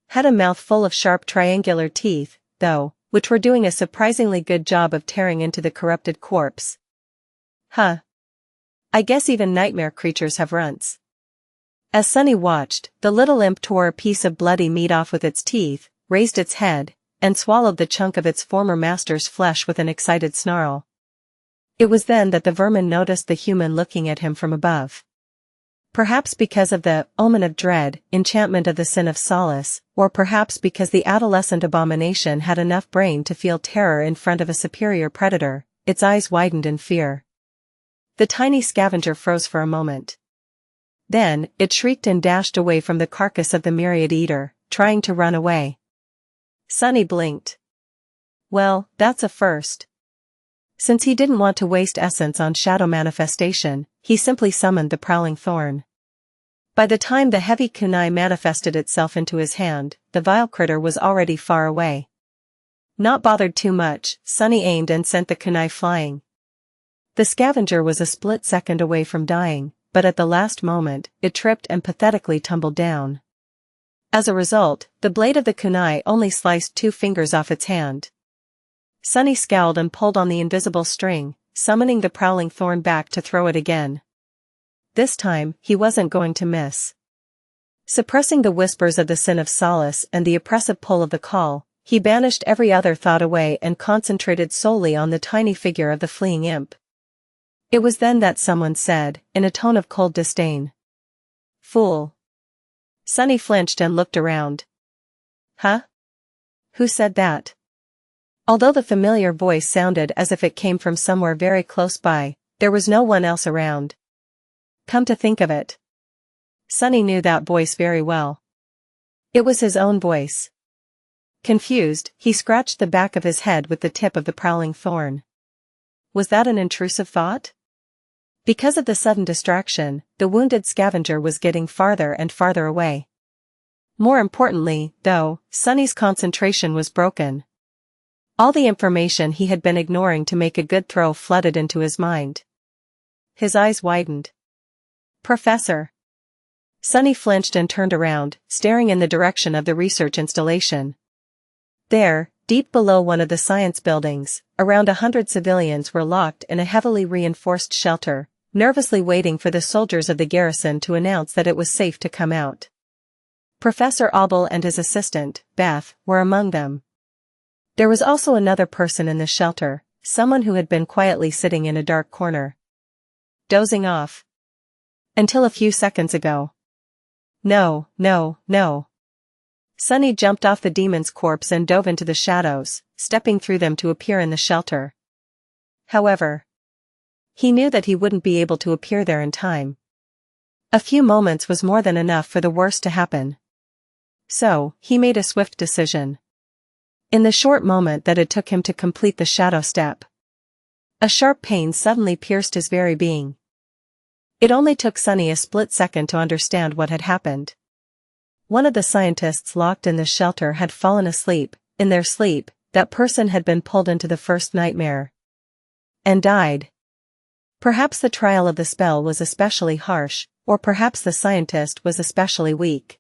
had a mouth full of sharp triangular teeth, though, which were doing a surprisingly good job of tearing into the corrupted corpse. Huh. I guess even nightmare creatures have runts. As Sunny watched, the little imp tore a piece of bloody meat off with its teeth, raised its head, and swallowed the chunk of its former master's flesh with an excited snarl. It was then that the vermin noticed the human looking at him from above. Perhaps because of the omen of dread, enchantment of the Sin of Solace, or perhaps because the adolescent abomination had enough brain to feel terror in front of a superior predator, its eyes widened in fear. The tiny scavenger froze for a moment. Then, it shrieked and dashed away from the carcass of the Myriad Eater, trying to run away. Sunny blinked. Well, that's a first. Since he didn't want to waste essence on shadow manifestation, he simply summoned the prowling thorn. By the time the heavy kunai manifested itself into his hand, the vile critter was already far away. Not bothered too much, Sunny aimed and sent the kunai flying. The scavenger was a split second away from dying, but at the last moment, it tripped and pathetically tumbled down. As a result, the blade of the kunai only sliced 2 fingers off its hand. Sunny scowled and pulled on the invisible string, summoning the prowling thorn back to throw it again. This time, he wasn't going to miss. Suppressing the whispers of the Sin of Solace and the oppressive pull of the call, he banished every other thought away and concentrated solely on the tiny figure of the fleeing imp. It was then that someone said, in a tone of cold disdain. Fool. Sunny flinched and looked around. Huh? Who said that? Although the familiar voice sounded as if it came from somewhere very close by, there was no one else around. Come to think of it. Sunny knew that voice very well. It was his own voice. Confused, he scratched the back of his head with the tip of the prowling thorn. Was that an intrusive thought? Because of the sudden distraction, the wounded scavenger was getting farther and farther away. More importantly, though, Sunny's concentration was broken. All the information he had been ignoring to make a good throw flooded into his mind. His eyes widened. Professor. Sunny flinched and turned around, staring in the direction of the research installation. There, deep below one of the science buildings, around 100 civilians were locked in a heavily reinforced shelter, nervously waiting for the soldiers of the garrison to announce that it was safe to come out. Professor Abel and his assistant, Beth, were among them. There was also another person in the shelter, someone who had been quietly sitting in a dark corner. Dozing off. Until a few seconds ago. No, no, no. Sunny jumped off the demon's corpse and dove into the shadows, stepping through them to appear in the shelter. However, he knew that he wouldn't be able to appear there in time. A few moments was more than enough for the worst to happen. So, he made a swift decision. In the short moment that it took him to complete the shadow step, a sharp pain suddenly pierced his very being. It only took Sunny a split second to understand what had happened. One of the scientists locked in the shelter had fallen asleep. In their sleep, that person had been pulled into the first nightmare. And died. Perhaps the trial of the spell was especially harsh, or perhaps the scientist was especially weak.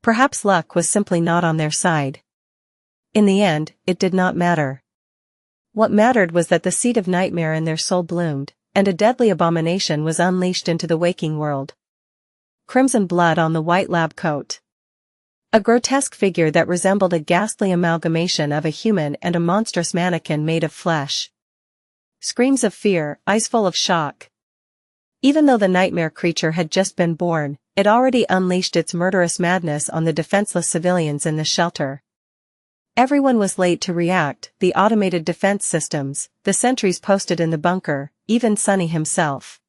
Perhaps luck was simply not on their side. In the end, it did not matter. What mattered was that the seed of nightmare in their soul bloomed, and a deadly abomination was unleashed into the waking world. Crimson blood on the white lab coat. A grotesque figure that resembled a ghastly amalgamation of a human and a monstrous mannequin made of flesh. Screams of fear, eyes full of shock. Even though the nightmare creature had just been born, it already unleashed its murderous madness on the defenseless civilians in the shelter. Everyone was late to react, the automated defense systems, the sentries posted in the bunker, even Sonny himself.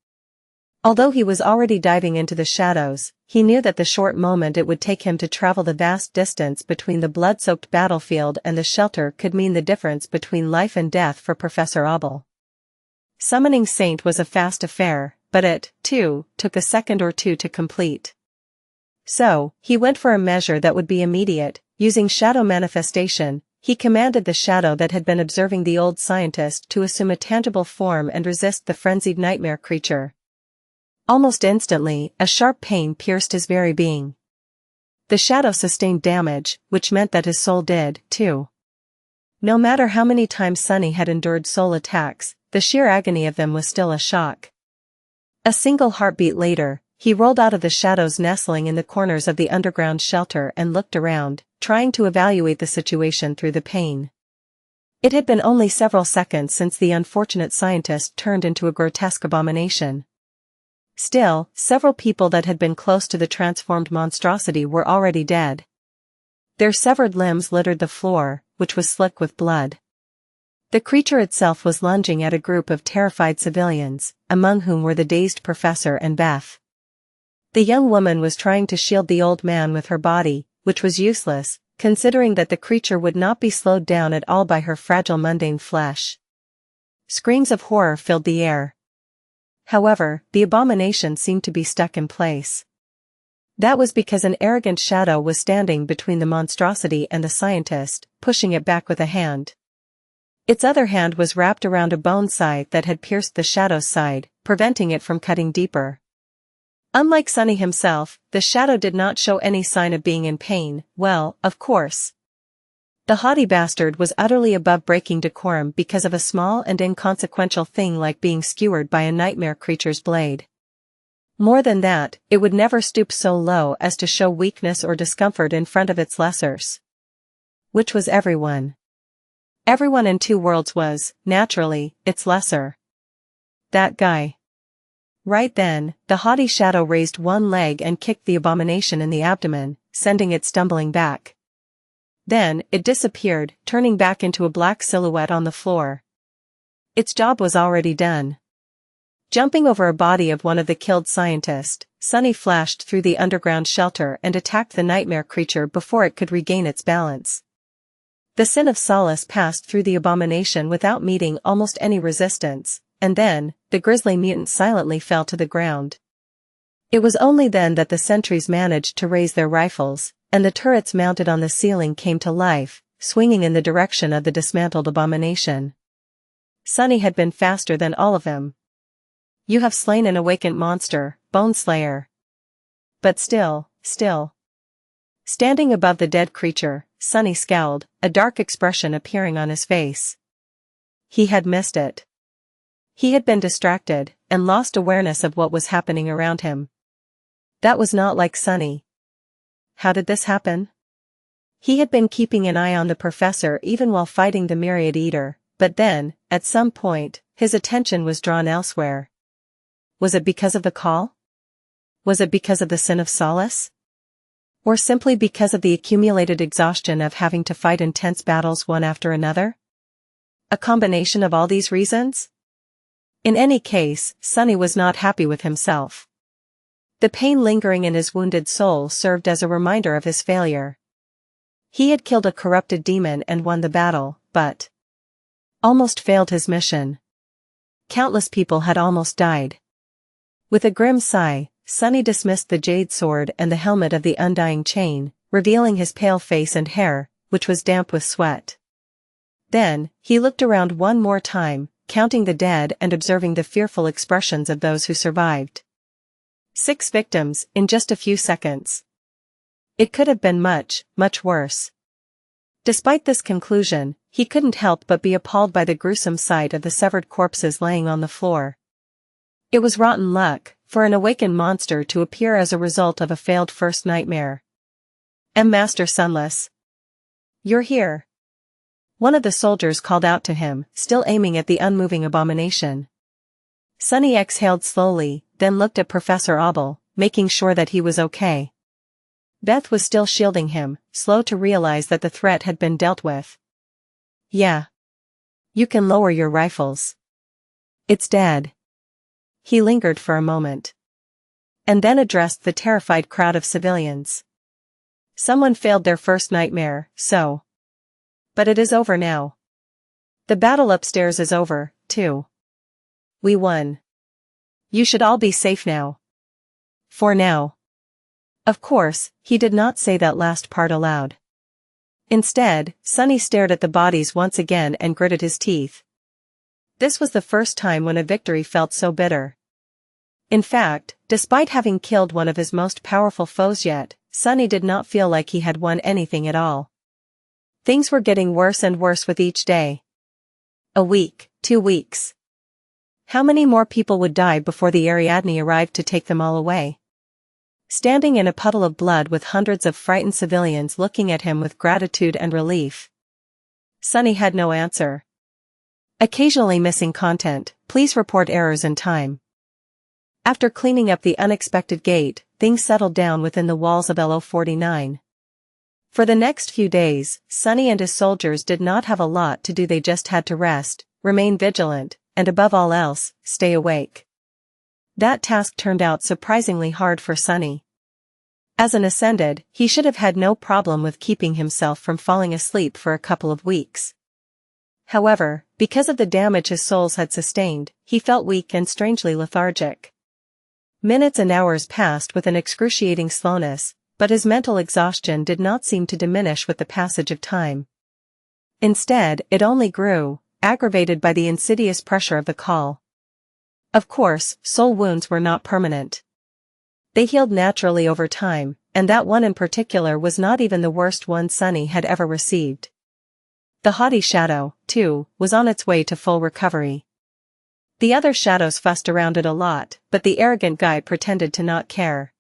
Although he was already diving into the shadows, he knew that the short moment it would take him to travel the vast distance between the blood-soaked battlefield and the shelter could mean the difference between life and death for Professor Abel. Summoning Saint was a fast affair, but it, too, took a second or two to complete. So, he went for a measure that would be immediate. Using shadow manifestation, he commanded the shadow that had been observing the old scientist to assume a tangible form and resist the frenzied nightmare creature. Almost instantly, a sharp pain pierced his very being. The shadow sustained damage, which meant that his soul did, too. No matter how many times Sonny had endured soul attacks, the sheer agony of them was still a shock. A single heartbeat later, he rolled out of the shadows nestling in the corners of the underground shelter and looked around, trying to evaluate the situation through the pain. It had been only several seconds since the unfortunate scientist turned into a grotesque abomination. Still, several people that had been close to the transformed monstrosity were already dead. Their severed limbs littered the floor, which was slick with blood. The creature itself was lunging at a group of terrified civilians, among whom were the dazed professor and Beth. The young woman was trying to shield the old man with her body, which was useless, considering that the creature would not be slowed down at all by her fragile mundane flesh. Screams of horror filled the air. However, the abomination seemed to be stuck in place. That was because an arrogant shadow was standing between the monstrosity and the scientist, pushing it back with a hand. Its other hand was wrapped around a bone scythe that had pierced the shadow's side, preventing it from cutting deeper. Unlike Sonny himself, the shadow did not show any sign of being in pain. Well, of course. The haughty bastard was utterly above breaking decorum because of a small and inconsequential thing like being skewered by a nightmare creature's blade. More than that, it would never stoop so low as to show weakness or discomfort in front of its lessers. Which was everyone. Everyone in Two Worlds was, naturally, its lesser. That guy. Right then, the haughty shadow raised one leg and kicked the abomination in the abdomen, sending it stumbling back. Then, it disappeared, turning back into a black silhouette on the floor. Its job was already done. Jumping over a body of one of the killed scientists, Sonny flashed through the underground shelter and attacked the nightmare creature before it could regain its balance. The sin of Solace passed through the abomination without meeting almost any resistance, and then, the grisly mutant silently fell to the ground. It was only then that the sentries managed to raise their rifles, and the turrets mounted on the ceiling came to life, swinging in the direction of the dismantled abomination. Sonny had been faster than all of them. You have slain an awakened monster, Bone Slayer. But still. Standing above the dead creature, Sonny scowled, a dark expression appearing on his face. He had missed it. He had been distracted, and lost awareness of what was happening around him. That was not like Sonny. How did this happen? He had been keeping an eye on the professor even while fighting the Myriad Eater, but then, at some point, his attention was drawn elsewhere. Was it because of the call? Was it because of the sin of Solace? Or simply because of the accumulated exhaustion of having to fight intense battles one after another? A combination of all these reasons? In any case, Sonny was not happy with himself. The pain lingering in his wounded soul served as a reminder of his failure. He had killed a corrupted demon and won the battle, but almost failed his mission. Countless people had almost died. With a grim sigh, Sonny dismissed the jade sword and the helmet of the undying chain, revealing his pale face and hair, which was damp with sweat. Then, he looked around one more time, counting the dead and observing the fearful expressions of those who survived. 6 victims, in just a few seconds. It could have been much worse. Despite this conclusion, he couldn't help but be appalled by the gruesome sight of the severed corpses laying on the floor. It was rotten luck, for an awakened monster to appear as a result of a failed first nightmare. Master Sunless. You're here. One of the soldiers called out to him, still aiming at the unmoving abomination. Sonny exhaled slowly, then looked at Professor Abel, making sure that he was okay. Beth was still shielding him, slow to realize that the threat had been dealt with. Yeah. You can lower your rifles. It's dead. He lingered for a moment. And then addressed the terrified crowd of civilians. Someone failed their first nightmare, so. But it is over now. The battle upstairs is over, too. We won. You should all be safe now. For now. Of course, he did not say that last part aloud. Instead, Sonny stared at the bodies once again and gritted his teeth. This was the first time when a victory felt so bitter. In fact, despite having killed one of his most powerful foes yet, Sonny did not feel like he had won anything at all. Things were getting worse and worse with each day. A week, 2 weeks. How many more people would die before the Ariadne arrived to take them all away? Standing in a puddle of blood with hundreds of frightened civilians looking at him with gratitude and relief. Sonny had no answer. Occasionally missing content, please report errors in time. After cleaning up the unexpected gate, things settled down within the walls of LO-49. For the next few days, Sonny and his soldiers did not have a lot to do. They just had to rest, remain vigilant, and above all else, stay awake. That task turned out surprisingly hard for Sonny. As an Ascended, he should have had no problem with keeping himself from falling asleep for a couple of weeks. However, because of the damage his souls had sustained, he felt weak and strangely lethargic. Minutes and hours passed with an excruciating slowness, but his mental exhaustion did not seem to diminish with the passage of time. Instead, it only grew, aggravated by the insidious pressure of the call. Of course, soul wounds were not permanent. They healed naturally over time, and that one in particular was not even the worst one Sonny had ever received. The haughty shadow, too, was on its way to full recovery. The other shadows fussed around it a lot, but the arrogant guy pretended to not care.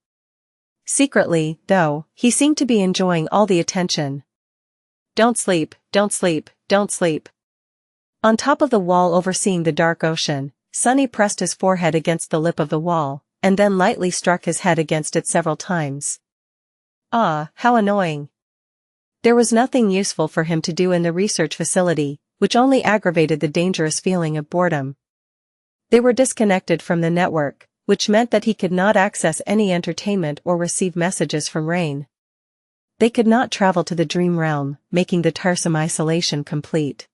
Secretly, though, he seemed to be enjoying all the attention. Don't sleep, don't sleep, don't sleep. On top of the wall overseeing the dark ocean, Sonny pressed his forehead against the lip of the wall, and then lightly struck his head against it several times. Ah, how annoying. There was nothing useful for him to do in the research facility, which only aggravated the dangerous feeling of boredom. They were disconnected from the network, which meant that he could not access any entertainment or receive messages from Rain. They could not travel to the dream realm, making the tiresome isolation complete.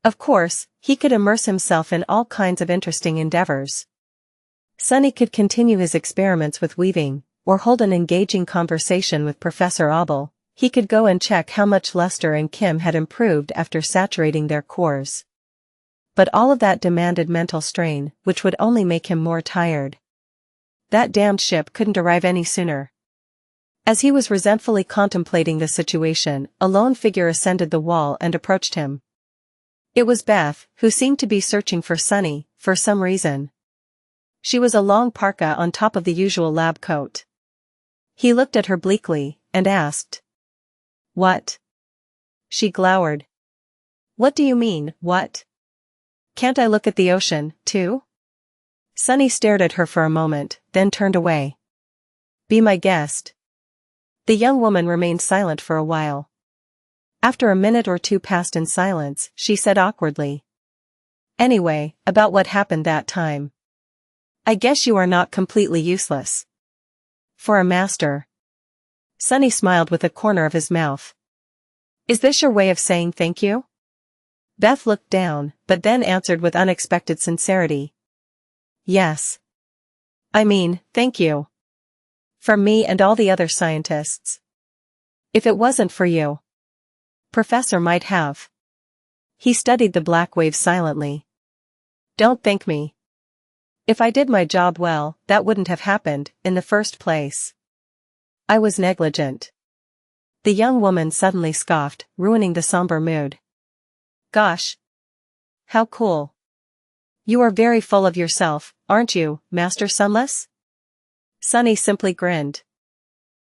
Of course, he could immerse himself in all kinds of interesting endeavors. Sonny could continue his experiments with weaving, or hold an engaging conversation with Professor Abel. He could go and check how much Lester and Kim had improved after saturating their cores. But all of that demanded mental strain, which would only make him more tired. That damned ship couldn't arrive any sooner. As he was resentfully contemplating the situation, a lone figure ascended the wall and approached him. It was Beth, who seemed to be searching for Sonny, for some reason. She was a long parka on top of the usual lab coat. He looked at her bleakly, and asked. What? She glowered. What do you mean, what? Can't I look at the ocean, too? Sonny stared at her for a moment, then turned away. Be my guest. The young woman remained silent for a while. After a minute or two passed in silence, she said awkwardly. Anyway, about what happened that time. I guess you are not completely useless. For a master. Sonny smiled with a corner of his mouth. Is this your way of saying thank you? Beth looked down, but then answered with unexpected sincerity. Yes. I mean, thank you. From me and all the other scientists. If it wasn't for you. Professor might have. He studied the black waves silently. Don't thank me. If I did my job well, that wouldn't have happened, in the first place. I was negligent. The young woman suddenly scoffed, ruining the somber mood. Gosh. How cool. You are very full of yourself, aren't you, Master Sunless? Sonny simply grinned.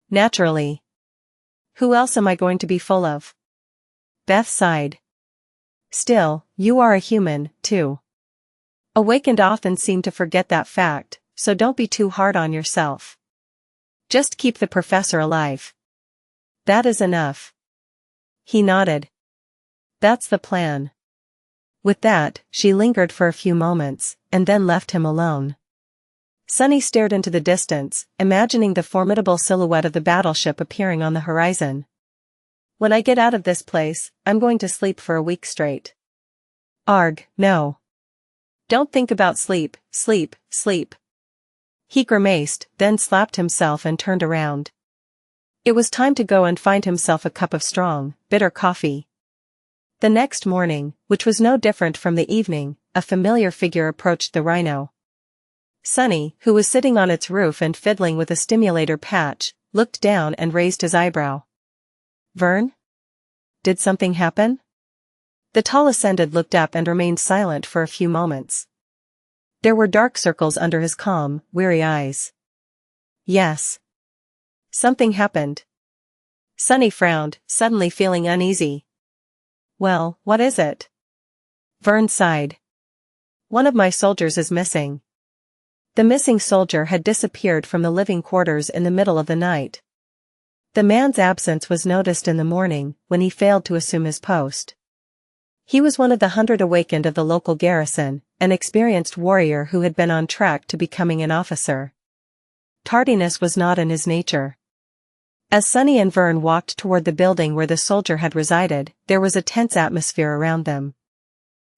Naturally. Who else am I going to be full of? Beth sighed. Still, you are a human, too. Awakened often seem to forget that fact, so don't be too hard on yourself. Just keep the professor alive. That is enough. He nodded. That's the plan. With that, she lingered for a few moments, and then left him alone. Sunny stared into the distance, imagining the formidable silhouette of the battleship appearing on the horizon. When I get out of this place, I'm going to sleep for a week straight. Arg, no. Don't think about sleep, sleep, sleep. He grimaced, then slapped himself and turned around. It was time to go and find himself a cup of strong, bitter coffee. The next morning, which was no different from the evening, a familiar figure approached the rhino. Sunny, who was sitting on its roof and fiddling with a stimulator patch, looked down and raised his eyebrow. Vern? Did something happen? The tall ascended looked up and remained silent for a few moments. There were dark circles under his calm, weary eyes. Yes. Something happened. Sunny frowned, suddenly feeling uneasy. Well, what is it? Vern sighed. One of my soldiers is missing. The missing soldier had disappeared from the living quarters in the middle of the night. The man's absence was noticed in the morning, when he failed to assume his post. He was one of the 100 awakened of the local garrison, an experienced warrior who had been on track to becoming an officer. Tardiness was not in his nature. As Sunny and Vern walked toward the building where the soldier had resided, there was a tense atmosphere around them.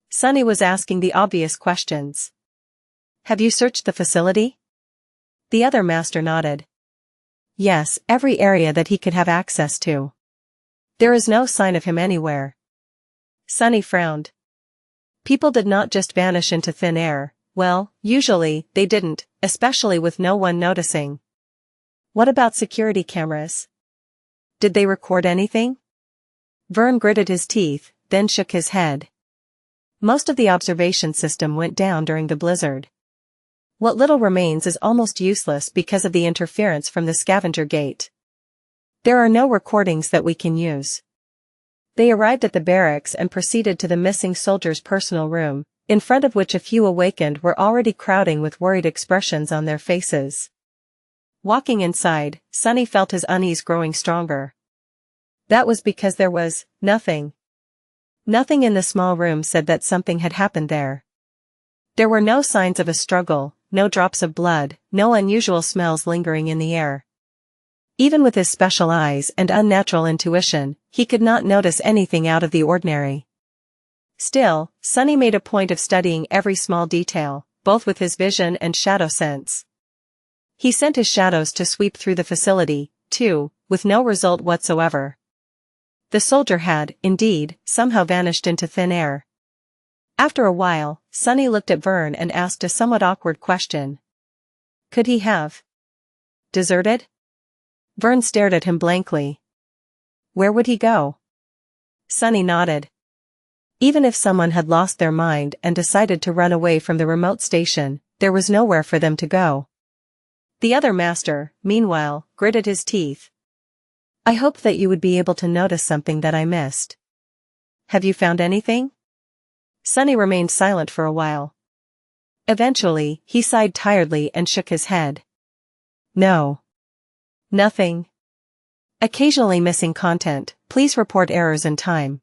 Sunny was asking the obvious questions. Have you searched the facility? The other master nodded. Yes, every area that he could have access to. There is no sign of him anywhere. Sunny frowned. People did not just vanish into thin air. Well, usually, they didn't, especially with no one noticing. What about security cameras? Did they record anything? Vern gritted his teeth, then shook his head. Most of the observation system went down during the blizzard. What little remains is almost useless because of the interference from the scavenger gate. There are no recordings that we can use. They arrived at the barracks and proceeded to the missing soldier's personal room, in front of which a few awakened were already crowding with worried expressions on their faces. Walking inside, Sunny felt his unease growing stronger. That was because there was nothing. Nothing in the small room said that something had happened there. There were no signs of a struggle, no drops of blood, no unusual smells lingering in the air. Even with his special eyes and unnatural intuition, he could not notice anything out of the ordinary. Still, Sunny made a point of studying every small detail, both with his vision and shadow sense. He sent his shadows to sweep through the facility, too, with no result whatsoever. The soldier had, indeed, somehow vanished into thin air. After a while, Sunny looked at Vern and asked a somewhat awkward question. Could he have deserted? Vern stared at him blankly. Where would he go? Sunny nodded. Even if someone had lost their mind and decided to run away from the remote station, there was nowhere for them to go. The other master, meanwhile, gritted his teeth. I hoped that you would be able to notice something that I missed. Have you found anything? Sunny remained silent for a while. Eventually, he sighed tiredly and shook his head. No. Nothing. Occasionally missing content, please report errors in time.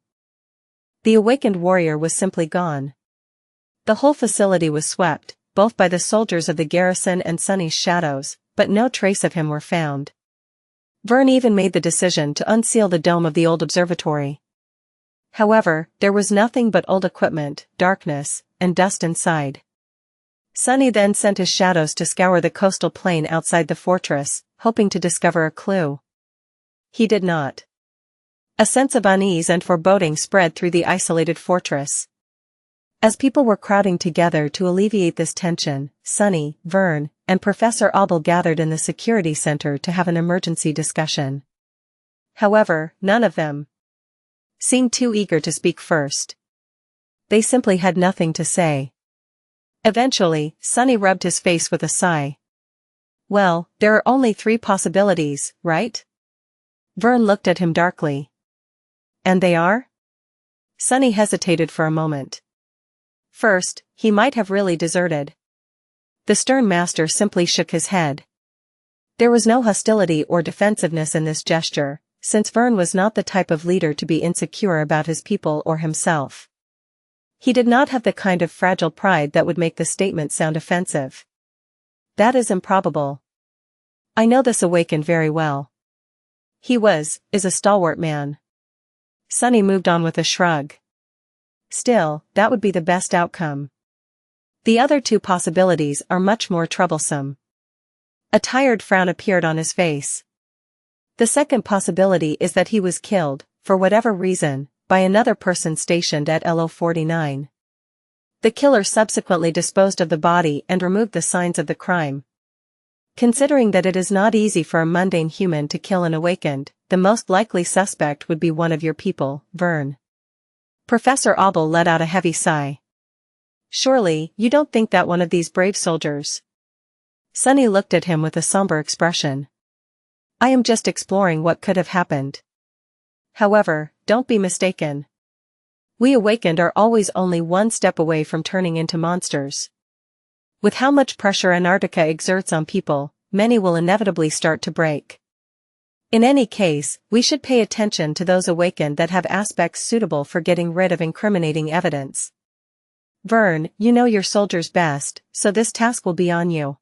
The awakened warrior was simply gone. The whole facility was swept, both by the soldiers of the garrison and Sunny's shadows, but no trace of him were found. Vern even made the decision to unseal the dome of the old observatory. However, there was nothing but old equipment, darkness, and dust inside. Sunny then sent his shadows to scour the coastal plain outside the fortress, hoping to discover a clue. He did not. A sense of unease and foreboding spread through the isolated fortress. As people were crowding together to alleviate this tension, Sunny, Vern, and Professor Abel gathered in the security center to have an emergency discussion. However, none of them seemed too eager to speak first. They simply had nothing to say. Eventually, Sunny rubbed his face with a sigh. Well, there are only 3 possibilities, right? Vern looked at him darkly. And they are? Sunny hesitated for a moment. First, he might have really deserted. The stern master simply shook his head. There was no hostility or defensiveness in this gesture, since Vern was not the type of leader to be insecure about his people or himself. He did not have the kind of fragile pride that would make the statement sound offensive. That is improbable. I know this awakened very well. He is a stalwart man. Sunny moved on with a shrug. Still, that would be the best outcome. The other two possibilities are much more troublesome. A tired frown appeared on his face. The second possibility is that he was killed, for whatever reason, by another person stationed at LO49. The killer subsequently disposed of the body and removed the signs of the crime. Considering that it is not easy for a mundane human to kill an awakened, the most likely suspect would be one of your people, Vern. Professor Abel let out a heavy sigh. Surely, you don't think that one of these brave soldiers? Sunny looked at him with a somber expression. I am just exploring what could have happened. However, don't be mistaken. We awakened are always only one step away from turning into monsters. With how much pressure Antarctica exerts on people, many will inevitably start to break. In any case, we should pay attention to those awakened that have aspects suitable for getting rid of incriminating evidence. Vern, you know your soldiers best, so this task will be on you.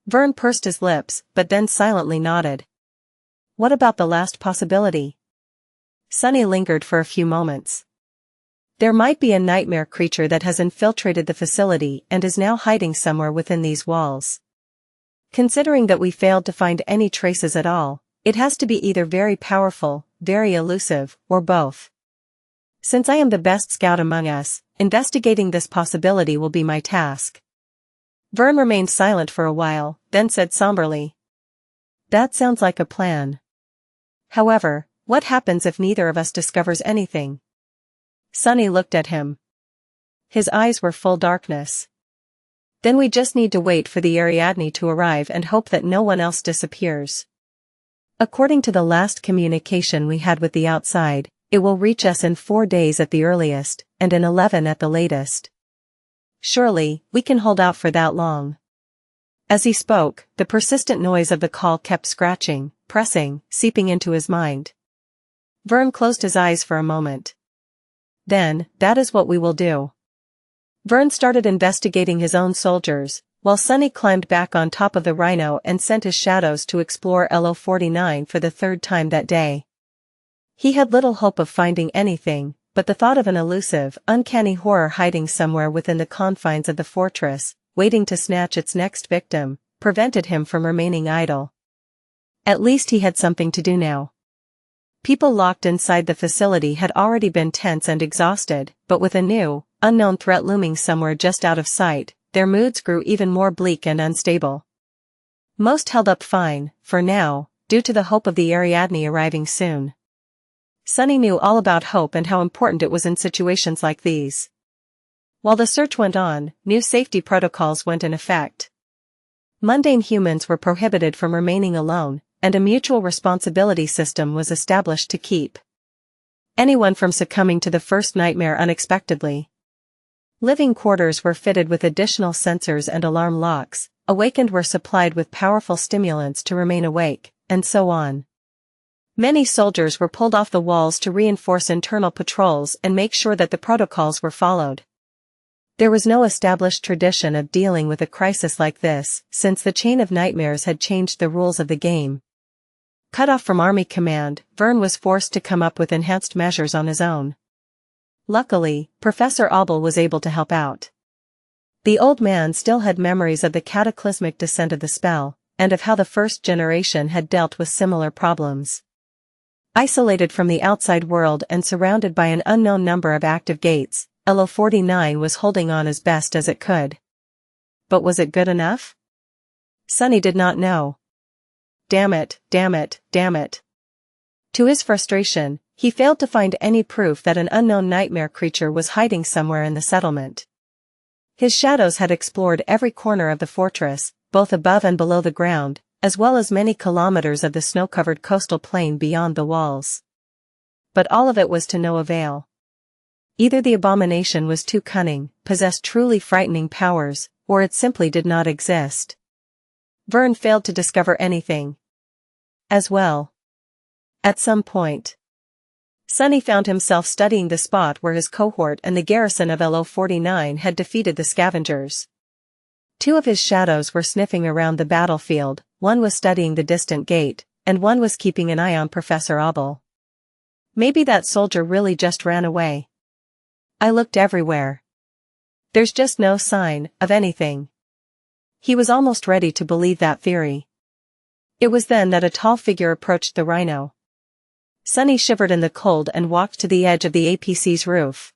Vern pursed his lips, but then silently nodded. What about the last possibility? Sunny lingered for a few moments. There might be a nightmare creature that has infiltrated the facility and is now hiding somewhere within these walls. Considering that we failed to find any traces at all, it has to be either very powerful, very elusive, or both. Since I am the best scout among us, investigating this possibility will be my task. Vern remained silent for a while, then said somberly. That sounds like a plan. However, what happens if neither of us discovers anything? Sunny looked at him. His eyes were full darkness. Then we just need to wait for the Ariadne to arrive and hope that no one else disappears. According to the last communication we had with the outside, it will reach us in 4 days at the earliest, and in 11 at the latest. Surely, we can hold out for that long. As he spoke, the persistent noise of the call kept scratching, pressing, seeping into his mind. Vern closed his eyes for a moment. Then, that is what we will do. Vern started investigating his own soldiers, while Sunny climbed back on top of the rhino and sent his shadows to explore LO49 for the third time that day. He had little hope of finding anything, but the thought of an elusive, uncanny horror hiding somewhere within the confines of the fortress, waiting to snatch its next victim, prevented him from remaining idle. At least he had something to do now. People locked inside the facility had already been tense and exhausted, but with a new, unknown threat looming somewhere just out of sight, their moods grew even more bleak and unstable. Most held up fine, for now, due to the hope of the Ariadne arriving soon. Sunny knew all about hope and how important it was in situations like these. While the search went on, new safety protocols went in effect. Mundane humans were prohibited from remaining alone, and a mutual responsibility system was established to keep anyone from succumbing to the first nightmare unexpectedly. Living quarters were fitted with additional sensors and alarm locks, awakened were supplied with powerful stimulants to remain awake, and so on. Many soldiers were pulled off the walls to reinforce internal patrols and make sure that the protocols were followed. There was no established tradition of dealing with a crisis like this, since the chain of nightmares had changed the rules of the game. Cut off from army command, Vern was forced to come up with enhanced measures on his own. Luckily, Professor Abel was able to help out. The old man still had memories of the cataclysmic descent of the spell, and of how the first generation had dealt with similar problems. Isolated from the outside world and surrounded by an unknown number of active gates, LO49 was holding on as best as it could. But was it good enough? Sunny did not know. Damn it, damn it, damn it. To his frustration, he failed to find any proof that an unknown nightmare creature was hiding somewhere in the settlement. His shadows had explored every corner of the fortress, both above and below the ground, as well as many kilometers of the snow-covered coastal plain beyond the walls. But all of it was to no avail. Either the abomination was too cunning, possessed truly frightening powers, or it simply did not exist. Vern failed to discover anything. As well. At some point, Sonny found himself studying the spot where his cohort and the garrison of LO-49 had defeated the scavengers. Two of his shadows were sniffing around the battlefield, one was studying the distant gate, and one was keeping an eye on Professor Abel. Maybe that soldier really just ran away. I looked everywhere. There's just no sign of anything. He was almost ready to believe that theory. It was then that a tall figure approached the rhino. Sonny shivered in the cold and walked to the edge of the APC's roof.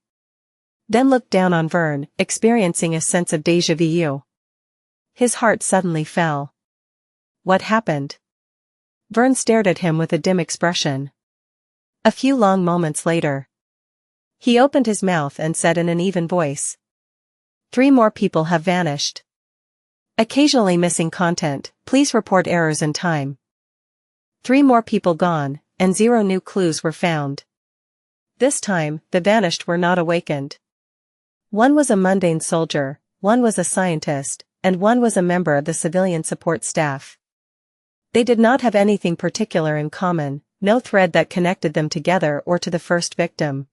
Then looked down on Vern, experiencing a sense of déjà vu. His heart suddenly fell. What happened? Vern stared at him with a dim expression. A few long moments later, he opened his mouth and said in an even voice, "3 more people have vanished. Occasionally missing content, please report errors in time. 3 more people gone, and 0 new clues were found. This time, the vanished were not awakened. One was a mundane soldier, one was a scientist, and one was a member of the civilian support staff. They did not have anything particular in common, no thread that connected them together or to the first victim.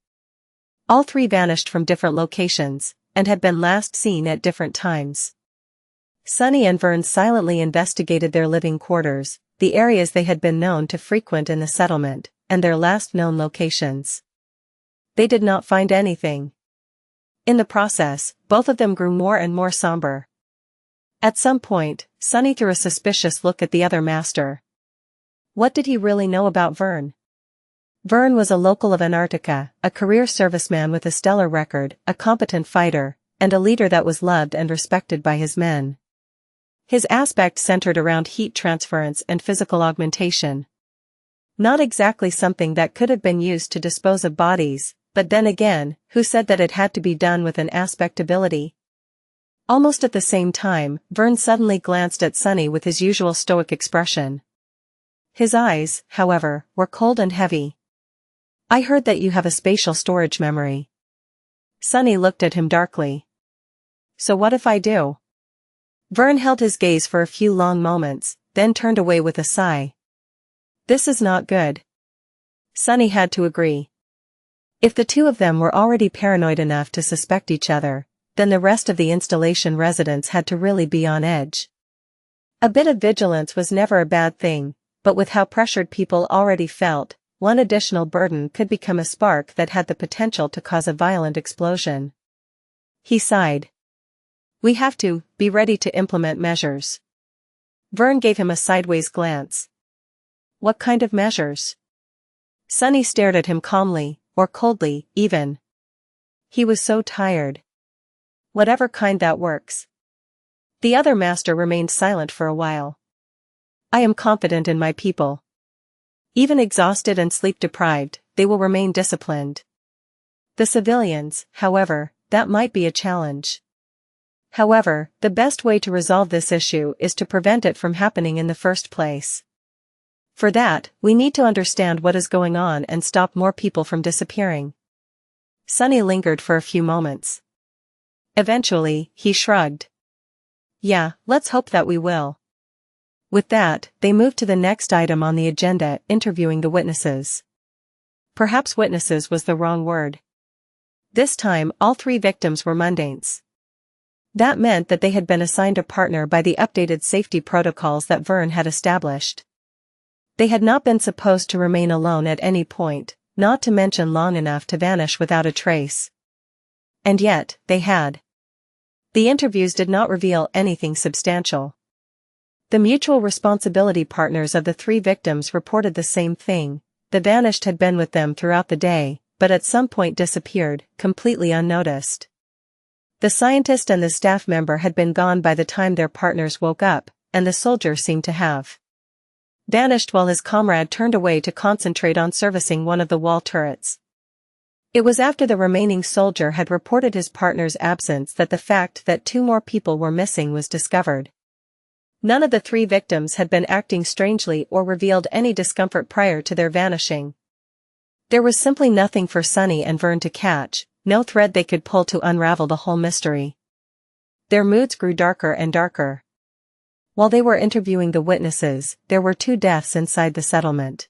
All 3 vanished from different locations, and had been last seen at different times." Sonny and Vern silently investigated their living quarters, the areas they had been known to frequent in the settlement, and their last known locations. They did not find anything. In the process, both of them grew more and more somber. At some point, Sonny threw a suspicious look at the other master. What did he really know about Vern? Vern was a local of Antarctica, a career serviceman with a stellar record, a competent fighter, and a leader that was loved and respected by his men. His aspect centered around heat transference and physical augmentation. Not exactly something that could have been used to dispose of bodies, but then again, who said that it had to be done with an aspect ability? Almost at the same time, Vern suddenly glanced at Sonny with his usual stoic expression. His eyes, however, were cold and heavy. "I heard that you have a spatial storage memory." Sonny looked at him darkly. "So what if I do?" Vern held his gaze for a few long moments, then turned away with a sigh. "This is not good." Sonny had to agree. If the two of them were already paranoid enough to suspect each other, then the rest of the installation residents had to really be on edge. A bit of vigilance was never a bad thing, but with how pressured people already felt, one additional burden could become a spark that had the potential to cause a violent explosion. He sighed. "We have to be ready to implement measures." Vern gave him a sideways glance. "What kind of measures?" Sonny stared at him calmly, or coldly, even. He was so tired. "Whatever kind that works." The other master remained silent for a while. "I am confident in my people. Even exhausted and sleep-deprived, they will remain disciplined. The civilians, however, that might be a challenge. However, the best way to resolve this issue is to prevent it from happening in the first place. For that, we need to understand what is going on and stop more people from disappearing." Sonny lingered for a few moments. Eventually, he shrugged. "Yeah, let's hope that we will." With that, they moved to the next item on the agenda, interviewing the witnesses. Perhaps witnesses was the wrong word. This time, all 3 victims were mundanes. That meant that they had been assigned a partner by the updated safety protocols that Vern had established. They had not been supposed to remain alone at any point, not to mention long enough to vanish without a trace. And yet, they had. The interviews did not reveal anything substantial. The mutual responsibility partners of the 3 victims reported the same thing: the vanished had been with them throughout the day, but at some point disappeared, completely unnoticed. The scientist and the staff member had been gone by the time their partners woke up, and the soldier seemed to have vanished while his comrade turned away to concentrate on servicing one of the wall turrets. It was after the remaining soldier had reported his partner's absence that the fact that 2 more people were missing was discovered. None of the 3 victims had been acting strangely or revealed any discomfort prior to their vanishing. There was simply nothing for Sonny and Vern to catch, no thread they could pull to unravel the whole mystery. Their moods grew darker and darker. While they were interviewing the witnesses, there were 2 deaths inside the settlement.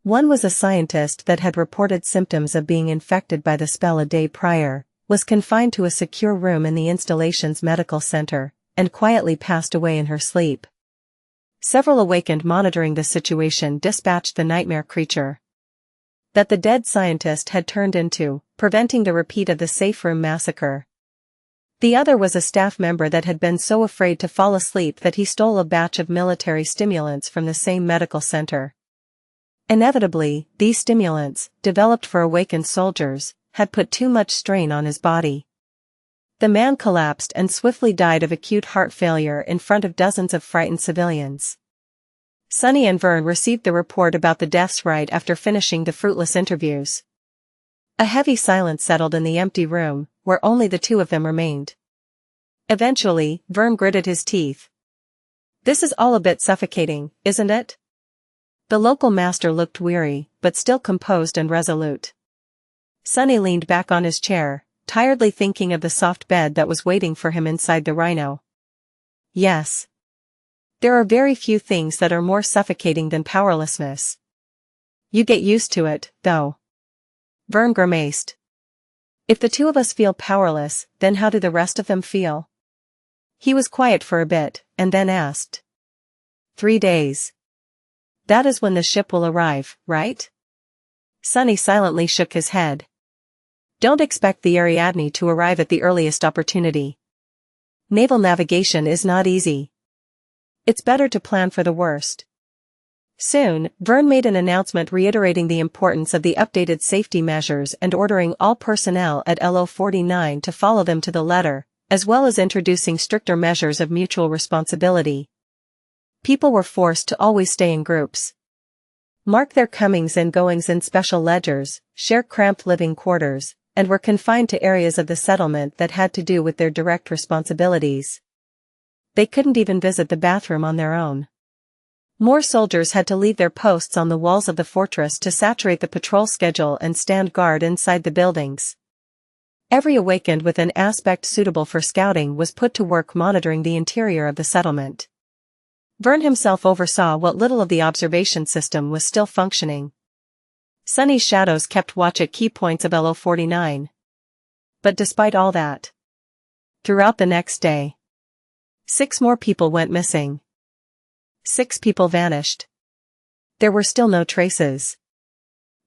One was a scientist that had reported symptoms of being infected by the spell a day prior, was confined to a secure room in the installation's medical center, and quietly passed away in her sleep. Several awakened monitoring the situation dispatched the nightmare creature that the dead scientist had turned into, preventing the repeat of the safe room massacre. The other was a staff member that had been so afraid to fall asleep that he stole a batch of military stimulants from the same medical center. Inevitably, these stimulants, developed for awakened soldiers, had put too much strain on his body. The man collapsed and swiftly died of acute heart failure in front of dozens of frightened civilians. Sunny and Vern received the report about the deaths right after finishing the fruitless interviews. A heavy silence settled in the empty room, where only the 2 of them remained. Eventually, Vern gritted his teeth. "This is all a bit suffocating, isn't it?" The local master looked weary, but still composed and resolute. Sunny leaned back on his chair, tiredly thinking of the soft bed that was waiting for him inside the rhino. Yes. There are very few things that are more suffocating than powerlessness. You get used to it, though. Vern grimaced. If the 2 of us feel powerless, then how do the rest of them feel? He was quiet for a bit, and then asked. 3 days. That is when the ship will arrive, right? Sunny silently shook his head. Don't expect the Ariadne to arrive at the earliest opportunity. Naval navigation is not easy. It's better to plan for the worst. Soon, Vern made an announcement reiterating the importance of the updated safety measures and ordering all personnel at LO-49 to follow them to the letter, as well as introducing stricter measures of mutual responsibility. People were forced to always stay in groups. Mark their comings and goings in special ledgers, share cramped living quarters, and were confined to areas of the settlement that had to do with their direct responsibilities. They couldn't even visit the bathroom on their own. More soldiers had to leave their posts on the walls of the fortress to saturate the patrol schedule and stand guard inside the buildings. Every awakened with an aspect suitable for scouting was put to work monitoring the interior of the settlement. Vern himself oversaw what little of the observation system was still functioning. Sunny's shadows kept watch at key points of LO-49. But despite all that, throughout the next day, 6 more people went missing. 6 people vanished. There were still no traces.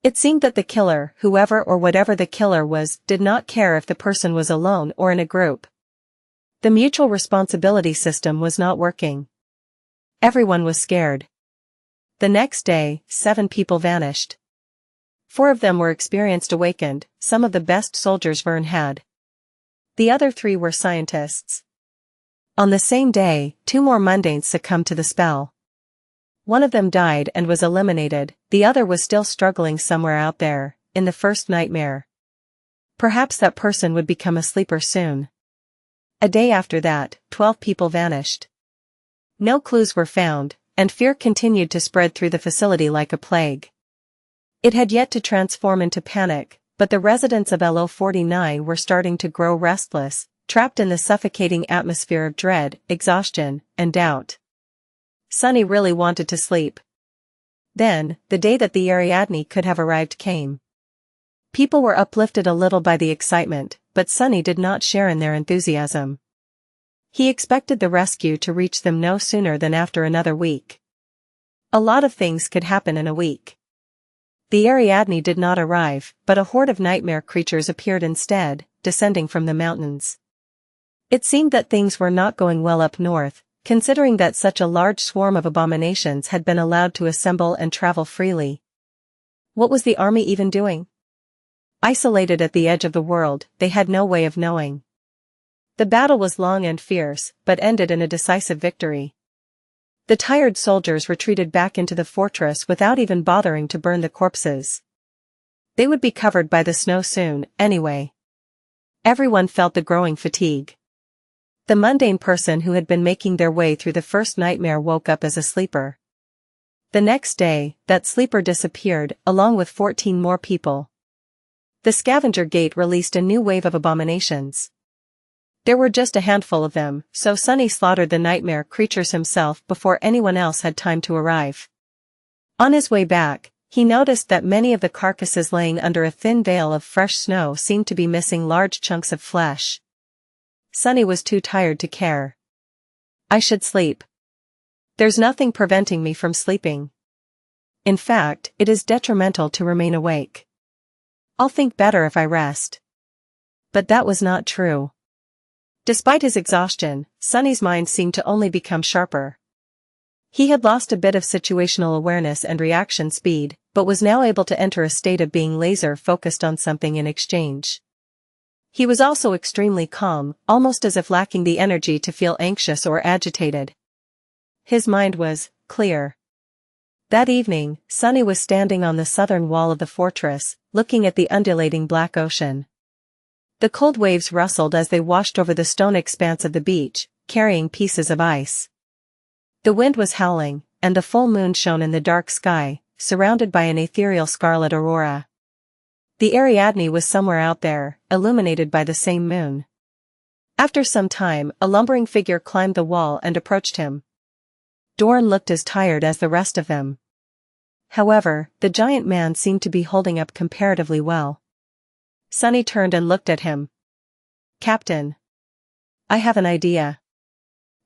It seemed that the killer, whoever or whatever the killer was, did not care if the person was alone or in a group. The mutual responsibility system was not working. Everyone was scared. The next day, 7 people vanished. 4 of them were experienced awakened, some of the best soldiers Vern had. The other 3 were scientists. On the same day, 2 more mundanes succumbed to the spell. One of them died and was eliminated, the other was still struggling somewhere out there, in the first nightmare. Perhaps that person would become a sleeper soon. A day after that, 12 people vanished. No clues were found, and fear continued to spread through the facility like a plague. It had yet to transform into panic, but the residents of LO-49 were starting to grow restless, trapped in the suffocating atmosphere of dread, exhaustion, and doubt. Sunny really wanted to sleep. Then, the day that the Ariadne could have arrived came. People were uplifted a little by the excitement, but Sunny did not share in their enthusiasm. He expected the rescue to reach them no sooner than after another week. A lot of things could happen in a week. The Ariadne did not arrive, but a horde of nightmare creatures appeared instead, descending from the mountains. It seemed that things were not going well up north, considering that such a large swarm of abominations had been allowed to assemble and travel freely. What was the army even doing? Isolated at the edge of the world, they had no way of knowing. The battle was long and fierce, but ended in a decisive victory. The tired soldiers retreated back into the fortress without even bothering to burn the corpses. They would be covered by the snow soon, anyway. Everyone felt the growing fatigue. The mundane person who had been making their way through the first nightmare woke up as a sleeper. The next day, that sleeper disappeared, along with 14 more people. The scavenger gate released a new wave of abominations. There were just a handful of them, so Sunny slaughtered the nightmare creatures himself before anyone else had time to arrive. On his way back, he noticed that many of the carcasses laying under a thin veil of fresh snow seemed to be missing large chunks of flesh. Sunny was too tired to care. I should sleep. There's nothing preventing me from sleeping. In fact, it is detrimental to remain awake. I'll think better if I rest. But that was not true. Despite his exhaustion, Sunny's mind seemed to only become sharper. He had lost a bit of situational awareness and reaction speed, but was now able to enter a state of being laser-focused on something in exchange. He was also extremely calm, almost as if lacking the energy to feel anxious or agitated. His mind was clear. That evening, Sunny was standing on the southern wall of the fortress, looking at the undulating black ocean. The cold waves rustled as they washed over the stone expanse of the beach, carrying pieces of ice. The wind was howling, and the full moon shone in the dark sky, surrounded by an ethereal scarlet aurora. The Ariadne was somewhere out there, illuminated by the same moon. After some time, a lumbering figure climbed the wall and approached him. Dorn looked as tired as the rest of them. However, the giant man seemed to be holding up comparatively well. Sunny turned and looked at him. Captain. I have an idea.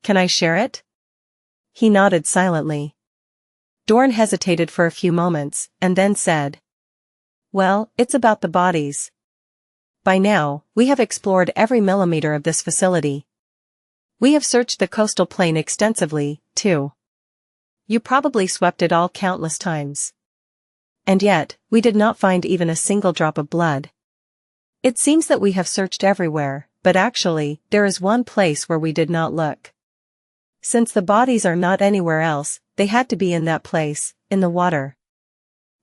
Can I share it? He nodded silently. Dorn hesitated for a few moments, and then said. Well, it's about the bodies. By now, we have explored every millimeter of this facility. We have searched the coastal plain extensively, too. You probably swept it all countless times. And yet, we did not find even a single drop of blood. It seems that we have searched everywhere, but actually, there is one place where we did not look. Since the bodies are not anywhere else, they had to be in that place, in the water.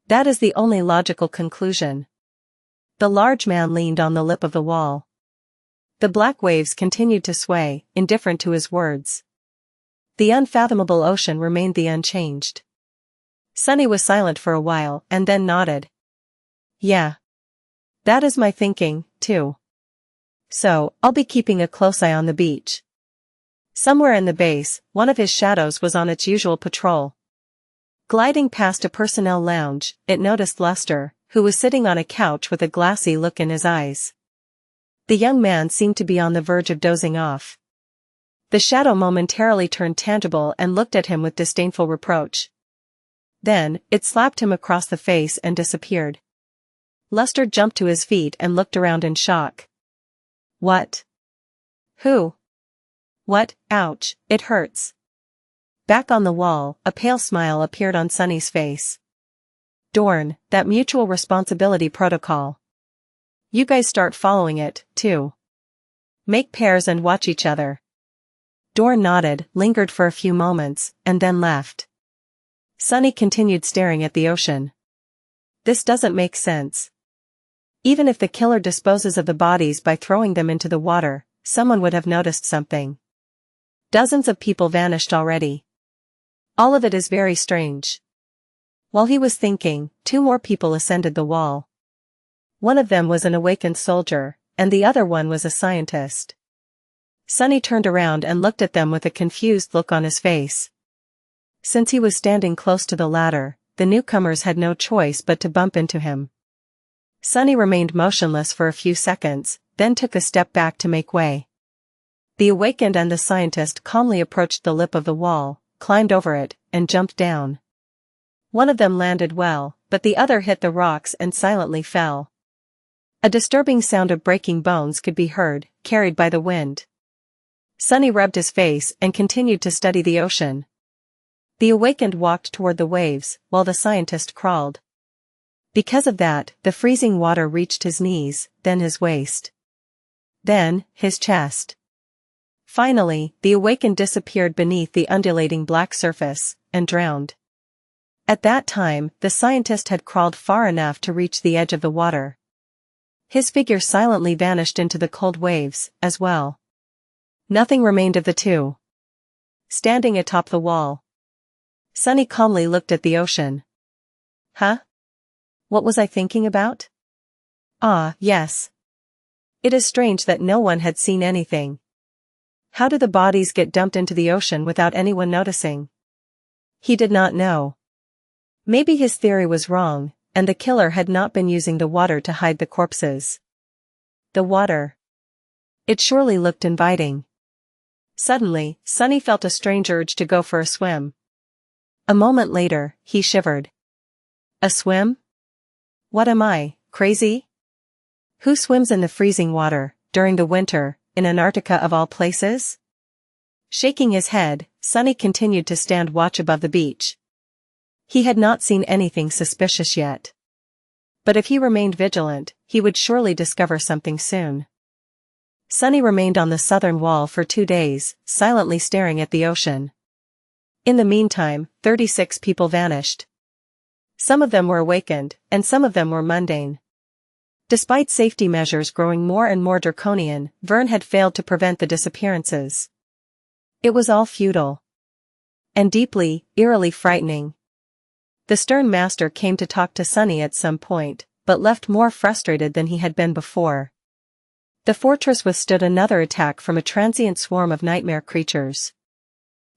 That is the only logical conclusion. The large man leaned on the lip of the wall. The black waves continued to sway, indifferent to his words. The unfathomable ocean remained the unchanged. Sunny was silent for a while and then nodded. Yeah. That is my thinking, too. So, I'll be keeping a close eye on the beach. Somewhere in the base, one of his shadows was on its usual patrol. Gliding past a personnel lounge, it noticed Lester, who was sitting on a couch with a glassy look in his eyes. The young man seemed to be on the verge of dozing off. The shadow momentarily turned tangible and looked at him with disdainful reproach. Then, it slapped him across the face and disappeared. Lester jumped to his feet and looked around in shock. What? Who? What? Ouch, it hurts. Back on the wall, a pale smile appeared on Sunny's face. Dorn, that mutual responsibility protocol. You guys start following it, too. Make pairs and watch each other. Dorn nodded, lingered for a few moments, and then left. Sunny continued staring at the ocean. This doesn't make sense. Even if the killer disposes of the bodies by throwing them into the water, someone would have noticed something. Dozens of people vanished already. All of it is very strange. While he was thinking, two more people ascended the wall. One of them was an awakened soldier, and the other one was a scientist. Sunny turned around and looked at them with a confused look on his face. Since he was standing close to the latter, the newcomers had no choice but to bump into him. Sunny remained motionless for a few seconds, then took a step back to make way. The awakened and the scientist calmly approached the lip of the wall, climbed over it, and jumped down. One of them landed well, but the other hit the rocks and silently fell. A disturbing sound of breaking bones could be heard, carried by the wind. Sunny rubbed his face and continued to study the ocean. The awakened walked toward the waves, while the scientist crawled. Because of that, the freezing water reached his knees, then his waist. Then, his chest. Finally, the awakened disappeared beneath the undulating black surface, and drowned. At that time, the scientist had crawled far enough to reach the edge of the water. His figure silently vanished into the cold waves, as well. Nothing remained of the two. Standing atop the wall, Sunny calmly looked at the ocean. Huh? What was I thinking about? Ah, yes. It is strange that no one had seen anything. How do the bodies get dumped into the ocean without anyone noticing? He did not know. Maybe his theory was wrong, and the killer had not been using the water to hide the corpses. The water. It surely looked inviting. Suddenly, Sunny felt a strange urge to go for a swim. A moment later, he shivered. A swim? What am I, crazy? Who swims in the freezing water, during the winter, in Antarctica of all places? Shaking his head, Sunny continued to stand watch above the beach. He had not seen anything suspicious yet. But if he remained vigilant, he would surely discover something soon. Sunny remained on the southern wall for 2 days, silently staring at the ocean. In the meantime, 36 people vanished. Some of them were awakened, and some of them were mundane. Despite safety measures growing more and more draconian, Vern had failed to prevent the disappearances. It was all futile. And deeply, eerily frightening. The stern master came to talk to Sunny at some point, but left more frustrated than he had been before. The fortress withstood another attack from a transient swarm of nightmare creatures.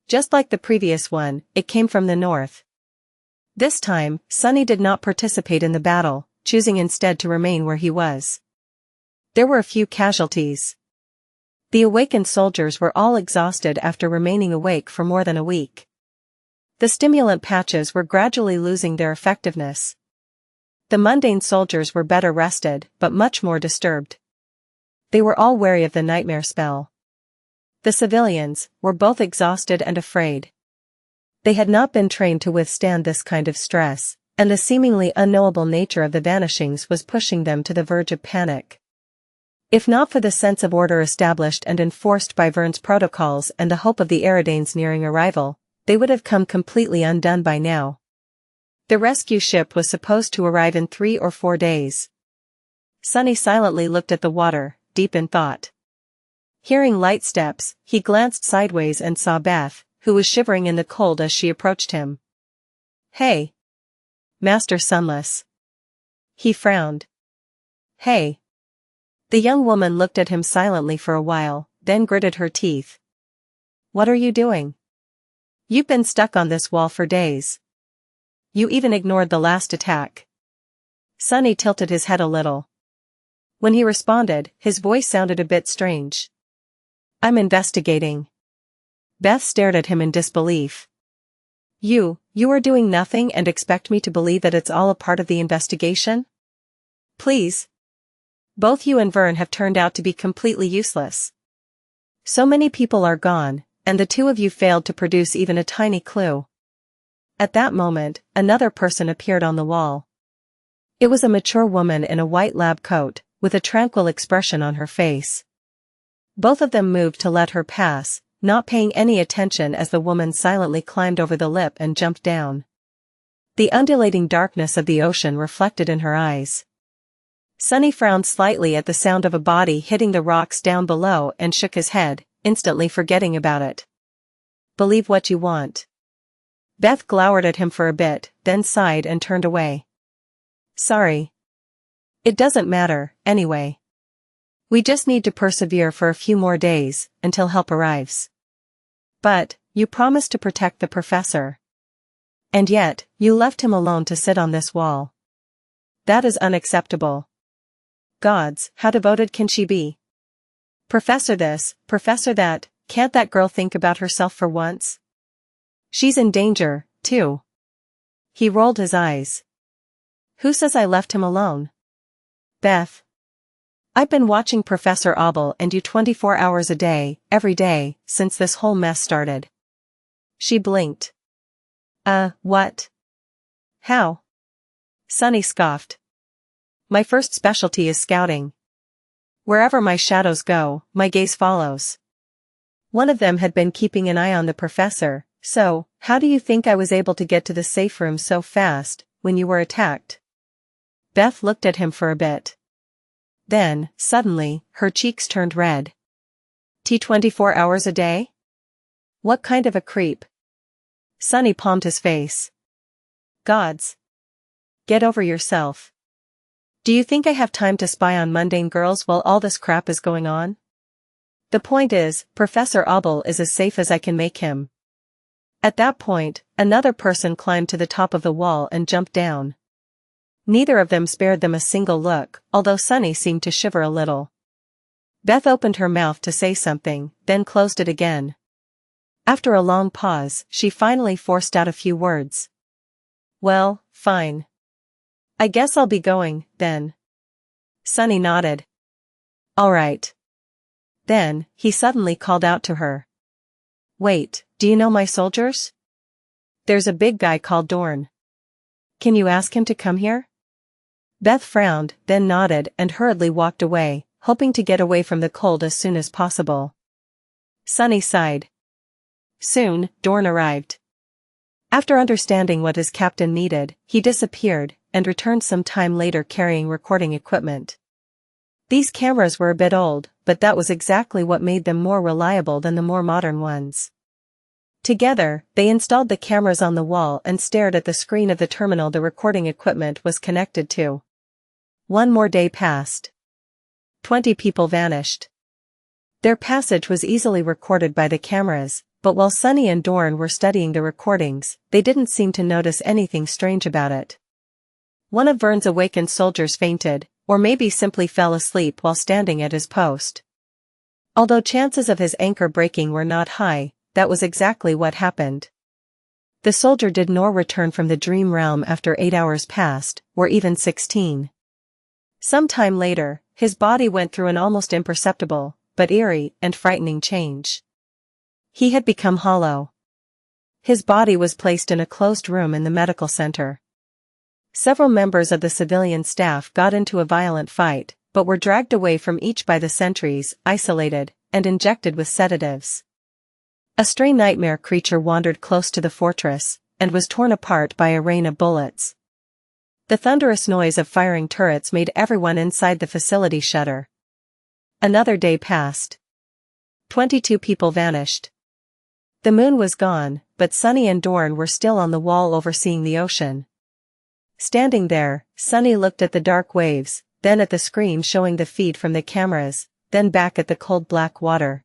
Just like the previous one, it came from the north. This time, Sunny did not participate in the battle, choosing instead to remain where he was. There were a few casualties. The awakened soldiers were all exhausted after remaining awake for more than a week. The stimulant patches were gradually losing their effectiveness. The mundane soldiers were better rested, but much more disturbed. They were all wary of the nightmare spell. The civilians were both exhausted and afraid. They had not been trained to withstand this kind of stress, and the seemingly unknowable nature of the vanishings was pushing them to the verge of panic. If not for the sense of order established and enforced by Vern's protocols and the hope of the Eridanes' nearing arrival, they would have come completely undone by now. The rescue ship was supposed to arrive in 3 or 4 days. Sunny silently looked at the water, deep in thought. Hearing light steps, he glanced sideways and saw Beth, who was shivering in the cold as she approached him. "Hey. Master Sunless." He frowned. "Hey." The young woman looked at him silently for a while, then gritted her teeth. "What are you doing? You've been stuck on this wall for days. You even ignored the last attack." Sunny tilted his head a little. When he responded, his voice sounded a bit strange. "I'm investigating." Beth stared at him in disbelief. You are doing nothing and expect me to believe that it's all a part of the investigation? Please. Both you and Vern have turned out to be completely useless. So many people are gone, and the two of you failed to produce even a tiny clue. At that moment, another person appeared on the wall. It was a mature woman in a white lab coat, with a tranquil expression on her face. Both of them moved to let her pass, not paying any attention as the woman silently climbed over the lip and jumped down. The undulating darkness of the ocean reflected in her eyes. Sunny frowned slightly at the sound of a body hitting the rocks down below and shook his head, instantly forgetting about it. Believe what you want. Beth glowered at him for a bit, then sighed and turned away. Sorry. It doesn't matter, anyway. We just need to persevere for a few more days, until help arrives. But, you promised to protect the professor. And yet, you left him alone to sit on this wall. That is unacceptable. Gods, how devoted can she be? Professor this, professor that, can't that girl think about herself for once? She's in danger, too. He rolled his eyes. Who says I left him alone? Beth. I've been watching Professor Abel and you 24 hours a day, every day, since this whole mess started. She blinked. What? How? Sunny scoffed. My first specialty is scouting. Wherever my shadows go, my gaze follows. One of them had been keeping an eye on the professor, so, how do you think I was able to get to the safe room so fast, when you were attacked? Beth looked at him for a bit. Then, suddenly, her cheeks turned red. 24 hours a day? What kind of a creep? Sunny palmed his face. Gods. Get over yourself. Do you think I have time to spy on mundane girls while all this crap is going on? The point is, Professor Abel is as safe as I can make him. At that point, another person climbed to the top of the wall and jumped down. Neither of them spared them a single look, although Sunny seemed to shiver a little. Beth opened her mouth to say something, then closed it again. After a long pause, she finally forced out a few words. Well, fine. I guess I'll be going, then. Sunny nodded. All right. Then, he suddenly called out to her. Wait, do you know my soldiers? There's a big guy called Dorn. Can you ask him to come here? Beth frowned, then nodded and hurriedly walked away, hoping to get away from the cold as soon as possible. Sunny sighed. Soon, Dorn arrived. After understanding what his captain needed, he disappeared, and returned some time later carrying recording equipment. These cameras were a bit old, but that was exactly what made them more reliable than the more modern ones. Together, they installed the cameras on the wall and stared at the screen of the terminal the recording equipment was connected to. One more day passed. 20 people vanished. Their passage was easily recorded by the cameras, but while Sunny and Dorn were studying the recordings, they didn't seem to notice anything strange about it. One of Vern's awakened soldiers fainted, or maybe simply fell asleep while standing at his post. Although chances of his anchor breaking were not high, that was exactly what happened. The soldier did not return from the dream realm after 8 hours passed, or even 16. Some time later, his body went through an almost imperceptible, but eerie and frightening change. He had become hollow. His body was placed in a closed room in the medical center. Several members of the civilian staff got into a violent fight, but were dragged away from each by the sentries, isolated, and injected with sedatives. A stray nightmare creature wandered close to the fortress, and was torn apart by a rain of bullets. The thunderous noise of firing turrets made everyone inside the facility shudder. Another day passed. 22 people vanished. The moon was gone, but Sunny and Dorn were still on the wall overseeing the ocean. Standing there, Sunny looked at the dark waves, then at the screen showing the feed from the cameras, then back at the cold black water.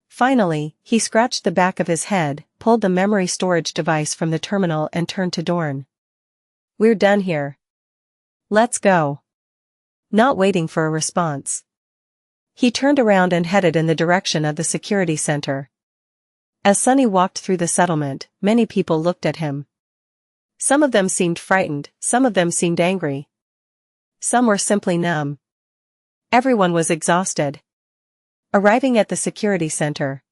Finally, he scratched the back of his head, pulled the memory storage device from the terminal and turned to Dorn. We're done here. Let's go. Not waiting for a response. He turned around and headed in the direction of the security center. As Sunny walked through the settlement, many people looked at him. Some of them seemed frightened, some of them seemed angry. Some were simply numb. Everyone was exhausted. Arriving at the security center,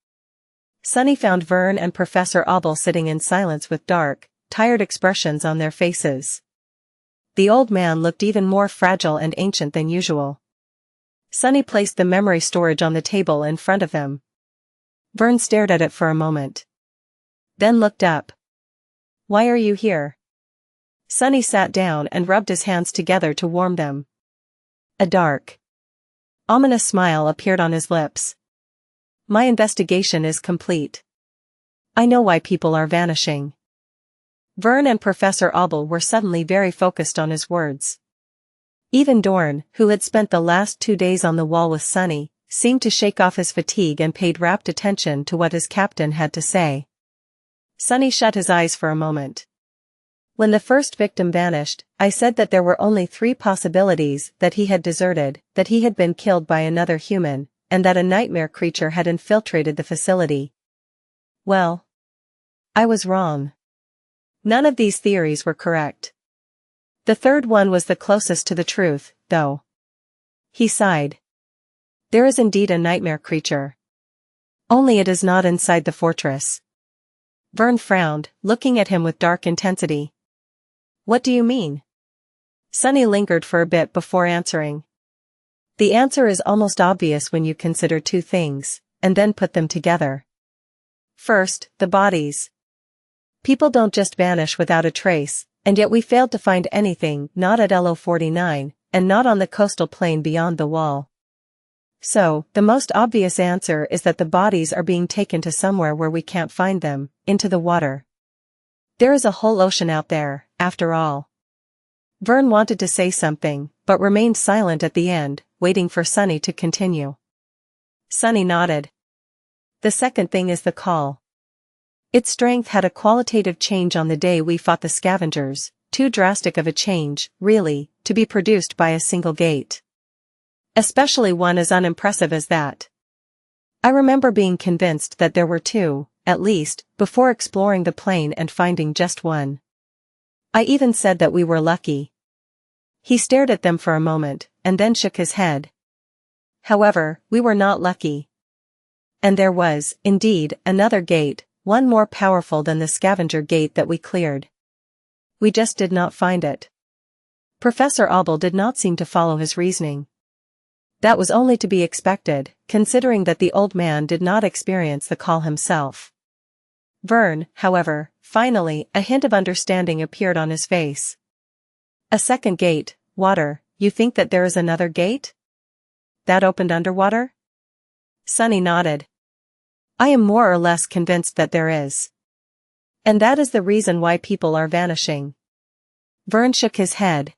Sunny found Vern and Professor Abel sitting in silence with dark, tired expressions on their faces. The old man looked even more fragile and ancient than usual. Sunny placed the memory storage on the table in front of him. Vern stared at it for a moment. Then looked up. Why are you here? Sunny sat down and rubbed his hands together to warm them. A dark, ominous smile appeared on his lips. My investigation is complete. I know why people are vanishing. Vern and Professor Abel were suddenly very focused on his words. Even Dorn, who had spent the last 2 days on the wall with Sunny, seemed to shake off his fatigue and paid rapt attention to what his captain had to say. Sunny shut his eyes for a moment. When the first victim vanished, I said that there were only 3 possibilities: that he had deserted, that he had been killed by another human, and that a nightmare creature had infiltrated the facility. Well, I was wrong. None of these theories were correct. The third one was the closest to the truth, though. He sighed. There is indeed a nightmare creature. Only it is not inside the fortress. Vern frowned, looking at him with dark intensity. What do you mean? Sunny lingered for a bit before answering. The answer is almost obvious when you consider 2 things, and then put them together. First, the bodies. People don't just vanish without a trace, and yet we failed to find anything, not at LO49, and not on the coastal plain beyond the wall. So, the most obvious answer is that the bodies are being taken to somewhere where we can't find them, into the water. There is a whole ocean out there, after all. Vern wanted to say something, but remained silent at the end, waiting for Sunny to continue. Sunny nodded. The second thing is the call. Its strength had a qualitative change on the day we fought the scavengers, too drastic of a change, really, to be produced by a single gate. Especially one as unimpressive as that. I remember being convinced that there were two, at least, before exploring the plane and finding just one. I even said that we were lucky. He stared at them for a moment, and then shook his head. However, we were not lucky. And there was, indeed, another gate, one more powerful than the scavenger gate that we cleared. We just did not find it. Professor Abel did not seem to follow his reasoning. That was only to be expected, considering that the old man did not experience the call himself. Vern, however, finally, a hint of understanding appeared on his face. A second gate, water, you think that there is another gate? That opened underwater? Sunny nodded. I am more or less convinced that there is. And that is the reason why people are vanishing. Vern shook his head.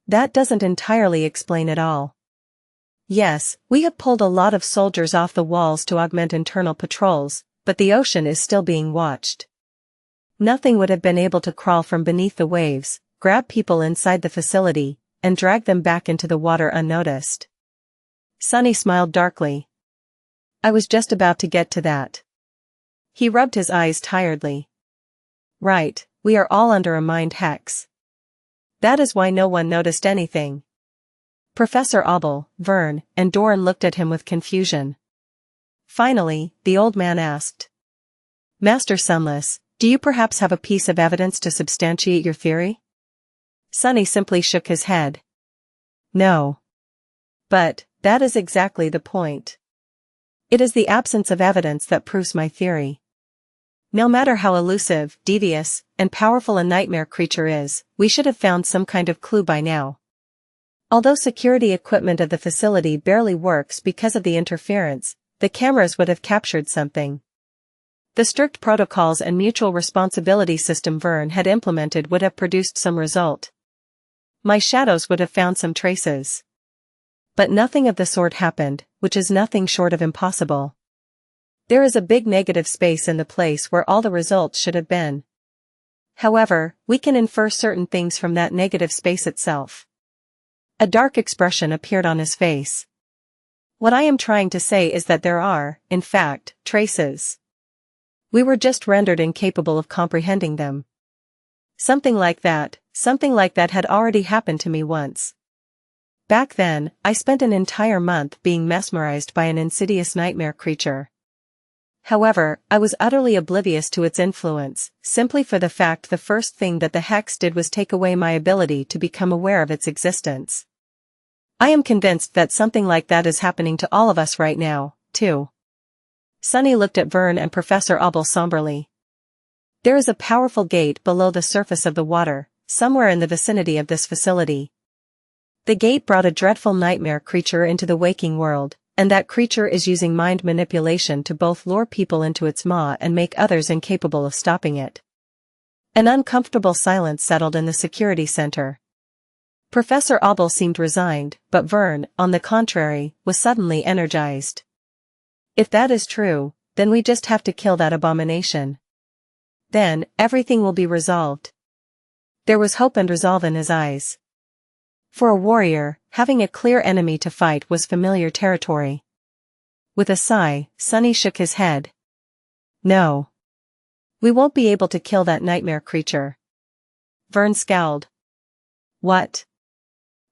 That doesn't entirely explain it all. Yes, we have pulled a lot of soldiers off the walls to augment internal patrols, but the ocean is still being watched. Nothing would have been able to crawl from beneath the waves, grab people inside the facility, and drag them back into the water unnoticed. Sunny smiled darkly. I was just about to get to that. He rubbed his eyes tiredly. Right, we are all under a mind hex. That is why no one noticed anything. Professor Abel, Vern, and Doran looked at him with confusion. Finally, the old man asked. Master Sunless, do you perhaps have a piece of evidence to substantiate your theory? Sunny simply shook his head. No. But, that is exactly the point. It is the absence of evidence that proves my theory. No matter how elusive, devious, and powerful a nightmare creature is, we should have found some kind of clue by now. Although security equipment of the facility barely works because of the interference, the cameras would have captured something. The strict protocols and mutual responsibility system Vern had implemented would have produced some result. My shadows would have found some traces. But nothing of the sort happened, which is nothing short of impossible. There is a big negative space in the place where all the results should have been. However, we can infer certain things from that negative space itself. A dark expression appeared on his face. What I am trying to say is that there are, in fact, traces. We were just rendered incapable of comprehending them. Something like that had already happened to me once. Back then, I spent an entire month being mesmerized by an insidious nightmare creature. However, I was utterly oblivious to its influence, simply for the fact the first thing that the hex did was take away my ability to become aware of its existence. I am convinced that something like that is happening to all of us right now, too. Sunny looked at Vern and Professor Abel somberly. There is a powerful gate below the surface of the water, somewhere in the vicinity of this facility. The gate brought a dreadful nightmare creature into the waking world, and that creature is using mind manipulation to both lure people into its maw and make others incapable of stopping it. An uncomfortable silence settled in the security center. Professor Abel seemed resigned, but Vern, on the contrary, was suddenly energized. If that is true, then we just have to kill that abomination. Then, everything will be resolved. There was hope and resolve in his eyes. For a warrior, having a clear enemy to fight was familiar territory. With a sigh, Sunny shook his head. No. We won't be able to kill that nightmare creature. Vern scowled. What?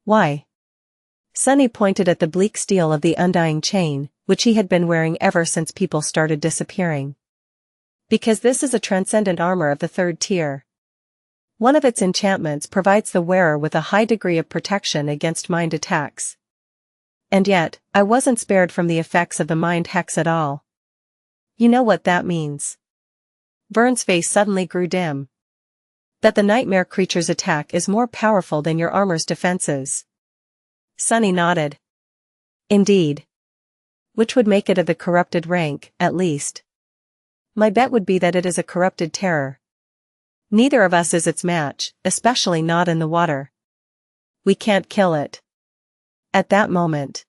Why? Sunny pointed at the bleak steel of the undying chain, which he had been wearing ever since people started disappearing. Because this is a transcendent armor of the 3rd tier. One of its enchantments provides the wearer with a high degree of protection against mind attacks. And yet, I wasn't spared from the effects of the mind hex at all. You know what that means. Vern's face suddenly grew dim. That the nightmare creature's attack is more powerful than your armor's defenses. Sunny nodded. Indeed. Which would make it of the corrupted rank, at least. My bet would be that it is a corrupted terror. Neither of us is its match, especially not in the water. we can't kill it. At that moment,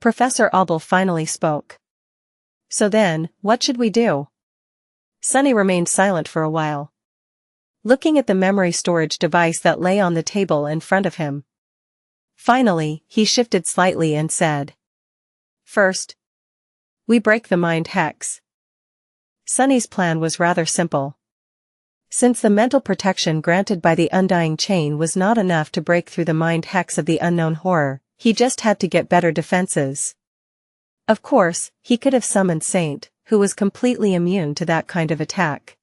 Professor Obel finally spoke. So then, what should we do? Sunny remained silent for a while, looking at the memory storage device that lay on the table in front of him. Finally, he shifted slightly and said, "First, we break the mind hex." Sunny's plan was rather simple. Since the mental protection granted by the Undying Chain was not enough to break through the mind hex of the unknown horror, he just had to get better defenses. Of course, he could have summoned Saint, who was completely immune to that kind of attack.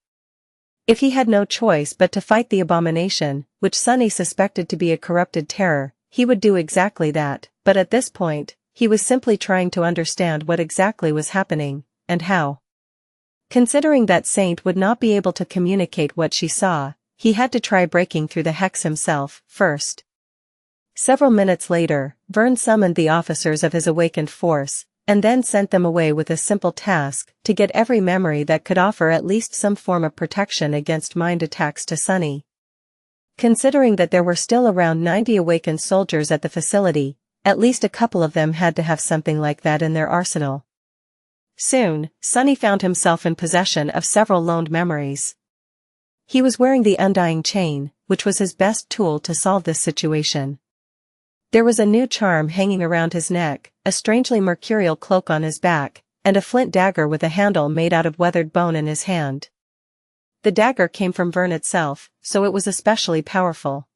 If he had no choice but to fight the abomination, which Sunny suspected to be a corrupted terror, he would do exactly that, but at this point, he was simply trying to understand what exactly was happening, and how. Considering that Saint would not be able to communicate what she saw, he had to try breaking through the hex himself, first. Several minutes later, Vern summoned the officers of his awakened force, and then sent them away with a simple task, to get every memory that could offer at least some form of protection against mind attacks to Sunny. Considering that there were still around 90 awakened soldiers at the facility, at least a couple of them had to have something like that in their arsenal. Soon, Sunny found himself in possession of several loaned memories. He was wearing the Undying Chain, which was his best tool to solve this situation. There was a new charm hanging around his neck, a strangely mercurial cloak on his back, and a flint dagger with a handle made out of weathered bone in his hand. The dagger came from Vern itself, so it was especially powerful.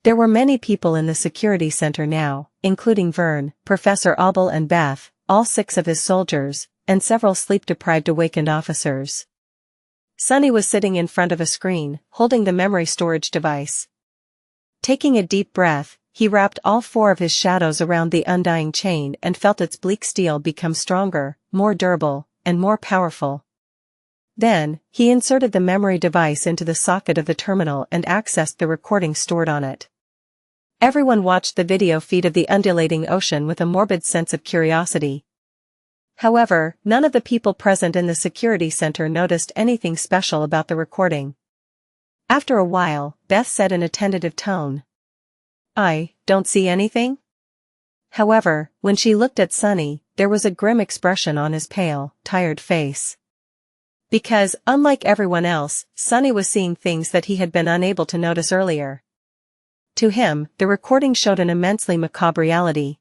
There were many people in the security center now, including Vern, Professor Obel and Beth, all 6 of his soldiers, and several sleep-deprived awakened officers. Sunny was sitting in front of a screen, holding the memory storage device. Taking a deep breath, he wrapped all 4 of his shadows around the Undying Chain and felt its bleak steel become stronger, more durable, and more powerful. Then, he inserted the memory device into the socket of the terminal and accessed the recording stored on it. Everyone watched the video feed of the undulating ocean with a morbid sense of curiosity. However, none of the people present in the security center noticed anything special about the recording. After a while, Beth said in a tentative tone, "I don't see anything?" However, when she looked at Sunny, there was a grim expression on his pale, tired face. Because, unlike everyone else, Sunny was seeing things that he had been unable to notice earlier. To him, the recording showed an immensely macabre reality.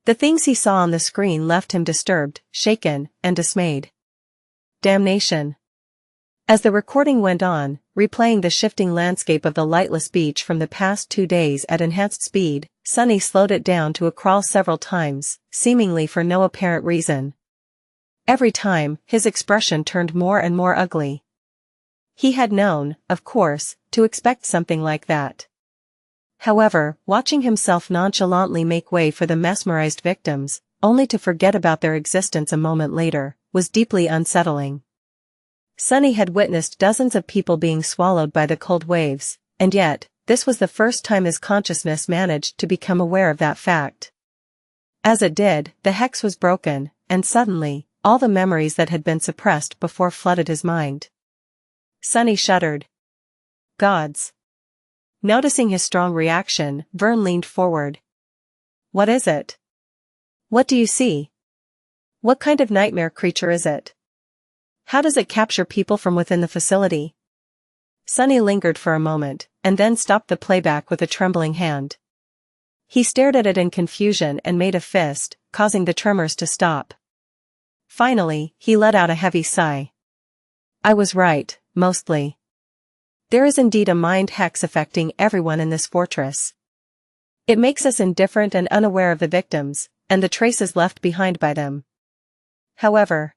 The things he saw on the screen left him disturbed, shaken, and dismayed. Damnation. As the recording went on, replaying the shifting landscape of the lightless beach from the past 2 days at enhanced speed, Sunny slowed it down to a crawl several times, seemingly for no apparent reason. Every time, his expression turned more and more ugly. He had known, of course, to expect something like that. However, watching himself nonchalantly make way for the mesmerized victims, only to forget about their existence a moment later, was deeply unsettling. Sunny had witnessed dozens of people being swallowed by the cold waves, and yet, this was the first time his consciousness managed to become aware of that fact. As it did, the hex was broken, and suddenly, all the memories that had been suppressed before flooded his mind. Sunny shuddered. Gods. Noticing his strong reaction, Vern leaned forward. "What is it? What do you see? What kind of nightmare creature is it? How does it capture people from within the facility?" Sunny lingered for a moment, and then stopped the playback with a trembling hand. He stared at it in confusion and made a fist, causing the tremors to stop. Finally, he let out a heavy sigh. "I was right, mostly. There is indeed a mind hex affecting everyone in this fortress. It makes us indifferent and unaware of the victims, and the traces left behind by them. However,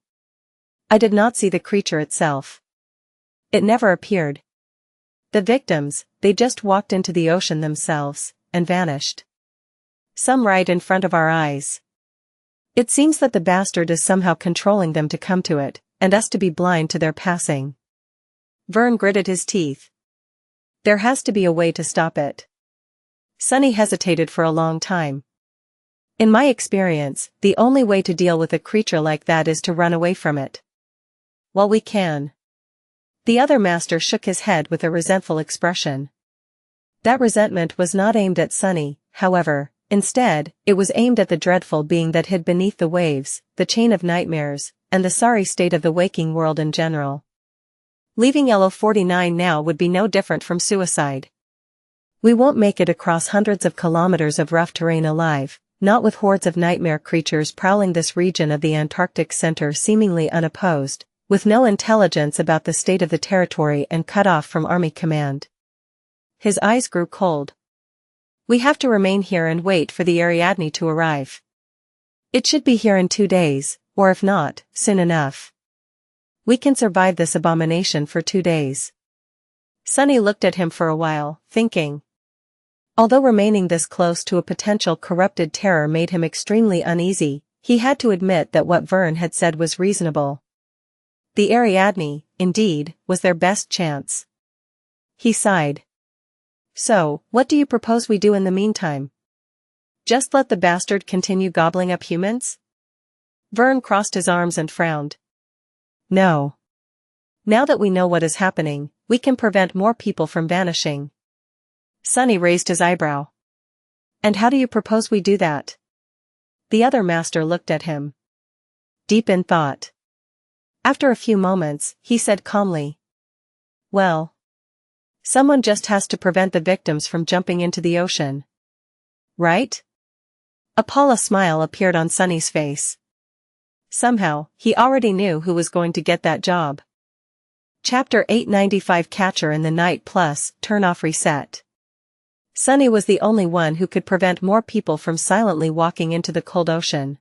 I did not see the creature itself. It never appeared. The victims, they just walked into the ocean themselves, and vanished. Some right in front of our eyes. It seems that the bastard is somehow controlling them to come to it, and us to be blind to their passing." Vern gritted his teeth. "There has to be a way to stop it." Sunny hesitated for a long time. "In my experience, the only way to deal with a creature like that is to run away from it." "Well, we can." The other master shook his head with a resentful expression. That resentment was not aimed at Sunny, however. Instead, it was aimed at the dreadful being that hid beneath the waves, the chain of nightmares, and the sorry state of the waking world in general. Leaving Yellow 49 now would be no different from suicide. We won't make it across hundreds of kilometers of rough terrain alive, not with hordes of nightmare creatures prowling this region of the Antarctic center seemingly unopposed, with no intelligence about the state of the territory and cut off from army command. His eyes grew cold. We have to remain here and wait for the Ariadne to arrive. It should be here in 2 days, or if not, soon enough. We can survive this abomination for 2 days. Sunny looked at him for a while, thinking. Although remaining this close to a potential corrupted terror made him extremely uneasy, he had to admit that what Vern had said was reasonable. The Ariadne, indeed, was their best chance. He sighed. So, what do you propose we do in the meantime? Just let the bastard continue gobbling up humans? Vern crossed his arms and frowned. No. Now that we know what is happening, we can prevent more people from vanishing. Sunny raised his eyebrow. And how do you propose we do that? The other master looked at him. Deep in thought. After a few moments, he said calmly. Well. Someone just has to prevent the victims from jumping into the ocean. Right? A Paula smile appeared on Sunny's face. Somehow, he already knew who was going to get that job. Chapter 895 Catcher in the Night Plus Turn Off Reset. Sunny was the only one who could prevent more people from silently walking into the cold ocean.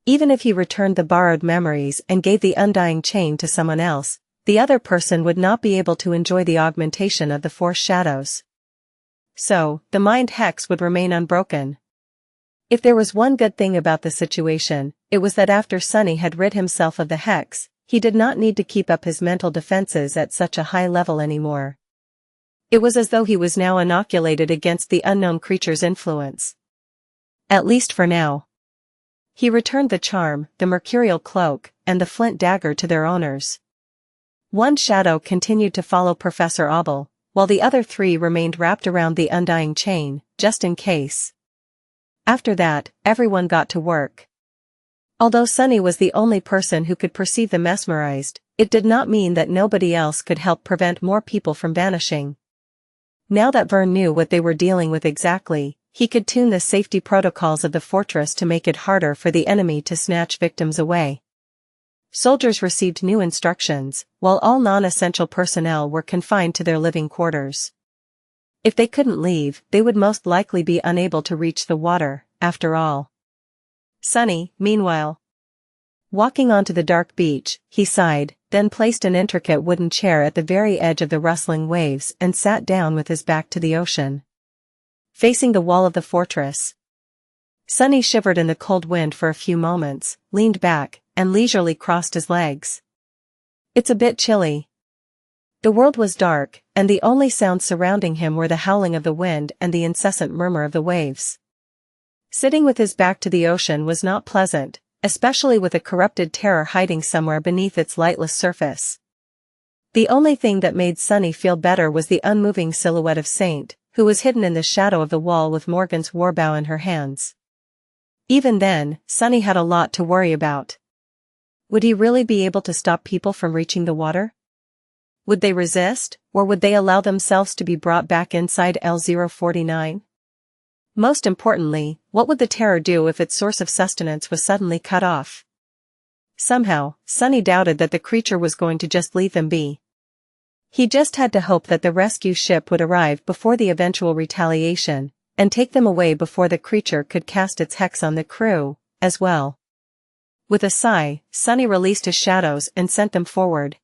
Even if he returned the borrowed memories and gave the undying chain to someone else, the other person would not be able to enjoy the augmentation of the Force shadows. So, the mind hex would remain unbroken. If there was one good thing about the situation, it was that after Sunny had rid himself of the hex, he did not need to keep up his mental defenses at such a high level anymore. It was as though he was now inoculated against the unknown creature's influence. At least for now. He returned the charm, the mercurial cloak, and the flint dagger to their owners. One shadow continued to follow Professor Obel, while the other 3 remained wrapped around the undying chain, just in case. After that, everyone got to work. Although Sunny was the only person who could perceive the mesmerized, it did not mean that nobody else could help prevent more people from vanishing. Now that Vern knew what they were dealing with exactly, he could tune the safety protocols of the fortress to make it harder for the enemy to snatch victims away. Soldiers received new instructions, while all non-essential personnel were confined to their living quarters. If they couldn't leave, they would most likely be unable to reach the water, after all. Sunny, meanwhile. Walking onto the dark beach, he sighed, then placed an intricate wooden chair at the very edge of the rustling waves and sat down with his back to the ocean. Facing the wall of the fortress. Sunny shivered in the cold wind for a few moments, leaned back, and leisurely crossed his legs. It's a bit chilly. The world was dark, and the only sounds surrounding him were the howling of the wind and the incessant murmur of the waves. Sitting with his back to the ocean was not pleasant, especially with a corrupted terror hiding somewhere beneath its lightless surface. The only thing that made Sunny feel better was the unmoving silhouette of Saint, who was hidden in the shadow of the wall with Morgan's warbow in her hands. Even then, Sunny had a lot to worry about. Would he really be able to stop people from reaching the water? Would they resist, or would they allow themselves to be brought back inside L049? Most importantly, what would the terror do if its source of sustenance was suddenly cut off? Somehow, Sunny doubted that the creature was going to just leave them be. He just had to hope that the rescue ship would arrive before the eventual retaliation, and take them away before the creature could cast its hex on the crew, as well. With a sigh, Sunny released his shadows and sent them forward.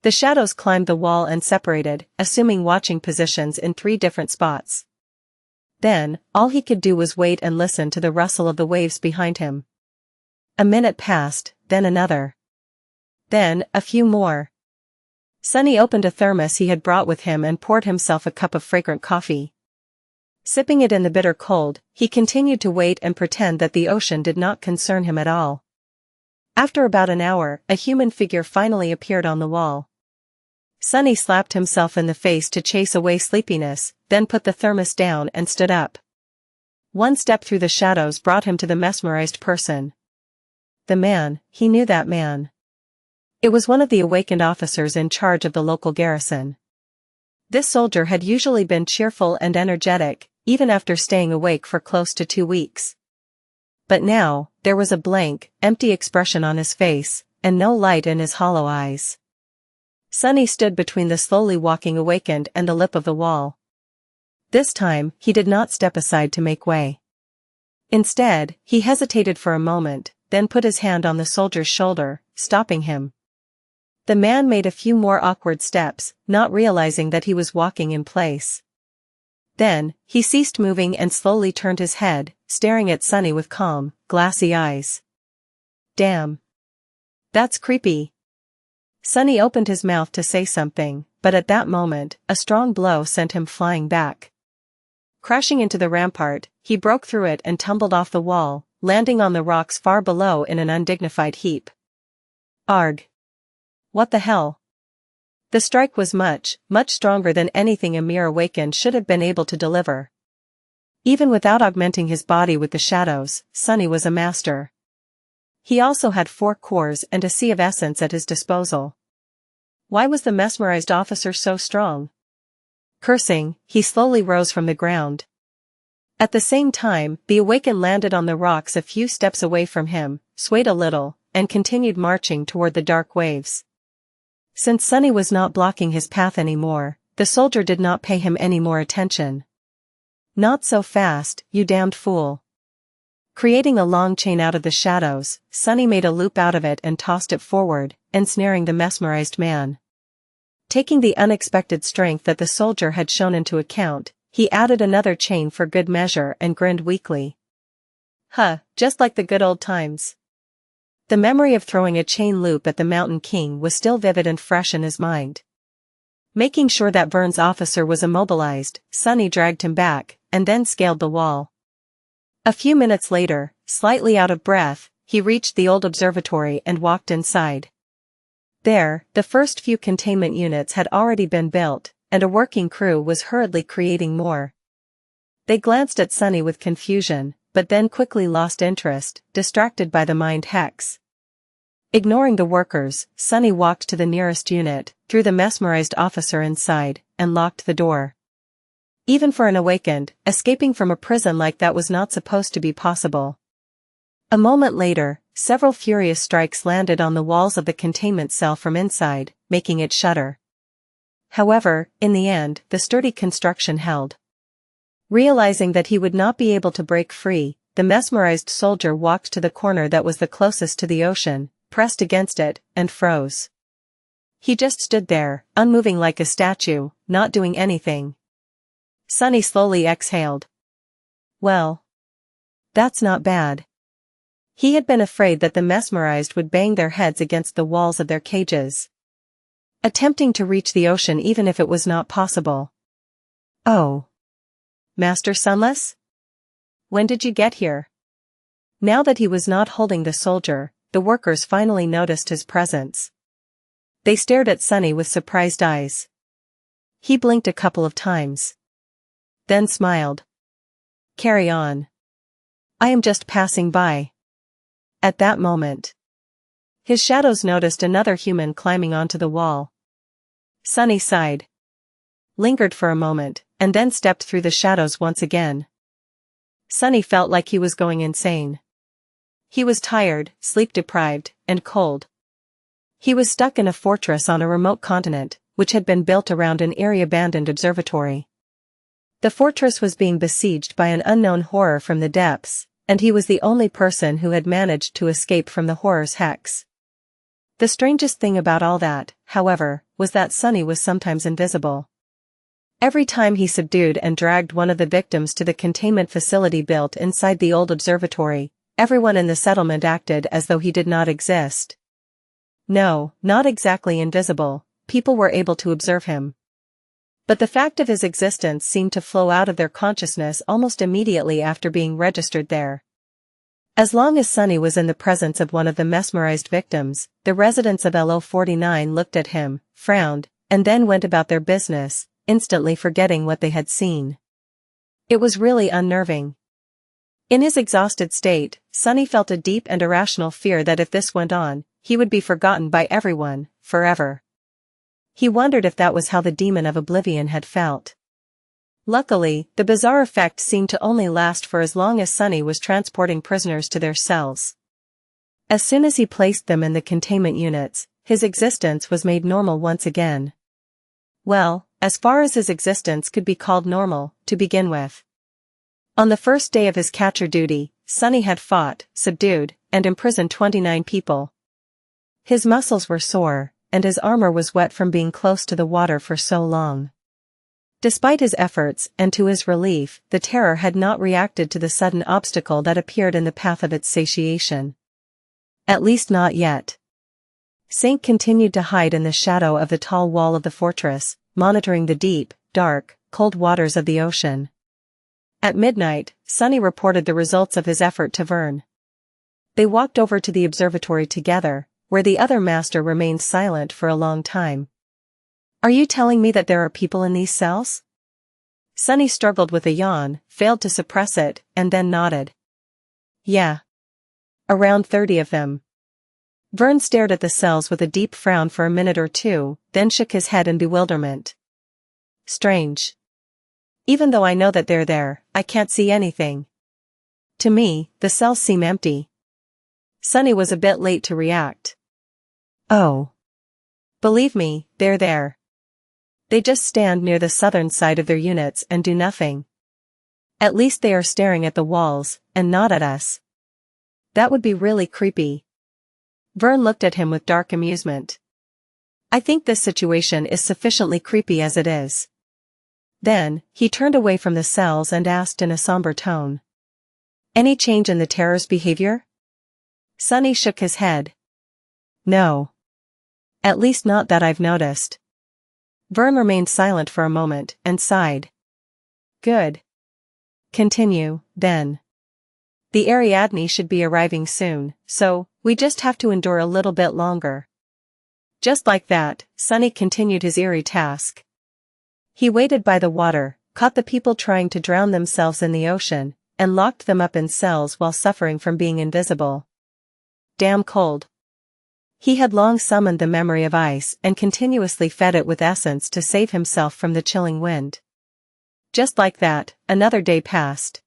The shadows climbed the wall and separated, assuming watching positions in 3 different spots. Then, all he could do was wait and listen to the rustle of the waves behind him. A minute passed, then another. Then, a few more. Sunny opened a thermos he had brought with him and poured himself a cup of fragrant coffee. Sipping it in the bitter cold, he continued to wait and pretend that the ocean did not concern him at all. After about an hour, a human figure finally appeared on the wall. Sunny slapped himself in the face to chase away sleepiness, then put the thermos down and stood up. One step through the shadows brought him to the mesmerized person. The man, he knew that man. It was one of the awakened officers in charge of the local garrison. This soldier had usually been cheerful and energetic, even after staying awake for close to 2 weeks. But now, there was a blank, empty expression on his face, and no light in his hollow eyes. Sunny stood between the slowly walking awakened and the lip of the wall. This time, he did not step aside to make way. Instead, he hesitated for a moment, then put his hand on the soldier's shoulder, stopping him. The man made a few more awkward steps, not realizing that he was walking in place. Then, he ceased moving and slowly turned his head, staring at Sunny with calm, glassy eyes. Damn. That's creepy. Sunny opened his mouth to say something, but at that moment, a strong blow sent him flying back. Crashing into the rampart, he broke through it and tumbled off the wall, landing on the rocks far below in an undignified heap. Arg. What the hell? The strike was much stronger than anything a mere awakened should have been able to deliver. Even without augmenting his body with the shadows, Sunny was a master. He also had 4 cores and a sea of essence at his disposal. Why was the mesmerized officer so strong? Cursing, he slowly rose from the ground. At the same time, the awakened landed on the rocks a few steps away from him, swayed a little, and continued marching toward the dark waves. Since Sunny was not blocking his path anymore, the soldier did not pay him any more attention. Not so fast, you damned fool. Creating a long chain out of the shadows, Sunny made a loop out of it and tossed it forward, ensnaring the mesmerized man. Taking the unexpected strength that the soldier had shown into account, he added another chain for good measure and grinned weakly. Just like the good old times. The memory of throwing a chain loop at the Mountain King was still vivid and fresh in his mind. Making sure that Vern's officer was immobilized, Sunny dragged him back, and then scaled the wall. A few minutes later, slightly out of breath, he reached the old observatory and walked inside. There, the first few containment units had already been built, and a working crew was hurriedly creating more. They glanced at Sunny with confusion, but then quickly lost interest, distracted by the mind hex. Ignoring the workers, Sunny walked to the nearest unit, threw the mesmerized officer inside, and locked the door. Even for an awakened, escaping from a prison like that was not supposed to be possible. A moment later, several furious strikes landed on the walls of the containment cell from inside, making it shudder. However, in the end, the sturdy construction held. Realizing that he would not be able to break free, the mesmerized soldier walked to the corner that was the closest to the ocean, pressed against it, and froze. He just stood there, unmoving like a statue, not doing anything. Sunny slowly exhaled. Well. That's not bad. He had been afraid that the mesmerized would bang their heads against the walls of their cages, attempting to reach the ocean even if it was not possible. Oh. Master Sunless? When did you get here? Now that he was not holding the soldier, the workers finally noticed his presence. They stared at Sunny with surprised eyes. He blinked a couple of times. Then smiled. Carry on. I am just passing by. At that moment, his shadows noticed another human climbing onto the wall. Sunny sighed, lingered for a moment, and then stepped through the shadows once again. Sunny felt like he was going insane. He was tired, sleep-deprived, and cold. He was stuck in a fortress on a remote continent, which had been built around an eerie abandoned observatory. The fortress was being besieged by an unknown horror from the depths, and he was the only person who had managed to escape from the horror's hex. The strangest thing about all that, however, was that Sunny was sometimes invisible. Every time he subdued and dragged one of the victims to the containment facility built inside the old observatory, everyone in the settlement acted as though he did not exist. No, not exactly invisible, people were able to observe him. But the fact of his existence seemed to flow out of their consciousness almost immediately after being registered there. As long as Sunny was in the presence of one of the mesmerized victims, the residents of LO49 looked at him, frowned, and then went about their business, instantly forgetting what they had seen. It was really unnerving. In his exhausted state, Sunny felt a deep and irrational fear that if this went on, he would be forgotten by everyone, forever. He wondered if that was how the demon of oblivion had felt. Luckily, the bizarre effect seemed to only last for as long as Sunny was transporting prisoners to their cells. As soon as he placed them in the containment units, his existence was made normal once again. Well, as far as his existence could be called normal, to begin with. On the first day of his catcher duty, Sunny had fought, subdued, and imprisoned 29 people. His muscles were sore, and his armor was wet from being close to the water for so long. Despite his efforts, and to his relief, the terror had not reacted to the sudden obstacle that appeared in the path of its satiation. At least not yet. Saint continued to hide in the shadow of the tall wall of the fortress, monitoring the deep, dark, cold waters of the ocean. At midnight, Sunny reported the results of his effort to Vern. They walked over to the observatory together, where the other master remained silent for a long time. "Are you telling me that there are people in these cells?" Sunny struggled with a yawn, failed to suppress it, and then nodded. "Yeah. Around 30 of them." Vern stared at the cells with a deep frown for a minute or two, then shook his head in bewilderment. "Strange. Even though I know that they're there, I can't see anything. To me, the cells seem empty." Sunny was a bit late to react. "Oh. Believe me, they're there. They just stand near the southern side of their units and do nothing. At least they are staring at the walls, and not at us. That would be really creepy." Vern looked at him with dark amusement. "I think this situation is sufficiently creepy as it is." Then, he turned away from the cells and asked in a somber tone. "Any change in the terror's behavior?" Sunny shook his head. "No. At least not that I've noticed." Vern remained silent for a moment, and sighed. "Good. Continue, then. The Ariadne should be arriving soon, so, we just have to endure a little bit longer." Just like that, Sunny continued his eerie task. He waited by the water, caught the people trying to drown themselves in the ocean, and locked them up in cells while suffering from being invisible. Damn cold. He had long summoned the memory of ice and continuously fed it with essence to save himself from the chilling wind. Just like that, another day passed.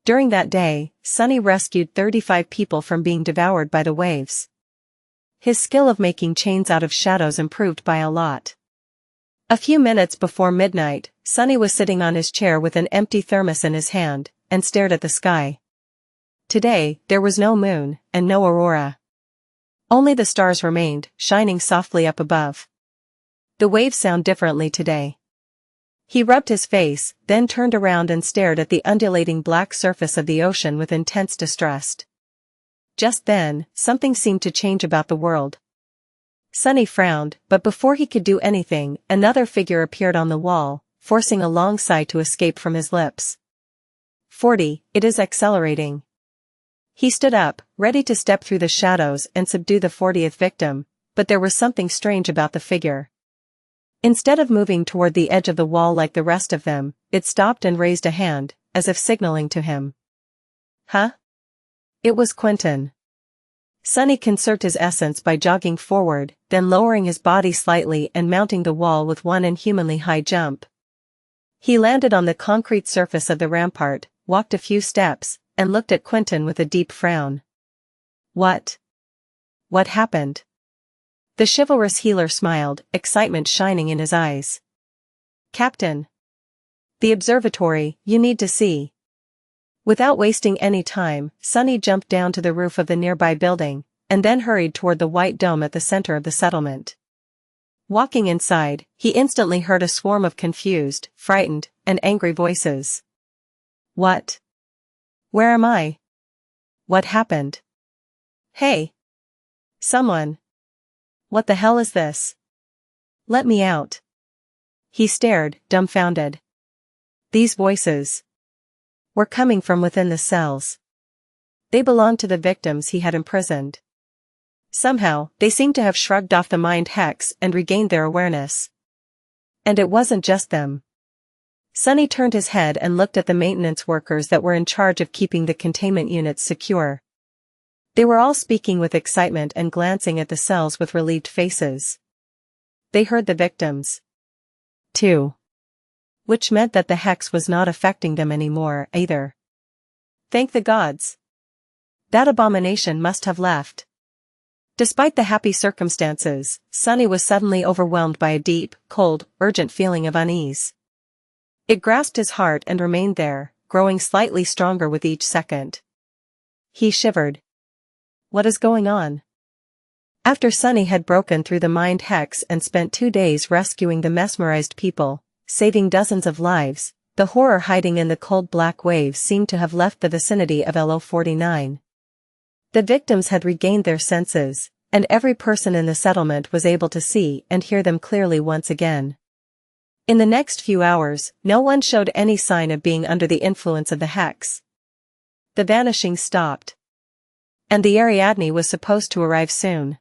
During that day, Sunny rescued 35 people from being devoured by the waves. His skill of making chains out of shadows improved by a lot. A few minutes before midnight, Sunny was sitting on his chair with an empty thermos in his hand, and stared at the sky. Today, there was no moon, and no aurora. Only the stars remained, shining softly up above. The waves sound differently today. He rubbed his face, then turned around and stared at the undulating black surface of the ocean with intense distress. Just then, something seemed to change about the world. Sunny frowned, but before he could do anything, another figure appeared on the wall, forcing a long sigh to escape from his lips. 40, it is accelerating. He stood up, ready to step through the shadows and subdue the 40th victim, but there was something strange about the figure. Instead of moving toward the edge of the wall like the rest of them, it stopped and raised a hand, as if signaling to him. Huh? It was Quentin. Sunny conserved his essence by jogging forward, then lowering his body slightly and mounting the wall with one inhumanly high jump. He landed on the concrete surface of the rampart, walked a few steps, and looked at Quentin with a deep frown. What? What happened? The chivalrous healer smiled, excitement shining in his eyes. Captain. The observatory, you need to see. Without wasting any time, Sunny jumped down to the roof of the nearby building, and then hurried toward the white dome at the center of the settlement. Walking inside, he instantly heard a swarm of confused, frightened, and angry voices. What? Where am I? What happened? Hey! Someone! What the hell is this? Let me out. He stared, dumbfounded. These voices were coming from within the cells. They belonged to the victims he had imprisoned. Somehow, they seemed to have shrugged off the mind hex and regained their awareness. And it wasn't just them. Sunny turned his head and looked at the maintenance workers that were in charge of keeping the containment units secure. They were all speaking with excitement and glancing at the cells with relieved faces. They heard the victims, too. Which meant that the hex was not affecting them anymore, either. Thank the gods. That abomination must have left. Despite the happy circumstances, Sunny was suddenly overwhelmed by a deep, cold, urgent feeling of unease. It grasped his heart and remained there, growing slightly stronger with each second. He shivered. What is going on? After Sunny had broken through the mind hex and spent 2 days rescuing the mesmerized people, saving dozens of lives, the horror hiding in the cold black waves seemed to have left the vicinity of LO-49. The victims had regained their senses, and every person in the settlement was able to see and hear them clearly once again. In the next few hours, no one showed any sign of being under the influence of the hex. The Vanishing stopped. And the Ariadne was supposed to arrive soon.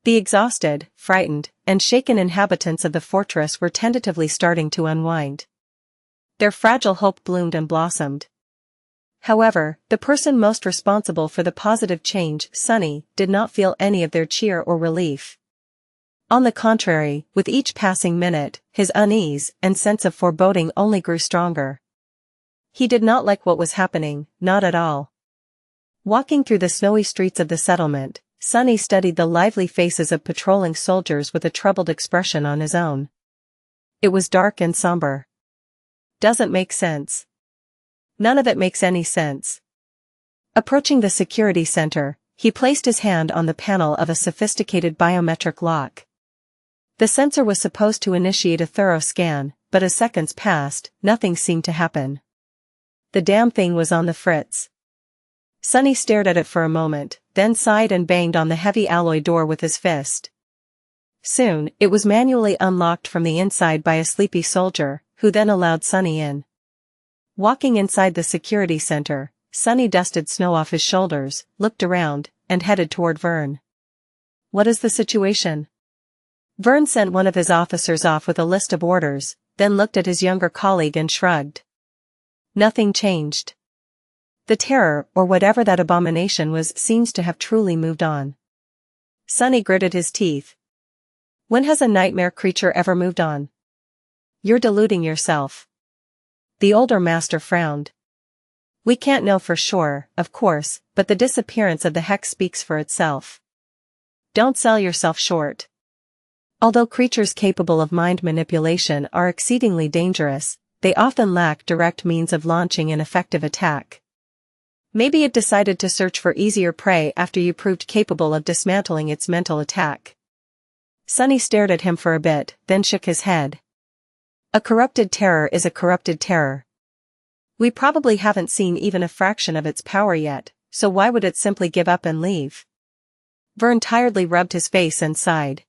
The exhausted, frightened, and shaken inhabitants of the fortress were tentatively starting to unwind. Their fragile hope bloomed and blossomed. However, the person most responsible for the positive change, Sunny, did not feel any of their cheer or relief. On the contrary, with each passing minute, his unease and sense of foreboding only grew stronger. He did not like what was happening, not at all. Walking through the snowy streets of the settlement, Sunny studied the lively faces of patrolling soldiers with a troubled expression on his own. It was dark and somber. Doesn't make sense. None of it makes any sense. Approaching the security center, he placed his hand on the panel of a sophisticated biometric lock. The sensor was supposed to initiate a thorough scan, but as seconds passed, nothing seemed to happen. The damn thing was on the fritz. Sunny stared at it for a moment, then sighed and banged on the heavy alloy door with his fist. Soon, it was manually unlocked from the inside by a sleepy soldier, who then allowed Sunny in. Walking inside the security center, Sunny dusted snow off his shoulders, looked around, and headed toward Vern. What is the situation? Vern sent one of his officers off with a list of orders, then looked at his younger colleague and shrugged. Nothing changed. The terror, or whatever that abomination was, seems to have truly moved on. Sunny gritted his teeth. When has a nightmare creature ever moved on? You're deluding yourself. The older master frowned. We can't know for sure, of course, but the disappearance of the hex speaks for itself. Don't sell yourself short. Although creatures capable of mind manipulation are exceedingly dangerous, they often lack direct means of launching an effective attack. Maybe it decided to search for easier prey after you proved capable of dismantling its mental attack. Sunny stared at him for a bit, then shook his head. A corrupted terror is a corrupted terror. We probably haven't seen even a fraction of its power yet, so why would it simply give up and leave? Vern tiredly rubbed his face and sighed.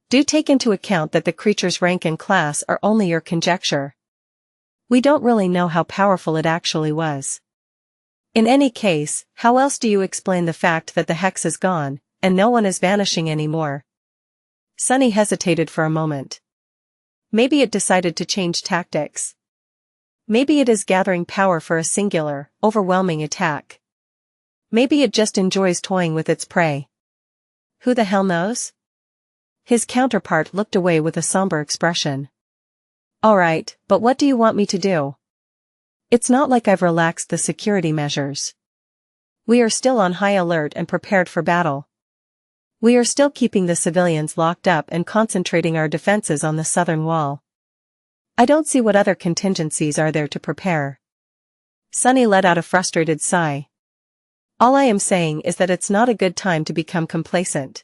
Do take into account that the creature's rank and class are only your conjecture. We don't really know how powerful it actually was. In any case, how else do you explain the fact that the hex is gone, and no one is vanishing anymore? Sunny hesitated for a moment. Maybe it decided to change tactics. Maybe it is gathering power for a singular, overwhelming attack. Maybe it just enjoys toying with its prey. Who the hell knows? His counterpart looked away with a somber expression. Alright, but what do you want me to do? It's not like I've relaxed the security measures. We are still on high alert and prepared for battle. We are still keeping the civilians locked up and concentrating our defenses on the southern wall. I don't see what other contingencies are there to prepare. Sunny let out a frustrated sigh. All I am saying is that it's not a good time to become complacent.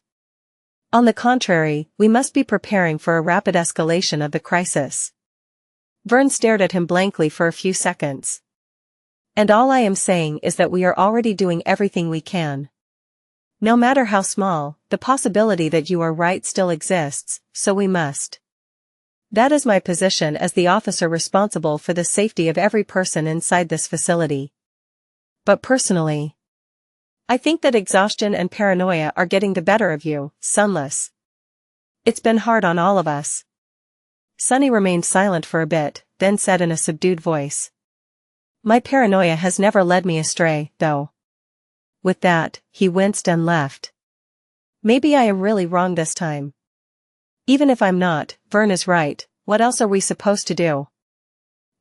On the contrary, we must be preparing for a rapid escalation of the crisis. Vern stared at him blankly for a few seconds. And all I am saying is that we are already doing everything we can. No matter how small, the possibility that you are right still exists, so we must. That is my position as the officer responsible for the safety of every person inside this facility. But personally, I think that exhaustion and paranoia are getting the better of you, Sunless. It's been hard on all of us. Sunny remained silent for a bit, then said in a subdued voice. My paranoia has never led me astray, though. With that, he winced and left. Maybe I am really wrong this time. Even if I'm not, Vern is right, what else are we supposed to do?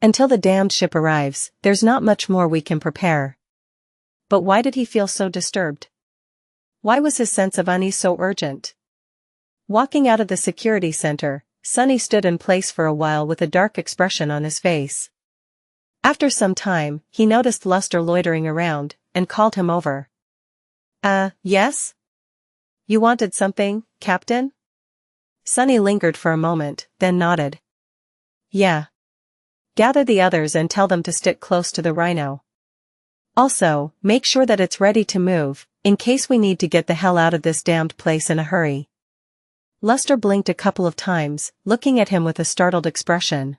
Until the damned ship arrives, there's not much more we can prepare. But why did he feel so disturbed? Why was his sense of unease so urgent? Walking out of the security center, Sunny stood in place for a while with a dark expression on his face. After some time, he noticed Luster loitering around, and called him over. Yes? You wanted something, Captain? Sunny lingered for a moment, then nodded. Yeah. Gather the others and tell them to stick close to the rhino. Also, make sure that it's ready to move, in case we need to get the hell out of this damned place in a hurry. Luster blinked a couple of times, looking at him with a startled expression.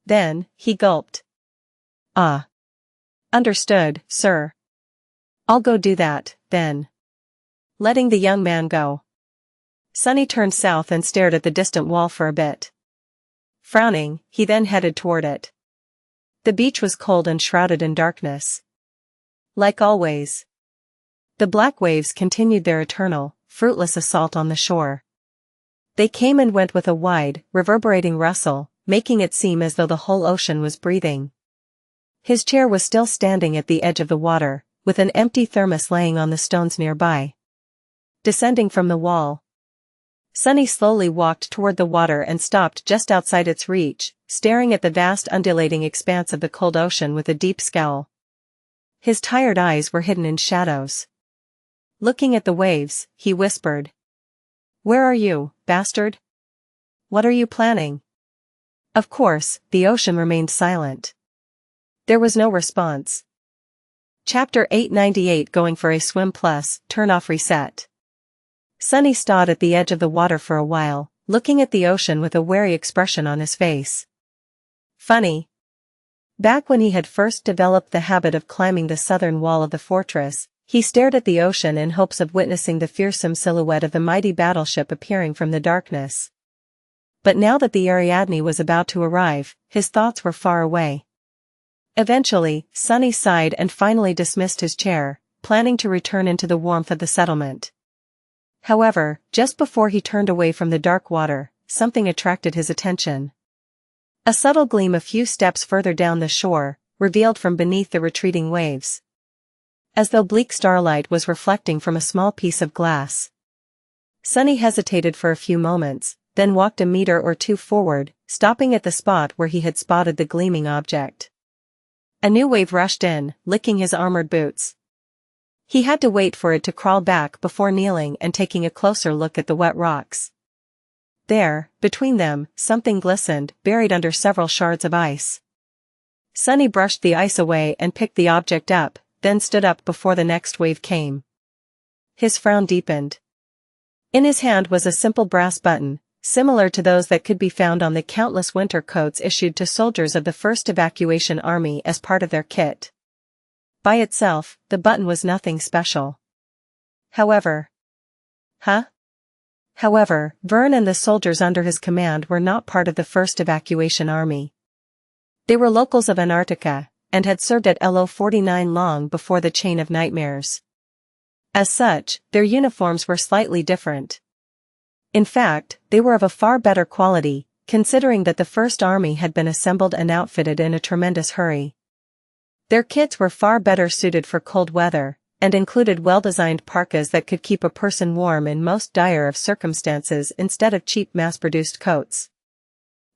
Then, he gulped. Understood, sir. I'll go do that, then. Letting the young man go. Sunny turned south and stared at the distant wall for a bit. Frowning, he then headed toward it. The beach was cold and shrouded in darkness. Like always. The black waves continued their eternal, fruitless assault on the shore. They came and went with a wide, reverberating rustle, making it seem as though the whole ocean was breathing. His chair was still standing at the edge of the water, with an empty thermos laying on the stones nearby. Descending from the wall, Sunny slowly walked toward the water and stopped just outside its reach, staring at the vast undulating expanse of the cold ocean with a deep scowl. His tired eyes were hidden in shadows. Looking at the waves, he whispered. Where are you, bastard? What are you planning? Of course, the ocean remained silent. There was no response. Chapter 898 Going for a Swim Plus, Turn Off Reset. Sunny stood at the edge of the water for a while, looking at the ocean with a wary expression on his face. Funny. Back when he had first developed the habit of climbing the southern wall of the fortress, he stared at the ocean in hopes of witnessing the fearsome silhouette of the mighty battleship appearing from the darkness. But now that the Ariadne was about to arrive, his thoughts were far away. Eventually, Sunny sighed and finally dismissed his chair, planning to return into the warmth of the settlement. However, just before he turned away from the dark water, something attracted his attention. A subtle gleam a few steps further down the shore, revealed from beneath the retreating waves. As though bleak starlight was reflecting from a small piece of glass. Sunny hesitated for a few moments, then walked a meter or two forward, stopping at the spot where he had spotted the gleaming object. A new wave rushed in, licking his armored boots. He had to wait for it to crawl back before kneeling and taking a closer look at the wet rocks. There, between them, something glistened, buried under several shards of ice. Sunny brushed the ice away and picked the object up, then stood up before the next wave came. His frown deepened. In his hand was a simple brass button, similar to those that could be found on the countless winter coats issued to soldiers of the 1st Evacuation Army as part of their kit. By itself, the button was nothing special. However, Vern and the soldiers under his command were not part of the 1st Evacuation Army. They were locals of Antarctica, and had served at LO-49 long before the Chain of Nightmares. As such, their uniforms were slightly different. In fact, they were of a far better quality, considering that the First Army had been assembled and outfitted in a tremendous hurry. Their kits were far better suited for cold weather, and included well-designed parkas that could keep a person warm in most dire of circumstances instead of cheap mass-produced coats.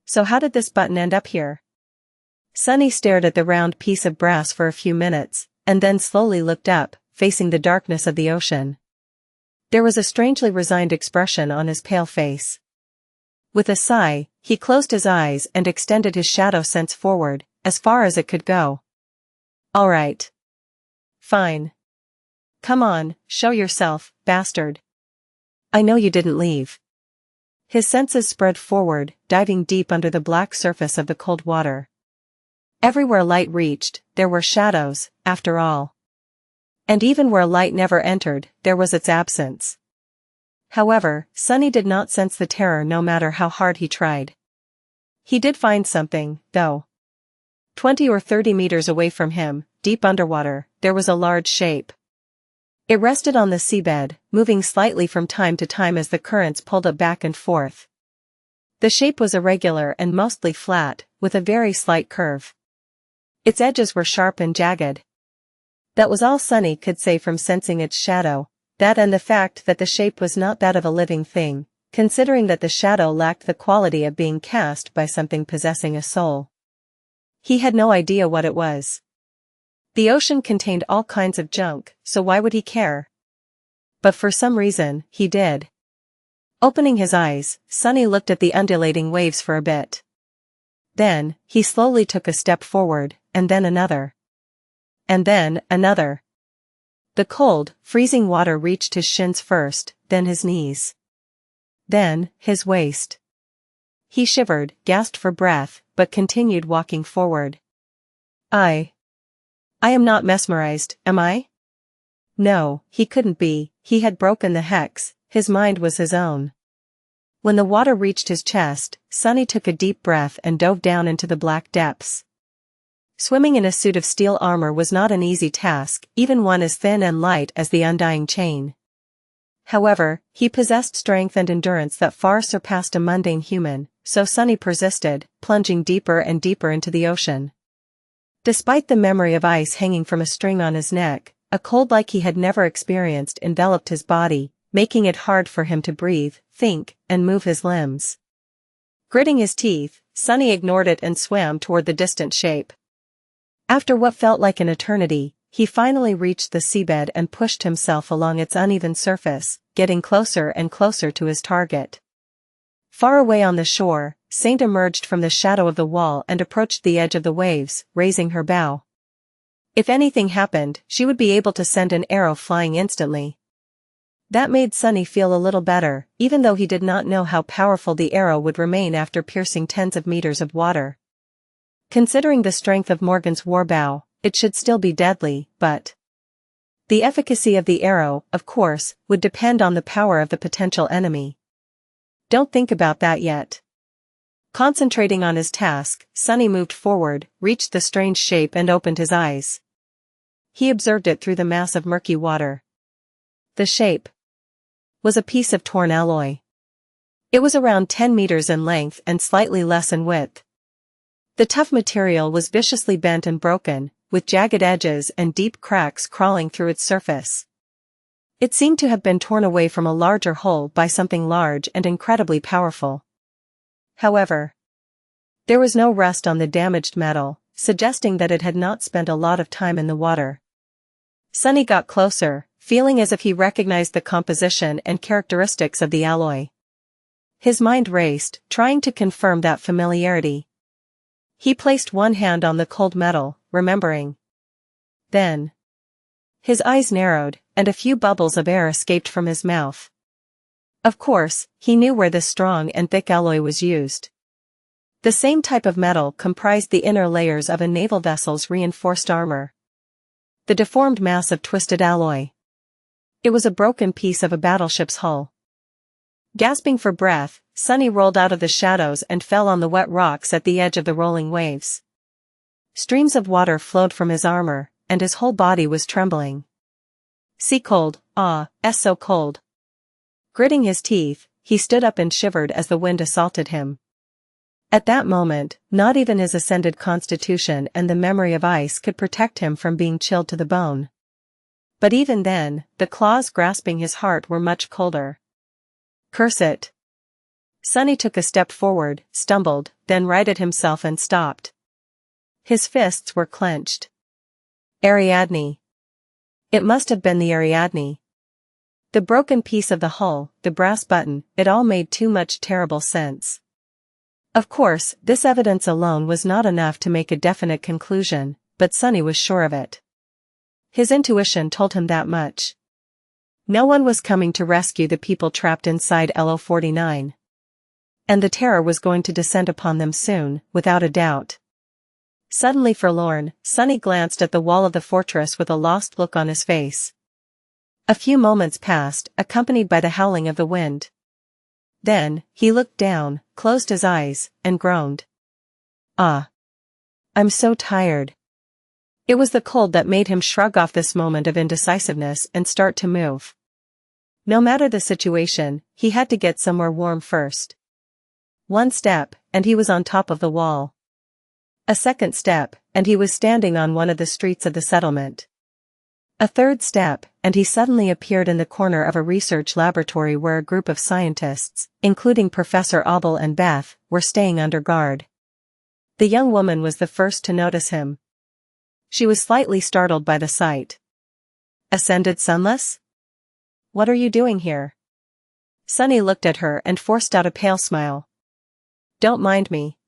So how did this button end up here? Sunny stared at the round piece of brass for a few minutes, and then slowly looked up, facing the darkness of the ocean. There was a strangely resigned expression on his pale face. With a sigh, he closed his eyes and extended his shadow sense forward, as far as it could go. All right. Fine. Come on, show yourself, bastard. I know you didn't leave. His senses spread forward, diving deep under the black surface of the cold water. Everywhere light reached, there were shadows, after all. And even where light never entered, there was its absence. However, Sunny did not sense the terror no matter how hard he tried. He did find something, though. 20 or 30 meters away from him, deep underwater, there was a large shape. It rested on the seabed, moving slightly from time to time as the currents pulled it back and forth. The shape was irregular and mostly flat, with a very slight curve. Its edges were sharp and jagged. That was all Sunny could say from sensing its shadow, that and the fact that the shape was not that of a living thing, considering that the shadow lacked the quality of being cast by something possessing a soul. He had no idea what it was. The ocean contained all kinds of junk, so why would he care? But for some reason, he did. Opening his eyes, Sunny looked at the undulating waves for a bit. Then, he slowly took a step forward, and then another. And then, another. The cold, freezing water reached his shins first, then his knees. Then, his waist. He shivered, gasped for breath, but continued walking forward. I am not mesmerized, am I? No, he couldn't be, he had broken the hex, his mind was his own. When the water reached his chest, Sunny took a deep breath and dove down into the black depths. Swimming in a suit of steel armor was not an easy task, even one as thin and light as the undying chain. However, he possessed strength and endurance that far surpassed a mundane human, so Sunny persisted, plunging deeper and deeper into the ocean. Despite the memory of ice hanging from a string on his neck, a cold like he had never experienced enveloped his body, making it hard for him to breathe, think, and move his limbs. Gritting his teeth, Sunny ignored it and swam toward the distant shape. After what felt like an eternity, he finally reached the seabed and pushed himself along its uneven surface, getting closer and closer to his target. Far away on the shore, Saint emerged from the shadow of the wall and approached the edge of the waves, raising her bow. If anything happened, she would be able to send an arrow flying instantly. That made Sunny feel a little better, even though he did not know how powerful the arrow would remain after piercing tens of meters of water. Considering the strength of Morgan's warbow, it should still be deadly, but the efficacy of the arrow, of course, would depend on the power of the potential enemy. Don't think about that yet. Concentrating on his task, Sunny moved forward, reached the strange shape and opened his eyes. He observed it through the mass of murky water. The shape was a piece of torn alloy. It was around 10 meters in length and slightly less in width. The tough material was viciously bent and broken, with jagged edges and deep cracks crawling through its surface. It seemed to have been torn away from a larger hole by something large and incredibly powerful. However, there was no rust on the damaged metal, suggesting that it had not spent a lot of time in the water. Sunny got closer, feeling as if he recognized the composition and characteristics of the alloy. His mind raced, trying to confirm that familiarity. He placed one hand on the cold metal, remembering. Then his eyes narrowed, and a few bubbles of air escaped from his mouth. Of course, he knew where this strong and thick alloy was used. The same type of metal comprised the inner layers of a naval vessel's reinforced armor. The deformed mass of twisted alloy. It was a broken piece of a battleship's hull. Gasping for breath, Sunny rolled out of the shadows and fell on the wet rocks at the edge of the rolling waves. Streams of water flowed from his armor, and his whole body was trembling. Sea cold, so cold. Gritting his teeth, he stood up and shivered as the wind assaulted him. At that moment, not even his ascended constitution and the memory of ice could protect him from being chilled to the bone. But even then, the claws grasping his heart were much colder. Curse it. Sunny took a step forward, stumbled, then righted himself and stopped. His fists were clenched. Ariadne. It must have been the Ariadne. The broken piece of the hull, the brass button, it all made too much terrible sense. Of course, this evidence alone was not enough to make a definite conclusion, but Sunny was sure of it. His intuition told him that much. No one was coming to rescue the people trapped inside LO-49. And the terror was going to descend upon them soon, without a doubt. Suddenly forlorn, Sunny glanced at the wall of the fortress with a lost look on his face. A few moments passed, accompanied by the howling of the wind. Then, he looked down, closed his eyes, and groaned. Ah. I'm so tired. It was the cold that made him shrug off this moment of indecisiveness and start to move. No matter the situation, he had to get somewhere warm first. One step, and he was on top of the wall. A second step, and he was standing on one of the streets of the settlement. A third step, and he suddenly appeared in the corner of a research laboratory where a group of scientists, including Professor Abel and Beth, were staying under guard. The young woman was the first to notice him. She was slightly startled by the sight. Ascended Sunless? What are you doing here? Sunny looked at her and forced out a pale smile. Don't mind me.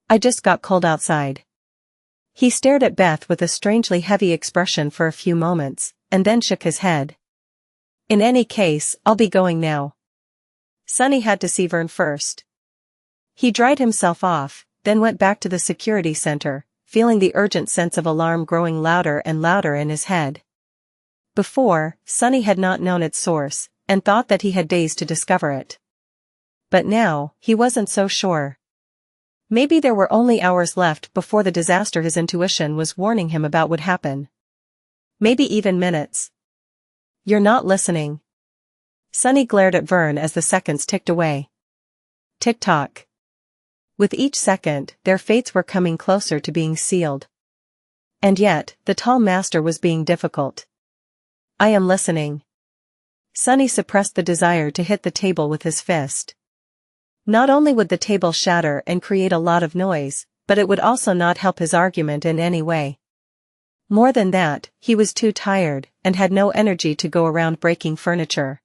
I just got cold outside. He stared at Beth with a strangely heavy expression for a few moments, and then shook his head. In any case, I'll be going now. Sunny had to see Vern first. He dried himself off, then went back to the security center, feeling the urgent sense of alarm growing louder and louder in his head. Before, Sunny had not known its source, and thought that he had days to discover it. But now, he wasn't so sure. Maybe there were only hours left before the disaster his intuition was warning him about would happen. Maybe even minutes. You're not listening. Sunny glared at Vern as the seconds ticked away. Tick-tock. With each second, their fates were coming closer to being sealed. And yet, the tall master was being difficult. I am listening. Sunny suppressed the desire to hit the table with his fist. Not only would the table shatter and create a lot of noise, but it would also not help his argument in any way. More than that, he was too tired, and had no energy to go around breaking furniture.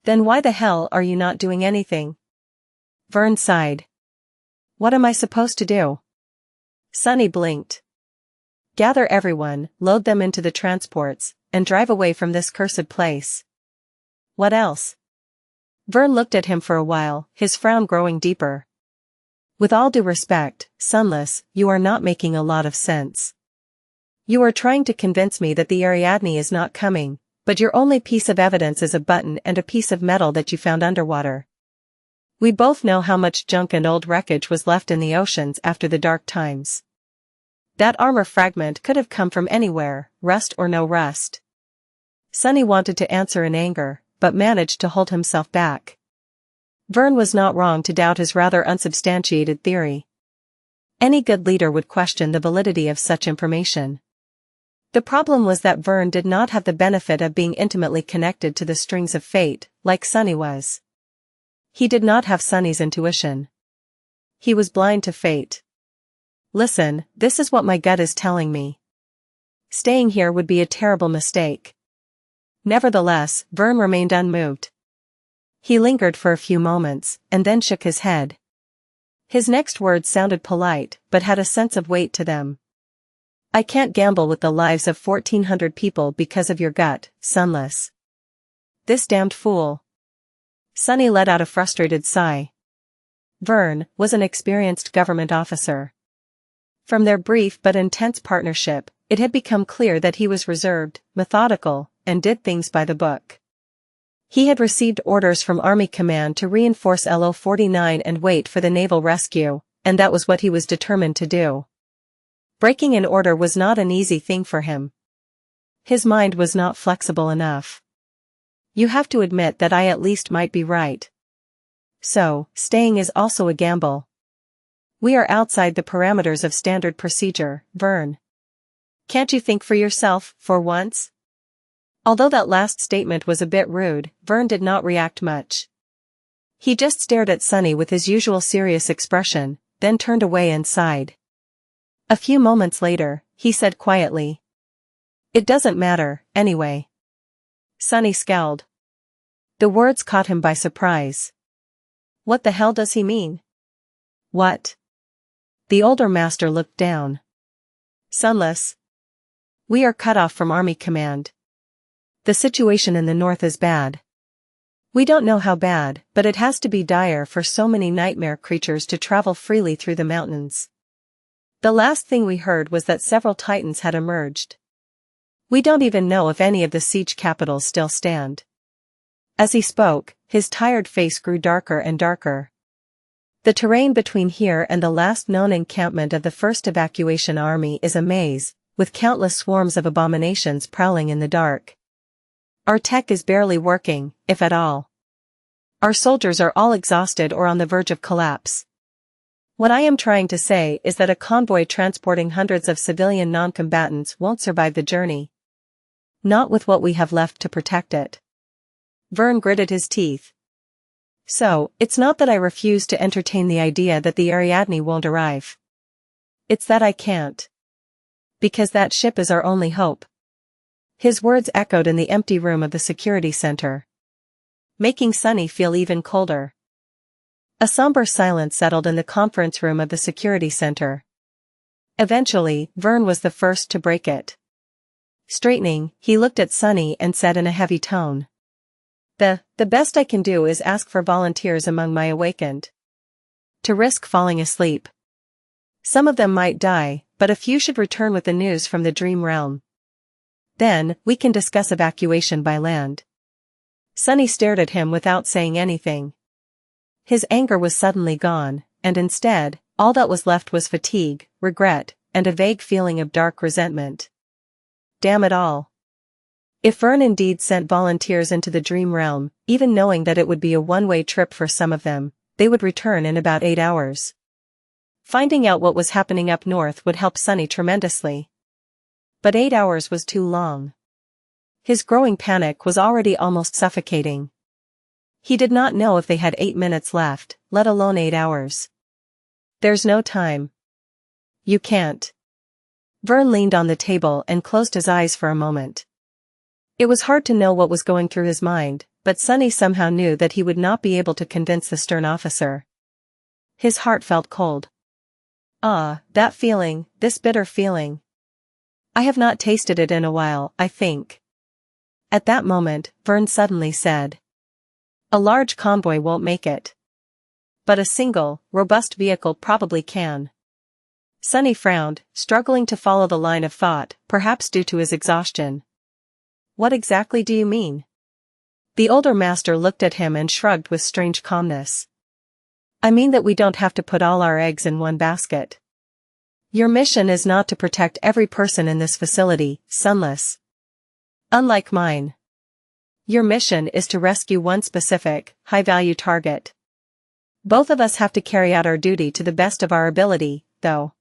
Then why the hell are you not doing anything? Vern sighed. What am I supposed to do? Sunny blinked. Gather everyone, load them into the transports, and drive away from this cursed place. What else? Vern looked at him for a while, his frown growing deeper. With all due respect, Sunless, you are not making a lot of sense. You are trying to convince me that the Ariadne is not coming, but your only piece of evidence is a button and a piece of metal that you found underwater. We both know how much junk and old wreckage was left in the oceans after the dark times. That armor fragment could have come from anywhere, rust or no rust. Sunny wanted to answer in anger, but managed to hold himself back. Vern was not wrong to doubt his rather unsubstantiated theory. Any good leader would question the validity of such information. The problem was that Vern did not have the benefit of being intimately connected to the strings of fate, like Sunny was. He did not have Sunny's intuition. He was blind to fate. Listen, this is what my gut is telling me. Staying here would be a terrible mistake. Nevertheless, Vern remained unmoved. He lingered for a few moments, and then shook his head. His next words sounded polite, but had a sense of weight to them. I can't gamble with the lives of 1,400 people because of your gut, Sunless. This damned fool. Sunny let out a frustrated sigh. Vern was an experienced government officer. From their brief but intense partnership, it had become clear that he was reserved, methodical, and did things by the book. He had received orders from Army Command to reinforce LO-49 and wait for the naval rescue, and that was what he was determined to do. Breaking an order was not an easy thing for him. His mind was not flexible enough. You have to admit that I at least might be right. So, staying is also a gamble. We are outside the parameters of standard procedure, Vern. Can't you think for yourself, for once? Although that last statement was a bit rude, Vern did not react much. He just stared at Sunny with his usual serious expression, then turned away and sighed. A few moments later, he said quietly. It doesn't matter, anyway. Sunny scowled. The words caught him by surprise. What the hell does he mean? What? The older master looked down. Sunless. We are cut off from Army Command. The situation in the north is bad. We don't know how bad, but it has to be dire for so many nightmare creatures to travel freely through the mountains. The last thing we heard was that several titans had emerged. We don't even know if any of the siege capitals still stand. As he spoke, his tired face grew darker and darker. The terrain between here and the last known encampment of the first evacuation army is a maze, with countless swarms of abominations prowling in the dark. Our tech is barely working, if at all. Our soldiers are all exhausted or on the verge of collapse. What I am trying to say is that a convoy transporting hundreds of civilian non-combatants won't survive the journey. Not with what we have left to protect it. Vern gritted his teeth. So, it's not that I refuse to entertain the idea that the Ariadne won't arrive. It's that I can't. Because that ship is our only hope. His words echoed in the empty room of the security center, making Sunny feel even colder. A somber silence settled in the conference room of the security center. Eventually, Vern was the first to break it. Straightening, he looked at Sunny and said in a heavy tone. The best I can do is ask for volunteers among my awakened. To risk falling asleep. Some of them might die, but a few should return with the news from the dream realm. Then, we can discuss evacuation by land. Sunny stared at him without saying anything. His anger was suddenly gone, and instead, all that was left was fatigue, regret, and a vague feeling of dark resentment. Damn it all. If Vern indeed sent volunteers into the dream realm, even knowing that it would be a one-way trip for some of them, they would return in about 8 hours. Finding out what was happening up north would help Sunny tremendously. But 8 hours was too long. His growing panic was already almost suffocating. He did not know if they had 8 minutes left, let alone 8 hours. There's no time. You can't. Vern leaned on the table and closed his eyes for a moment. It was hard to know what was going through his mind, but Sunny somehow knew that he would not be able to convince the stern officer. His heart felt cold. Ah, that feeling, this bitter feeling. I have not tasted it in a while, I think. At that moment, Vern suddenly said. A large convoy won't make it. But a single, robust vehicle probably can. Sunny frowned, struggling to follow the line of thought, perhaps due to his exhaustion. What exactly do you mean? The older master looked at him and shrugged with strange calmness. I mean that we don't have to put all our eggs in one basket. Your mission is not to protect every person in this facility, Sunless. Unlike mine. Your mission is to rescue one specific, high-value target. Both of us have to carry out our duty to the best of our ability, though.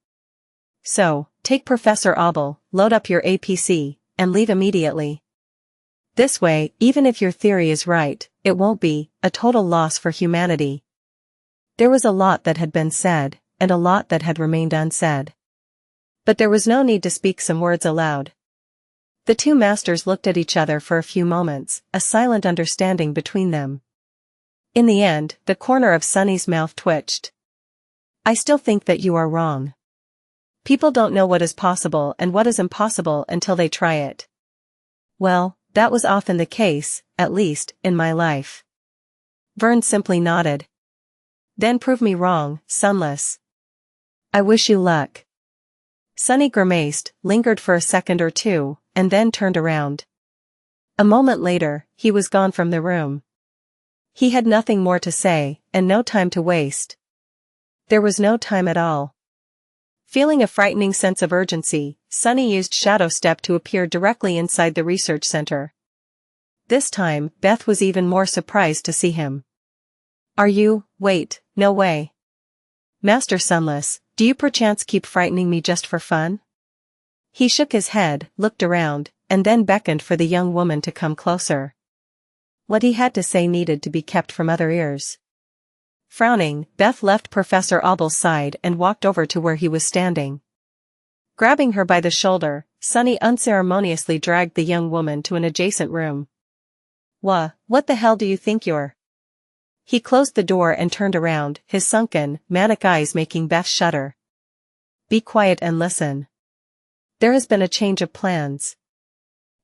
So, take Professor Abel, load up your APC, and leave immediately. This way, even if your theory is right, it won't be a total loss for humanity. There was a lot that had been said, and a lot that had remained unsaid. But there was no need to speak some words aloud. The two masters looked at each other for a few moments, a silent understanding between them. In the end, the corner of Sunny's mouth twitched. I still think that you are wrong. People don't know what is possible and what is impossible until they try it. Well, that was often the case, at least, in my life. Vern simply nodded. Then prove me wrong, Sunless. I wish you luck. Sunny grimaced, lingered for a second or two, and then turned around. A moment later, he was gone from the room. He had nothing more to say, and no time to waste. There was no time at all. Feeling a frightening sense of urgency, Sunny used Shadow Step to appear directly inside the research center. This time, Beth was even more surprised to see him. Wait, no way. Master Sunless, do you perchance keep frightening me just for fun? He shook his head, looked around, and then beckoned for the young woman to come closer. What he had to say needed to be kept from other ears. Frowning, Beth left Professor Abel's side and walked over to where he was standing. Grabbing her by the shoulder, Sunny unceremoniously dragged the young woman to an adjacent room. What the hell do you think you're? He closed the door and turned around, his sunken, manic eyes making Beth shudder. Be quiet and listen. There has been a change of plans.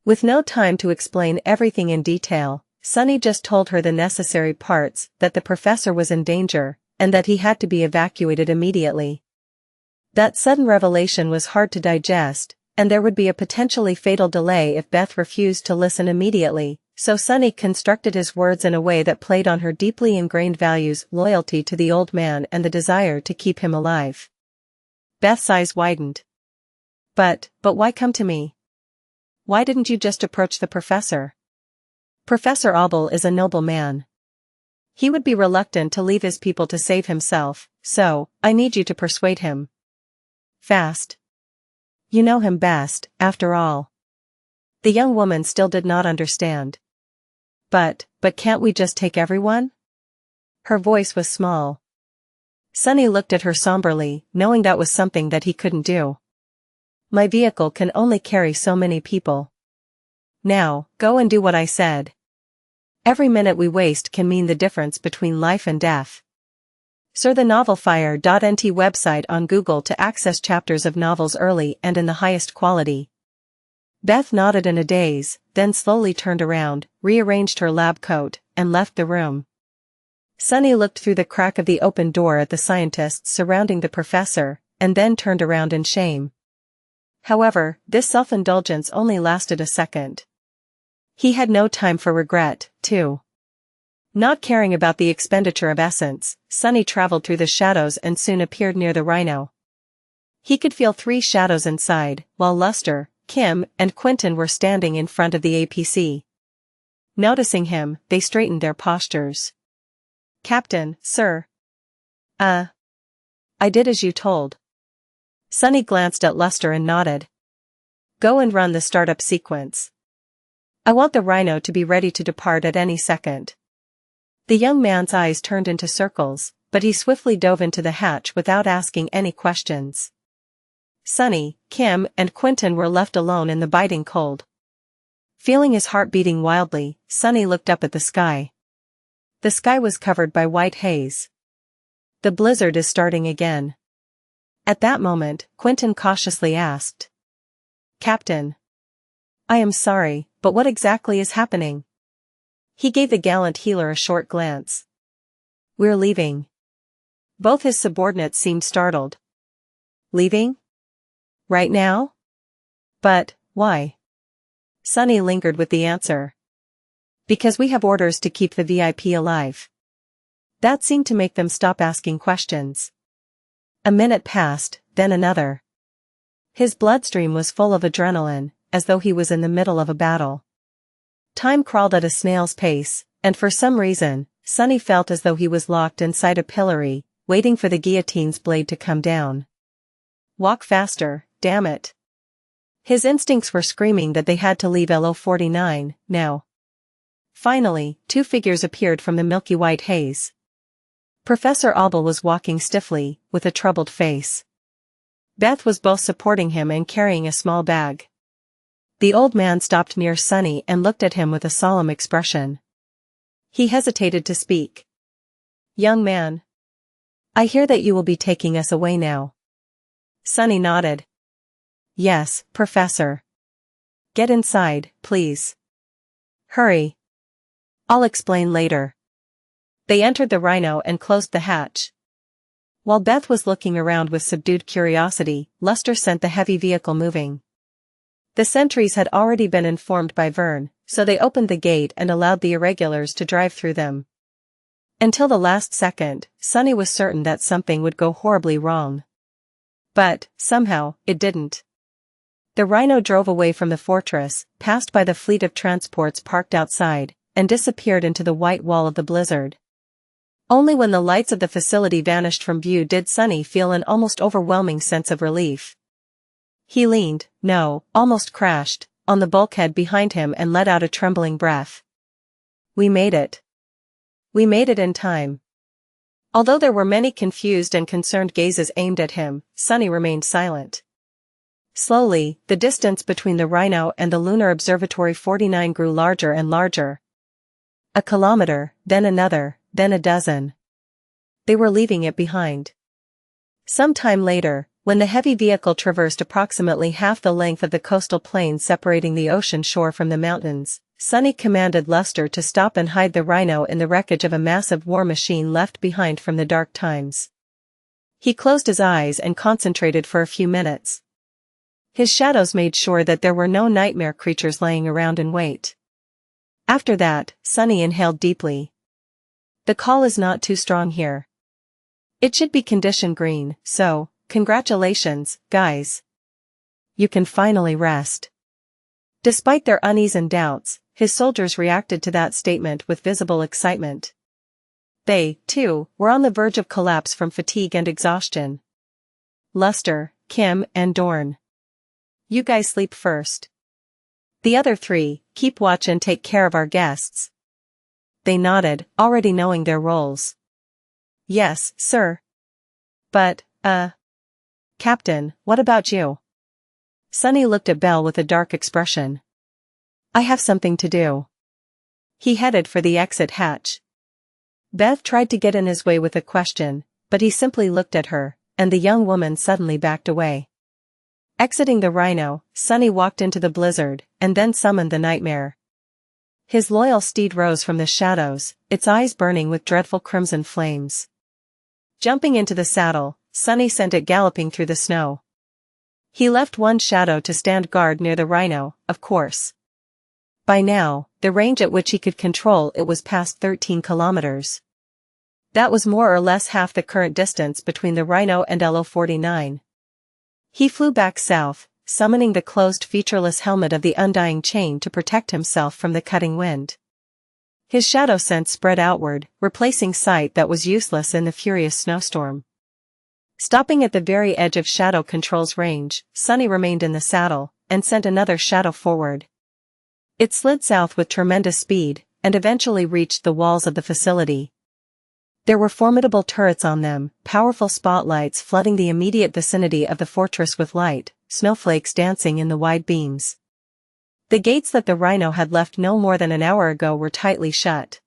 With no time to explain everything in detail, Sunny just told her the necessary parts, that the professor was in danger, and that he had to be evacuated immediately. That sudden revelation was hard to digest, and there would be a potentially fatal delay if Beth refused to listen immediately, so Sunny constructed his words in a way that played on her deeply ingrained values: loyalty to the old man and the desire to keep him alive. Beth's eyes widened. But why come to me? Why didn't you just approach the professor? Professor Abel is a noble man. He would be reluctant to leave his people to save himself, so I need you to persuade him. Fast. You know him best, after all. The young woman still did not understand. But can't we just take everyone? Her voice was small. Sunny looked at her somberly, knowing that was something that he couldn't do. My vehicle can only carry so many people. Now, go and do what I said. Every minute we waste can mean the difference between life and death. Search the novelfire.nt website on Google to access chapters of novels early and in the highest quality. Beth nodded in a daze, then slowly turned around, rearranged her lab coat, and left the room. Sunny looked through the crack of the open door at the scientists surrounding the professor, and then turned around in shame. However, this self-indulgence only lasted a second. He had no time for regret, too. Not caring about the expenditure of essence, Sunny traveled through the shadows and soon appeared near the rhino. He could feel 3 shadows inside, while Luster, Kim, and Quentin were standing in front of the APC. Noticing him, they straightened their postures. Captain, sir. I did as you told. Sunny glanced at Luster and nodded. Go and run the startup sequence. I want the rhino to be ready to depart at any second. The young man's eyes turned into circles, but he swiftly dove into the hatch without asking any questions. Sunny, Kim, and Quentin were left alone in the biting cold. Feeling his heart beating wildly, Sunny looked up at the sky. The sky was covered by white haze. The blizzard is starting again. At that moment, Quentin cautiously asked. Captain. I am sorry, but what exactly is happening? He gave the gallant healer a short glance. We're leaving. Both his subordinates seemed startled. Leaving? Right now? But, why? Sunny lingered with the answer. Because we have orders to keep the VIP alive. That seemed to make them stop asking questions. A minute passed, then another. His bloodstream was full of adrenaline, as though he was in the middle of a battle. Time crawled at a snail's pace, and for some reason, Sunny felt as though he was locked inside a pillory, waiting for the guillotine's blade to come down. Walk faster, damn it. His instincts were screaming that they had to leave LO49, now. Finally, 2 figures appeared from the milky white haze. Professor Abel was walking stiffly, with a troubled face. Beth was both supporting him and carrying a small bag. The old man stopped near Sunny and looked at him with a solemn expression. He hesitated to speak. Young man. I hear that you will be taking us away now. Sunny nodded. Yes, Professor. Get inside, please. Hurry. I'll explain later. They entered the rhino and closed the hatch. While Beth was looking around with subdued curiosity, Luster sent the heavy vehicle moving. The sentries had already been informed by Vern, so they opened the gate and allowed the irregulars to drive through them. Until the last second, Sunny was certain that something would go horribly wrong. But, somehow, it didn't. The rhino drove away from the fortress, passed by the fleet of transports parked outside, and disappeared into the white wall of the blizzard. Only when the lights of the facility vanished from view did Sunny feel an almost overwhelming sense of relief. He leaned, almost crashed, on the bulkhead behind him and let out a trembling breath. We made it. We made it in time. Although there were many confused and concerned gazes aimed at him, Sunny remained silent. Slowly, the distance between the rhino and the Lunar Observatory 49 grew larger and larger. A kilometer, then another, then a dozen. They were leaving it behind. Some time later, when the heavy vehicle traversed approximately half the length of the coastal plain separating the ocean shore from the mountains, Sunny commanded Luster to stop and hide the rhino in the wreckage of a massive war machine left behind from the dark times. He closed his eyes and concentrated for a few minutes. His shadows made sure that there were no nightmare creatures laying around in wait. After that, Sunny inhaled deeply. The call is not too strong here. It should be condition green, so, congratulations, guys. You can finally rest. Despite their unease and doubts, his soldiers reacted to that statement with visible excitement. They, too, were on the verge of collapse from fatigue and exhaustion. Luster, Kim, and Dorn. You guys sleep first. The other three, keep watch and take care of our guests. They nodded, already knowing their roles. Yes, sir. But, Captain, what about you? Sunny looked at Belle with a dark expression. I have something to do. He headed for the exit hatch. Bev tried to get in his way with a question, but he simply looked at her, and the young woman suddenly backed away. Exiting the Rhino, Sunny walked into the blizzard, and then summoned the nightmare. His loyal steed rose from the shadows, its eyes burning with dreadful crimson flames. Jumping into the saddle, Sunny sent it galloping through the snow. He left one shadow to stand guard near the Rhino, of course. By now, the range at which he could control it was past 13 kilometers. That was more or less half the current distance between the Rhino and LO-49. He flew back south, summoning the closed featureless helmet of the Undying Chain to protect himself from the cutting wind. His shadow sense spread outward, replacing sight that was useless in the furious snowstorm. Stopping at the very edge of Shadow Control's range, Sunny remained in the saddle, and sent another shadow forward. It slid south with tremendous speed, and eventually reached the walls of the facility. There were formidable turrets on them, powerful spotlights flooding the immediate vicinity of the fortress with light, snowflakes dancing in the wide beams. The gates that the Rhino had left no more than an hour ago were tightly shut.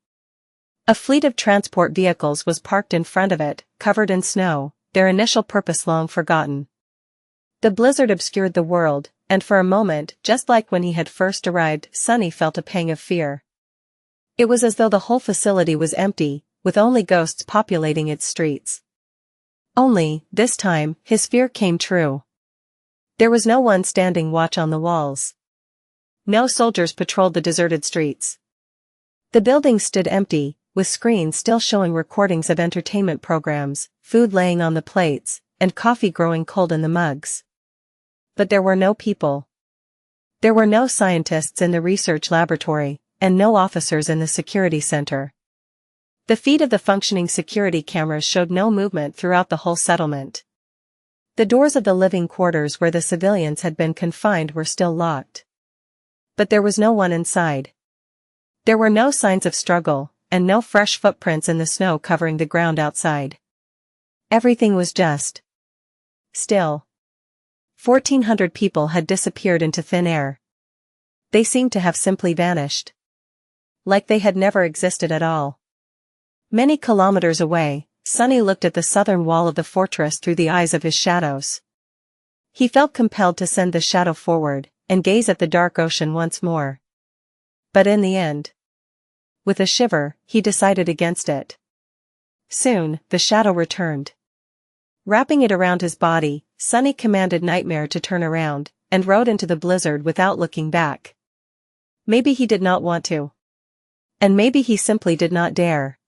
A fleet of transport vehicles was parked in front of it, covered in snow, their initial purpose long forgotten. The blizzard obscured the world, and for a moment, just like when he had first arrived, Sunny felt a pang of fear. It was as though the whole facility was empty, with only ghosts populating its streets. Only, this time, his fear came true. There was no one standing watch on the walls. No soldiers patrolled the deserted streets. The building stood empty, with screens still showing recordings of entertainment programs, food laying on the plates, and coffee growing cold in the mugs. But there were no people. There were no scientists in the research laboratory, and no officers in the security center. The feed of the functioning security cameras showed no movement throughout the whole settlement. The doors of the living quarters where the civilians had been confined were still locked. But there was no one inside. There were no signs of struggle, and no fresh footprints in the snow covering the ground outside. Everything was just still. 1,400 people had disappeared into thin air. They seemed to have simply vanished. Like they had never existed at all. Many kilometers away, Sunny looked at the southern wall of the fortress through the eyes of his shadows. He felt compelled to send the shadow forward, and gaze at the dark ocean once more. But in the end, with a shiver, he decided against it. Soon, the shadow returned. Wrapping it around his body, Sunny commanded Nightmare to turn around, and rode into the blizzard without looking back. Maybe he did not want to. And maybe he simply did not dare.